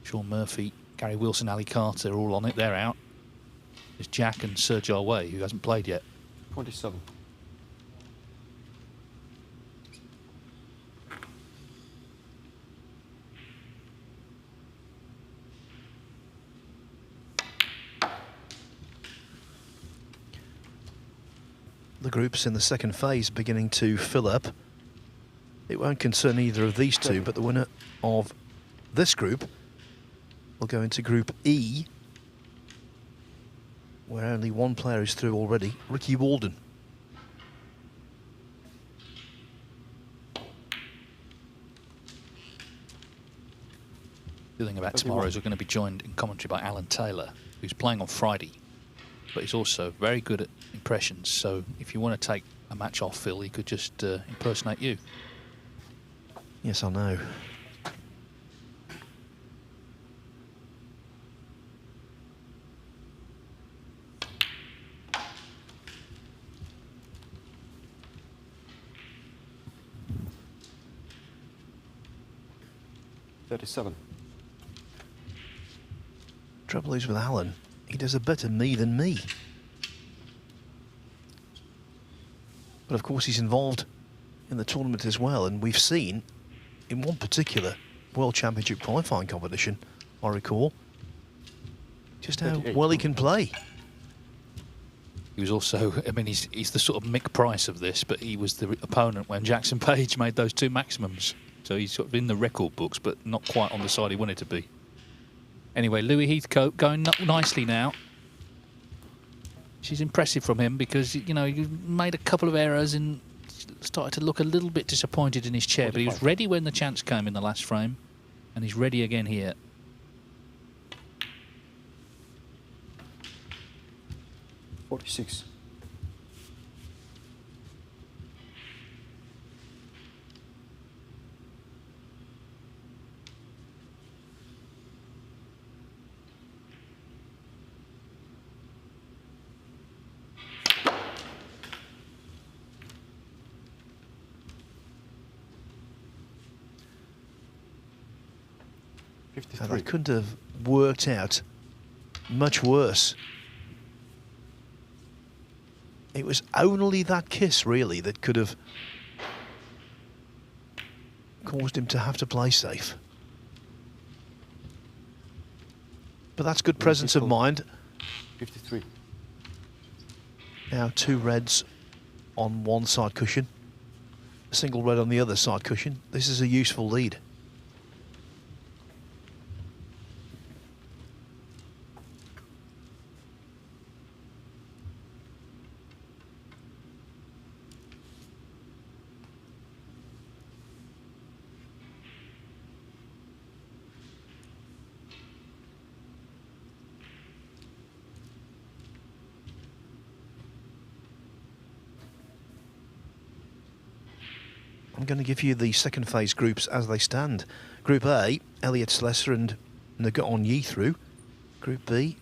Sean Murphy, Gary Wilson, Ali Carter are all on it. They're out. There's Jack and Serge Aoué, who hasn't played yet. 27. The groups in the second phase beginning to fill up. It won't concern either of these two, but the winner of this group will go into Group E, where only one player is through already, Ricky Walden. The thing about tomorrow is we're going to be joined in commentary by Alan Taylor, who's playing on Friday, but he's also very good at impressions. So if you want to take a match off Phil, he could just impersonate you. Yes, I know. Trouble is with Alan, he does a better me than me. But of course he's involved in the tournament as well, and we've seen in one particular World Championship qualifying competition, I recall, just how well he can play. He was also, I mean, he's the sort of Mick Price of this, but he was the opponent when Jackson Page made those 2 maximums. So he's sort of in the record books, but not quite on the side he wanted to be. Anyway, Louis Heathcote going nicely now. She's impressive from him because, you know, he made a couple of errors and started to look a little bit disappointed in his chair. 45. But he was ready when the chance came in the last frame, and he's ready again here. .46. And that couldn't have worked out much worse. It was only that kiss, really, that could have caused him to have to play safe. But that's good presence of mind. 53. Now 2 reds on one side cushion, a single red on the other side cushion. This is a useful lead. I'm going to give you the second phase groups as they stand. Group A, Elliot Slessor and Nagot Yi through. Group B,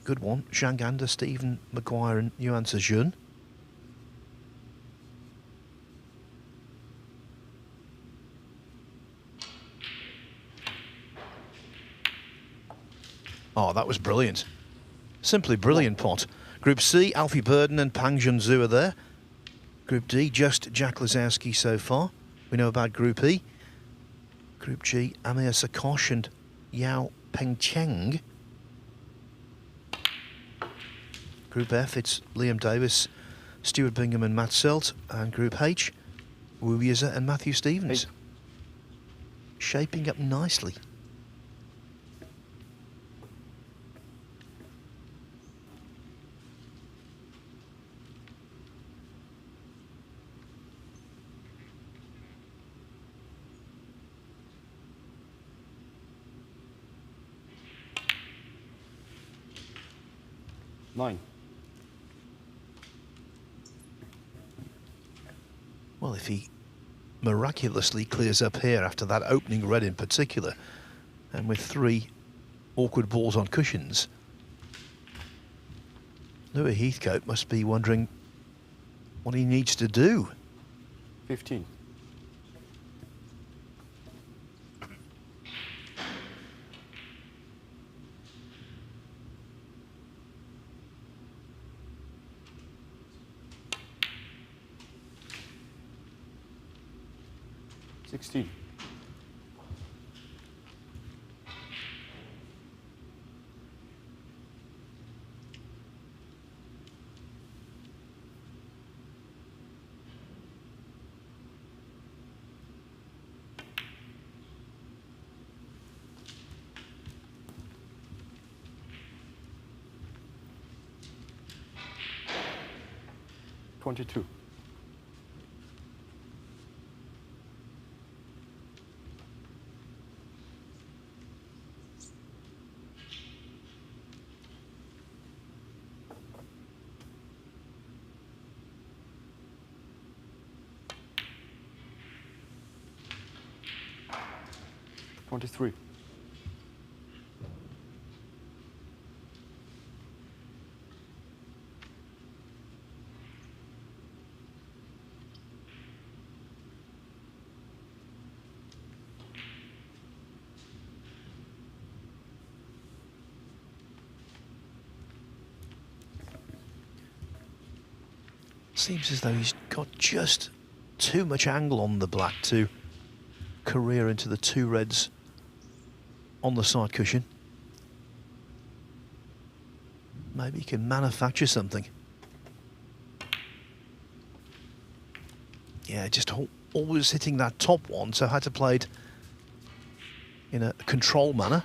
good one, Zhang Anda, Stephen Maguire and Yuan Sejun. Oh, that was brilliant. Simply brilliant pot. Group C, Alfie Burden and Pang Junzhu are there. Group D, just Jack Lazowski so far. We know about Group E. Group G, Amir Sakosh and Yao Pengcheng. Group F, it's Liam Davis, Stuart Bingham and Matt Selt. And Group H, Wu Yize and Matthew Stevens. Shaping up nicely. Nine. Well, if he miraculously clears up here after that opening red in particular, and with 3 awkward balls on cushions, Louis Heathcote must be wondering what he needs to do. 15. $16. $22. $23. Seems as though he's got just too much angle on the black to career into the 2 reds on the side cushion. Maybe he can manufacture something. Yeah, just always hitting that top one, so had to play it in a control manner.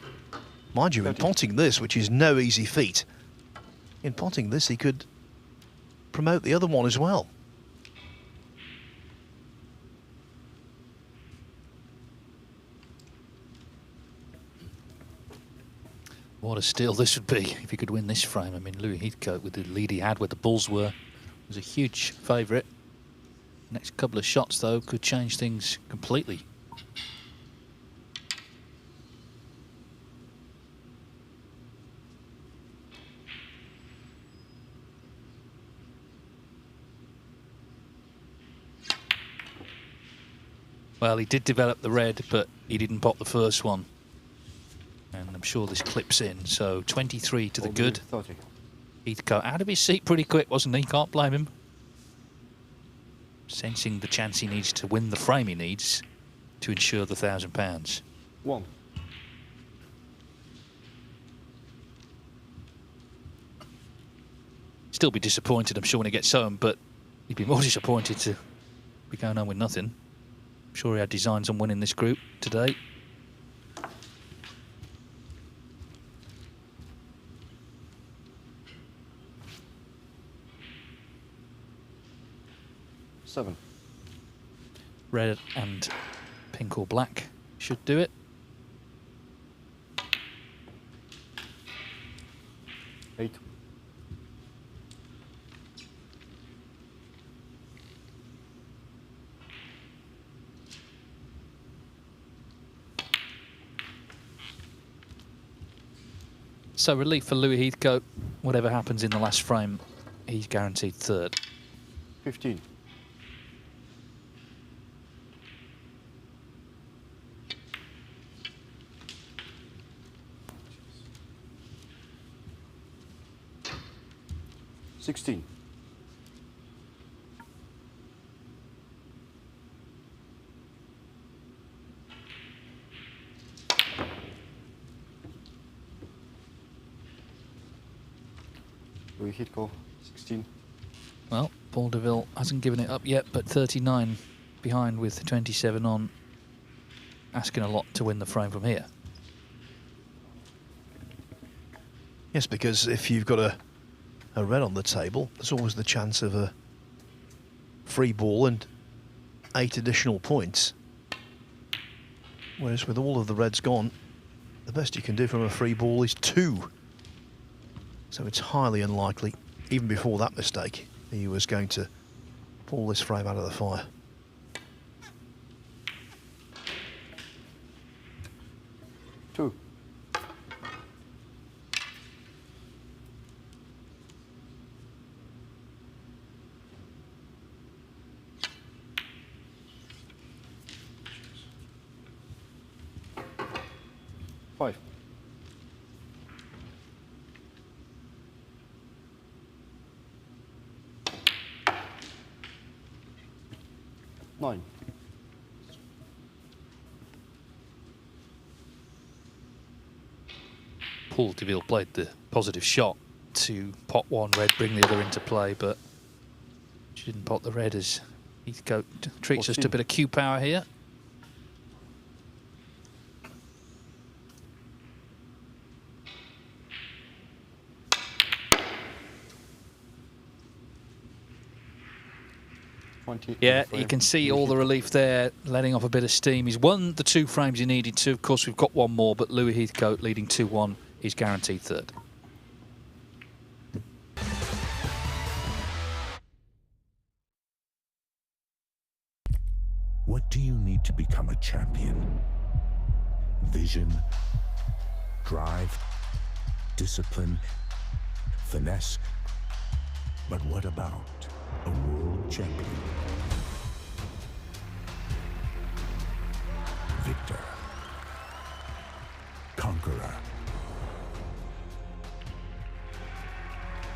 Mind you, in potting this, which is no easy feat, in potting this he could promote the other one as well. What a steal this would be if he could win this frame. I mean, Louis Heathcote, with the lead he had where the balls were, was a huge favourite. Next couple of shots, though, could change things completely. Well, he did develop the red, but he didn't pop the first one. And I'm sure this clips in. So 23 to the good. 30. Heathcote out of his seat pretty quick, wasn't he? Can't blame him. Sensing the chance he needs to win the frame he needs to ensure the £1,000. 1. Still be disappointed, I'm sure, when he gets home, but he'd be more disappointed to be going home with nothing. I'm sure he had designs on winning this group today. $7. Red and pink or black should do it. 8. So relief for Louis Heathcote. Whatever happens in the last frame, he's guaranteed third. 15. $16. Louis Heathcote, 16. Well, Paul Deville hasn't given it up yet, but 39 behind with 27 on. Asking a lot to win the frame from here. Yes, because if you've got a red on the table, there's always the chance of a free ball and 8 additional points. Whereas with all of the reds gone, the best you can do from a free ball is 2. So it's highly unlikely, even before that mistake, he was going to pull this frame out of the fire. Two. Five. Nine. Paul Deville played the positive shot to pot one red, bring the other into play, but she didn't pot the red as Heathcote treats us to a bit of Q power here. Yeah, you can see all the relief there, letting off a bit of steam. He's won the 2 frames he needed to. Of course, we've got one more, but Louis Heathcote leading 2-1 is guaranteed third. What do you need to become a champion? Vision, drive, discipline, finesse. But what about a world champion? Victor, conqueror,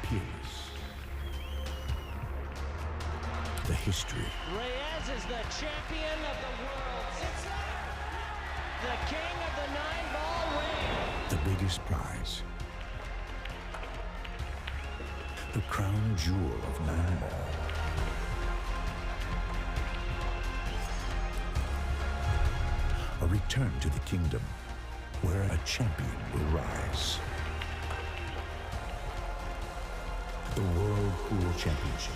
peerless. The history, Reyes is the champion of the world. It's the king of the 9-ball ring. the biggest prize, the crown jewel of 9-ball. A return to the kingdom where a champion will rise. The World Pool Championship.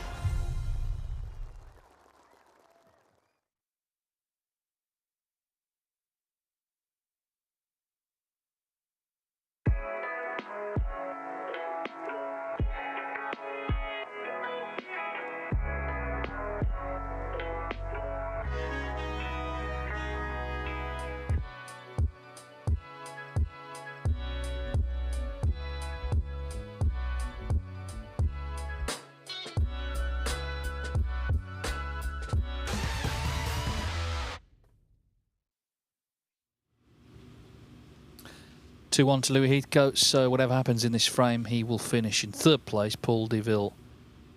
Two-1 to Louis Heathcote, so whatever happens in this frame, he will finish in third place. Paul Deville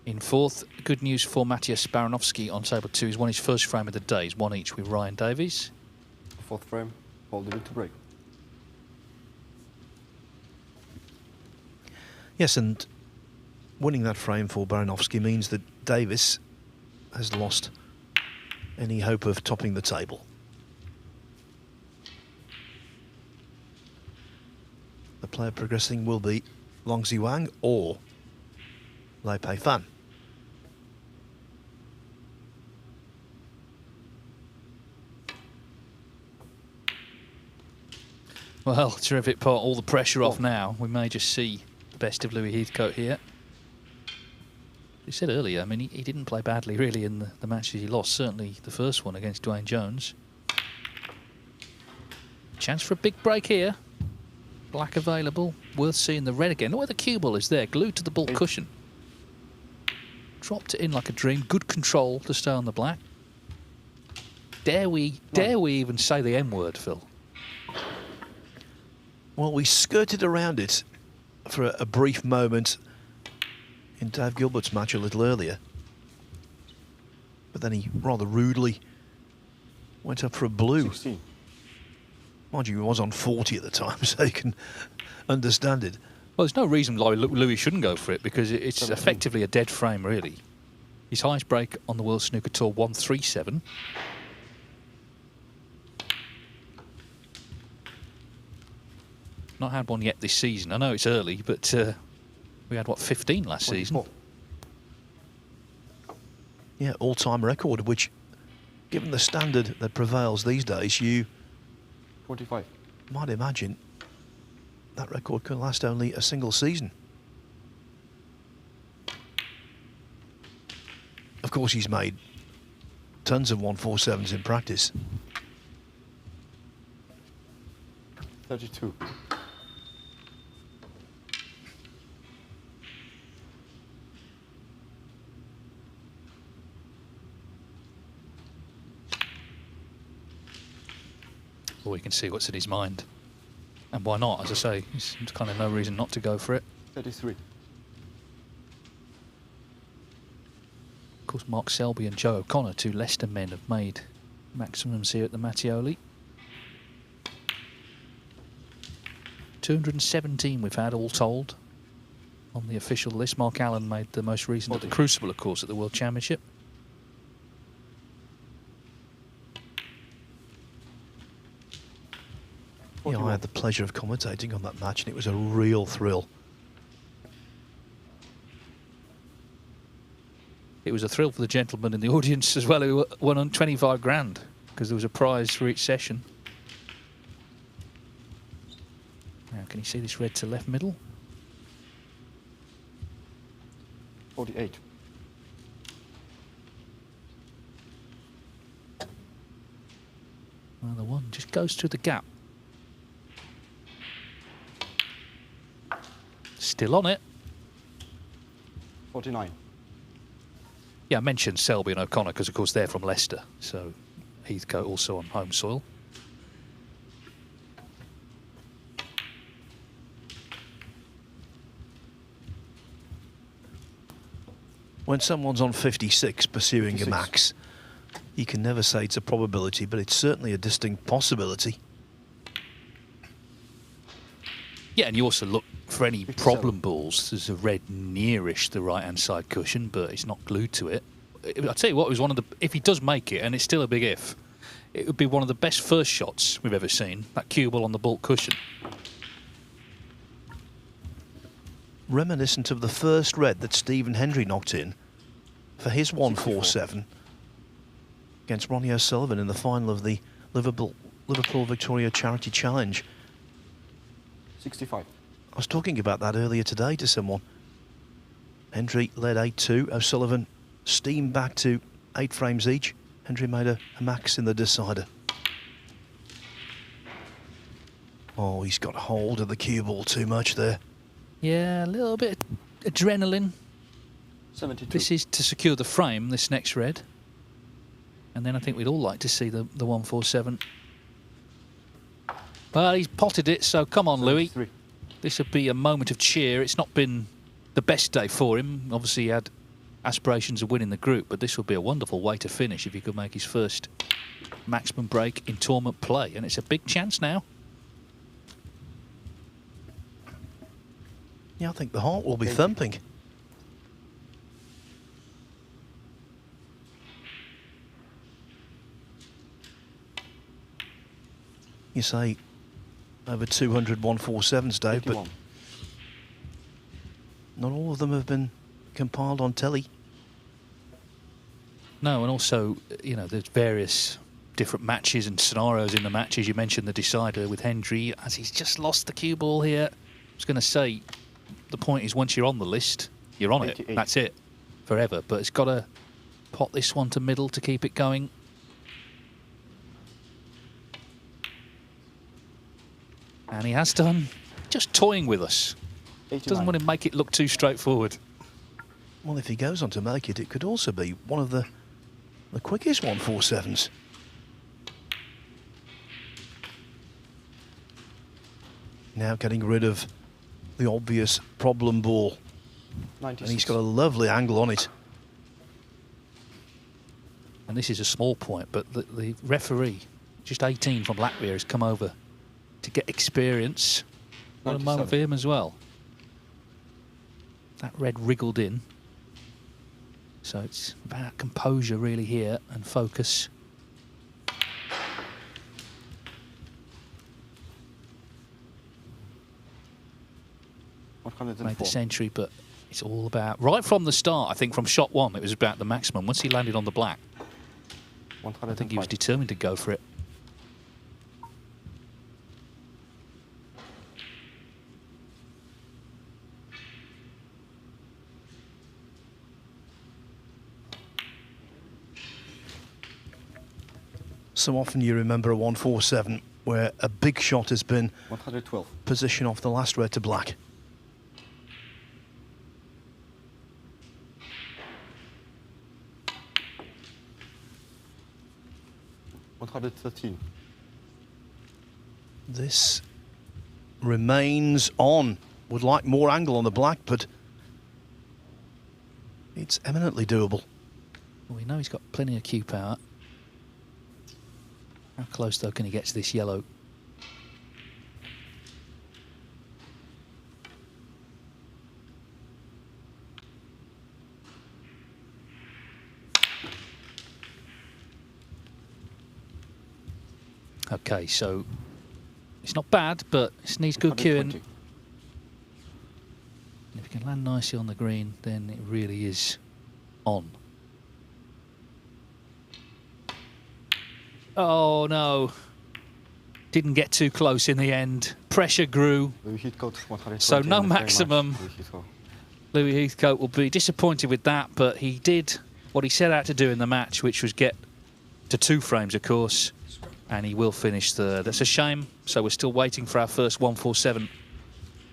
in fourth. Good news for Matthias Baranowski on table 2. He's won his first frame of the day. He's won each with Ryan Davies. Fourth frame, Paul Deville to break. Yes, and winning that frame for Baranowski means that Davis has lost any hope of topping the table. The player progressing will be Long Ziwang or Lai Pei Fan. Well, terrific pot. All the pressure off now. We may just see the best of Louis Heathcote here. He said earlier, I mean, he didn't play badly really in the matches he lost. Certainly the first one against Dwayne Jones. Chance for a big break here. Black available. worth seeing the red again. Look where the cue ball is there, glued to the ball cushion. Dropped it in like a dream. Good control to stay on the black. Dare we even say the M word, Phil? Well, we skirted around it for a brief moment in Dave Gilbert's match a little earlier. But then he rather rudely went up for a blue. 16. Mind you, he was on 40 at the time, so you can understand it. Well, there's no reason why Louis shouldn't go for it, because it's 17. effectively a dead frame, really. His highest break on the World Snooker Tour, 137. Not had one yet this season. I know it's early, but we had, what, 15 last 24. season? Yeah, all-time record, which, given the standard that prevails these days, you 45. might imagine that record can last only a single season. Of course, he's made tons of 147s in practice. 32. Well, we can see what's in his mind. And why not? As I say, there's kind of no reason not to go for it. 33. Of course, Mark Selby and Joe O'Connor, two Leicester men, have made maximums here at the Mattioli. 217 we've had all told on the official list. Mark Allen made the most recent at the Crucible, of course, at the World Championship. Yeah, I had the pleasure of commentating on that match, and it was a real thrill. It was a thrill for the gentleman in the audience as well, who won on 25 grand, because there was a prize for each session. Now, can you see this red to left middle? 48. Well, the one just goes through the gap. Still on it. 49. Yeah, I mentioned Selby and O'Connor because, of course, they're from Leicester. So Heathcote also on home soil. When someone's on 56 pursuing 56. a max, you can never say it's a probability, but it's certainly a distinct possibility. Yeah, and you also look for any problem balls. There's a red nearish the right-hand side cushion, but it's not glued to it. I'll tell you what, it was one of the... If he does make it, and it's still a big if, it would be one of the best first shots we've ever seen. That cue ball on the baulk cushion. Reminiscent of the first red that Stephen Hendry knocked in for his 147 against Ronnie O'Sullivan in the final of the Liverpool Victoria Charity Challenge. 65. I was talking about that earlier today to someone. Hendry led 8-2. O'Sullivan steamed back to 8 frames each. Hendry made a max in the decider. Oh, he's got hold of the cue ball too much there. Yeah, a little bit adrenaline. 72. This is to secure the frame, this next red. And then I think we'd all like to see the 147. Well, he's potted it, so come on, 73. Louis. This would be a moment of cheer. It's not been the best day for him. Obviously, he had aspirations of winning the group, but this would be a wonderful way to finish if he could make his first maximum break in tournament play. And it's a big chance now. Yeah, I think the heart will be thumping. You say over 200 147s, Dave, 81. but not all of them have been compiled on telly. No, and also, you know, there's various different matches and scenarios in the matches. You mentioned the decider with Hendry, as he's just lost the cue ball here. I was going to say, the point is once you're on the list, you're on 88. it. That's it, forever. But it's got to pot this one to middle to keep it going. And he has done. just toying with us. 89. Doesn't want to make it look too straightforward. Well, if he goes on to make it, it could also be one of the quickest 147s. Now getting rid of the obvious problem ball. 96. And he's got a lovely angle on it. And this is a small point, but the referee, just 18 from Latvia, has come over to get experience. What a moment for him as well. That red wriggled in. So it's about composure really here and focus. Made the century, but it's all about, right from the start, I think from shot one, it was about the maximum. Once he landed on the black, I think he was determined to go for it. So often you remember a 147 where a big shot has been 112. Position off the last red to black. $113. This remains on. Would like more angle on the black, but it's eminently doable. Well, we know he's got plenty of cue power. How close, though, can he get to this yellow? Okay, so it's not bad, but it needs good cueing. If you can land nicely on the green, then it really is on. Oh, no. Didn't get too close in the end. Pressure grew. So no maximum. Louis Heathcote will be disappointed with that, but he did what he set out to do in the match, which was get to 2 frames, of course, and he will finish third. That's a shame. So we're still waiting for our first 147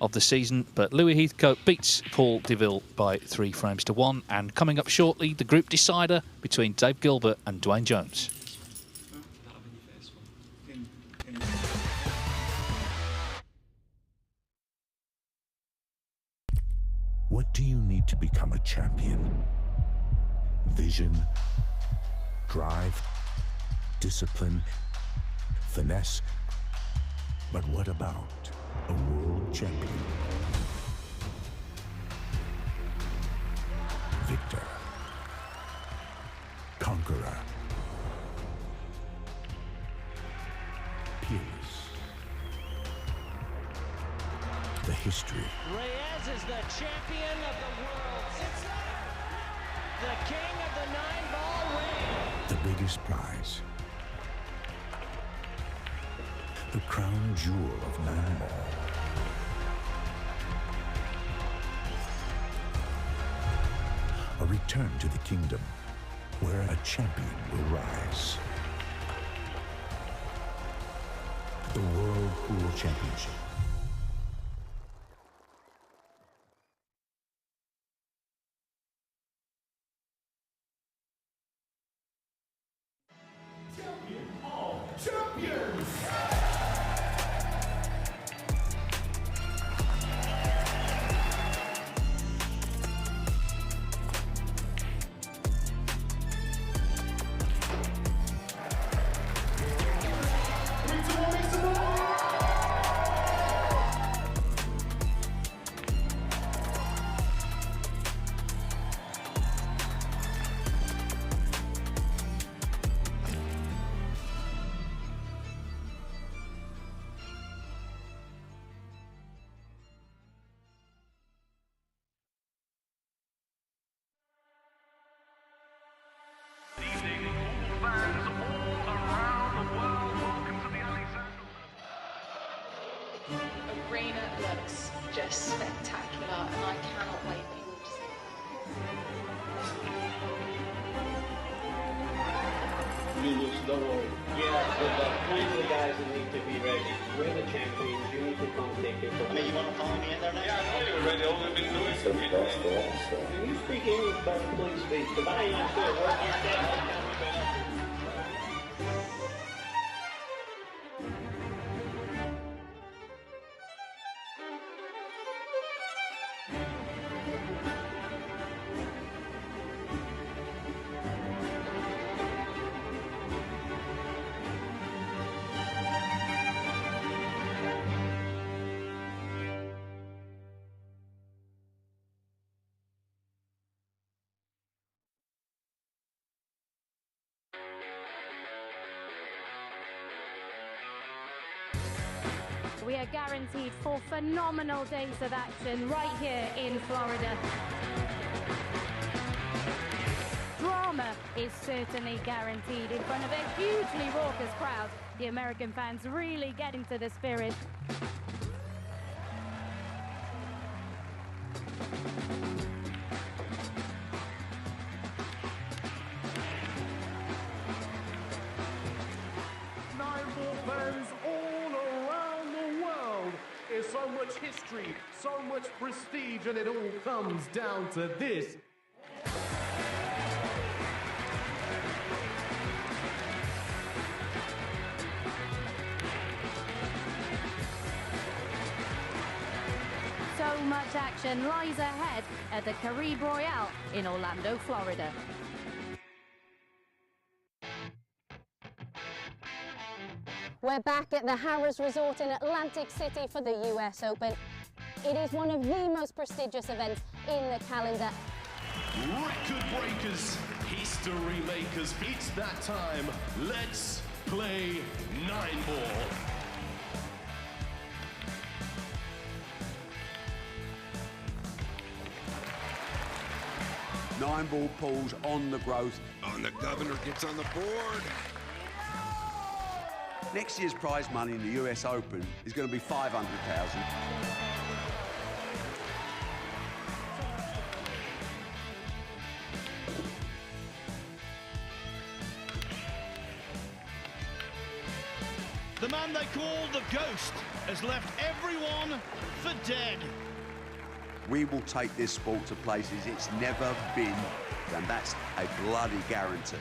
of the season, but Louis Heathcote beats Paul Deville by 3 frames to 1. And coming up shortly, the group decider between Dave Gilbert and Dwayne Jones. What do you need to become a champion? Vision, drive, discipline, finesse. But what about a world champion? Victor, conqueror, peerless. The history. Reyes is the champion of the world. It's the king of the 9-ball ring. The biggest prize. The crown jewel of 9-ball. A return to the kingdom where a champion will rise. The World Pool Championship. Arena looks just spectacular, and I cannot wait for you all to see it. Lulus, don't worry. Yeah, but plenty of guys that need to be ready. We're the champions. You need to come take it from me. You want to follow me in there now? Yeah, I know you're ready. All we've been doing is Can you speak English, but please speak? Because I ain't understand what you're saying. We are guaranteed 4 phenomenal days of action right here in Florida. Drama is certainly guaranteed in front of a hugely raucous crowd. The American fans really get into the spirit. Nine-ball fans all around the world. There's so much history, so much prestige, and it all comes down to this. So much action lies ahead at the Caribe Royale in Orlando, Florida. We're back at the Harrah's Resort in Atlantic City for the US Open. It is one of the most prestigious events in the calendar. Record breakers, history makers, it's that time. Let's play 9-ball. Nine-ball pulls on the growth. And the governor gets on the board. Next year's prize money in the US Open is going to be $500,000. The man they call the Ghost has left everyone for dead. We will take this sport to places it's never been, and that's a bloody guarantee.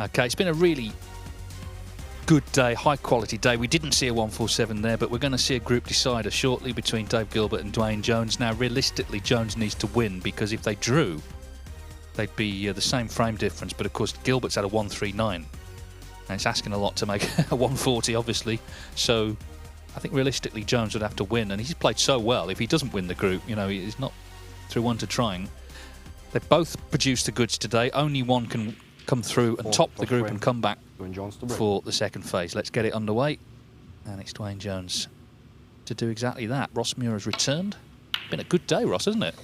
Okay, it's been a really good day, high quality day. We didn't see a 147 there, but we're going to see a group decider shortly between Dave Gilbert and Dwayne Jones. Now, realistically, Jones needs to win, because if they drew, they'd be the same frame difference. But of course, Gilbert's at a 139, and it's asking a lot to make a 140, obviously. So I think realistically, Jones would have to win, and he's played so well. If he doesn't win the group, you know, he's not through one to trying. They both produced the goods today. Only one can come through and top the group and come back for the second phase. Let's get it underway, and it's Dwayne Jones to do exactly that. Ross Muir has returned. Been a good day, Ross, hasn't it?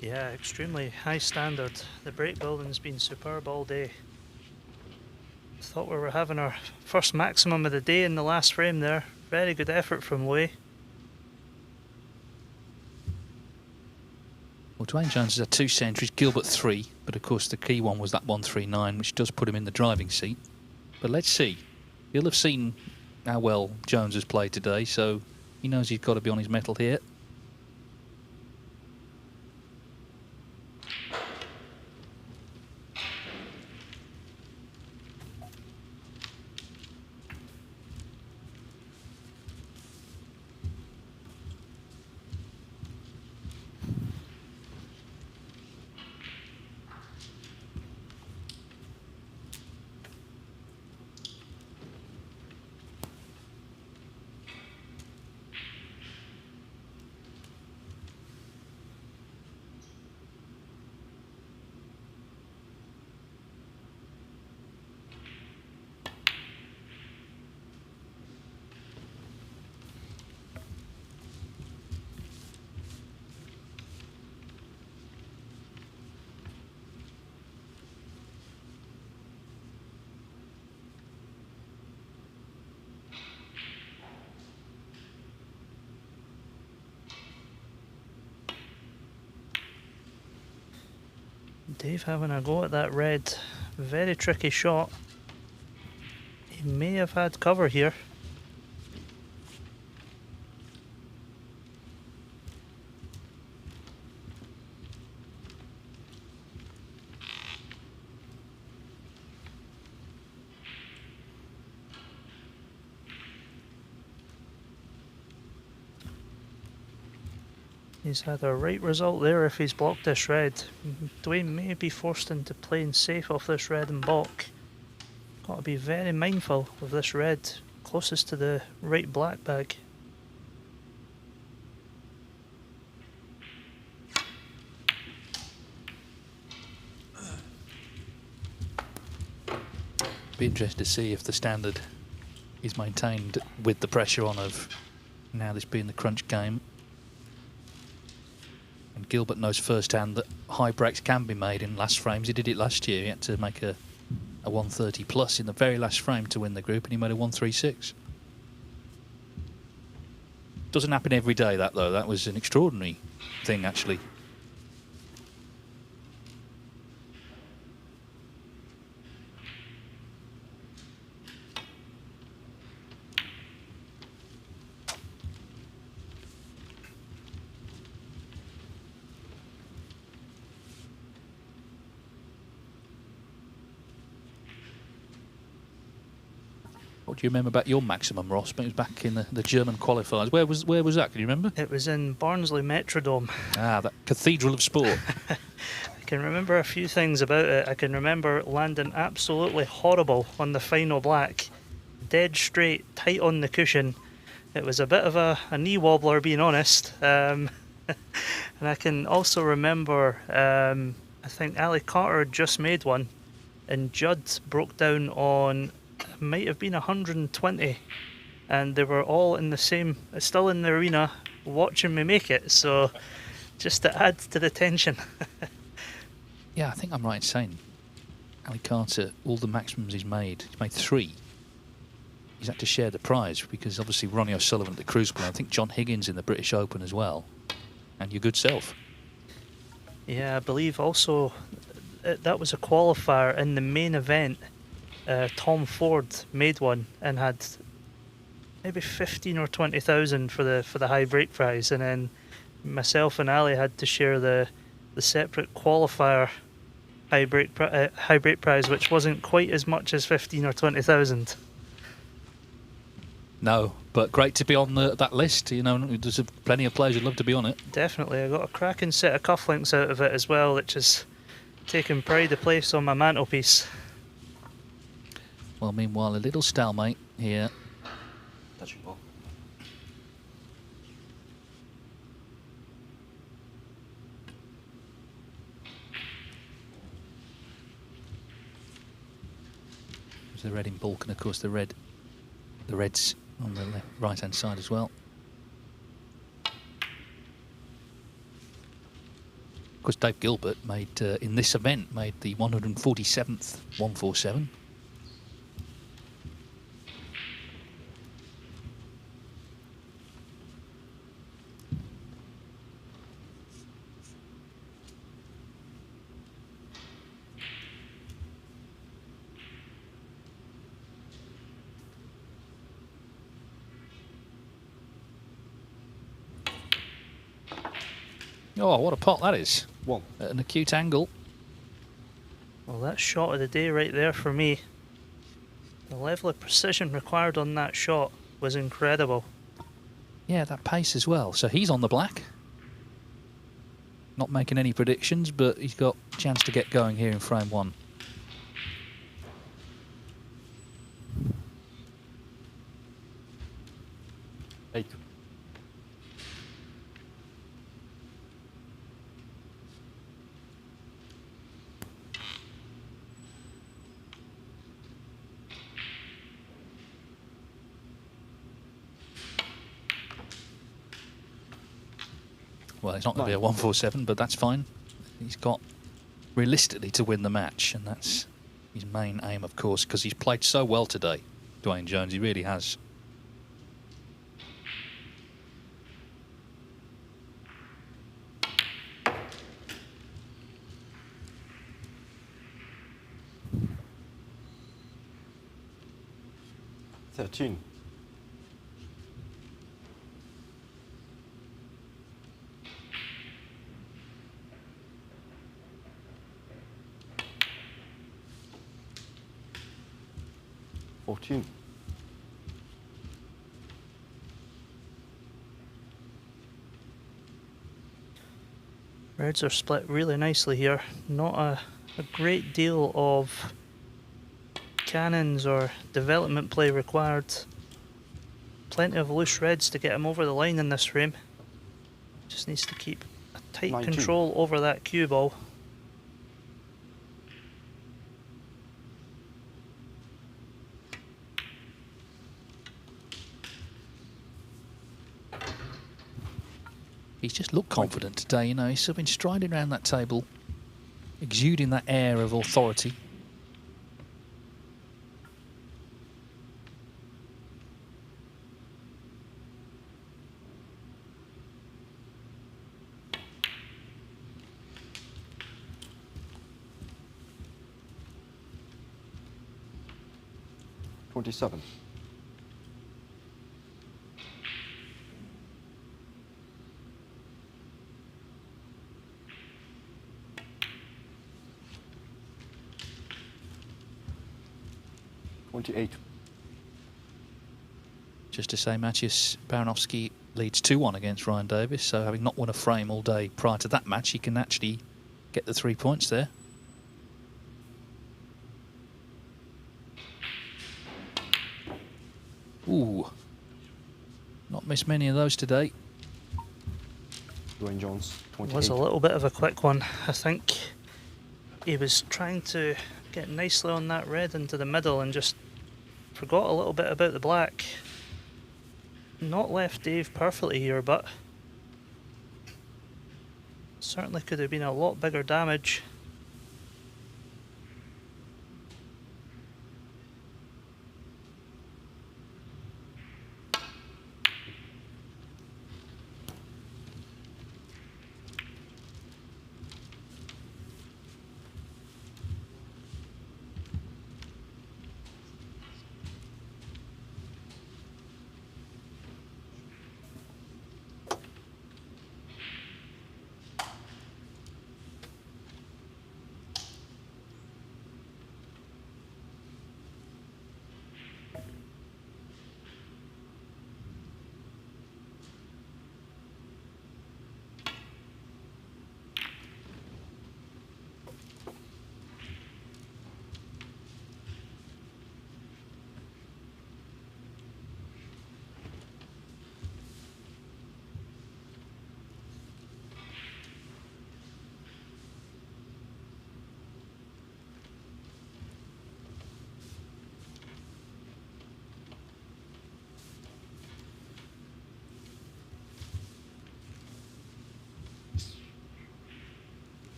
Yeah, extremely high standard. The break building's been superb all day. Thought we were having our first maximum of the day in the last frame there. Very good effort from Way. Well, Dwayne Jones has had 2 centuries, Gilbert 3, but of course the key one was that 139, which does put him in the driving seat. But let's see. He'll have seen how well Jones has played today, so he knows he's got to be on his mettle here. Dave having a go at that red. Very tricky shot. He may have had cover here. He's had a right result there if he's blocked this red. Dwayne may be forced into playing safe off this red and balk. Got to be very mindful of this red closest to the right black bag. Be interested to see if the standard is maintained with the pressure on of now this being the crunch game. And Gilbert knows firsthand that high breaks can be made in last frames. He did it last year. He had to make a 130 plus in the very last frame to win the group, and he made a 136. Doesn't happen every day, that though. That was an extraordinary thing, actually. What do you remember about your maximum, Ross? It was back in the German qualifiers. Where was that? Can you remember? It was in Barnsley Metrodome. Ah, that cathedral of sport. I can remember a few things about it. I can remember landing absolutely horrible on the final black. Dead straight, tight on the cushion. It was a bit of a knee wobbler, being honest. And I can also remember, I think Ali Carter had just made one, and Judd broke down on, might have been 120, and they were all in the same, still in the arena, watching me make it. So just to add to the tension. Yeah, I think I'm right in saying Ali Carter, all the maximums he's made 3. He's had to share the prize because obviously Ronnie O'Sullivan at the Crucible, I think John Higgins in the British Open as well, and your good self. Yeah, I believe also that was a qualifier in the main event. Tom Ford made one and had maybe 15 or 20,000 for the high break prize, and then myself and Ali had to share the separate qualifier high break prize, which wasn't quite as much as 15 or 20,000. No, but great to be on that list. You know, there's plenty of players who'd love to be on it. Definitely, I got a cracking set of cufflinks out of it as well, which has taken pride of place on my mantelpiece. Well, meanwhile, a little stalemate here. Touching ball. There's the red in bulk, and of course the reds on the right-hand side as well. Of course, Dave Gilbert made in this event made the 147th 147. Oh, what a pot that is. One. At an acute angle. Well, that's shot of the day right there for me. The level of precision required on that shot was incredible. Yeah, that pace as well. So he's on the black. Not making any predictions, but he's got a chance to get going here in frame 1. Eight. Well, it's not going to be a 147, but that's fine. He's got realistically to win the match, and that's his main aim, of course, because he's played so well today, Dwayne Jones. He really has. 13. Reds are split really nicely here. Not a great deal of cannons or development play required. Plenty of loose reds to get him over the line in this frame. Just needs to keep a tight 19. control over that cue ball. He's just looked confident today, you know. He's sort of been striding around that table, exuding that air of authority. $27. Just to say, Maciej Baranowski leads 2-1 against Ryan Davis, so having not won a frame all day prior to that match, he can actually get the 3 points there. Ooh, not missed many of those today. Dwayne Jones, 28. It was a little bit of a quick one. I think he was trying to get nicely on that red into the middle and just forgot a little bit about the black. Not left Dave perfectly here, but certainly could have been a lot bigger damage.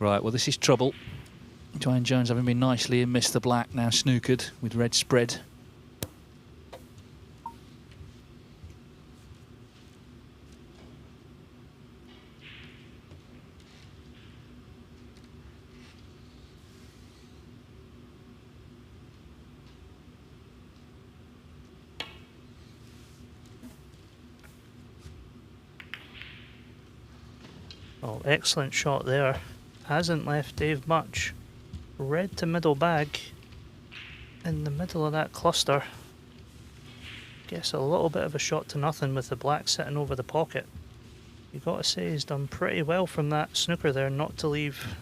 Right, well, this is trouble. Dwayne Jones having been nicely and missed the black, now snookered with red spread. Oh, excellent shot there. Hasn't left Dave much. Red to middle bag in the middle of that cluster. Guess a little bit of a shot to nothing with the black sitting over the pocket. You've got to say he's done pretty well from that snooker there not to leave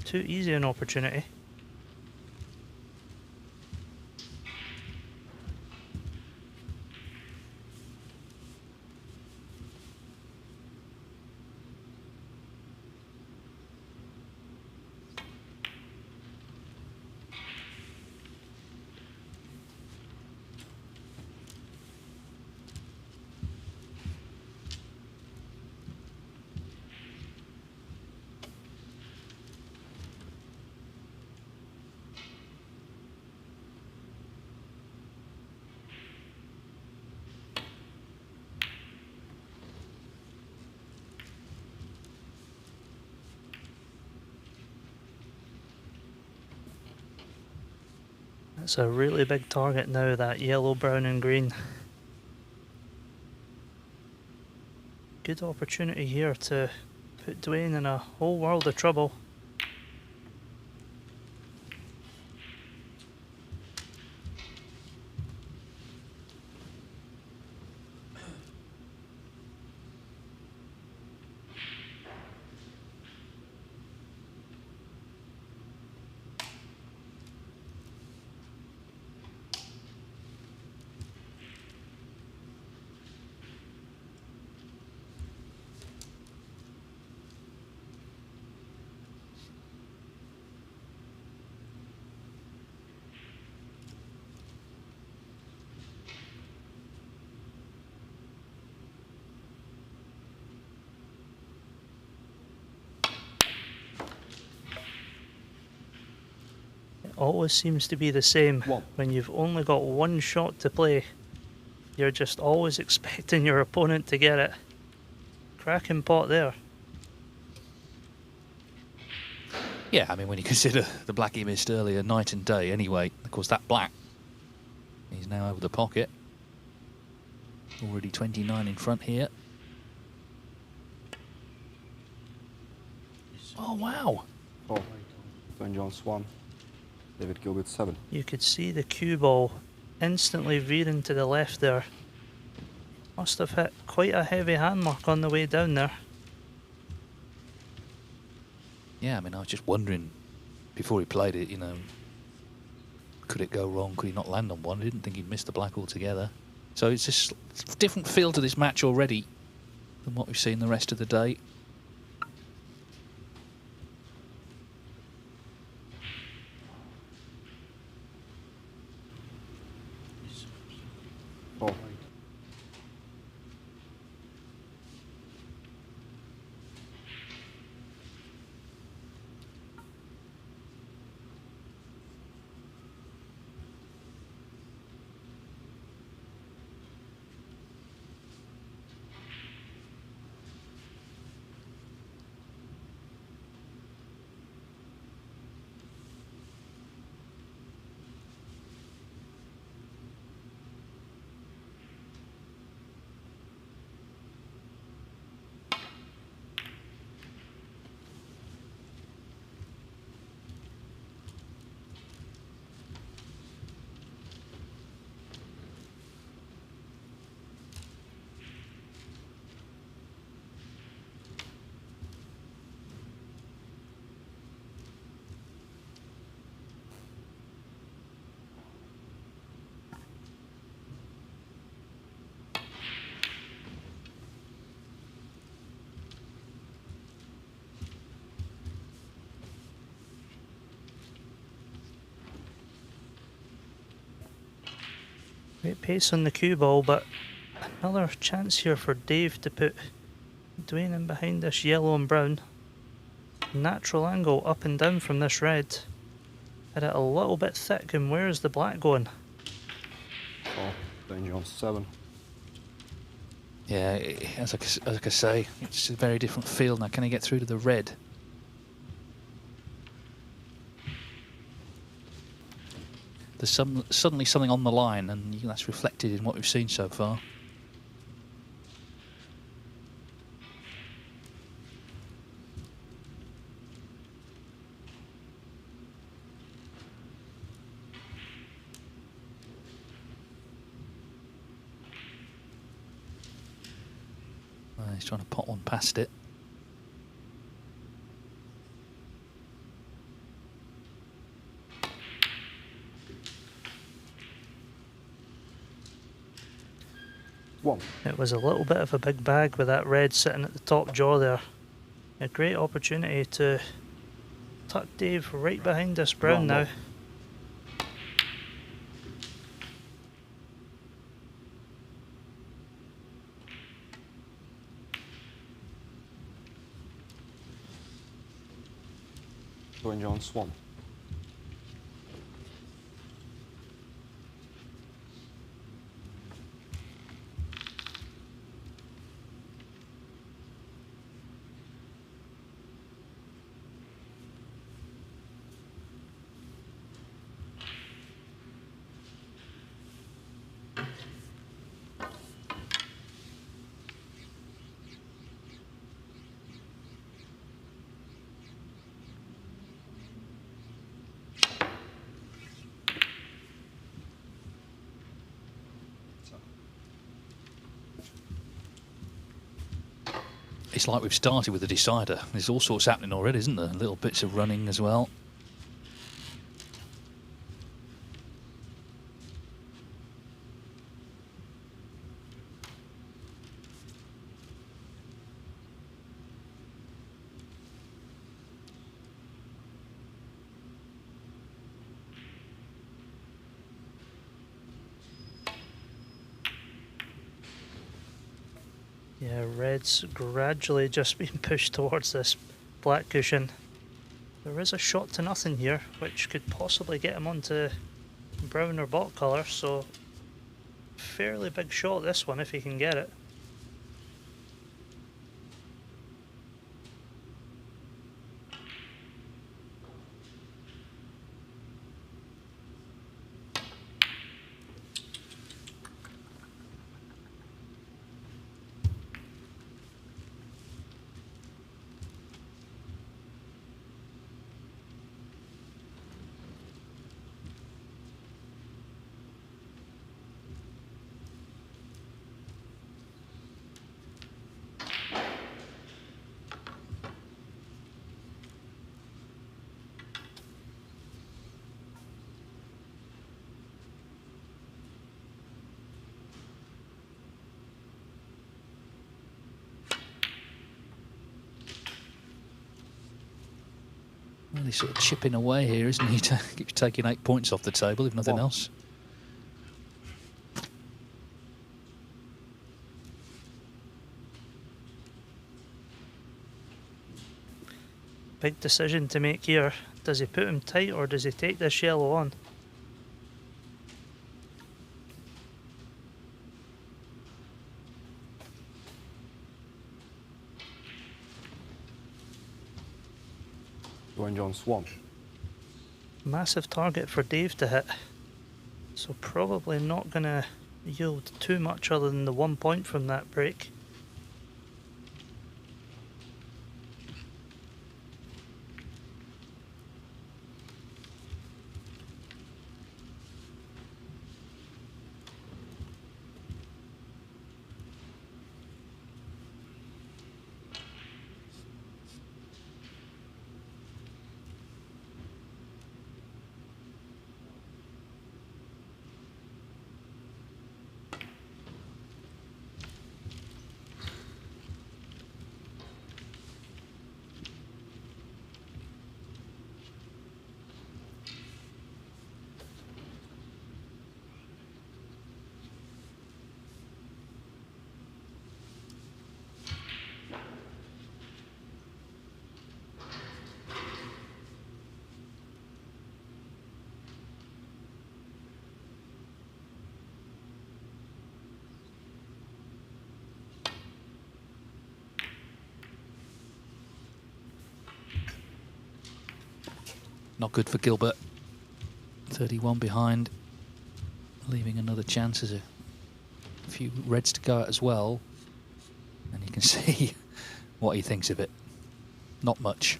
too easy an opportunity. That's a really big target now, that yellow, brown and green. Good opportunity here to put Dwayne in a whole world of trouble. Always seems to be the same. When you've only got one shot to play, you're just always expecting your opponent to get it. Cracking pot there. Yeah, I mean, when you consider the black he missed earlier, night and day anyway. Of course, that black, he's now over the pocket. Already 29 in front here. Oh, wow. Oh, Dwayne Jones 1. David Gilbert 7. You could see the cue ball instantly veering to the left there. Must have hit quite a heavy hand mark on the way down there. Yeah, I mean, I was just wondering before he played it, you know, could it go wrong? Could he not land on one? I didn't think he'd missed the black altogether. So it's just a different feel to this match already than what we've seen the rest of the day. Oh. Great pace on the cue ball, but another chance here for Dave to put Dwayne in behind this yellow and brown. Natural angle up and down from this red. Had it a little bit thick, and where's the black going? Oh, Dwayne Jones 7. Yeah, as I say, it's a very different feel now. Can he get through to the red? There's suddenly something on the line, and that's reflected in what we've seen so far. He's trying to pot one past it. It was a little bit of a big bag with that red sitting at the top jaw there. A great opportunity to tuck Dave right behind this brown now. Dwayne Jones 1. it's like we've started with a decider. There's all sorts happening already, isn't there? Little bits of running as well. Yeah, red's gradually just being pushed towards this black cushion. There is a shot to nothing here, which could possibly get him onto brown or bot colour, so fairly big shot this one if he can get it. Well, he's sort of chipping away here, isn't he? Keeps taking 8 points off the table, if nothing else. Big decision to make here. Does he put him tight or does he take this yellow on? Dwayne John Swan. Massive target for Dave to hit. So probably not going to yield too much other than the 1 point from that break. Not good for Gilbert. 31 behind, leaving another chance. There's a few reds to go at as well. And you can see what he thinks of it. Not much.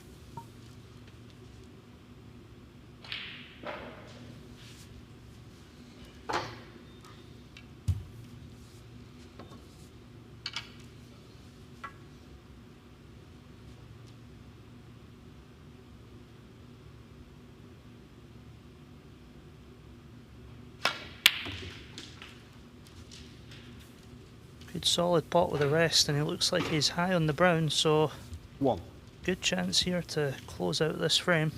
Good solid pot with the rest, and he looks like he's high on the brown, so good chance here to close out this frame.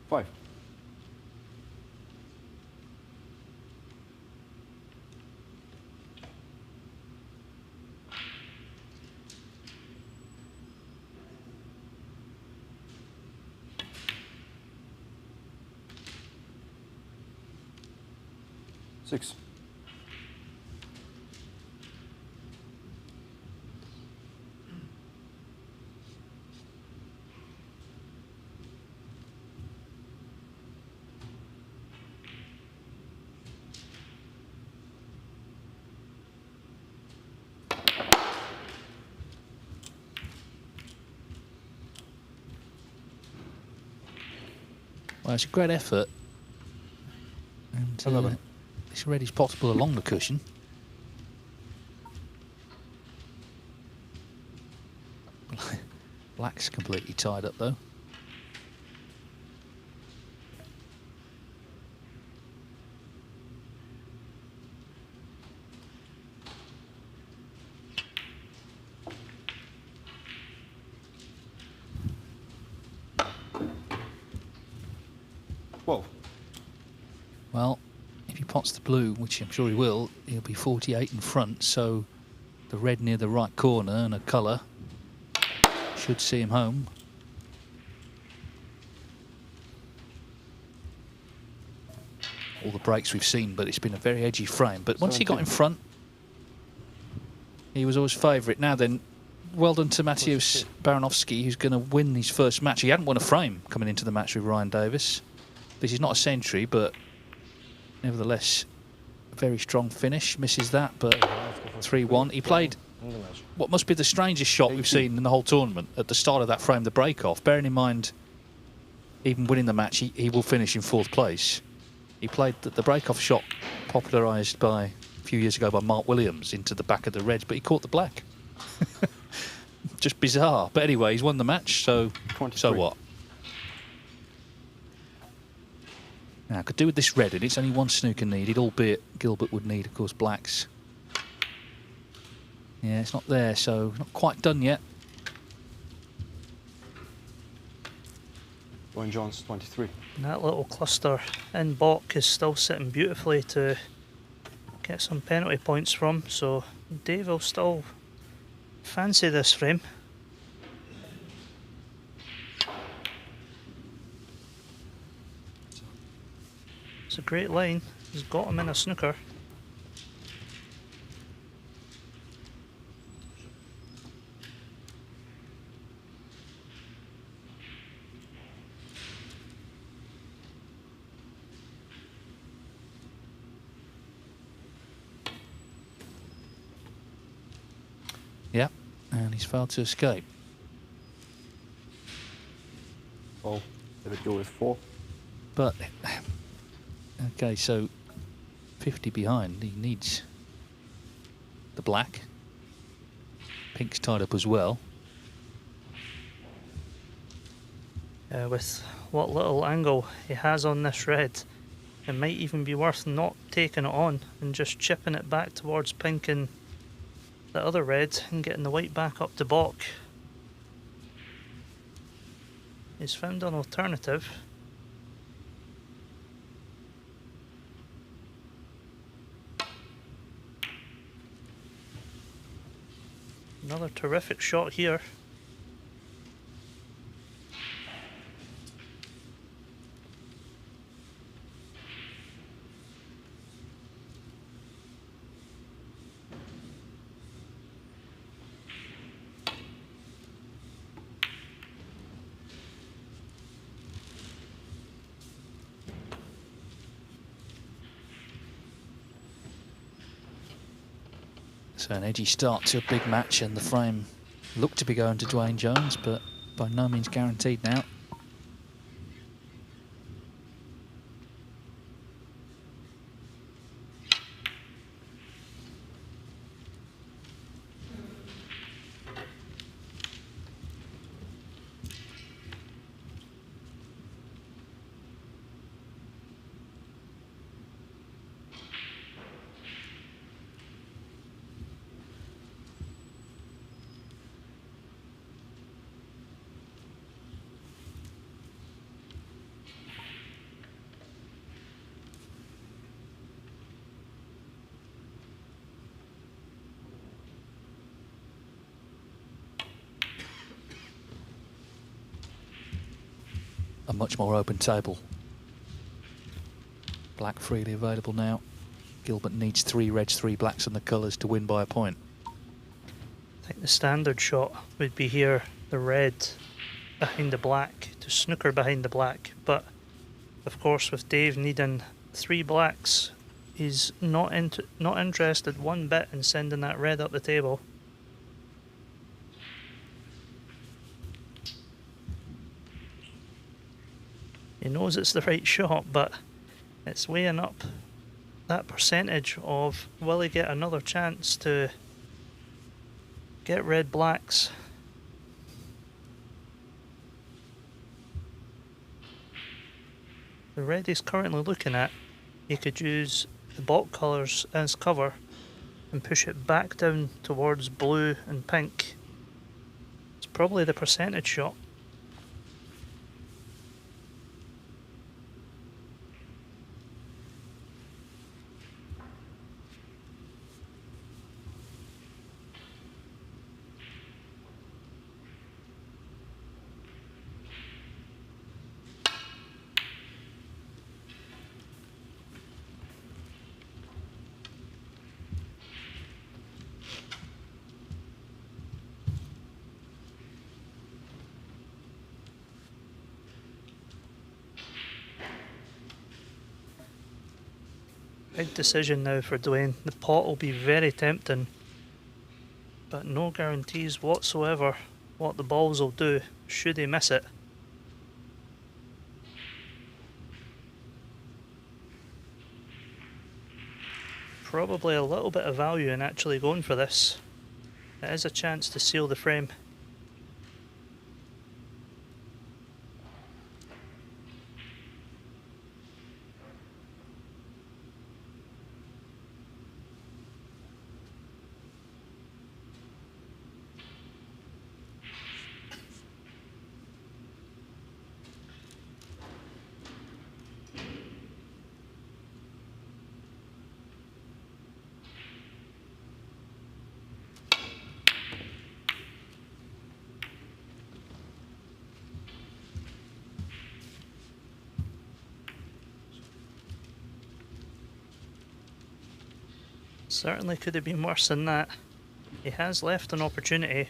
Five. Six. Well, it's a great effort. And this red is possible along the cushion. Black's completely tied up though. Whoa. Well, if he pots the blue, which I'm sure he will, he'll be 48 in front, so the red near the right corner and a colour should see him home. All the breaks we've seen, but it's been a very edgy frame. But once he got in front, he was always favourite. Now then, well done to Mateusz Baranowski, who's going to win his first match. He hadn't won a frame coming into the match with Ryan Davis. This is not a century, but nevertheless, a very strong finish. Misses that, but 3-1. He played what must be the strangest shot we've seen in the whole tournament at the start of that frame, the break-off. Bearing in mind, even winning the match, he will finish in 4th place. He played the break-off shot popularised by a few years ago by Mark Williams into the back of the reds, but he caught the black. Just bizarre. But anyway, he's won the match, so what? Now, could do with this red, and it's only one snooker needed, albeit Gilbert would need, of course, blacks. Yeah, it's not there, so not quite done yet. Owen Jones, 23. And that little cluster in Bok is still sitting beautifully to get some penalty points from, so Dave will still fancy this frame. It's a great line. He's got him in a snooker. Yeah, and he's failed to escape. Oh, did it go with 4? But, okay, so 50 behind, he needs the black. Pink's tied up as well. With what little angle he has on this red, it might even be worth not taking it on and just chipping it back towards pink and the other red and getting the white back up to Bok. He's found an alternative. Another terrific shot here. So an edgy start to a big match, and the frame looked to be going to Dwayne Jones, but by no means guaranteed now. A much more open table. Black freely available now. Gilbert needs 3 reds, 3 blacks and the colours to win by a point. I think the standard shot would be here, the red behind the black to snooker behind the black, but of course with Dave needing 3 blacks, he's not interested one bit in sending that red up the table. He knows it's the right shot, but it's weighing up that percentage of will he get another chance to get red blacks. The red he's currently looking at, he could use the baulk colours as cover and push it back down towards blue and pink. It's probably the percentage shot. Big decision now for Dwayne. The pot will be very tempting, but no guarantees whatsoever what the balls will do should he miss it. Probably a little bit of value in actually going for this. It is a chance to seal the frame. Certainly could have been worse than that. He has left an opportunity.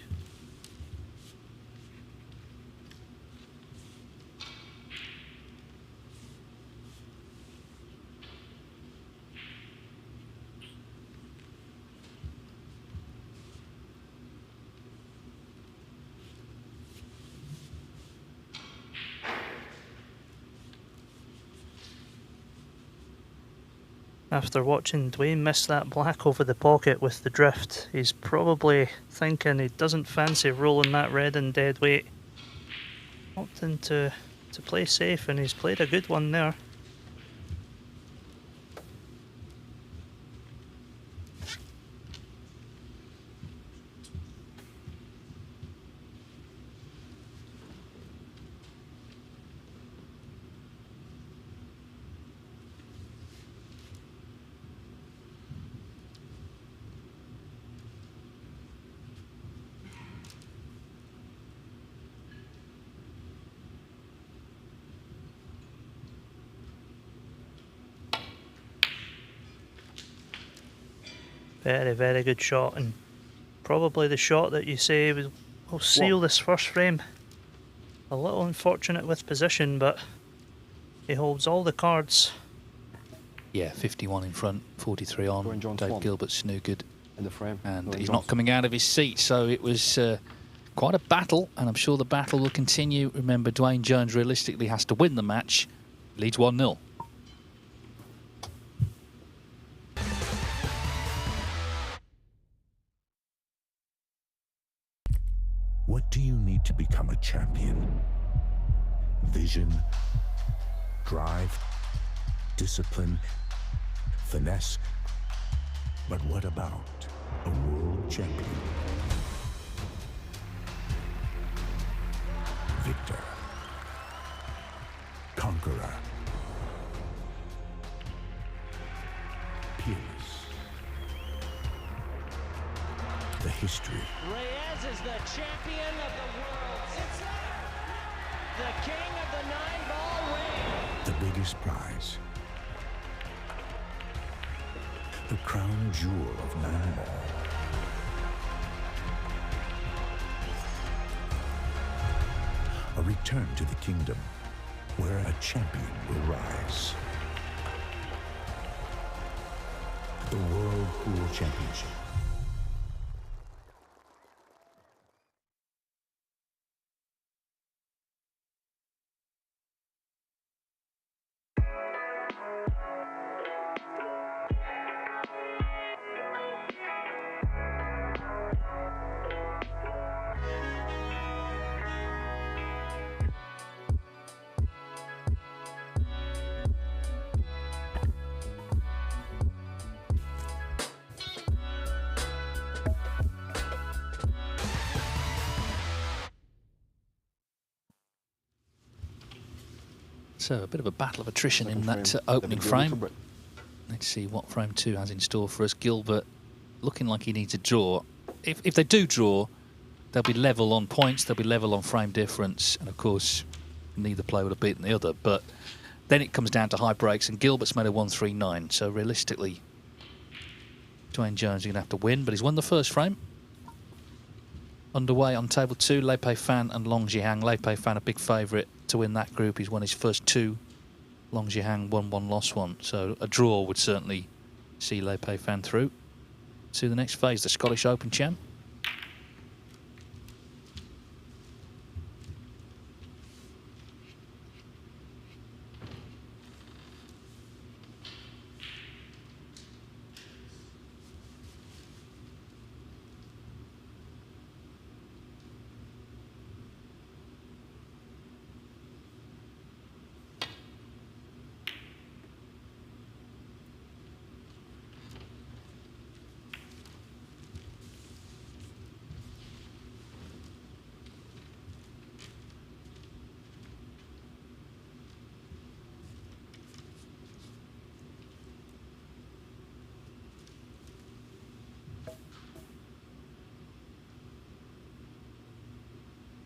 After watching Dwayne miss that black over the pocket with the drift, he's probably thinking he doesn't fancy rolling that red in dead weight. Opting to play safe, and he's played a good one there. Very, very good shot, and probably the shot that you say will seal this first frame. A little unfortunate with position, but he holds all the cards. Yeah, 51 in front, 43 on. Dave Gilbert snookered in the frame, and he's not coming out of his seat, so it was quite a battle, and I'm sure the battle will continue. Remember, Dwayne Jones realistically has to win the match. Leads 1-0. What do you need to become a champion? Vision, drive, discipline, finesse. But what about a world champion? Victor, conqueror, peerless. The history. Reyes is the champion of the world. It's there. The king of the 9-ball ring. The biggest prize. The crown jewel of 9-ball. A return to the kingdom where a champion will rise. The World Pool Championship. So a bit of a battle of attrition in that opening frame. Let's see what frame 2 has in store for us. Gilbert looking like he needs a draw. If they do draw, they'll be level on points, they'll be level on frame difference, and of course neither player would have beaten the other. But then it comes down to high breaks, and Gilbert's made a 139, so realistically Dwayne Jones is going to have to win, but he's won the first frame. Underway on table 2, Lei Pei Fan and Long Zhihang. Lei Pei Fan a big favourite to win that group. He's won his first 2. Long Zhihang won 1, lost 1. So a draw would certainly see Lei Pei Fan through to the next phase, the Scottish Open champ.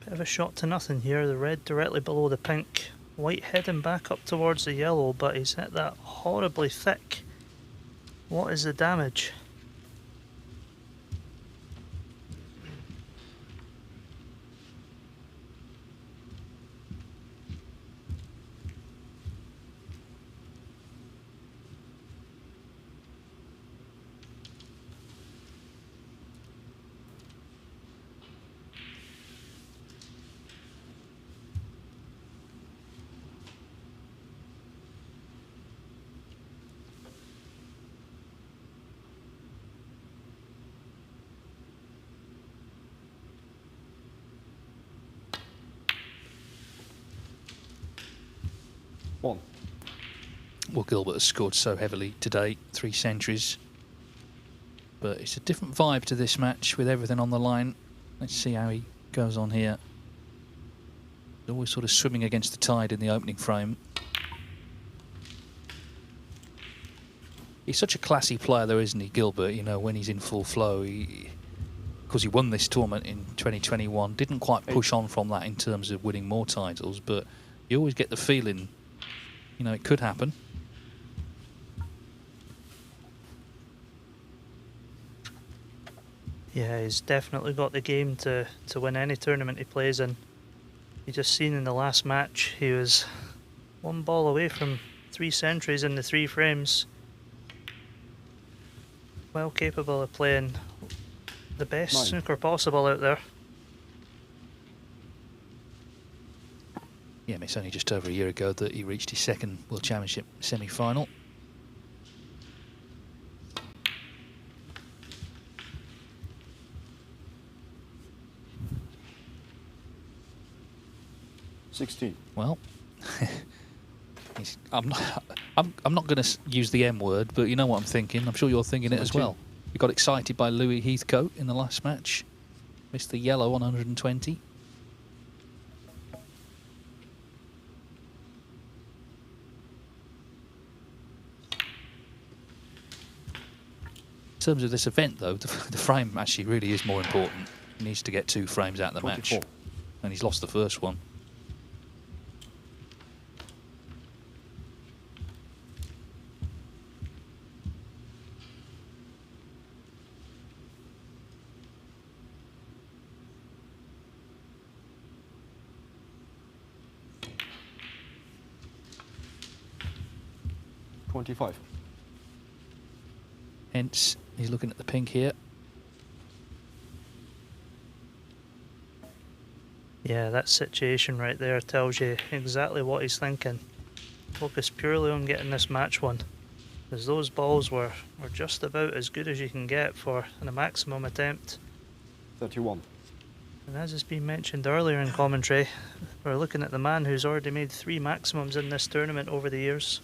Bit of a shot to nothing here. The red directly below the pink. White heading back up towards the yellow, but he's hit that horribly thick. What is the damage? Well, Gilbert has scored so heavily today, 3 centuries. But it's a different vibe to this match with everything on the line. Let's see how he goes on here. He's always sort of swimming against the tide in the opening frame. He's such a classy player though, isn't he, Gilbert? You know, when he's in full flow, because he won this tournament in 2021, didn't quite push on from that in terms of winning more titles, but you always get the feeling, you know, it could happen. Yeah, he's definitely got the game to win any tournament he plays in. You just seen in the last match, he was 1 ball away from 3 centuries in the 3 frames. Well capable of playing the best snooker possible out there. Yeah, it's only just over a year ago that he reached his 2nd World Championship semi-final. Well, I'm not going to use the M word, but you know what I'm thinking. I'm sure you're thinking it as well. You got excited by Louis Heathcote in the last match. Missed the yellow on 120. In terms of this event, though, the frame actually really is more important. He needs to get 2 frames out of the match, and he's lost the first one. Hence, he's looking at the pink here. Yeah, that situation right there tells you exactly what he's thinking. Focus purely on getting this match won, because those balls were just about as good as you can get for a maximum attempt. 31. And as has been mentioned earlier in commentary, we're looking at the man who's already made 3 maximums in this tournament over the years.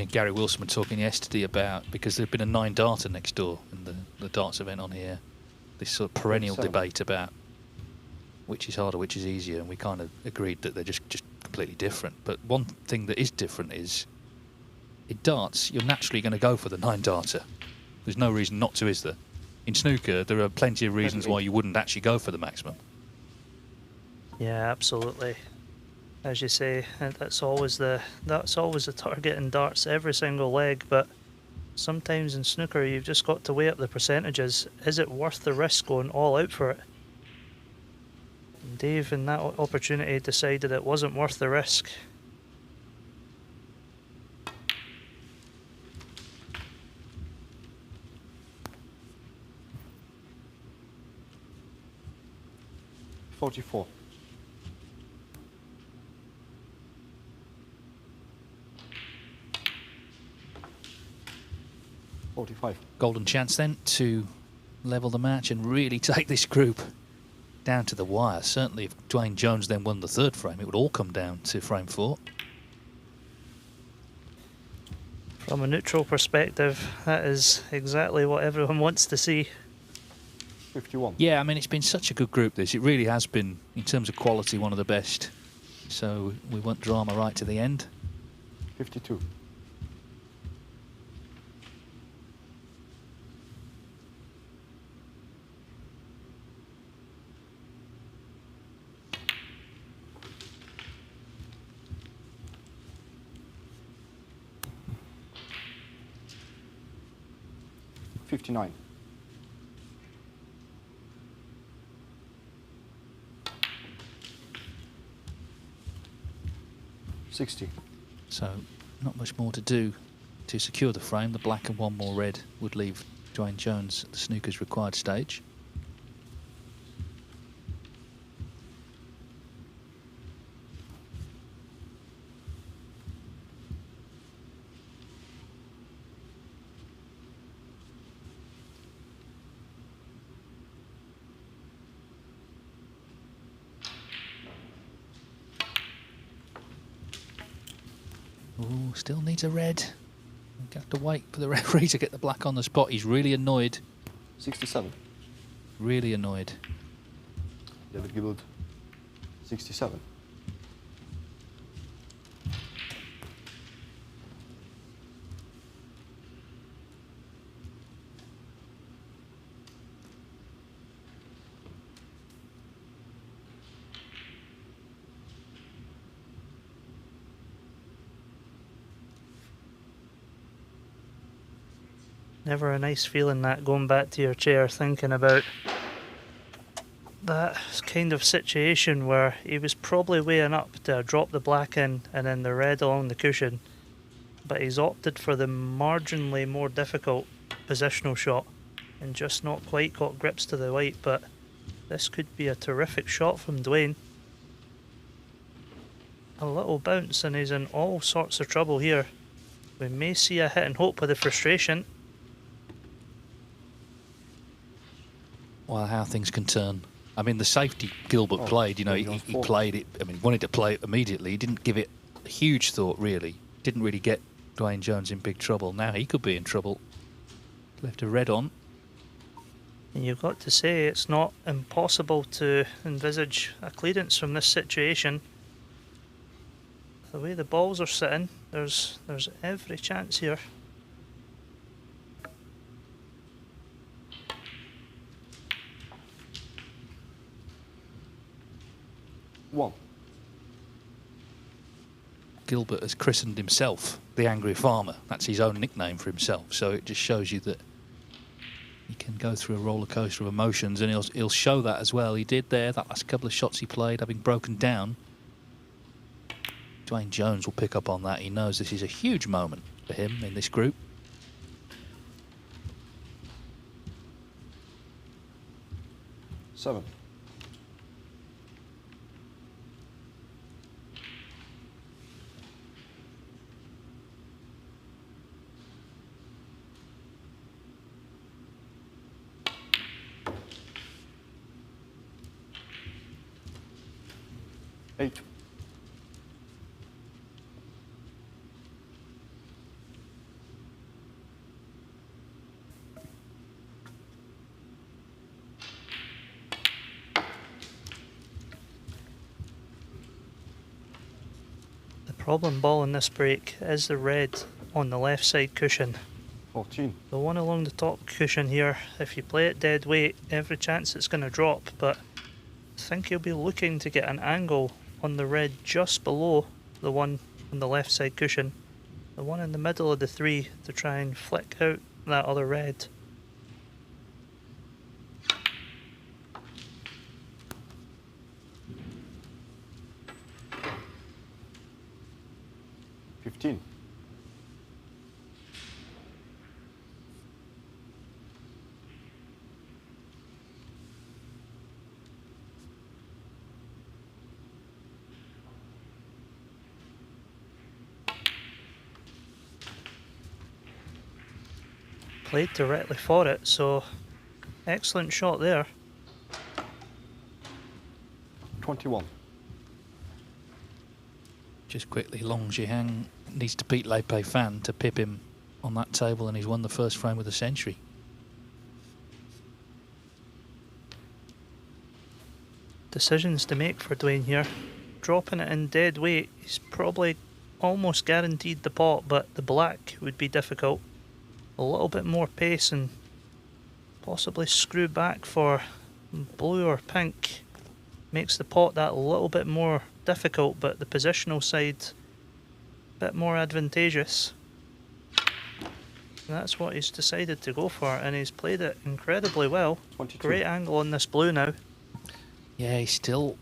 and Gary Wilson were talking yesterday about, because there'd been a 9-darter next door in the darts event on here, this sort of perennial debate about which is harder, which is easier, and we kind of agreed that they're just completely different. But one thing that is different is, in darts, you're naturally going to go for the 9-darter. There's no reason not to, is there? In snooker, there are plenty of reasons why you wouldn't actually go for the maximum. Yeah, absolutely. As you say, that's always the target in darts every single leg, but sometimes in snooker you've just got to weigh up the percentages. Is it worth the risk going all out for it? And Dave, in that opportunity, decided it wasn't worth the risk. $44. $45. Golden chance then to level the match and really take this group down to the wire. Certainly if Dwayne Jones then won the third frame, it would all come down to frame 4. From a neutral perspective, that is exactly what everyone wants to see. 51. Yeah, I mean, it's been such a good group, this. It really has been, in terms of quality, one of the best. So we want drama right to the end. 52. $59. $60. So not much more to do to secure the frame. The black and one more red would leave Dwayne Jones at the snooker's required stage. Ooh, still needs a red. You have to wait for the referee to get the black on the spot. He's really annoyed. 67. Really annoyed. David Gilbert. 67. Never a nice feeling that, going back to your chair thinking about that kind of situation where he was probably weighing up to drop the black in and then the red along the cushion, but he's opted for the marginally more difficult positional shot and just not quite got grips to the white. But this could be a terrific shot from Dwayne. A little bounce and he's in all sorts of trouble here. We may see a hit and hope with the frustration. Well, how things can turn. I mean, the safety Gilbert played, you know, he played it. I mean, he wanted to play it immediately. He didn't give it a huge thought, really. Didn't really get Dwayne Jones in big trouble. Now he could be in trouble. Left a red on. And you've got to say, it's not impossible to envisage a clearance from this situation. The way the balls are sitting, there's every chance here. One. Gilbert has christened himself the Angry Farmer. That's his own nickname for himself. So it just shows you that he can go through a roller coaster of emotions, and he'll show that as well. He did there, that last couple of shots he played, having broken down. Dwayne Jones will pick up on that. He knows this is a huge moment for him in this group. Seven. Eight. problem ball in this break is the red on the left side cushion. 14. The one along the top cushion here, if you play it dead weight, every chance it's going to drop, but I think you'll be looking to get an angle on the red just below the one on the left side cushion, the one in the middle of the three, to try and flick out that other red. Played directly for it, so excellent shot there. 21. Just quickly, Long Zhihang needs to beat Lei Pei Fan to pip him on that table, and he's won the first frame with a century. Decisions to make for Dwayne here. Dropping it in dead weight, he's probably almost guaranteed the pot, but the black would be difficult. A little bit more pace and possibly screw back for blue or pink makes the pot that little bit more difficult, but the positional side a bit more advantageous. And that's what he's decided to go for, and he's played it incredibly well. 22. Great angle on this blue now. Yeah, he's still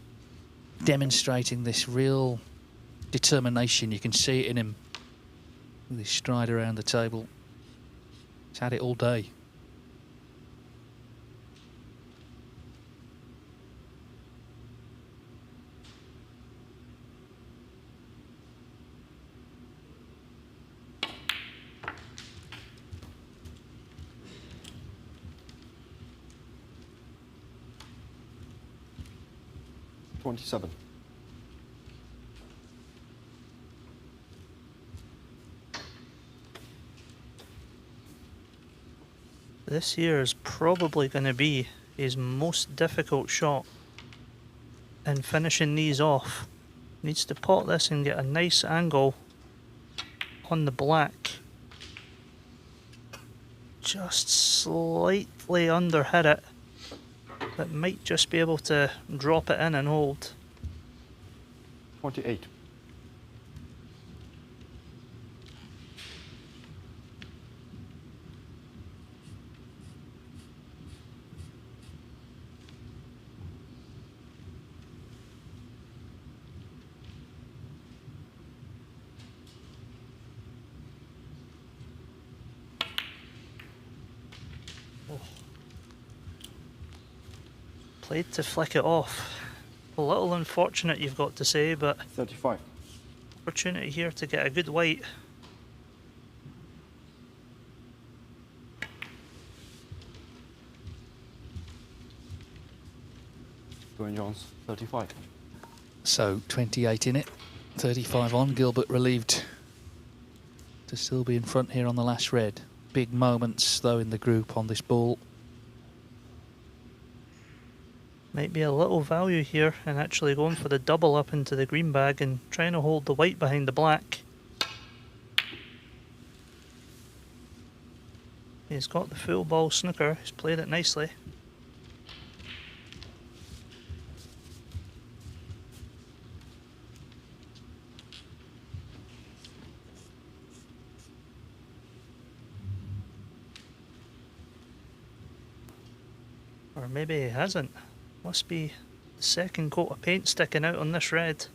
demonstrating this real determination. You can see it in him with his stride around the table. He's had it all day. $27. This here is probably going to be his most difficult shot in finishing these off. Needs to pot this and get a nice angle on the black. Just slightly under hit it, but might just be able to drop it in and hold. 28. Played to flick it off. A little unfortunate, you've got to say, but 35. Opportunity here to get a good white. Dwayne Jones, 35. So 28 in it, 35 on. Gilbert relieved to still be in front here on the last red. Big moments though in the group on this ball. Might be a little value here and actually going for the double up into the green bag and trying to hold the white behind the black. He's got the full ball snooker, he's played it nicely. Or maybe he hasn't. Must be the second coat of paint sticking out on this red.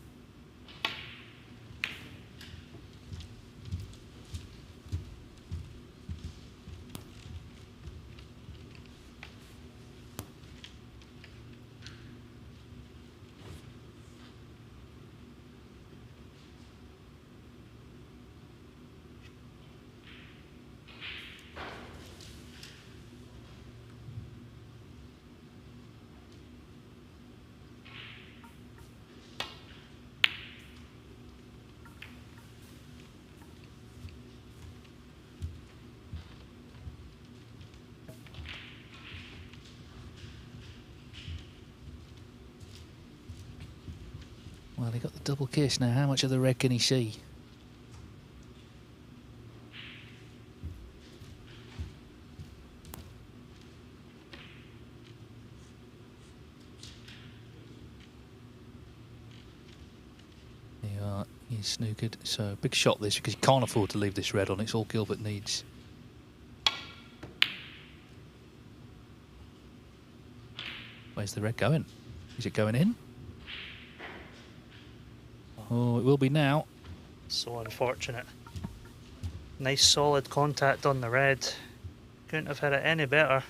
Well, he got the double kiss now. How much of the red can he see? He's snookered, so big shot this because he can't afford to leave this red on. It's all Gilbert needs. Where's the red going? Is it going in? Oh, it will be now. So unfortunate. Nice solid contact on the red. Couldn't have hit it any better.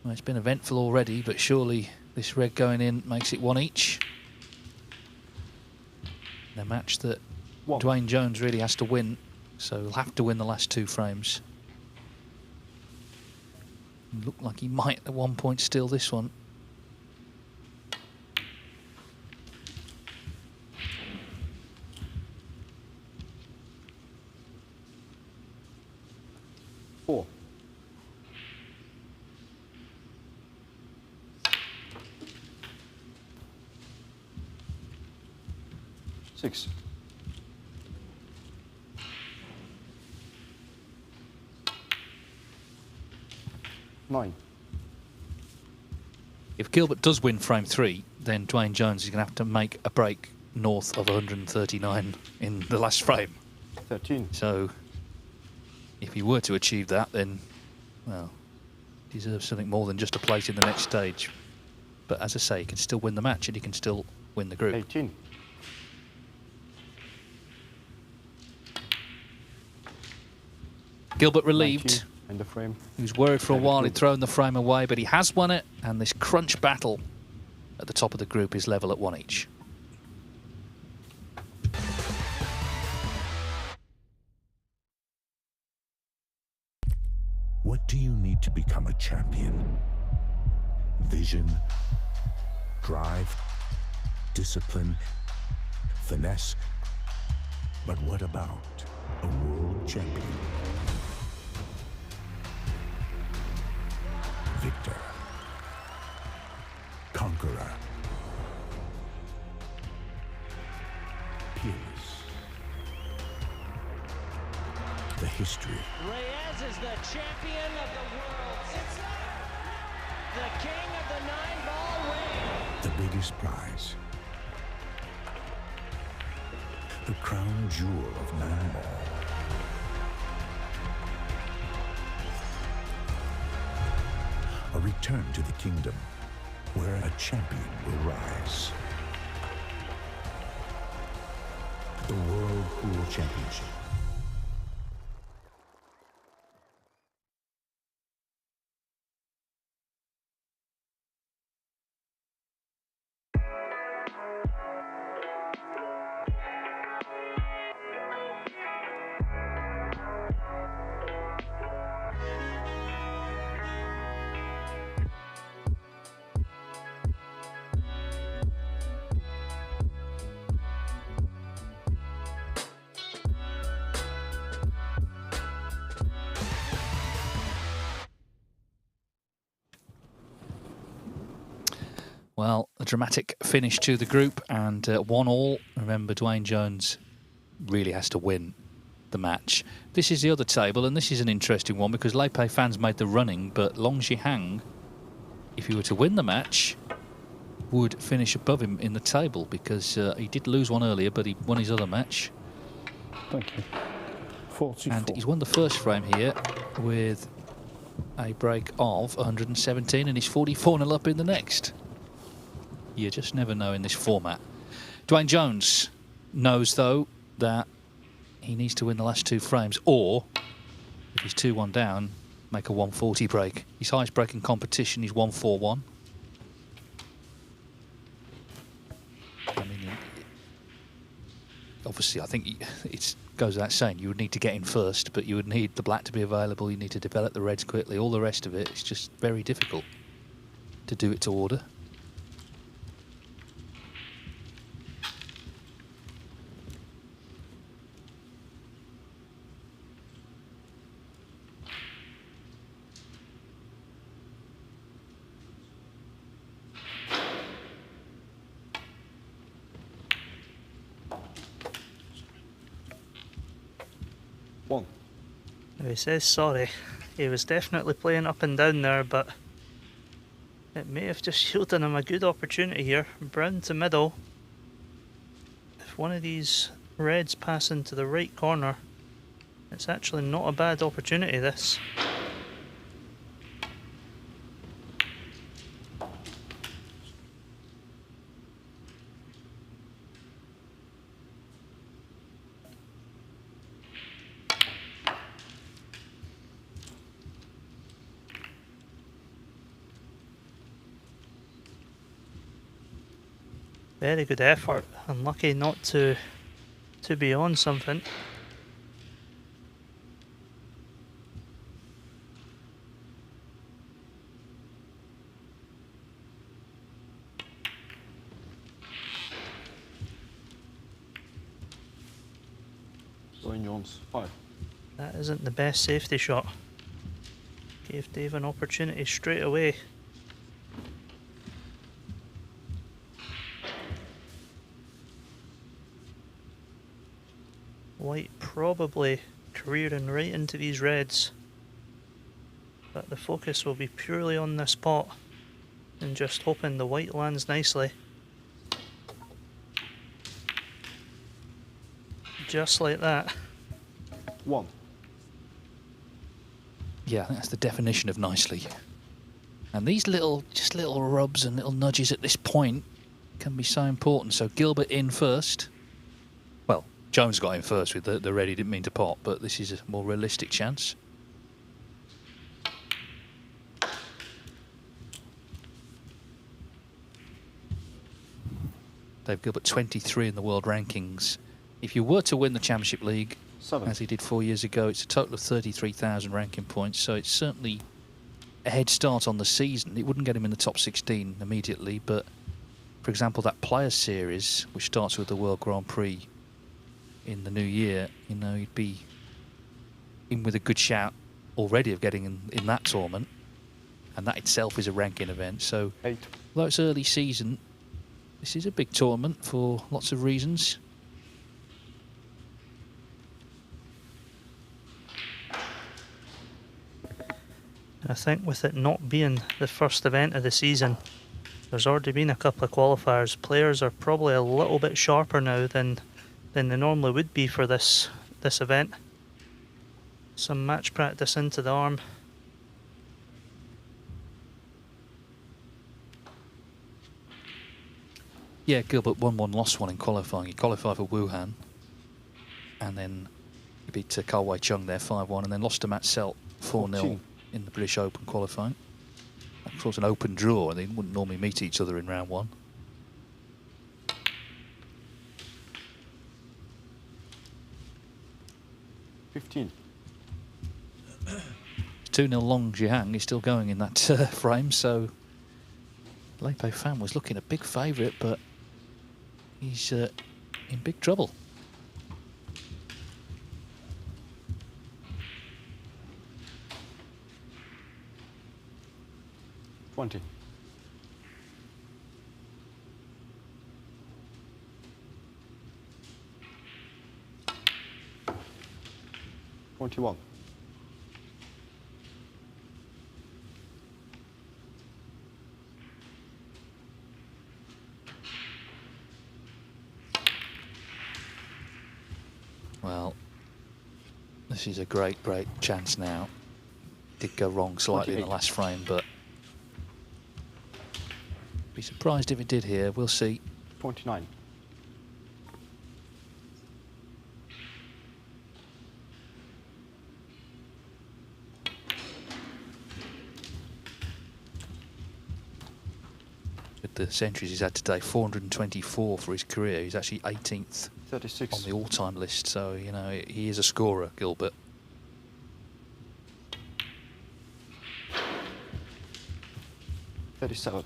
Well, it's been eventful already, but surely this red going in makes it one each. In a match that Dwayne Jones really has to win, so he'll have to win the last 2 frames. Looked like he might at one point steal this one. Four. Six. Nine. If Gilbert does win frame 3, then Dwayne Jones is going to have to make a break north of 139 in the last frame. 13. So, if he were to achieve that, then, well, he deserves something more than just a place in the next stage. But as I say, he can still win the match and he can still win the group. 18. Gilbert relieved. In the frame. He was worried for a while he'd thrown the frame away, but he has won it, and this crunch battle at the top of the group is level at 1 each. What do you need to become a champion? Vision, drive, discipline, finesse. But what about a world champion? Victor, conqueror, peerless. The history. Reyes is the champion of the world. It's the king of the 9-ball ring. The biggest prize. The crown jewel of 9-ball. A return to the kingdom where a champion will rise. The World Pool Championship. Well, a dramatic finish to the group and 1-1. Remember, Dwayne Jones really has to win the match. This is the other table, and this is an interesting one because Leipzig fans made the running, but Long Zhihang, if he were to win the match, would finish above him in the table because he did lose one earlier, but he won his other match. Thank you. 44. And he's won the first frame here with a break of 117, and he's 44-0 up in the next. You just never know in this format. Dwayne Jones knows, though, that he needs to win the last 2 frames, or if he's 2-1 down, make a 140 break. His highest break in competition is 141. I mean, obviously, I think it goes without saying you would need to get in first, but you would need the black to be available. You need to develop the reds quickly. All the rest of it is just very difficult to do it to order. He says sorry. He was definitely playing up and down there, but it may have just yielded him a good opportunity here. Brown to middle. If one of these reds pass into the right corner, it's actually not a bad opportunity, this. Very good effort. Unlucky not to be on something. Going Jones, 5. That isn't the best safety shot. Gave Dave an opportunity straight away. White probably careering right into these reds, but the focus will be purely on this pot and just hoping the white lands nicely. Just like that. 1. Yeah, I think that's the definition of nicely. And these little rubs and little nudges at this point can be so important. So Gilbert in first. Well, Jones got in first with the red. He didn't mean to pot, but this is a more realistic chance. Dave Gilbert, 23 in the world rankings. If you were to win the Championship League, 7. as he did 4 years ago, it's a total of 33,000 ranking points, so it's certainly a head start on the season. It wouldn't get him in the top 16 immediately, but for example, that Players Series, which starts with the World Grand Prix in the new year, you know, he'd be in with a good shout already of getting in that tournament, and that itself is a ranking event. So, 8. Although it's early season, this is a big tournament for lots of reasons. I think with it not being the first event of the season, there's already been a couple of qualifiers. Players are probably a little bit sharper now than they normally would be for this event. Some match practice into the arm. Yeah, Gilbert won one, lost one in qualifying. He qualified for Wuhan, and then he beat Carl Wei Chung there 5-1, and then lost to Matt Selt 4-0 in the British Open qualifying. Of course, an open draw, and they wouldn't normally meet each other in round 1. $15. 2-0 Long Zhihang. He's still going in that frame, so Lei Pei Fan was looking a big favourite, but he's in big trouble. $20. 21. Well, this is a great chance now. Did go wrong slightly in the last frame, but be surprised if it did here. We'll see. 29. With the centuries he's had today, 424 for his career. He's actually 18th 36 on the all-time list, so you know he is a scorer, Gilbert. $37.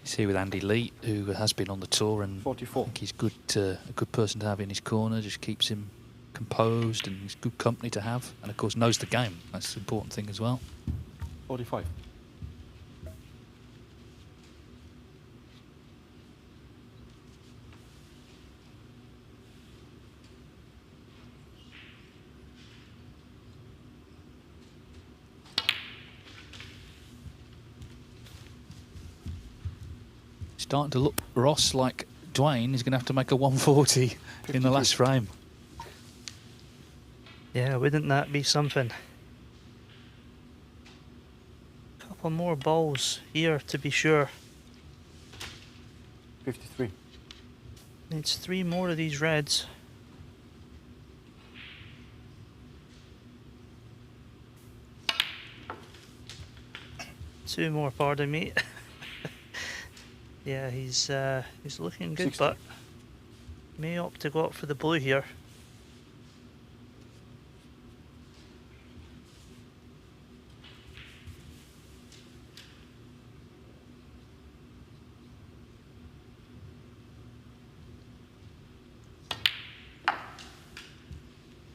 He's here with Andy Lee, who has been on the tour, and 44. I think he's good, a good person to have in his corner. Just keeps him composed, and he's good company to have, and of course knows the game. That's the important thing as well. 45. Starting to look, Ross, like Dwayne is going to have to make a 140 in the last frame. Yeah, wouldn't that be something? Couple more balls here to be sure. 53. Needs 3 more of these reds. Two more, pardon me. Yeah, he's looking good, 60. but may opt to go up for the blue here.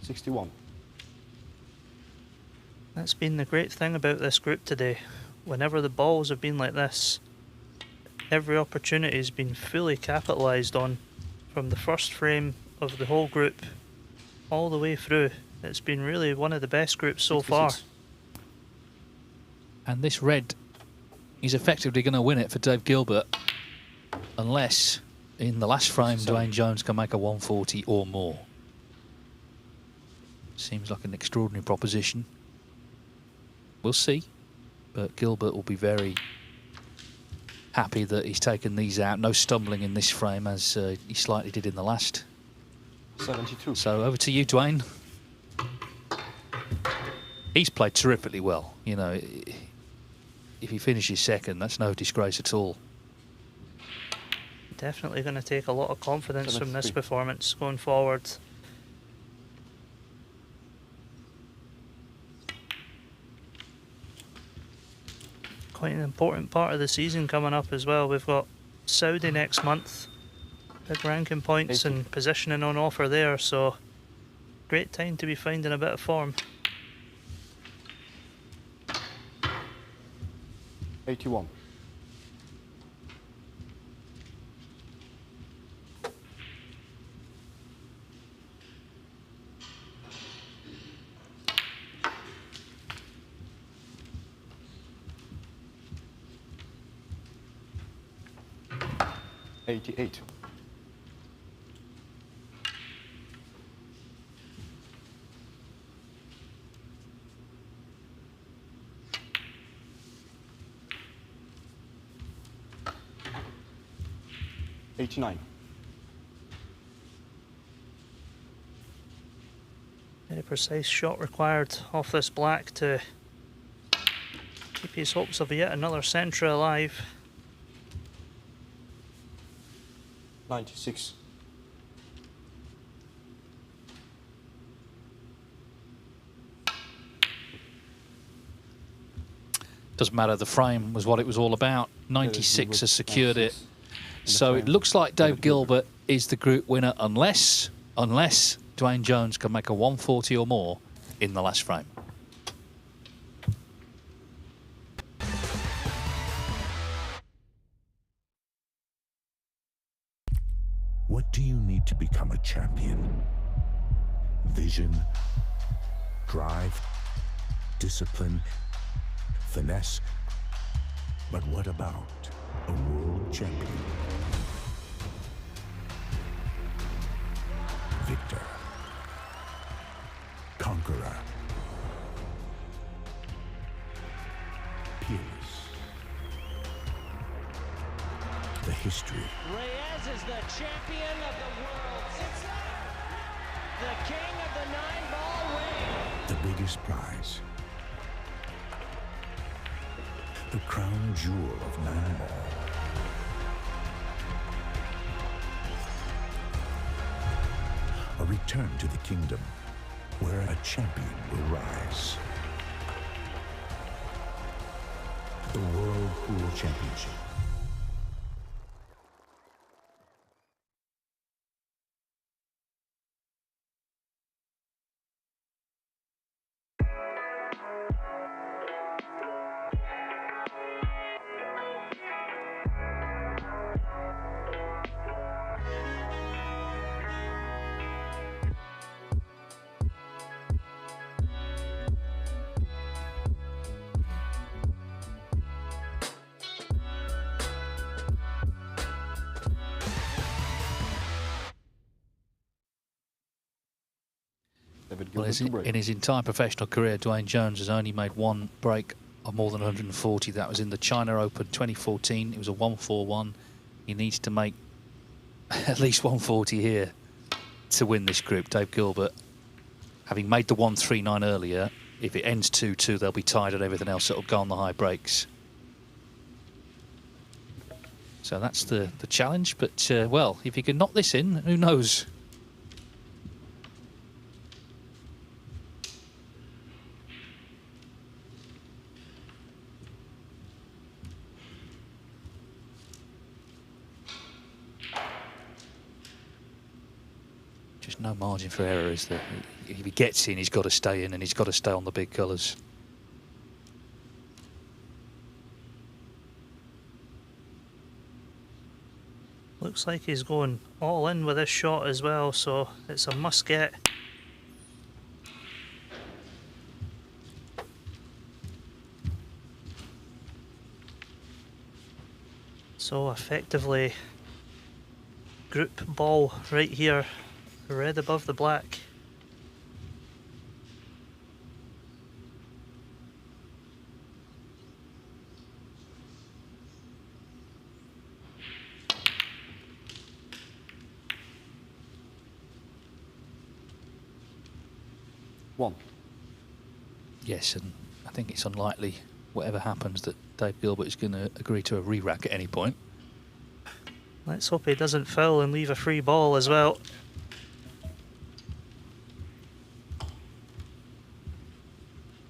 $61. That's been the great thing about this group today. Whenever the balls have been like this, every opportunity has been fully capitalised on from the first frame of the whole group all the way through. It's been really one of the best groups so 66. far. And this red is effectively going to win it for Dave Gilbert unless in the last frame Dwayne Jones can make a 140 or more. Seems like an extraordinary proposition. We'll see, but Gilbert will be very happy that he's taken these out. No stumbling in this frame as he slightly did in the last. 72. So over to you, Dwayne. He's played terrifically well. You know, if he finishes second, that's no disgrace at all. Definitely going to take a lot of confidence from this 73. performance going forward. Quite an important part of the season coming up as well. We've got Saudi next month. Big ranking points 80. and positioning on offer there, so great time to be finding a bit of form. 81. $88. $89. Very precise shot required off this black to keep his hopes of yet another centre alive. 96. Doesn't matter, the frame was what it was all about. 96 has secured it. So it looks like Dave Gilbert is the group winner unless Dwayne Jones can make a 140 or more in the last frame. What do you need to become a champion? Vision, drive, discipline, finesse. But what about a world champion? Victor, conqueror, peerless. The history. Reyes is the champion of the world. It's the king of the 9-ball ring. The biggest prize. The crown jewel of 9-ball. A return to the kingdom where a champion will rise. The World Pool Championship. Well, in his entire professional career, Dwayne Jones has only made one break of more than 140. That was in the China Open 2014. It was a 141. He needs to make at least 140 here to win this group. Dave Gilbert, having made the 139 earlier, if it ends 2-2, they'll be tied at everything else. It'll go on the high breaks. So that's the challenge. But, well, if he can knock this in, who knows? Just no margin for error, is there? If he gets in, he's got to stay in, and he's got to stay on the big colours. Looks like he's going all in with this shot as well, so it's a must get. So effectively, group ball right here, red above the black. One. Yes, and I think it's unlikely, whatever happens, that Dave Gilbert is going to agree to a re-rack at any point. Let's hope he doesn't foul and leave a free ball as well.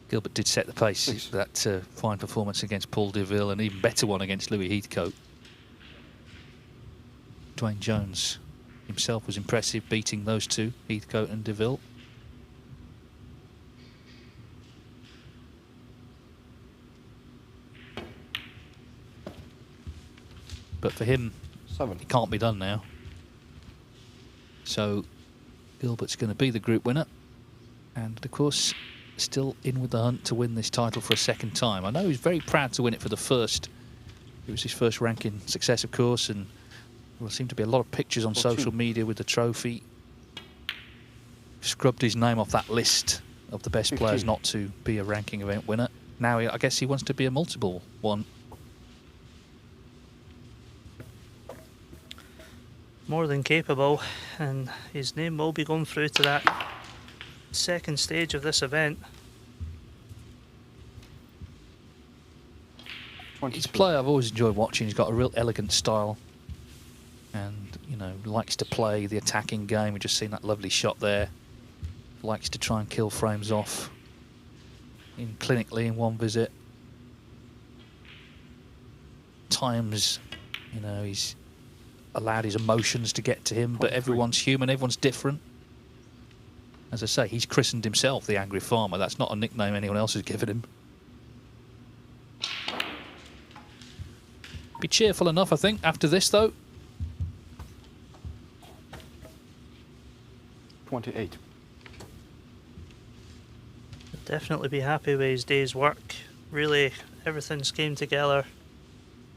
Gilbert did set the pace with that fine performance against Paul Deville, and even better one against Louis Heathcote. Dwayne Jones himself was impressive, beating those two, Heathcote and Deville. But for him, it can't be done now. So Gilbert's going to be the group winner. And of course, still in with the hunt to win this title for a second time. I know he's very proud to win it for the first. It was his first ranking success, of course, and there seem to be a lot of pictures on social media with the trophy. Scrubbed his name off that list of the best players not to be a ranking event winner. Now I guess he wants to be a multiple one. More than capable, and his name will be going through to that second stage of this event. He's a player I've always enjoyed watching. He's got a real elegant style, and you know, likes to play the attacking game. We've just seen that lovely shot there. Likes to try and kill frames off clinically in one visit. Times, you know, he's allowed his emotions to get to him, but everyone's human, everyone's different. As I say, he's christened himself the Angry Farmer. That's not a nickname anyone else has given him. Be cheerful enough, I think, after this, though. 28. Definitely be happy with his day's work. Really, everything's came together.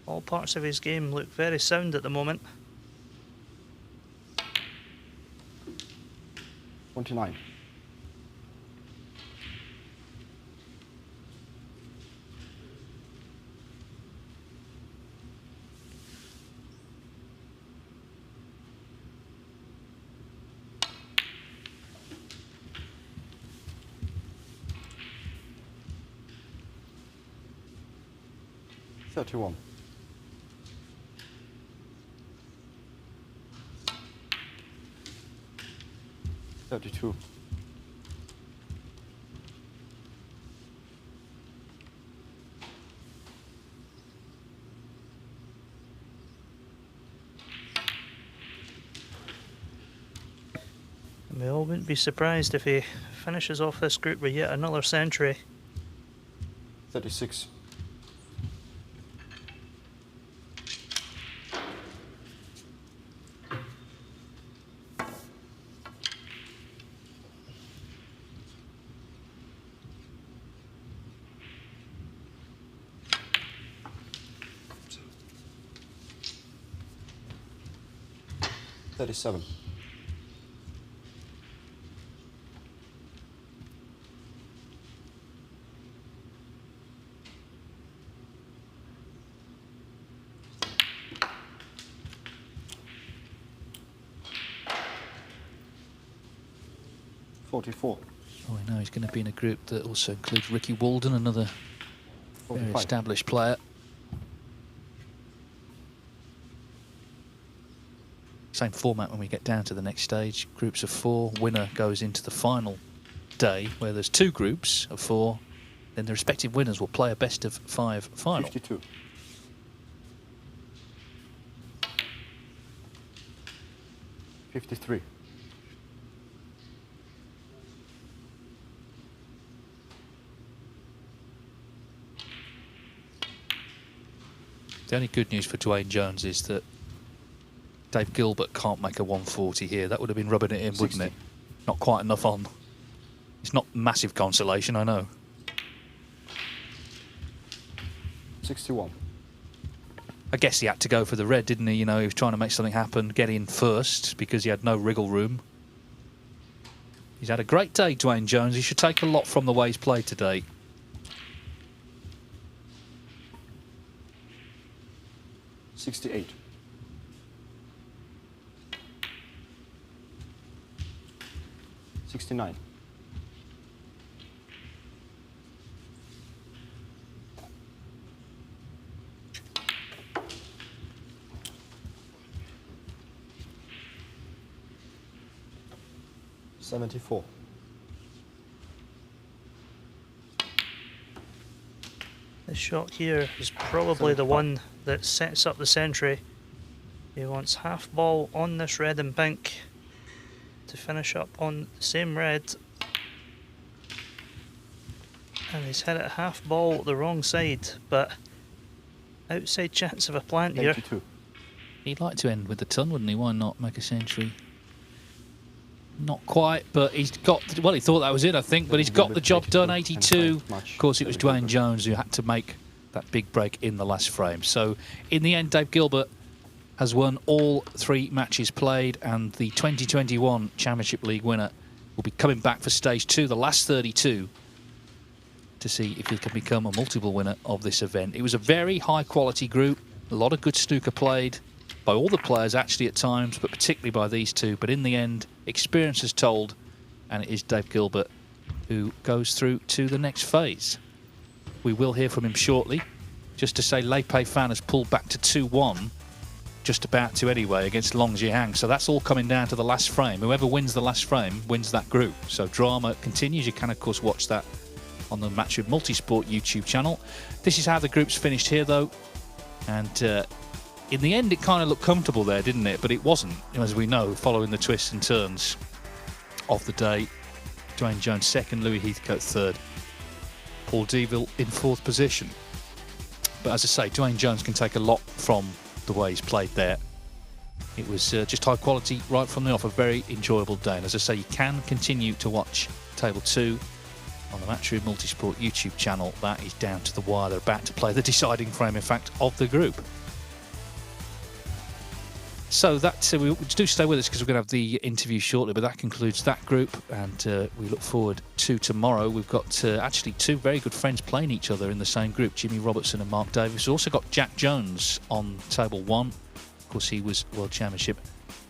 All parts of his game look very sound at the moment. 29. $31. 32. We all wouldn't be surprised if he finishes off this group with yet another century. 36. $37. 44. Oh, I know he's going to be in a group that also includes Ricky Walden, another very 45. established player. Same format when we get down to the next stage. Groups of 4. Winner goes into the final day where there's 2 groups of 4. Then the respective winners will play a best of 5 final. 52. 53. The only good news for Dwayne Jones is that Dave Gilbert can't make a 140 here. That would have been rubbing it in, 60. wouldn't it? Not quite enough on. It's not massive consolation, I know. 61. I guess he had to go for the red, didn't he? You know, he was trying to make something happen, get in first because he had no wriggle room. He's had a great day, Dwayne Jones. He should take a lot from the way he's played today. 68. 69. 74. The shot here is probably the one that sets up the century. He wants half ball on this red and pink to finish up on the same red. And he's hit it half ball the wrong side, but outside chance of a plant here. 82. He'd like to end with the ton, wouldn't he? Why not make a century? Not quite, but he's got... Well, he thought that was it, I think, but he's got the job done, 82. Of course, it was Dwayne Jones who had to make that big break in the last frame. So, in the end, Dave Gilbert has won all 3 matches played, and the 2021 Championship League winner will be coming back for stage 2, the last 32, to see if he can become a multiple winner of this event. It was a very high-quality group, a lot of good snooker played by all the players actually at times, but particularly by these 2. But in the end, experience has told, and it is Dave Gilbert who goes through to the next phase. We will hear from him shortly. Just to say, Lei Pei Fan has pulled back to 2-1, just about to anyway, against Long Zhihang. So that's all coming down to the last frame. Whoever wins the last frame wins that group. So drama continues. You can, of course, watch that on the Match with Multisport YouTube channel. This is how the group's finished here, though. And in the end, it kind of looked comfortable there, didn't it? But it wasn't, as we know, following the twists and turns of the day. Dwayne Jones second, Louis Heathcote third, Paul Deville in 4th position. But as I say, Dwayne Jones can take a lot from the way he's played there. It was just high quality right from the off, a very enjoyable day. And as I say, you can continue to watch Table 2 on the Matchroom Multisport YouTube channel. That is down to the wire. They're about to play the deciding frame, in fact, of the group. So that we do stay with us because we're going to have the interview shortly, but that concludes that group, and we look forward to tomorrow. We've got actually 2 very good friends playing each other in the same group, Jimmy Robertson and Mark Davis. We've also got Jack Jones on Table 1. Of course, he was World Championship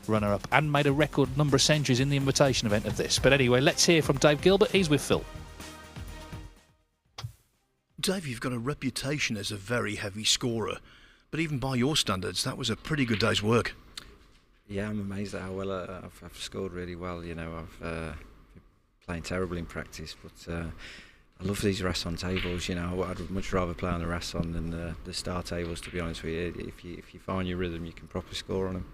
runner-up and made a record number of centuries in the invitation event of this. But anyway, let's hear from Dave Gilbert. He's with Phil. Dave, you've got a reputation as a very heavy scorer, but even by your standards, that was a pretty good day's work. Yeah, I'm amazed at how well I've scored really well. You know, I've been playing terribly in practice, but I love these Rasson tables. You know, I'd much rather play on the Rasson than the star tables, to be honest with you. If you find your rhythm, you can properly score on them.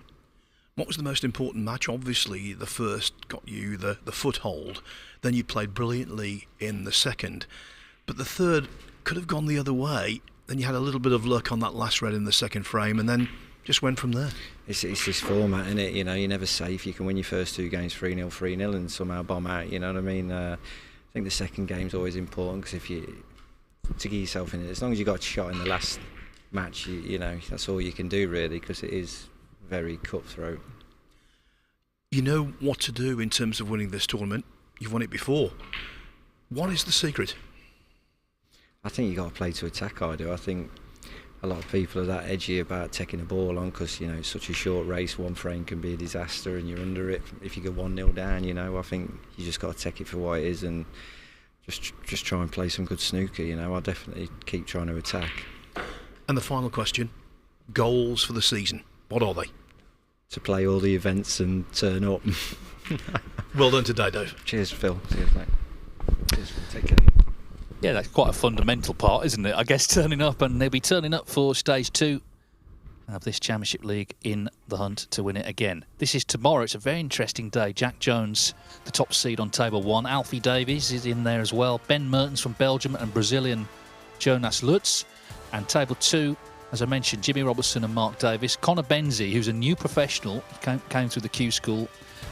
What was the most important match? Obviously, the first got you the foothold. Then you played brilliantly in the second. But the third could have gone the other way. Then you had a little bit of luck on that last red in the second frame, and then just went from there. It's this format, isn't it? You know, you're never safe. You can win your first 2 games 3-0, 3-0, and somehow bomb out. You know what I mean? I think the second game's always important because if you to get yourself in it, as long as you got a shot in the last match, you know that's all you can do really, because it is very cutthroat. You know what to do in terms of winning this tournament. You've won it before. What is the secret? I think you got to play to attack. I think a lot of people are that edgy about taking a ball on because, you know, it's such a short race. One frame can be a disaster and you're under it if you go 1-0 down, you know. I think you just got to take it for what it is and just try and play some good snooker, you know. I'll definitely keep trying to attack. And the final question, goals for the season, what are they? To play all the events and turn up. Well done today, Dave. Cheers, Phil. Cheers, mate. Cheers. Take care. Yeah, that's quite a fundamental part, isn't it? I guess turning up, and they'll be turning up for stage 2 of this Championship League in the hunt to win it again. This is tomorrow. It's a very interesting day. Jack Jones, the top seed on table 1. Alfie Davies is in there as well. Ben Mertens from Belgium and Brazilian Jonas Lutz. And table 2, as I mentioned, Jimmy Robertson and Mark Davis. Connor Benzie, who's a new professional, came through the Q School.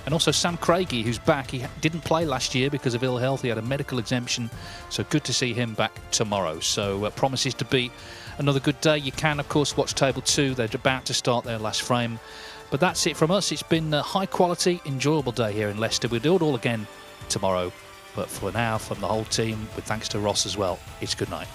And also Sam Craigie, who's back. He didn't play last year because of ill health. He had a medical exemption. So good to see him back tomorrow. So promises to be another good day. You can, of course, watch table 2. They're about to start their last frame. But that's it from us. It's been a high-quality, enjoyable day here in Leicester. We'll do it all again tomorrow. But for now, from the whole team, with thanks to Ross as well, it's good night.